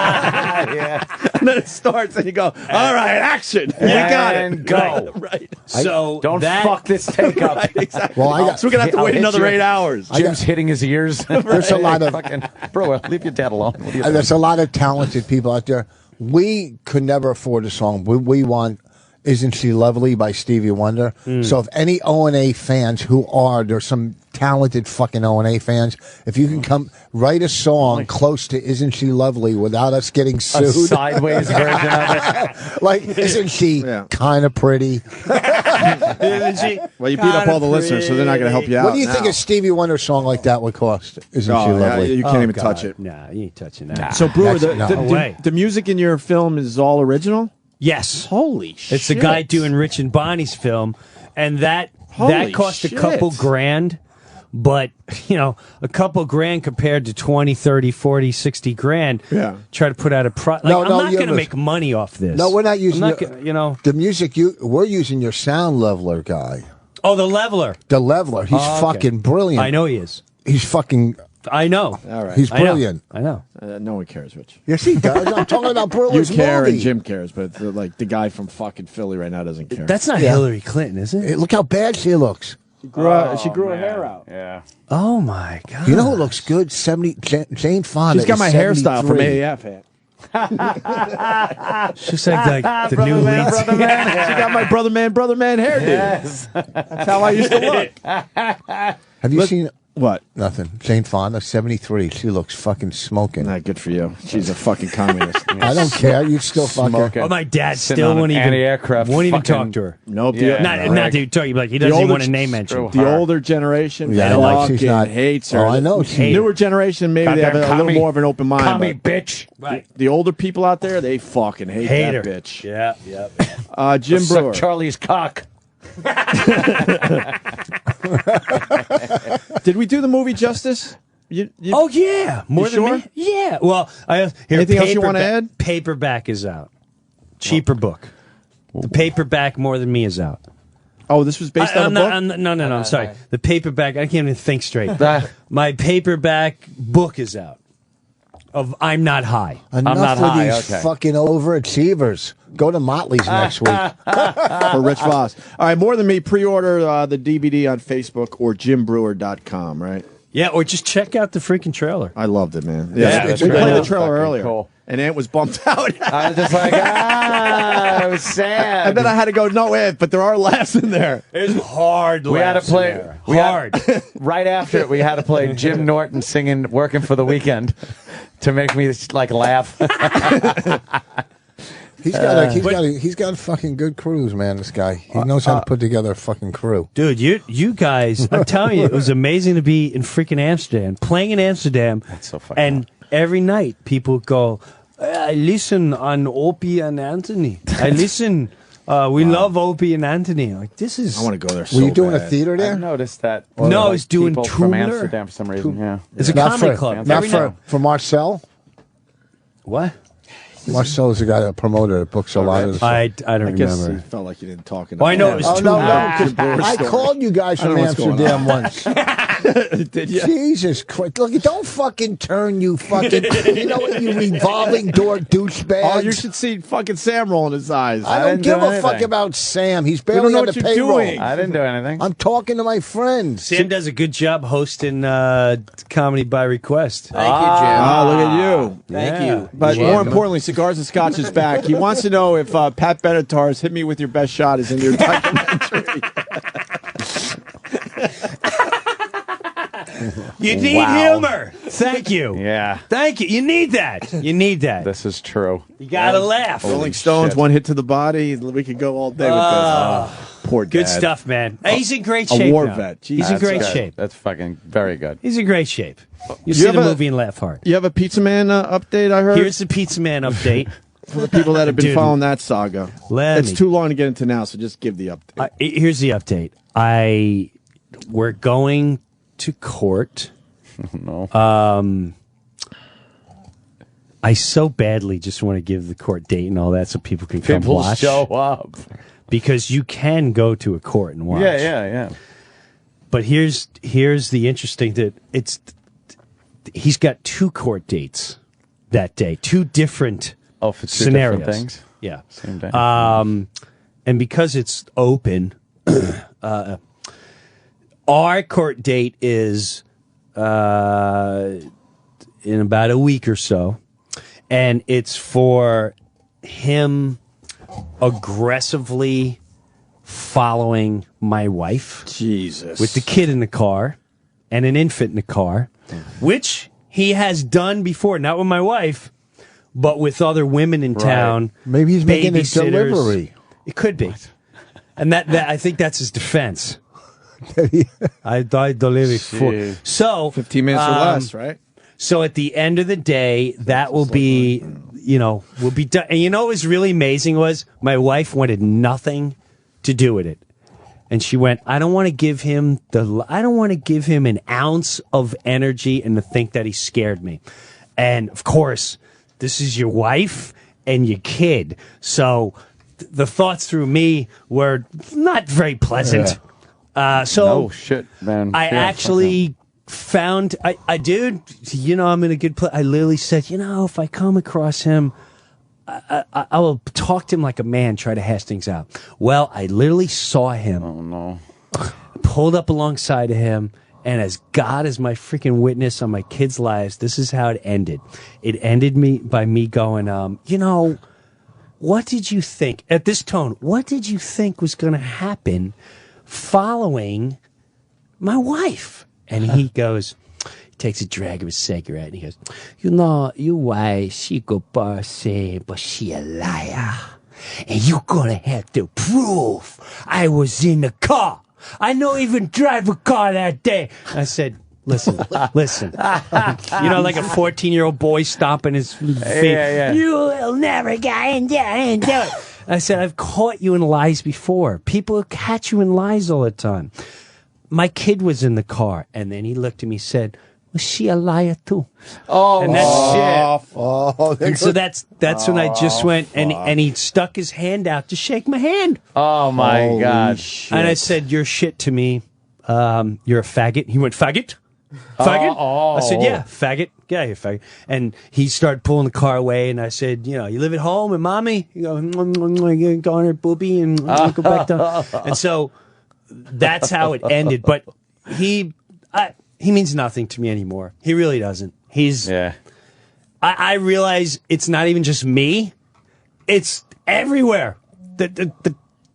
Yeah. And then it starts and you go, all right, action. You got it. And go. Right. So Don't that, fuck this take up. Right, exactly. Well, so we're going to have to I'll wait hit another you. 8 hours. Jim's hitting his ears. There's a lot of fucking bro. Leave your dad alone. What do you there's a lot of talented people out there. we could never afford a song. We want Isn't She Lovely by Stevie Wonder. So if any O&A fans there's some talented fucking O&A fans, if you can come write a song close to Isn't She Lovely without us getting sued. A sideways version of it. Like, isn't she kind of pretty? Isn't she? Well, you beat up all the listeners, so they're not going to help you out. What do you think a Stevie Wonder song like that would cost? Isn't she lovely? You can't even touch it. Nah, you ain't touching that. So, Brewer, way. the music in your film is all original? Yes. Holy shit. It's the guy doing Rich and Bonnie's film, and that cost a couple grand, but, a couple grand compared to 20, 30, 40, 60 grand. Yeah. Try to put out a I'm not going to make money off this. No, we're not using the music. We're using your sound leveler guy. Oh, the leveler. The leveler. He's fucking brilliant. I know he is. He's fucking... I know. All right. He's brilliant. I know. No one cares, Rich. Yes, he does. I'm talking about Brewer's You care movie. and Jim cares, but the guy from fucking Philly right now doesn't care. That's not Hillary Clinton, is it? Hey, look how bad she looks. She grew her hair out. Yeah. Oh, my God. You know who looks good? Jane Fonda. She's got my hairstyle from 73. AAF hat. She's like the new lead. Brother man. She got my brother man hairdo. Yes. That's how I used to look. Have you seen... What? Nothing. Jane Fonda, 73. She looks fucking smoking. Not good for you. She's a fucking communist. I don't care. You'd still fuck her. Oh, my dad Sitting still on won't an even anti-aircraft talk fucking- to her. Nope. Not to talk. Like he doesn't even want a name mentioned. The older generation, Yeah, like she's not hates her. Oh, I know. The newer generation, maybe they have a little more of an open mind. Commie but bitch. Right. The older people out there, they fucking hate her. that bitch. Yeah. Jim Suck Brewer. Charlie's cock. Did we do the movie justice? Oh yeah, more than sure? me. Yeah. Well, Anything else you want to add? Paperback is out. Cheaper book. The paperback more than me is out. Oh, this was based on a book? No. I'm sorry. The paperback. I can't even think straight. My paperback book is out. Of I'm Not High. Enough with these fucking overachievers. Go to Motley's next week. For Rich Voss. All right, more than me, pre-order the DVD on Facebook or jimbrewer.com, right? Yeah, or just check out the freaking trailer. I loved it, man. Yeah, we played the trailer earlier. Cool. And Ant was bumped out. I was just like, it was sad. And then I had to go, no, Ant, but there are laughs in there. There's hard We had to laughs in play there. we Hard. Right after it, we had to play Jim Norton singing "Working for the Weekend" to make me laugh. He's got fucking good crews, man. This guy, he knows how to put together a fucking crew. Dude, you guys, I'm telling you, it was amazing to be in freaking Amsterdam, playing in Amsterdam. That's so fucking and every night people go, I listen on Opie and Anthony. I listen. We love Opie and Anthony. Like this is. I want to go there. Were you doing bad. a theater there? I noticed that. No, I was doing people from Tubular. Amsterdam for some reason. Yeah, It's a Not comedy for- club. Not Every for night. for Marcel. What? Marcel is the guy, a promoter that books a lot of the. I don't guess remember. it felt like you didn't talk enough. Well, I know it was Oh too no, bad. no! 'Cause I called you guys I don't from know what's going Amsterdam on. once. Did you? Jesus Christ! Look, don't fucking turn, you fucking. You know what, you revolving door douchebag. Oh, you should see fucking Sam rolling his eyes. I don't didn't give do a fuck anything. about Sam. He's don't barely know on what the you're payroll. doing. I didn't do anything. I'm talking to my friends. Sam does a good job hosting comedy by request. Thank you, Jim. Ah, look at you. Thank you. But Jim. more importantly, Cigars and Scotch is back. He wants to know if Pat Benatar's "Hit Me With Your Best Shot" is in your documentary. You need humor. Thank you. Yeah, Thank you. You need that. You need that. this is true. You gotta laugh. Rolling Stones, shit. one hit to the body. We could go all day with this. Poor Good dad. stuff, man. Hey, he's in great A shape. war now. vet. He's in Jesus. great That's good. shape. That's fucking very good. He's in great shape. You You see have the a- movie and laugh hard. You have a Pizza Man update, I heard? Here's the Pizza Man update. For the people that have been Dude, following that saga. let It's me- too long to get into now, so just give the update. Here's the update. We're going to court. No. I so badly just want to give the court date and all that so people can come People watch. show up. Because you can go to a court and watch. Yeah. But here's the interesting that he's got 2 court dates that day, 2 different Oh, for 2 scenarios. different things. Yeah. Same day. And because it's open, our court date is in about a week or so, and it's for him aggressively following my wife. Jesus. With the kid in the car and an infant in the car, which he has done before, not with my wife, but with other women in town. Maybe he's making a babysitters. delivery. It could be. And that I think that's his defense. I delivery for 15 minutes or less, right? So at the end of the day, that will be, will be done. And what was really amazing was my wife wanted nothing to do with it. And she went, I don't want to give him an ounce of energy and to think that he scared me. And of course, this is your wife and your kid. So the thoughts through me were not very pleasant. No shit, man. I actually found, dude, I'm in a good place. I literally said, if I come across him, I will talk to him like a man, try to hash things out. Well, I literally saw him. Oh, no. Pulled up alongside of him, and as God is my freaking witness on my kids' lives, this is how it ended. It ended by me going, what did you think, at this tone, what did you think was going to happen following my wife? And he goes, he takes a drag of his cigarette, and he goes, your wife, she go bossy, but she a liar. And you gonna have to prove I was in the car. I don't even drive a car that day. I said, listen. Like a 14-year-old boy stomping his feet. Yeah. You will never get in there and do it. I said, I've caught you in lies before. People catch you in lies all the time. My kid was in the car, and then he looked at me and said, was she a liar too? Oh, and that's shit. Oh, and so that's when I just went, and he stuck his hand out to shake my hand. Oh, my God. Shit. And I said, you're shit to me. You're a faggot. He went, faggot? Faggot? I said, yeah, faggot. Get out of here, faggot. And he started pulling the car away, and I said, you live at home with mommy? You go on her boobie and go back down. And so that's how it ended. But he means nothing to me anymore. He really doesn't. I realize it's not even just me. It's everywhere.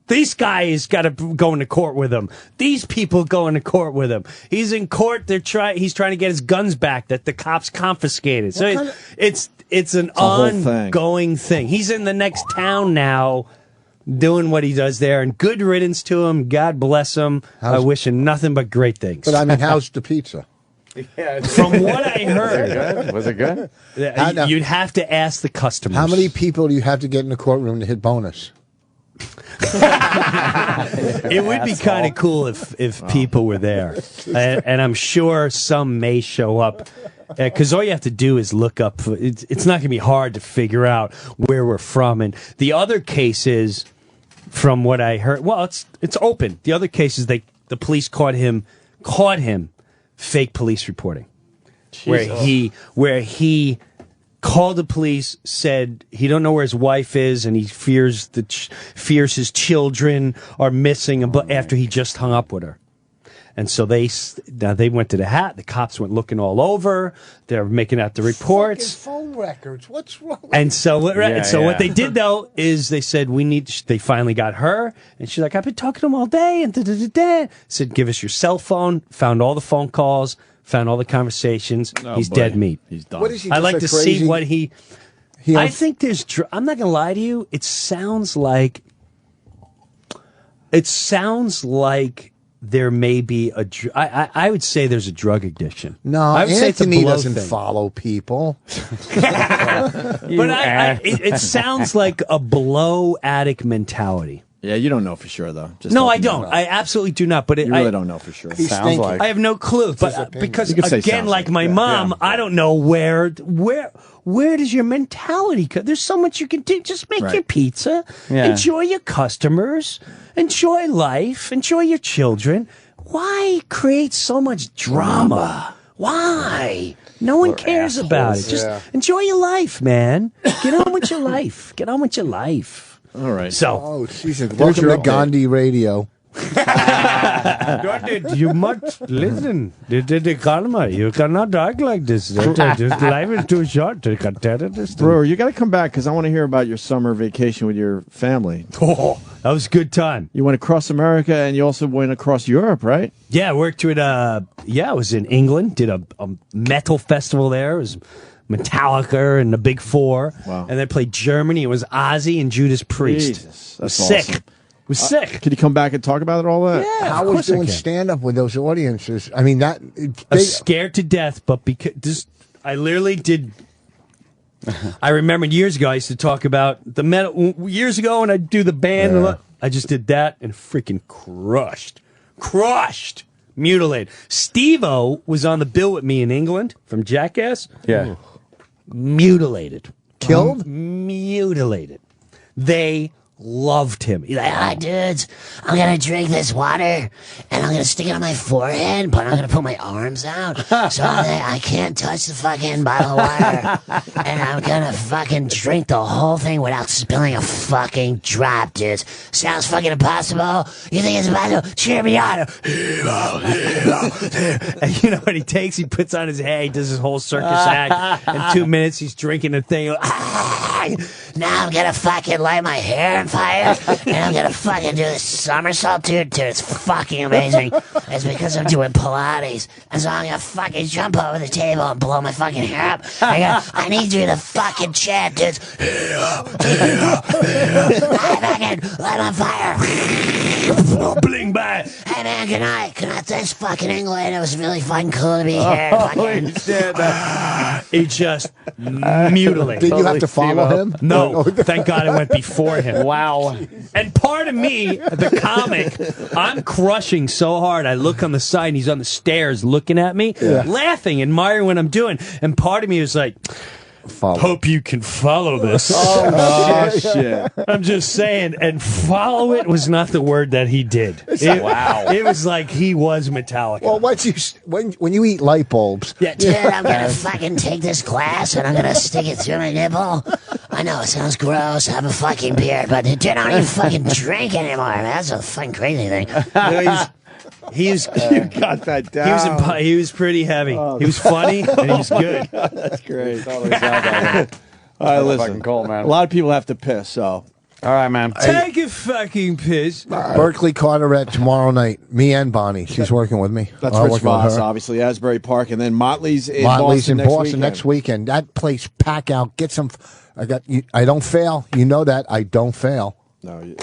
These guys got to go into court with him. These people go into court with him. He's in court. He's trying to get his guns back that the cops confiscated. So it's an ongoing thing. He's in the next town now doing what he does there, and good riddance to him. God bless him. I wish him nothing but great things. But I mean, how's the pizza? From what I heard, was it good? You'd have to ask the customers. How many people do you have to get in the courtroom to hit bonus? It would be kind of cool if people were there, and I'm sure some may show up. Because all you have to do is look up. It's not going to be hard to figure out where we're from. And the other cases, from what I heard, well, it's open. The other cases, the police caught him fake police reporting, where he called the police, said he don't know where his wife is, and he fears his children are missing. After he just hung up with her. And so they went to the cops went looking all over. They're making out the reports. Phone records. What's wrong? And so, what they did though is they said they finally got her, and she's like, I've been talking to him all day, and said, give us your cell phone. Found all the phone calls. Found all the conversations. He's dead meat. He's done. What is he? I'd like to see what he. has, I think there's. I'm not gonna lie to you. It sounds like there may be I would say there's a drug addiction. No, I would say it's a Anthony blow doesn't thing. follow people. But it sounds like a blow addict mentality. Yeah, you don't know for sure, though. No, I don't. I absolutely do not. But you really don't know for sure. Sounds like. I have no clue. But because, You could say again, sounds like my mom, I don't know where does your mentality come? There's so much you can do. Just make your pizza. Yeah. Enjoy your customers. Enjoy life. Enjoy your children. Why create so much drama? Why? No one cares about it. Just enjoy your life, man. Get on with your life. Get on with your life. All right. So, Jesus. Welcome to Gandhi Radio. You must listen. The economy. You cannot act like this. Just life is too short to consider this. Brewer, you got to come back because I want to hear about your summer vacation with your family. Oh, that was a good time. You went across America and you also went across Europe, right? Yeah, I worked with, I was in England, did a metal festival there. It was Metallica and the Big Four. Wow. And then played Germany. It was Ozzy and Judas Priest. Jesus, It was that's sick. awesome. It was sick. Can you come back and talk about it all that? Yeah, How of was course I doing can. stand-up with those audiences? I mean, that... I was scared to death, but because I literally did... I remember years ago, I used to talk about the metal... Years ago, when I'd do the band, Yeah. I just did that and freaking crushed. Mutilated. Steve-O was on the bill with me in England from Jackass. Yeah. Mutilated. Killed? Mutilated. They loved him. He's like, Hi, dudes. I'm going to drink this water, and I'm going to stick it on my forehead, but I'm going to put my arms out so I can't touch the fucking bottle of water. And I'm going to fucking drink the whole thing without spilling a fucking drop, dudes. Sounds fucking impossible? You think it's impossible? Cheer me on. And you know what he takes? He puts on his hair. He does his whole circus act. In 2 minutes, he's drinking a thing. Now I'm gonna fucking light my hair on fire, and I'm gonna fucking do this somersault, dude. Dude, it's fucking amazing. It's because I'm doing Pilates, and so I'm gonna fucking jump over the table and blow my fucking hair up. I need you to fucking chant, dudes. I fucking light on fire. Bling bang. Hey man, good night. Thanks, fucking England. It was really fucking cool to be here. Fucking. He just mutilated. Did you have to follow him? No, thank God I went before him. Wow. And part of me, the comic, I'm crushing so hard. I look on the side and he's on the stairs looking at me, laughing, admiring what I'm doing. And part of me was like, hope you can follow this. Oh, shit. I'm just saying, and follow it was not the word that he did. Wow. It was like he was Metallica. Well, when you eat light bulbs... Yeah, dude, I'm gonna fucking take this glass and I'm gonna stick it through my nipple. I know it sounds gross. I have a fucking beard, but dude, I don't even fucking drink anymore. Man, that's a fucking crazy thing. He's You got that down. he was pretty heavy. He was funny and he was good. That's great. All right, Fucking listen. cold, man. A lot of people have to piss, so. All right, man. Take a fucking piss. Berkeley Carteret tomorrow night. Me and Bonnie. She's working with me. That's I'm Rich working with Voss, her. obviously, Asbury Park, and then Motley's in Motley's Boston in Boston next weekend. That place pack out. Get some. I don't fail. You know that I don't fail. No, you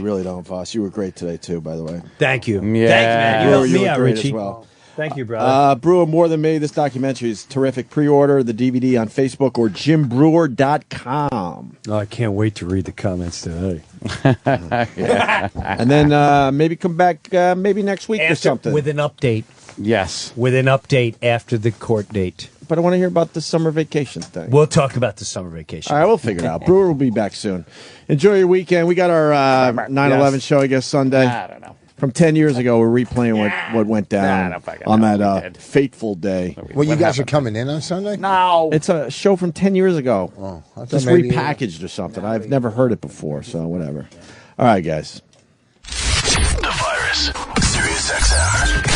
really don't, Voss. You were great today too, by the way. Thank you. Yeah. Thank you, man. You helped You me were out, great Richie. as well. Thank you, brother. Brewer More Than Me. This documentary is terrific. Pre-order the DVD on Facebook or jimbrewer.com. Oh, I can't wait to read the comments today. And then maybe come back maybe next week or something. With an update. Yes. With an update after the court date. But I want to hear about the summer vacation thing. We'll talk about the summer vacation. All right, we'll figure it out. Brewer will be back soon. Enjoy your weekend. We got our 9/11 show, I guess, Sunday. I don't know. From 10 years ago, we're replaying what went down on that fateful day. Well, you guys are coming in on Sunday? No. It's a show from 10 years ago. Oh, I thought Just maybe- repackaged or something. I've never heard it before, so whatever. All right, guys. The Virus. Sirius XM.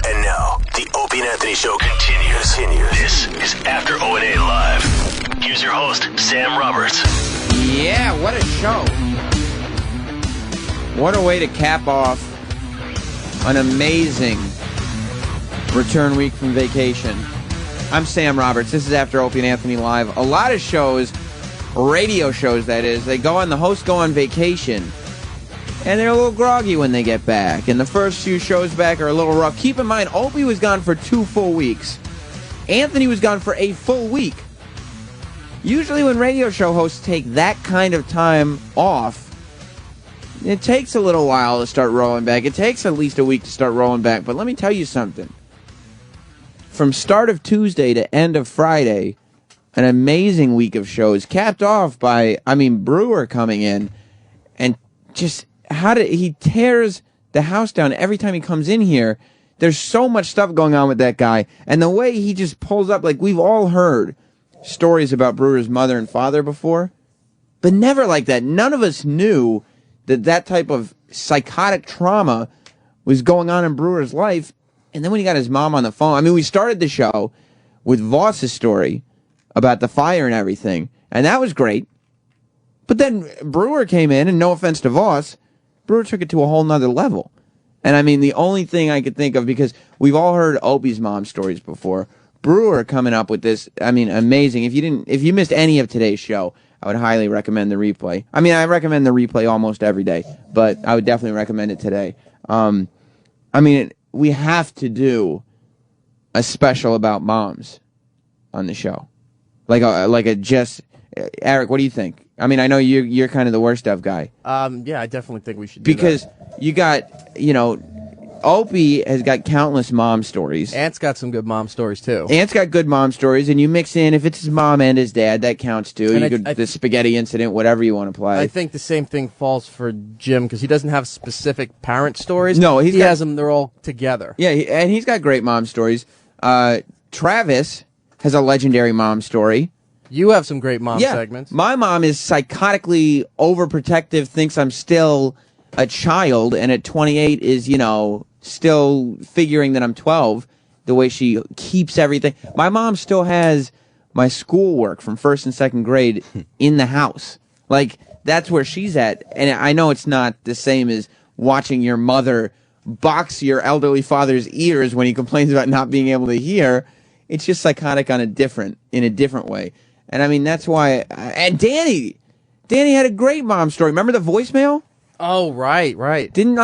And now, the Opie and Anthony Show continues. This is After O&A Live. Here's your host, Sam Roberts. Yeah, what a show. What a way to cap off an amazing return week from vacation. I'm Sam Roberts. This is After Opie and Anthony Live. A lot of shows, radio shows that is, the hosts go on vacation, and they're a little groggy when they get back. And the first few shows back are a little rough. Keep in mind, Opie was gone for 2 full weeks. Anthony was gone for a full week. Usually when radio show hosts take that kind of time off, it takes a little while to start rolling back. It takes at least a week to start rolling back. But let me tell you something. From start of Tuesday to end of Friday, an amazing week of shows, capped off by, Brewer coming in and just he tears the house down every time he comes in here. There's so much stuff going on with that guy. And the way he just pulls up, like we've all heard stories about Brewer's mother and father before, but never like that. None of us knew that type of psychotic trauma was going on in Brewer's life. And then when he got his mom on the phone, I mean, we started the show with Voss's story about the fire and everything, and that was great. But then Brewer came in, and no offense to Voss, Brewer took it to a whole nother level. And I mean, the only thing I could think of, because we've all heard Opie's mom stories before, Brewer coming up with this, I mean, amazing. If you missed any of today's show, I would highly recommend the replay. I mean, I recommend the replay almost every day, but I would definitely recommend it today. I mean, we have to do a special about moms on the show. Eric, what do you think? I mean, I know you're kind of the worst of guy. Yeah, I definitely think we should do because you got, Opie has got countless mom stories. Ant's got some good mom stories, too. Ant's got good mom stories, and you mix in, if it's his mom and his dad, that counts, too. And the spaghetti incident, whatever you want to play. I think the same thing falls for Jim, because he doesn't have specific parent stories. No, he has them, they're all together. Yeah, and he's got great mom stories. Travis has a legendary mom story. You have some great mom segments. My mom is psychotically overprotective, thinks I'm still a child, and at 28 is, still figuring that I'm 12, the way she keeps everything. My mom still has my schoolwork from 1st and 2nd grade in the house. Like, that's where she's at. And I know it's not the same as watching your mother box your elderly father's ears when he complains about not being able to hear. It's just psychotic in a different way. And I mean, that's why. And Danny had a great mom story. Remember the voicemail? Oh, right. Didn't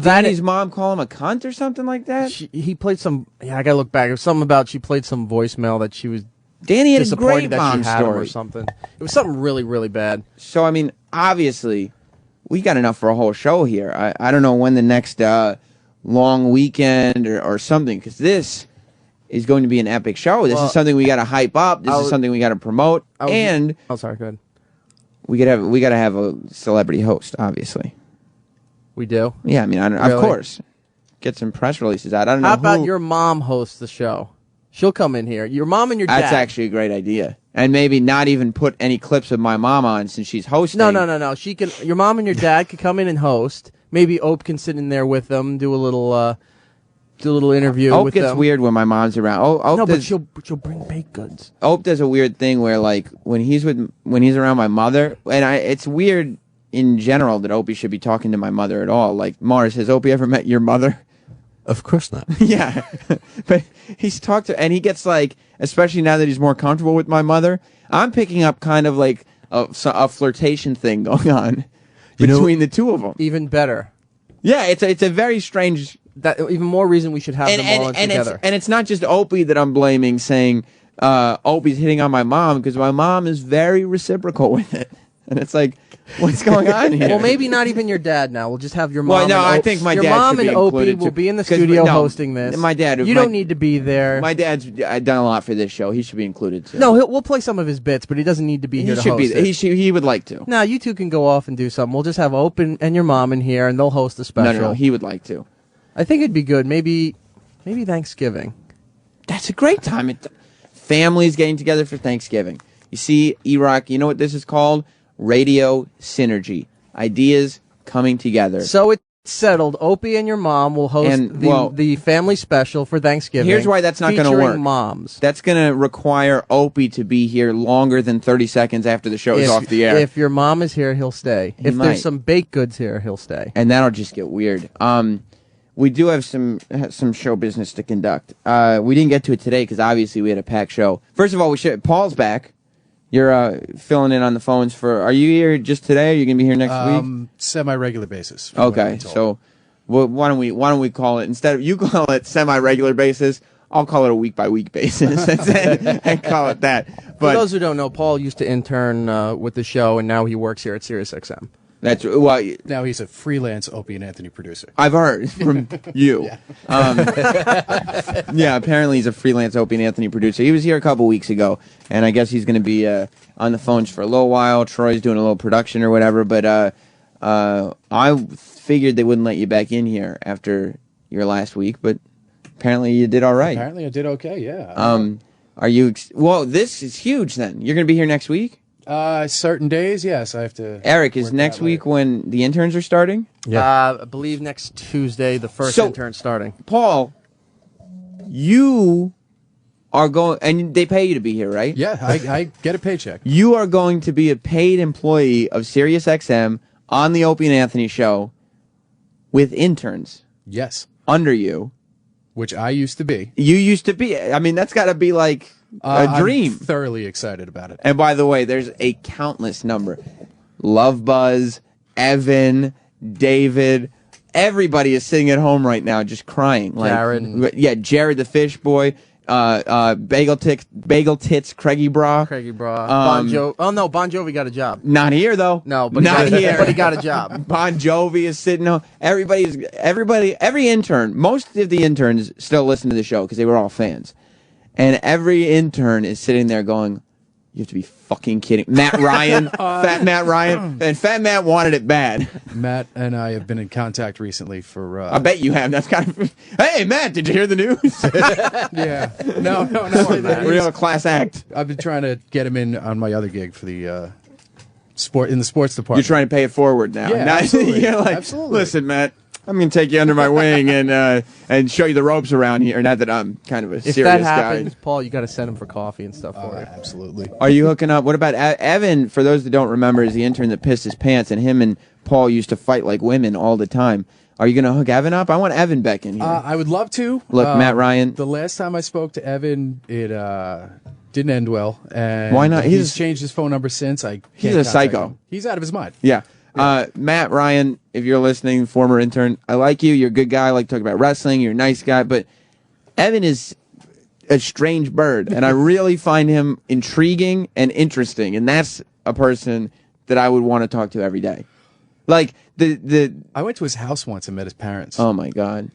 Danny's mom call him a cunt or something like that? He played some. Yeah, I gotta look back. It was something about she played some voicemail that she was. Danny had a disappointed great that mom she had him story or something. It was something really, really bad. So I mean, obviously, we got enough for a whole show here. I don't know when the next long weekend or something, because this is going to be an epic show. This is something we got to hype up. This is something we got to promote. Sorry, go ahead. We got to have a celebrity host, obviously. We do? Yeah, I mean, of course. Get some press releases out. I don't know. How about your mom hosts the show? She'll come in here. Your mom and your dad. That's actually a great idea. And maybe not even put any clips of my mom on since she's hosting. No. She can. Your mom and your dad could come in and host. Maybe Ope can sit in there with them, do a little interview Ope with gets them. weird when my mom's around. But she'll bring baked goods. Ope does a weird thing where, like, when he's around my mother, and it's weird in general that Opie should be talking to my mother at all. Like, Mars, has Opie ever met your mother? Of course not. Yeah, but he's talked to, and he gets like, especially now that he's more comfortable with my mother, I'm picking up kind of like a flirtation thing going on between the two of them. Even better. Yeah, it's a very strange. That even more reason we should have them all together. And it's not just Opie that I'm blaming, saying Opie's hitting on my mom, because my mom is very reciprocal with it. And it's like, what's going on here? Well, maybe not even your dad now. We'll just have your mom. Well, no, I think my dad your mom should be and Opie included, will too. be in the 'Cause studio no, hosting this. My dad. You don't need to be there. My dad's done a lot for this show. He should be included too. No, we'll play some of his bits, but he doesn't need to be here to host it. He would like to. No, you two can go off and do something. We'll just have Opie and your mom in here, and they'll host the special. No, he would like to. I think it'd be good. Maybe Thanksgiving. That's a great time. Families getting together for Thanksgiving. You see, E-Rock, you know what this is called? Radio synergy. Ideas coming together. So it's settled. Opie and your mom will host the family special for Thanksgiving. Here's why that's not going to work. Moms. That's going to require Opie to be here longer than 30 seconds after the show is off the air. If your mom is here, he'll stay. If there's some baked goods here, he'll stay. And that'll just get weird. We do have some show business to conduct. We didn't get to it today because obviously we had a packed show. First of all, Paul's back. You're filling in on the phones for. Are you here just today? Or are you gonna be here next week? Semi-regular basis. Okay, so why don't we call it, instead of you call it semi-regular basis, I'll call it a week-by-week basis and call it that. But for those who don't know, Paul used to intern with the show, and now he works here at SiriusXM. That's now he's a freelance Opie and Anthony producer. I've heard from you. Yeah, apparently he's a freelance Opie and Anthony producer. He was here a couple weeks ago, and I guess he's going to be on the phones for a little while. Troy's doing a little production or whatever, but I figured they wouldn't let you back in here after your last week, but apparently you did all right. Apparently I did okay, yeah. Are you? Well, this is huge then. You're going to be here next week? Certain days, yes, I have to. Eric, is next week when the interns are starting? I believe next Tuesday, the first intern starting. Paul, you are going, and they pay you to be here, right? Yeah, I get a paycheck. You are going to be a paid employee of SiriusXM on the Opie and Anthony show with interns. Yes. Under you. Which I used to be. You used to be. I mean, that's got to be like a dream. I'm thoroughly excited about it. And by the way, there's a countless number. Love Buzz, Evan, David, everybody is sitting at home right now just crying. Like, Jared. Yeah, Jared the Fish Boy, Bagel Tits, Craigie Bra. Bon Jovi got a job. Not here though. No, but not here. But he got a job. Bon Jovi is sitting home. Every intern, most of the interns still listen to the show because they were all fans. And every intern is sitting there going, you have to be fucking kidding. Matt Ryan, Fat Matt Ryan. And Fat Matt wanted it bad. Matt and I have been in contact recently for... I bet you have. That's kind of... Hey, Matt, did you hear the news? Yeah. No. Real class act. I've been trying to get him in on my other gig for the in the sports department. You're trying to pay it forward now. Yeah, now absolutely. You're like, listen, Matt, I'm going to take you under my wing and show you the ropes around here. Not that I'm kind of a If serious that happens, guy. Paul, you got to send him for coffee and stuff for it. Absolutely. Are you hooking up? What about Evan? For those that don't remember, is the intern that pissed his pants, and him and Paul used to fight like women all the time. Are you going to hook Evan up? I want Evan back in here. I would love to. Look, Matt Ryan. The last time I spoke to Evan, it didn't end well. And why not? He's changed his phone number since. He's a psycho. Him. He's out of his mind. Yeah. Matt Ryan, if you're listening, former intern, I like you. You're a good guy. I like to talk about wrestling. You're a nice guy. But Evan is a strange bird, and I really find him intriguing and interesting. And that's a person that I would want to talk to every day. Like I went to his house once and met his parents. Oh my God.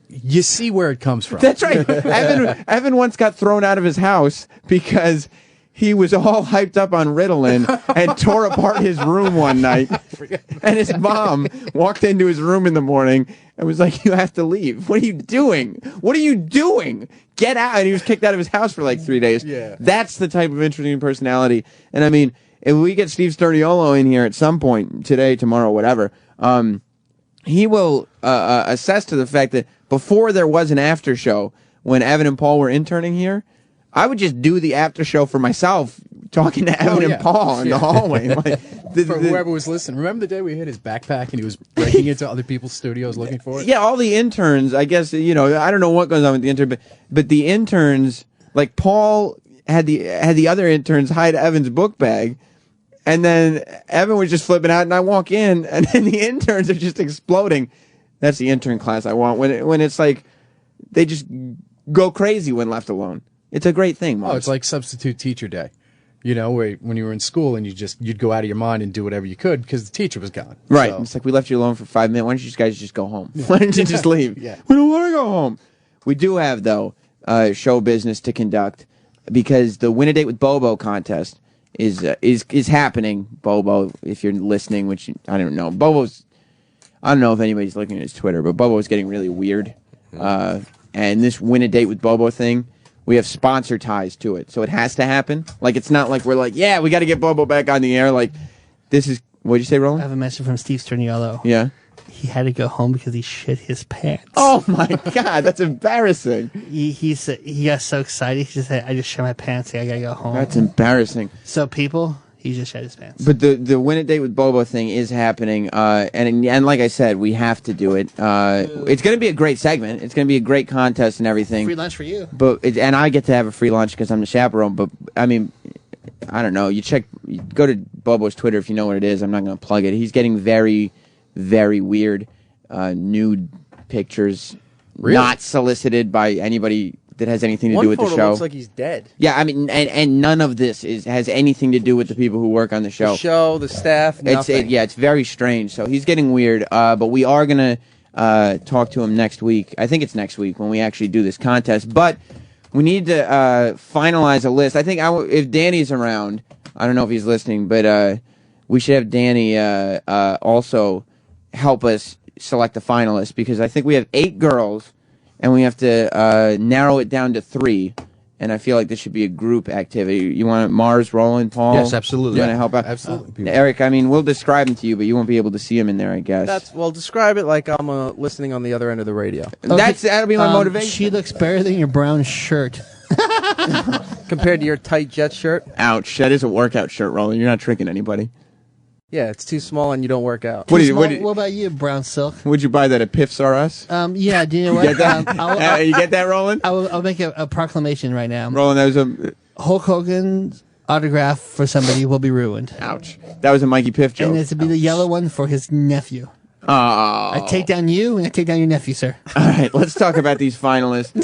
You see where it comes from. That's right. Evan once got thrown out of his house because he was all hyped up on Ritalin and tore apart his room one night. And his mom walked into his room in the morning and was like, you have to leave. What are you doing? What are you doing? Get out. And he was kicked out of his house for like 3 days. Yeah. That's the type of interesting personality. And I mean, if we get Steve Sturniolo in here at some point, today, tomorrow, whatever, he will assess to the fact that before there was an after show, when Evan and Paul were interning here, I would just do the after show for myself, talking to Evan and Paul in the hallway. Like, for whoever was listening. Remember the day we hit his backpack and he was breaking into other people's studios looking for it? Yeah, all the interns, I guess, I don't know what goes on with the intern, but the interns, like Paul had the other interns hide Evan's book bag, and then Evan was just flipping out, and I walk in, and then the interns are just exploding. That's the intern class I want, when it's like they just go crazy when left alone. It's a great thing, Mom. Oh, it's like substitute teacher day. Where when you were in school and you'd go out of your mind and do whatever you could because the teacher was gone. Right. So. It's like, we left you alone for 5 minutes. Why don't you guys just go home? Why don't you just leave? Yeah. We don't want to go home. We do have, though, show business to conduct because the Win a Date with Bobo contest is happening. Bobo, if you're listening, which I don't know. I don't know if anybody's looking at his Twitter, but Bobo's getting really weird. And this Win a Date with Bobo thing, we have sponsor ties to it, so it has to happen. Like, it's not like we're like, yeah, we got to get Bobo back on the air. Like, this is, what'd you say, Roland? I have a message from Steve Sturniolo. Yeah? He had to go home because he shit his pants. Oh, my God, that's embarrassing. He got so excited, he just said, I just shit my pants, I gotta go home. That's embarrassing. So, people, he just shit his pants. But the Win a Date with Bobo thing is happening, and like I said, we have to do it. It's going to be a great segment. It's going to be a great contest and everything. Free lunch for you. And I get to have a free lunch because I'm the chaperone. But I mean, I don't know. You go to Bobo's Twitter if you know what it is. I'm not going to plug it. He's getting very, very weird nude pictures, not solicited by anybody that has anything to do with the show. One photo looks like he's dead. Yeah, I mean, and none of this has anything to do with the people who work on the show. The show, the staff, nothing. It's very strange. So he's getting weird. But we are gonna talk to him next week. I think it's next week when we actually do this contest. But we need to finalize a list. I think if Danny's around, I don't know if he's listening, but we should have Danny also help us select the finalists because I think we have 8 girls. And we have to narrow it down to 3. and I feel like this should be a group activity. You want Mars, Roland, Paul? Yes, absolutely. You want to help out? Absolutely. Eric, I mean, we'll describe him to you, but you won't be able to see him in there, I guess. Well, describe it like I'm listening on the other end of the radio. That'll be my motivation. She looks better than your brown shirt. Compared to your tight jet shirt? Ouch, that is a workout shirt, Roland. You're not tricking anybody. Yeah, it's too small and you don't work out. What What about you, brown silk? Would you buy that at Piffs R Us? Yeah, do you know what? You get that? You get that, Roland? I'll make a proclamation right now. Roland, that was a Hulk Hogan's autograph for somebody will be ruined. Ouch. That was a Mikey Piff joke. And it's to be the yellow one for his nephew. Oh. I take down you and I take down your nephew, sir. All right, let's talk about these finalists.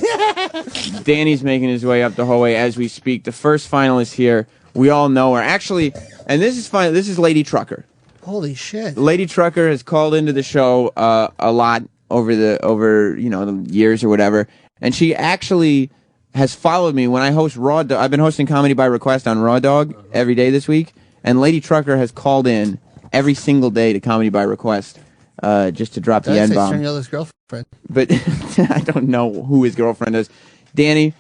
Danny's making his way up the hallway as we speak. The first finalist here, we all know her. Actually, and this is fine. This is Lady Trucker. Holy shit! Lady Trucker has called into the show a lot over the years or whatever, and she actually has followed me when I host Raw Dog. I've been hosting Comedy by Request on Raw Dog every day this week, and Lady Trucker has called in every single day to Comedy by Request just to drop the N-bomb. That's Sternio's girlfriend. But I don't know who his girlfriend is. Danny,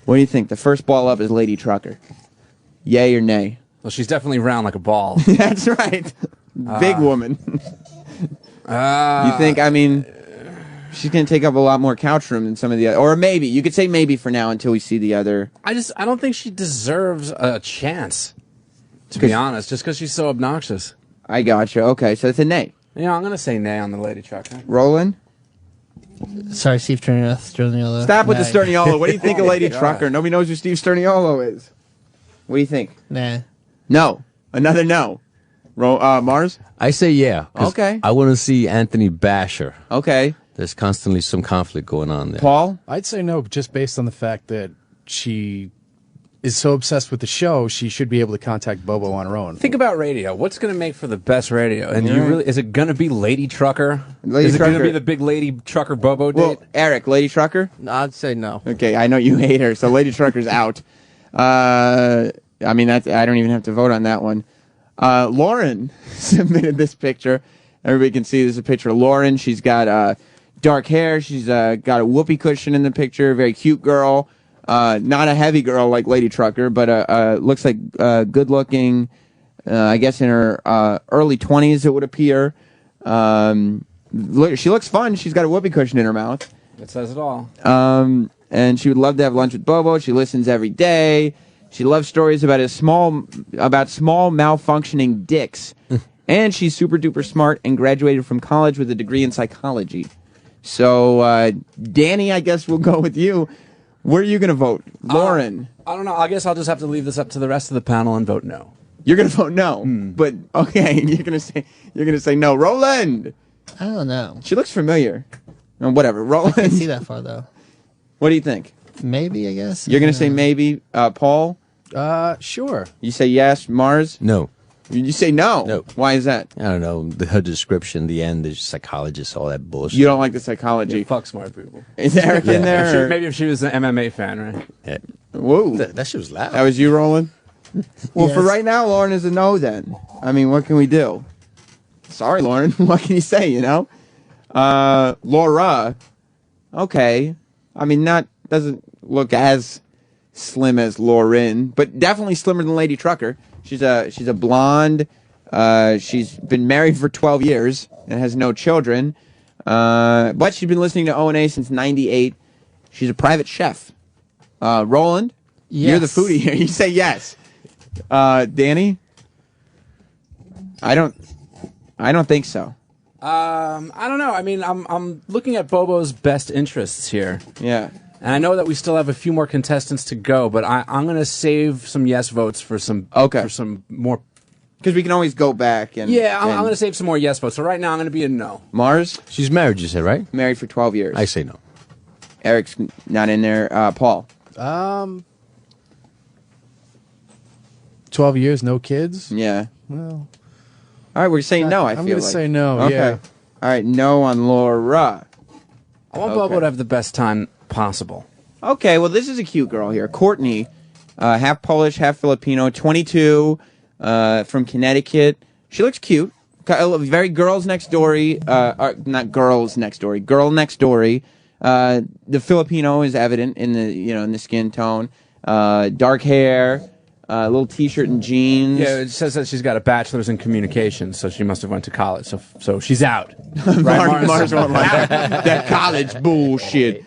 what do you think? The first ball up is Lady Trucker. Yay or nay? Well, she's definitely round like a ball. That's right. Big woman. You think, I mean, she's going to take up a lot more couch room than some of the other. Or maybe. You could say maybe for now until we see the other. I don't think she deserves a chance, to be honest, just because she's so obnoxious. I gotcha. Okay, so it's a nay. Yeah, I'm going to say nay on the Lady Trucker. Roland? Sorry, Steve Sterniolo. Stop with the Sterniolo. What do you think of Lady God. Trucker? Nobody knows who Steve Sterniolo is. What do you think? Nah. No. Another no. Mars? I say yeah. 'cause Okay. I want to see Anthony Basher. Okay. There's constantly some conflict going on there. Paul? I'd say no, just based on the fact that she is so obsessed with the show, she should be able to contact Bobo on her own. Think about radio. What's going to make for the best radio? And is it going to be Lady Trucker? Lady is it going to Trucker. be the big Lady Trucker Bobo date? Well, Eric, Lady Trucker? No, I'd say no. Okay, I know you hate her, so Lady Trucker's out. I mean, I don't even have to vote on that one. Lauren submitted this picture. Everybody can see this is a picture of Lauren. She's got dark hair. She's got a whoopee cushion in the picture. Very cute girl. Not a heavy girl like Lady Trucker, but looks like good looking. I guess in her early 20s, it would appear. She looks fun. She's got a whoopee cushion in her mouth. That says it all. And she would love to have lunch with Bobo. She listens every day. She loves stories about small malfunctioning dicks. And she's super duper smart and graduated from college with a degree in psychology. So, Danny, I guess we'll go with you. Where are you going to vote? Lauren? I don't know. I guess I'll just have to leave this up to the rest of the panel and vote no. You're going to vote no. But okay, you're going to say no. Roland. I don't know. She looks familiar. Whatever. Roland. I can't see that far though. What do you think? Maybe, I guess. You're going to say maybe. Paul? Sure. You say yes. Mars? No. You say no. No. Why is that? I don't know. Her description, the end, is psychologist, all that bullshit. You don't like the psychology. Yeah, fuck smart people. Is Eric in there? Maybe if she was an MMA fan, right? Yeah. Whoa. That shit was loud. That was you, Roland? Well, for Yes. right now, Lauren is a no then. I mean, what can we do? Sorry, Lauren. What can you say, you know? Laura. Okay. I mean, doesn't look as slim as Lauren, but definitely slimmer than Lady Trucker. She's a blonde. She's been married for 12 years and has no children. But she's been listening to O&A since 98. She's a private chef. Roland, you're the Yes. foodie here. You say yes. Danny? I don't think so. I don't know. I mean, I'm looking at Bobo's best interests here. Yeah. And I know that we still have a few more contestants to go, but I'm going to save some yes votes for some more. Because we can always go back and. Yeah, I'm going to save some more yes votes. So right now I'm going to be a no. Mars? She's married, you said, right? Married for 12 years. I say no. Eric's not in there. Paul? 12 years, no kids? Yeah. Well, all right, we're saying no, I'm feel gonna like. say no, Okay. yeah. All right, no on Laura. I want Okay. Bobo to have the best time possible. Okay, well, this is a cute girl here. Courtney, half Polish, half Filipino, 22, from Connecticut. She looks cute. Very girls next door. Not girls next door. Girl next door. The Filipino is evident in the skin tone. Dark hair, little T-shirt and jeans. Yeah, it says that she's got a bachelor's in communications, so she must have went to college. So she's out. Mars won't like that college bullshit.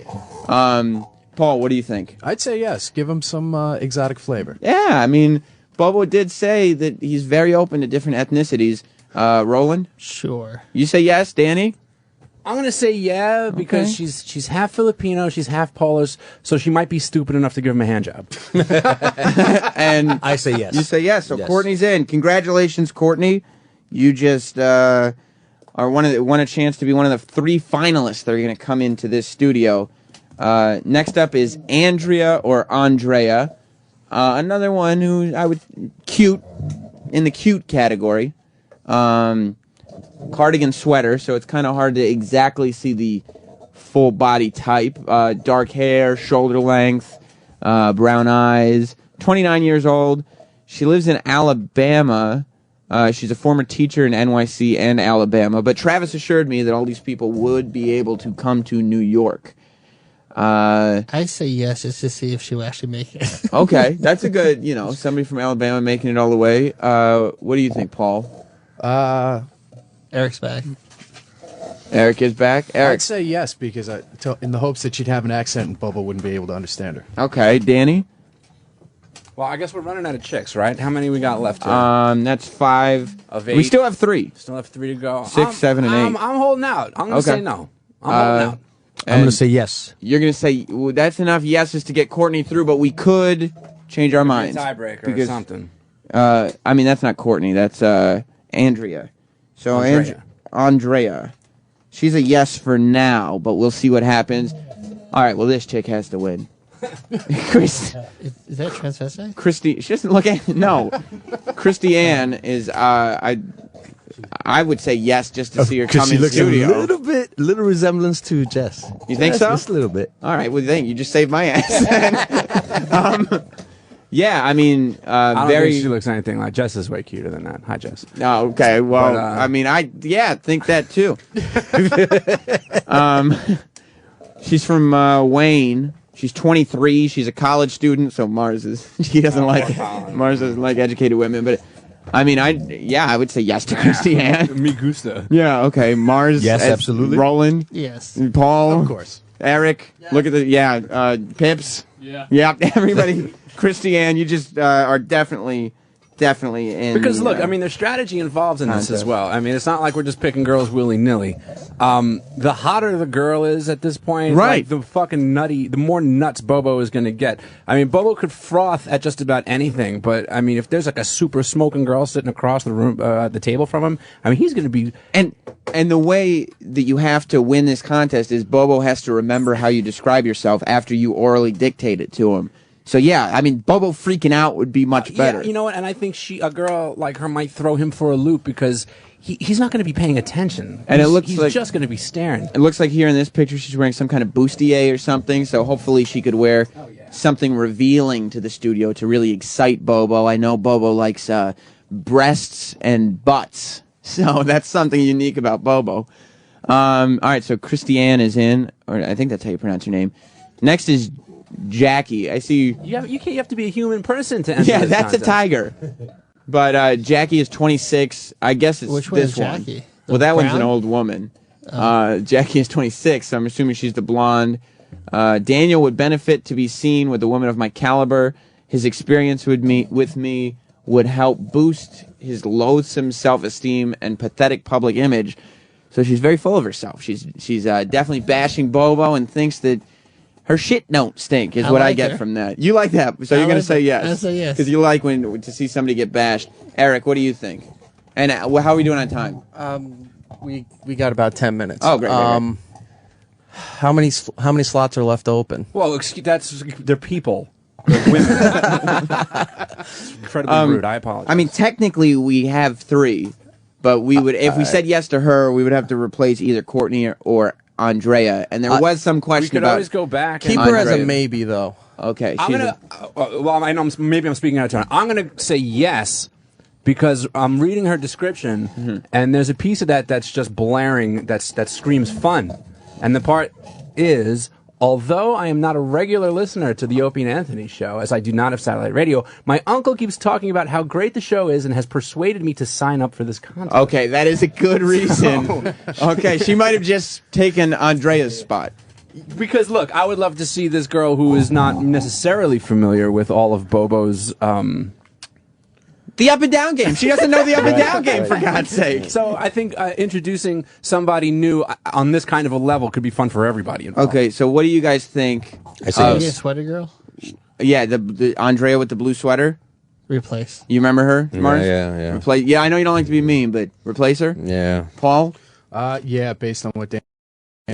Paul, what do you think? I'd say yes. Give him some exotic flavor. Yeah, I mean, Bobo did say that he's very open to different ethnicities. Roland? Sure. You say yes, Danny? I'm gonna say yeah because she's half Filipino, she's half Polish, so she might be stupid enough to give him a hand job. And I say yes. You say yes. So Yes. Courtney's in. Congratulations, Courtney. You just are won a chance to be one of the 3 finalists that are going to come into this studio. Next up is Andrea or Andrea, another one who I would cute in the cute category. Cardigan sweater, so it's kind of hard to exactly see the full body type. Dark hair, shoulder length, brown eyes. 29 years old. She lives in Alabama. She's a former teacher in NYC and Alabama. But Travis assured me that all these people would be able to come to New York. I say yes just to see if she will actually make it. Okay, that's a good, somebody from Alabama making it all the way. What do you think, Paul? Eric's back. Eric is back. Eric. I'd say yes because in the hopes that she'd have an accent and Bubba wouldn't be able to understand her. Okay, Danny? Well, I guess we're running out of chicks, right? How many we got left here? That's 5. Of 8. We still have 3. Still have 3 to go. 6, 7, and 8. I'm holding out. I'm going to say no. I'm holding out. I'm going to say yes. You're going to say that's enough yeses to get Courtney through, but we could change our minds. Tiebreaker or something. I mean, that's not Courtney. That's Andrea. So Andrea. She's a yes for now, but we'll see what happens. All right, well, this chick has to win. Is that transvestite? Christy, she doesn't look at no. Christy Ann is I would say yes just to see her come in looks studio. a little resemblance to Jess. You think so? Just a little bit. All right, well, you just saved my ass. Yeah, I mean, I don't very. think she looks anything like Jess. Is way cuter than that. Hi, Jess. No, okay. Well, But, I mean, I think that too. She's from Wayne. She's 23. She's a college student, so Mars doesn't like educated women. But I mean, I would say yes to Christy Ann. Me gusta. Yeah. Okay. Mars. Yes, absolutely. Roland. Yes. Paul. Of course. Eric. Yeah. Look at the Pips. Yeah. Yeah. Everybody. Christy Ann, you just are definitely in. Because look, I mean, there's strategy involved in this as well. I mean, it's not like we're just picking girls willy nilly. The hotter the girl is at this point, right? Like, the more nuts Bobo is going to get. I mean, Bobo could froth at just about anything, but I mean, if there's like a super smoking girl sitting across the room, the table from him, I mean, he's going to be. And the way that you have to win this contest is Bobo has to remember how you describe yourself after you orally dictate it to him. So yeah, I mean, Bobo freaking out would be much better. Yeah, you know what? And I think a girl like her might throw him for a loop because he's not going to be paying attention. And he's just going to be staring. It looks like here in this picture she's wearing some kind of bustier or something. So hopefully she could wear something revealing to the studio to really excite Bobo. I know Bobo likes breasts and butts, so that's something unique about Bobo. All right, so Christy Ann is in, or I think that's how you pronounce her name. Next is Jackie. I see. You have to be a human person to enter. Yeah, this that's contest. a tiger. But Jackie is 26. I guess it's Which one this is one. Jackie? Well, that one's brown? an old woman. Jackie is 26, so I'm assuming she's the blonde. Daniel would benefit to be seen with a woman of my caliber. His experience with me would help boost his loathsome self-esteem and pathetic public image. So she's very full of herself. She's definitely bashing Bobo and thinks that her shit don't stink, is what I get from that. You like that, so you're going to say yes. I say yes. Because you like to see somebody get bashed. Eric, what do you think? And how are we doing on time? We got about 10 minutes. Oh, great. How many slots are left open? Well, they're people. They're women. Incredibly rude. I apologize. I mean, technically we have 3, but we would if we said yes to her, we would have to replace either Courtney or Andrea, and there was some question we could about always go back. Keep her as a maybe, though. Okay, I'm gonna. Well, I know maybe I'm speaking out of turn. I'm gonna say yes because I'm reading her description, and there's a piece of that that's just blaring. That screams fun, and the part is, although I am not a regular listener to the Opie and Anthony show, as I do not have satellite radio, my uncle keeps talking about how great the show is and has persuaded me to sign up for this contest. Okay, that is a good reason. Okay, she might have just taken Andrea's spot. Because, look, I would love to see this girl who is not necessarily familiar with all of Bobo's... The up and down game. She doesn't know the up and down game, for God's sake. So I think introducing somebody new on this kind of a level could be fun for everybody involved. Okay, so what do you guys think? I say a sweater girl. Yeah, the Andrea with the blue sweater. Replace. You remember her, Mars? Yeah. Replace. Yeah, I know you don't like to be mean, but replace her. Yeah. Paul. Yeah, based on what Danny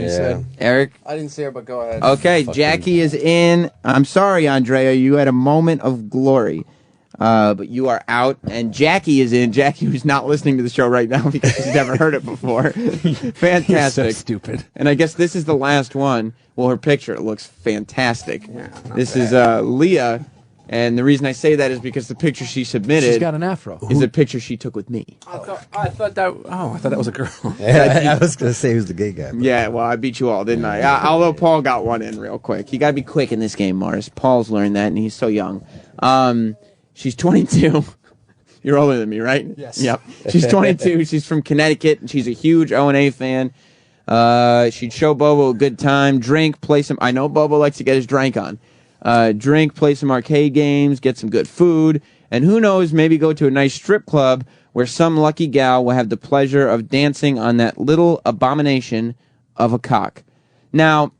said. Eric. I didn't see her, but go ahead. Okay, Jackie is in. I'm sorry, Andrea. You had a moment of glory. But you are out, and Jackie is in. Jackie, who's not listening to the show right now because she's never heard it before. Fantastic. So stupid. And I guess this is the last one. Well, her picture looks fantastic. Yeah, this is Leah, and the reason I say that is because the picture she submitted She's got an afro. is a picture she took with me. I thought that was a girl. I was going to say who's the gay guy. Yeah, well, I beat you all, didn't I? Although Paul got one in real quick. You got to be quick in this game, Mars. Paul's learned that, and he's so young. She's 22. You're older than me, right? Yes. Yep. She's 22. She's from Connecticut, and she's a huge O&A fan. She'd show Bobo a good time, drink, play some... I know Bobo likes to get his drink on. Drink, play some arcade games, get some good food, and who knows, maybe go to a nice strip club where some lucky gal will have the pleasure of dancing on that little abomination of a cock. Now,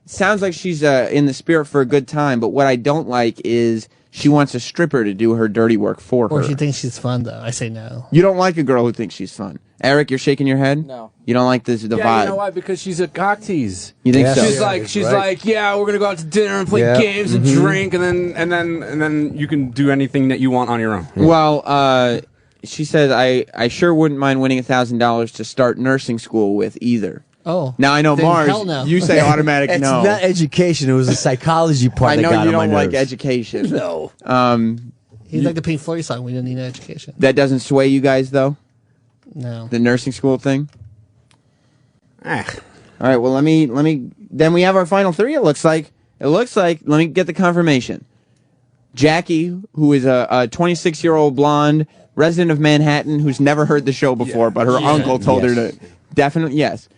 it sounds like she's in the spirit for a good time, but what I don't like is... she wants a stripper to do her dirty work for her. Or she thinks she's fun, though. I say no. You don't like a girl who thinks she's fun. Eric, you're shaking your head? No. You don't like the vibe? Yeah, you know why? Because she's a cock tease. You think so? She's like, yeah, we're gonna go out to dinner and play games and drink, and then you can do anything that you want on your own. Well, she says, I sure wouldn't mind winning $1,000 to start nursing school with either. Oh. Now, I know, then Mars, hell no. you say automatic It's no. not education. It was the psychology part I that know got you on my don't like nerves. education. No. He's like the Pink Floyd song, we don't need no education. That doesn't sway you guys, though? No. The nursing school thing? All right, well, let me, then we have our final three, it looks like, let me get the confirmation. Jackie, who is a 26-year-old blonde, resident of Manhattan, who's never heard the show before, but her uncle told her to, definitely, yes.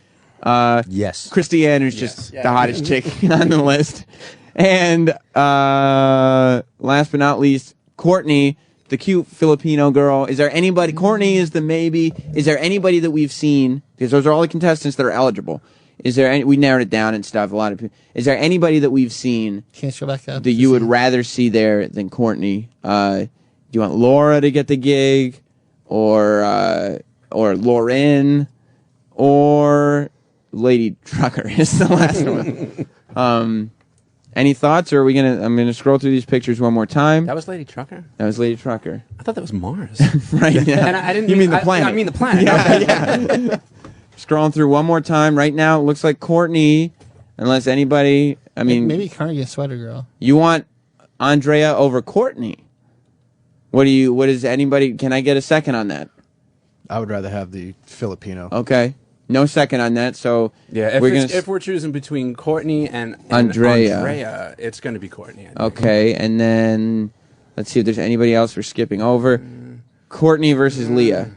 Yes. Christiane, who's just the hottest chick on the list. And last but not least, Courtney, the cute Filipino girl. Is there anybody? Courtney is the maybe. Is there anybody that we've seen? Because those are all the contestants that are eligible. Is there any? We narrowed it down and stuff. A lot of people. Is there anybody that we've seen Can't show back up. that you would rather see there than Courtney? Do you want Laura to get the gig, or Lauren, or Lady Trucker is the last one? Any thoughts, or are we gonna? I'm gonna scroll through these pictures one more time. That was Lady Trucker? That was Lady Trucker. I thought that was Mars. Right. Yeah. And I didn't You mean the I planet? mean the planet. Yeah, Okay. yeah. Scrolling through one more time. Right now, it looks like Courtney. Unless anybody, I mean, maybe Carnegie Sweater Girl. you want Andrea over Courtney. What is anybody? Can I get a second on that? I would rather have the Filipino. Okay. No second on that. So Yeah, if we're choosing between Courtney and Andrea, it's going to be Courtney. Okay, and then let's see if there's anybody else we're skipping over. Courtney versus Leah.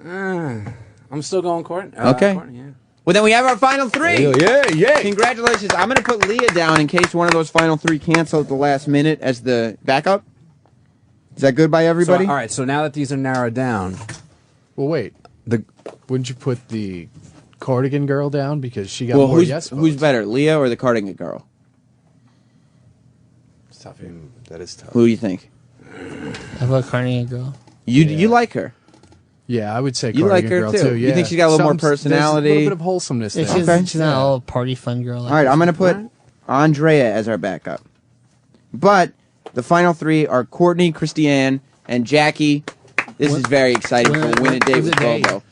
I'm still going Courtney. Okay. Courtney, yeah. Well, then we have our final three. Yeah. Congratulations. I'm going to put Leah down in case one of those final three cancel at the last minute as the backup. Is that good by everybody? So, all right, so now that these are narrowed down. Well, wait. Wouldn't you put the cardigan girl down because she got well, more yes votes? who's better, Leah or the cardigan girl? It's tough. That is tough. Who do you think? How about Carnegie Girl? You like her? Yeah, I would say you like her girl too. Yeah. You think she's got a little more personality? There's a little bit of wholesomeness Yeah, there. she's not all party fun girl. All right, I'm going to put Andrea as our backup. But the final three are Courtney, Christiane, and Jackie. This is very exciting for Win a Date with Bobo.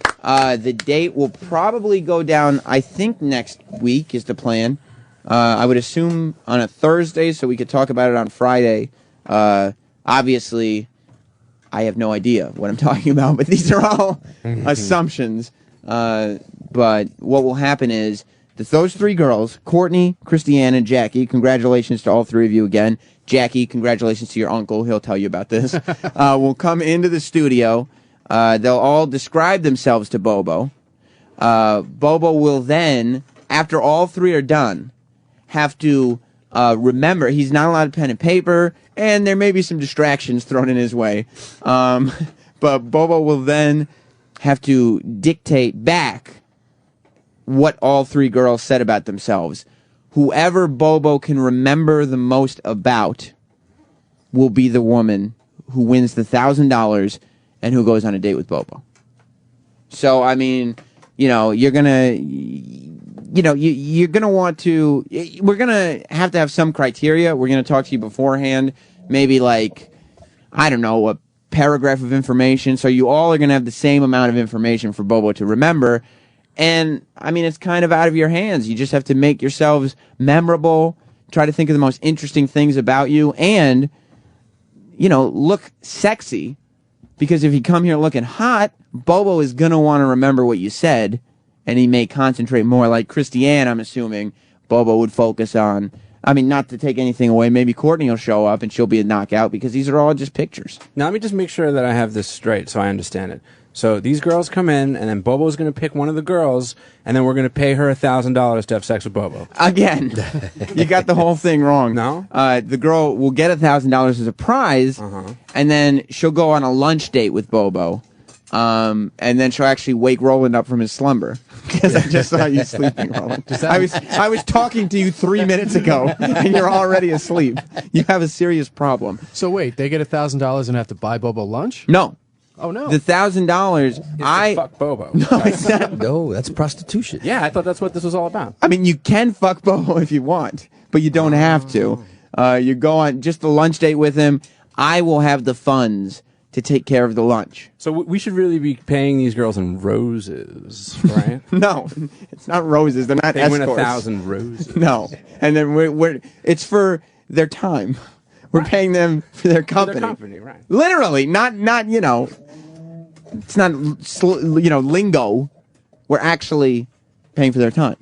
The date will probably go down, I think, next week is the plan. I would assume on a Thursday, so we could talk about it on Friday. Obviously, I have no idea what I'm talking about, but these are all assumptions. But what will happen is those three girls, Courtney, Christiane, and Jackie. Congratulations to all three of you again. Jackie, congratulations to your uncle. He'll tell you about this. Will come into the studio. They'll all describe themselves to Bobo. Bobo will then, after all three are done, have to remember. He's not allowed pen and paper, and there may be some distractions thrown in his way. But Bobo will then have to dictate back what all three girls said about themselves. Whoever Bobo can remember the most about will be the woman who wins the $1,000 and who goes on a date with Bobo. So, I mean, you're gonna, you're gonna want to. We're gonna have to have some criteria. We're gonna talk to you beforehand. Maybe like, I don't know, a paragraph of information. So you all are gonna have the same amount of information for Bobo to remember. And, I mean, it's kind of out of your hands. You just have to make yourselves memorable, try to think of the most interesting things about you, and, look sexy. Because if you come here looking hot, Bobo is going to want to remember what you said, and he may concentrate more. Like Christiane, I'm assuming, Bobo would focus on. I mean, not to take anything away, maybe Courtney will show up and she'll be a knockout because these are all just pictures. Now, let me just make sure that I have this straight so I understand it. So these girls come in, and then Bobo's going to pick one of the girls, and then we're going to pay her $1,000 to have sex with Bobo. Again, you got the whole thing wrong. No? The girl will get $1,000 as a prize, and then she'll go on a lunch date with Bobo, and then she'll actually wake Roland up from his slumber. Because I just saw you sleeping, Roland. I was talking to you 3 minutes ago, and you're already asleep. You have a serious problem. So wait, they get $1,000 and have to buy Bobo lunch? No. Oh, no. The $1,000, fuck Bobo. No, it's not. No, that's prostitution. Yeah, I thought that's what this was all about. I mean, you can fuck Bobo if you want, but you don't have to. You go on just the lunch date with him. I will have the funds to take care of the lunch. So we should really be paying these girls in roses, right? No, it's not roses. They're not They escorts. win 1,000 roses. No, and then it's for their time. We're paying them for their company. For their company, right. Literally, not it's not lingo. We're actually paying for their time.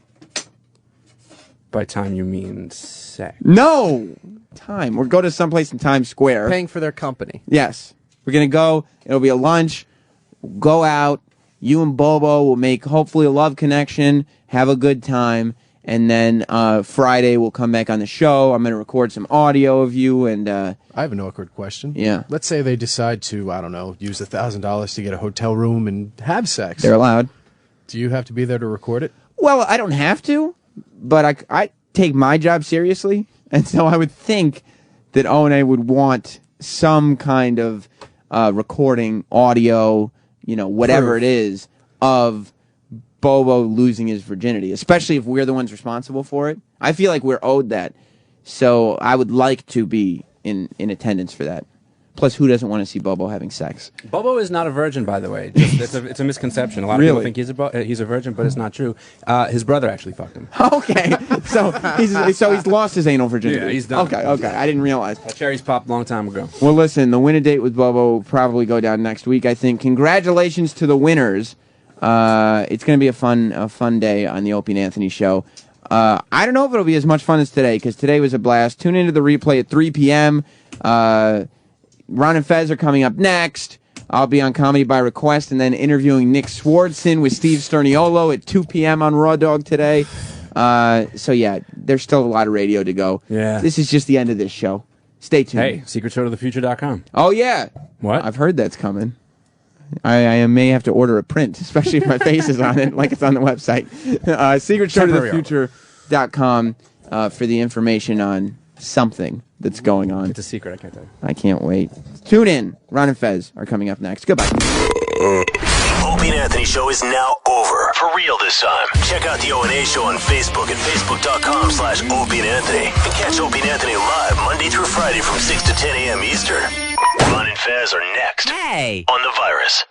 By time you mean sex. No, time. We'll go to someplace in Times Square. Paying for their company. Yes. We're going to go. It'll be a lunch. Go out. You and Bobo will make, hopefully, a love connection. Have a good time. And then Friday, we'll come back on the show. I'm going to record some audio of you. And I have an awkward question. Yeah. Let's say they decide to, I don't know, use $1,000 to get a hotel room and have sex. They're allowed. Do you have to be there to record it? Well, I don't have to, but I take my job seriously. And so I would think that O&A would want some kind of recording, audio, whatever Proof. it is, of Bobo losing his virginity, especially if we're the ones responsible for it. I feel like we're owed that. So I would like to be in attendance for that. Plus, who doesn't want to see Bobo having sex? Bobo is not a virgin, by the way. It's a misconception. A lot of people think he's a virgin, but it's not true. His brother actually fucked him. Okay, so he's lost his anal virginity. Yeah, he's done. Okay, I didn't realize. That cherry's popped a long time ago. Well, listen, the win a date with Bobo will probably go down next week, I think. Congratulations to the winners. It's going to be a fun day on the Opie and Anthony show. I don't know if it'll be as much fun as today, because today was a blast. Tune into the replay at 3 p.m. Ron and Fez are coming up next. I'll be on Comedy by Request and then interviewing Nick Swardson with Steve Sterniolo at 2 p.m. on Raw Dog today. So, yeah, there's still a lot of radio to go. Yeah. This is just the end of this show. Stay tuned. Hey, secretshowtothefuture.com. Oh, yeah. What? I've heard that's coming. I may have to order a print, especially if my face is on it, like it's on the website. secretshowtothefuture.com for the information on something that's going on. It's a secret. I can't tell you. I can't wait. Tune in. Ron and Fez are coming up next. Goodbye. Opie and Anthony show is now over. For real this time. Check out the O&A show on Facebook at facebook.com/Opie and Anthony. And catch Opie and Anthony live Monday through Friday from 6 to 10 a.m. Eastern. Ron and Fez are next. Hey! On the Virus.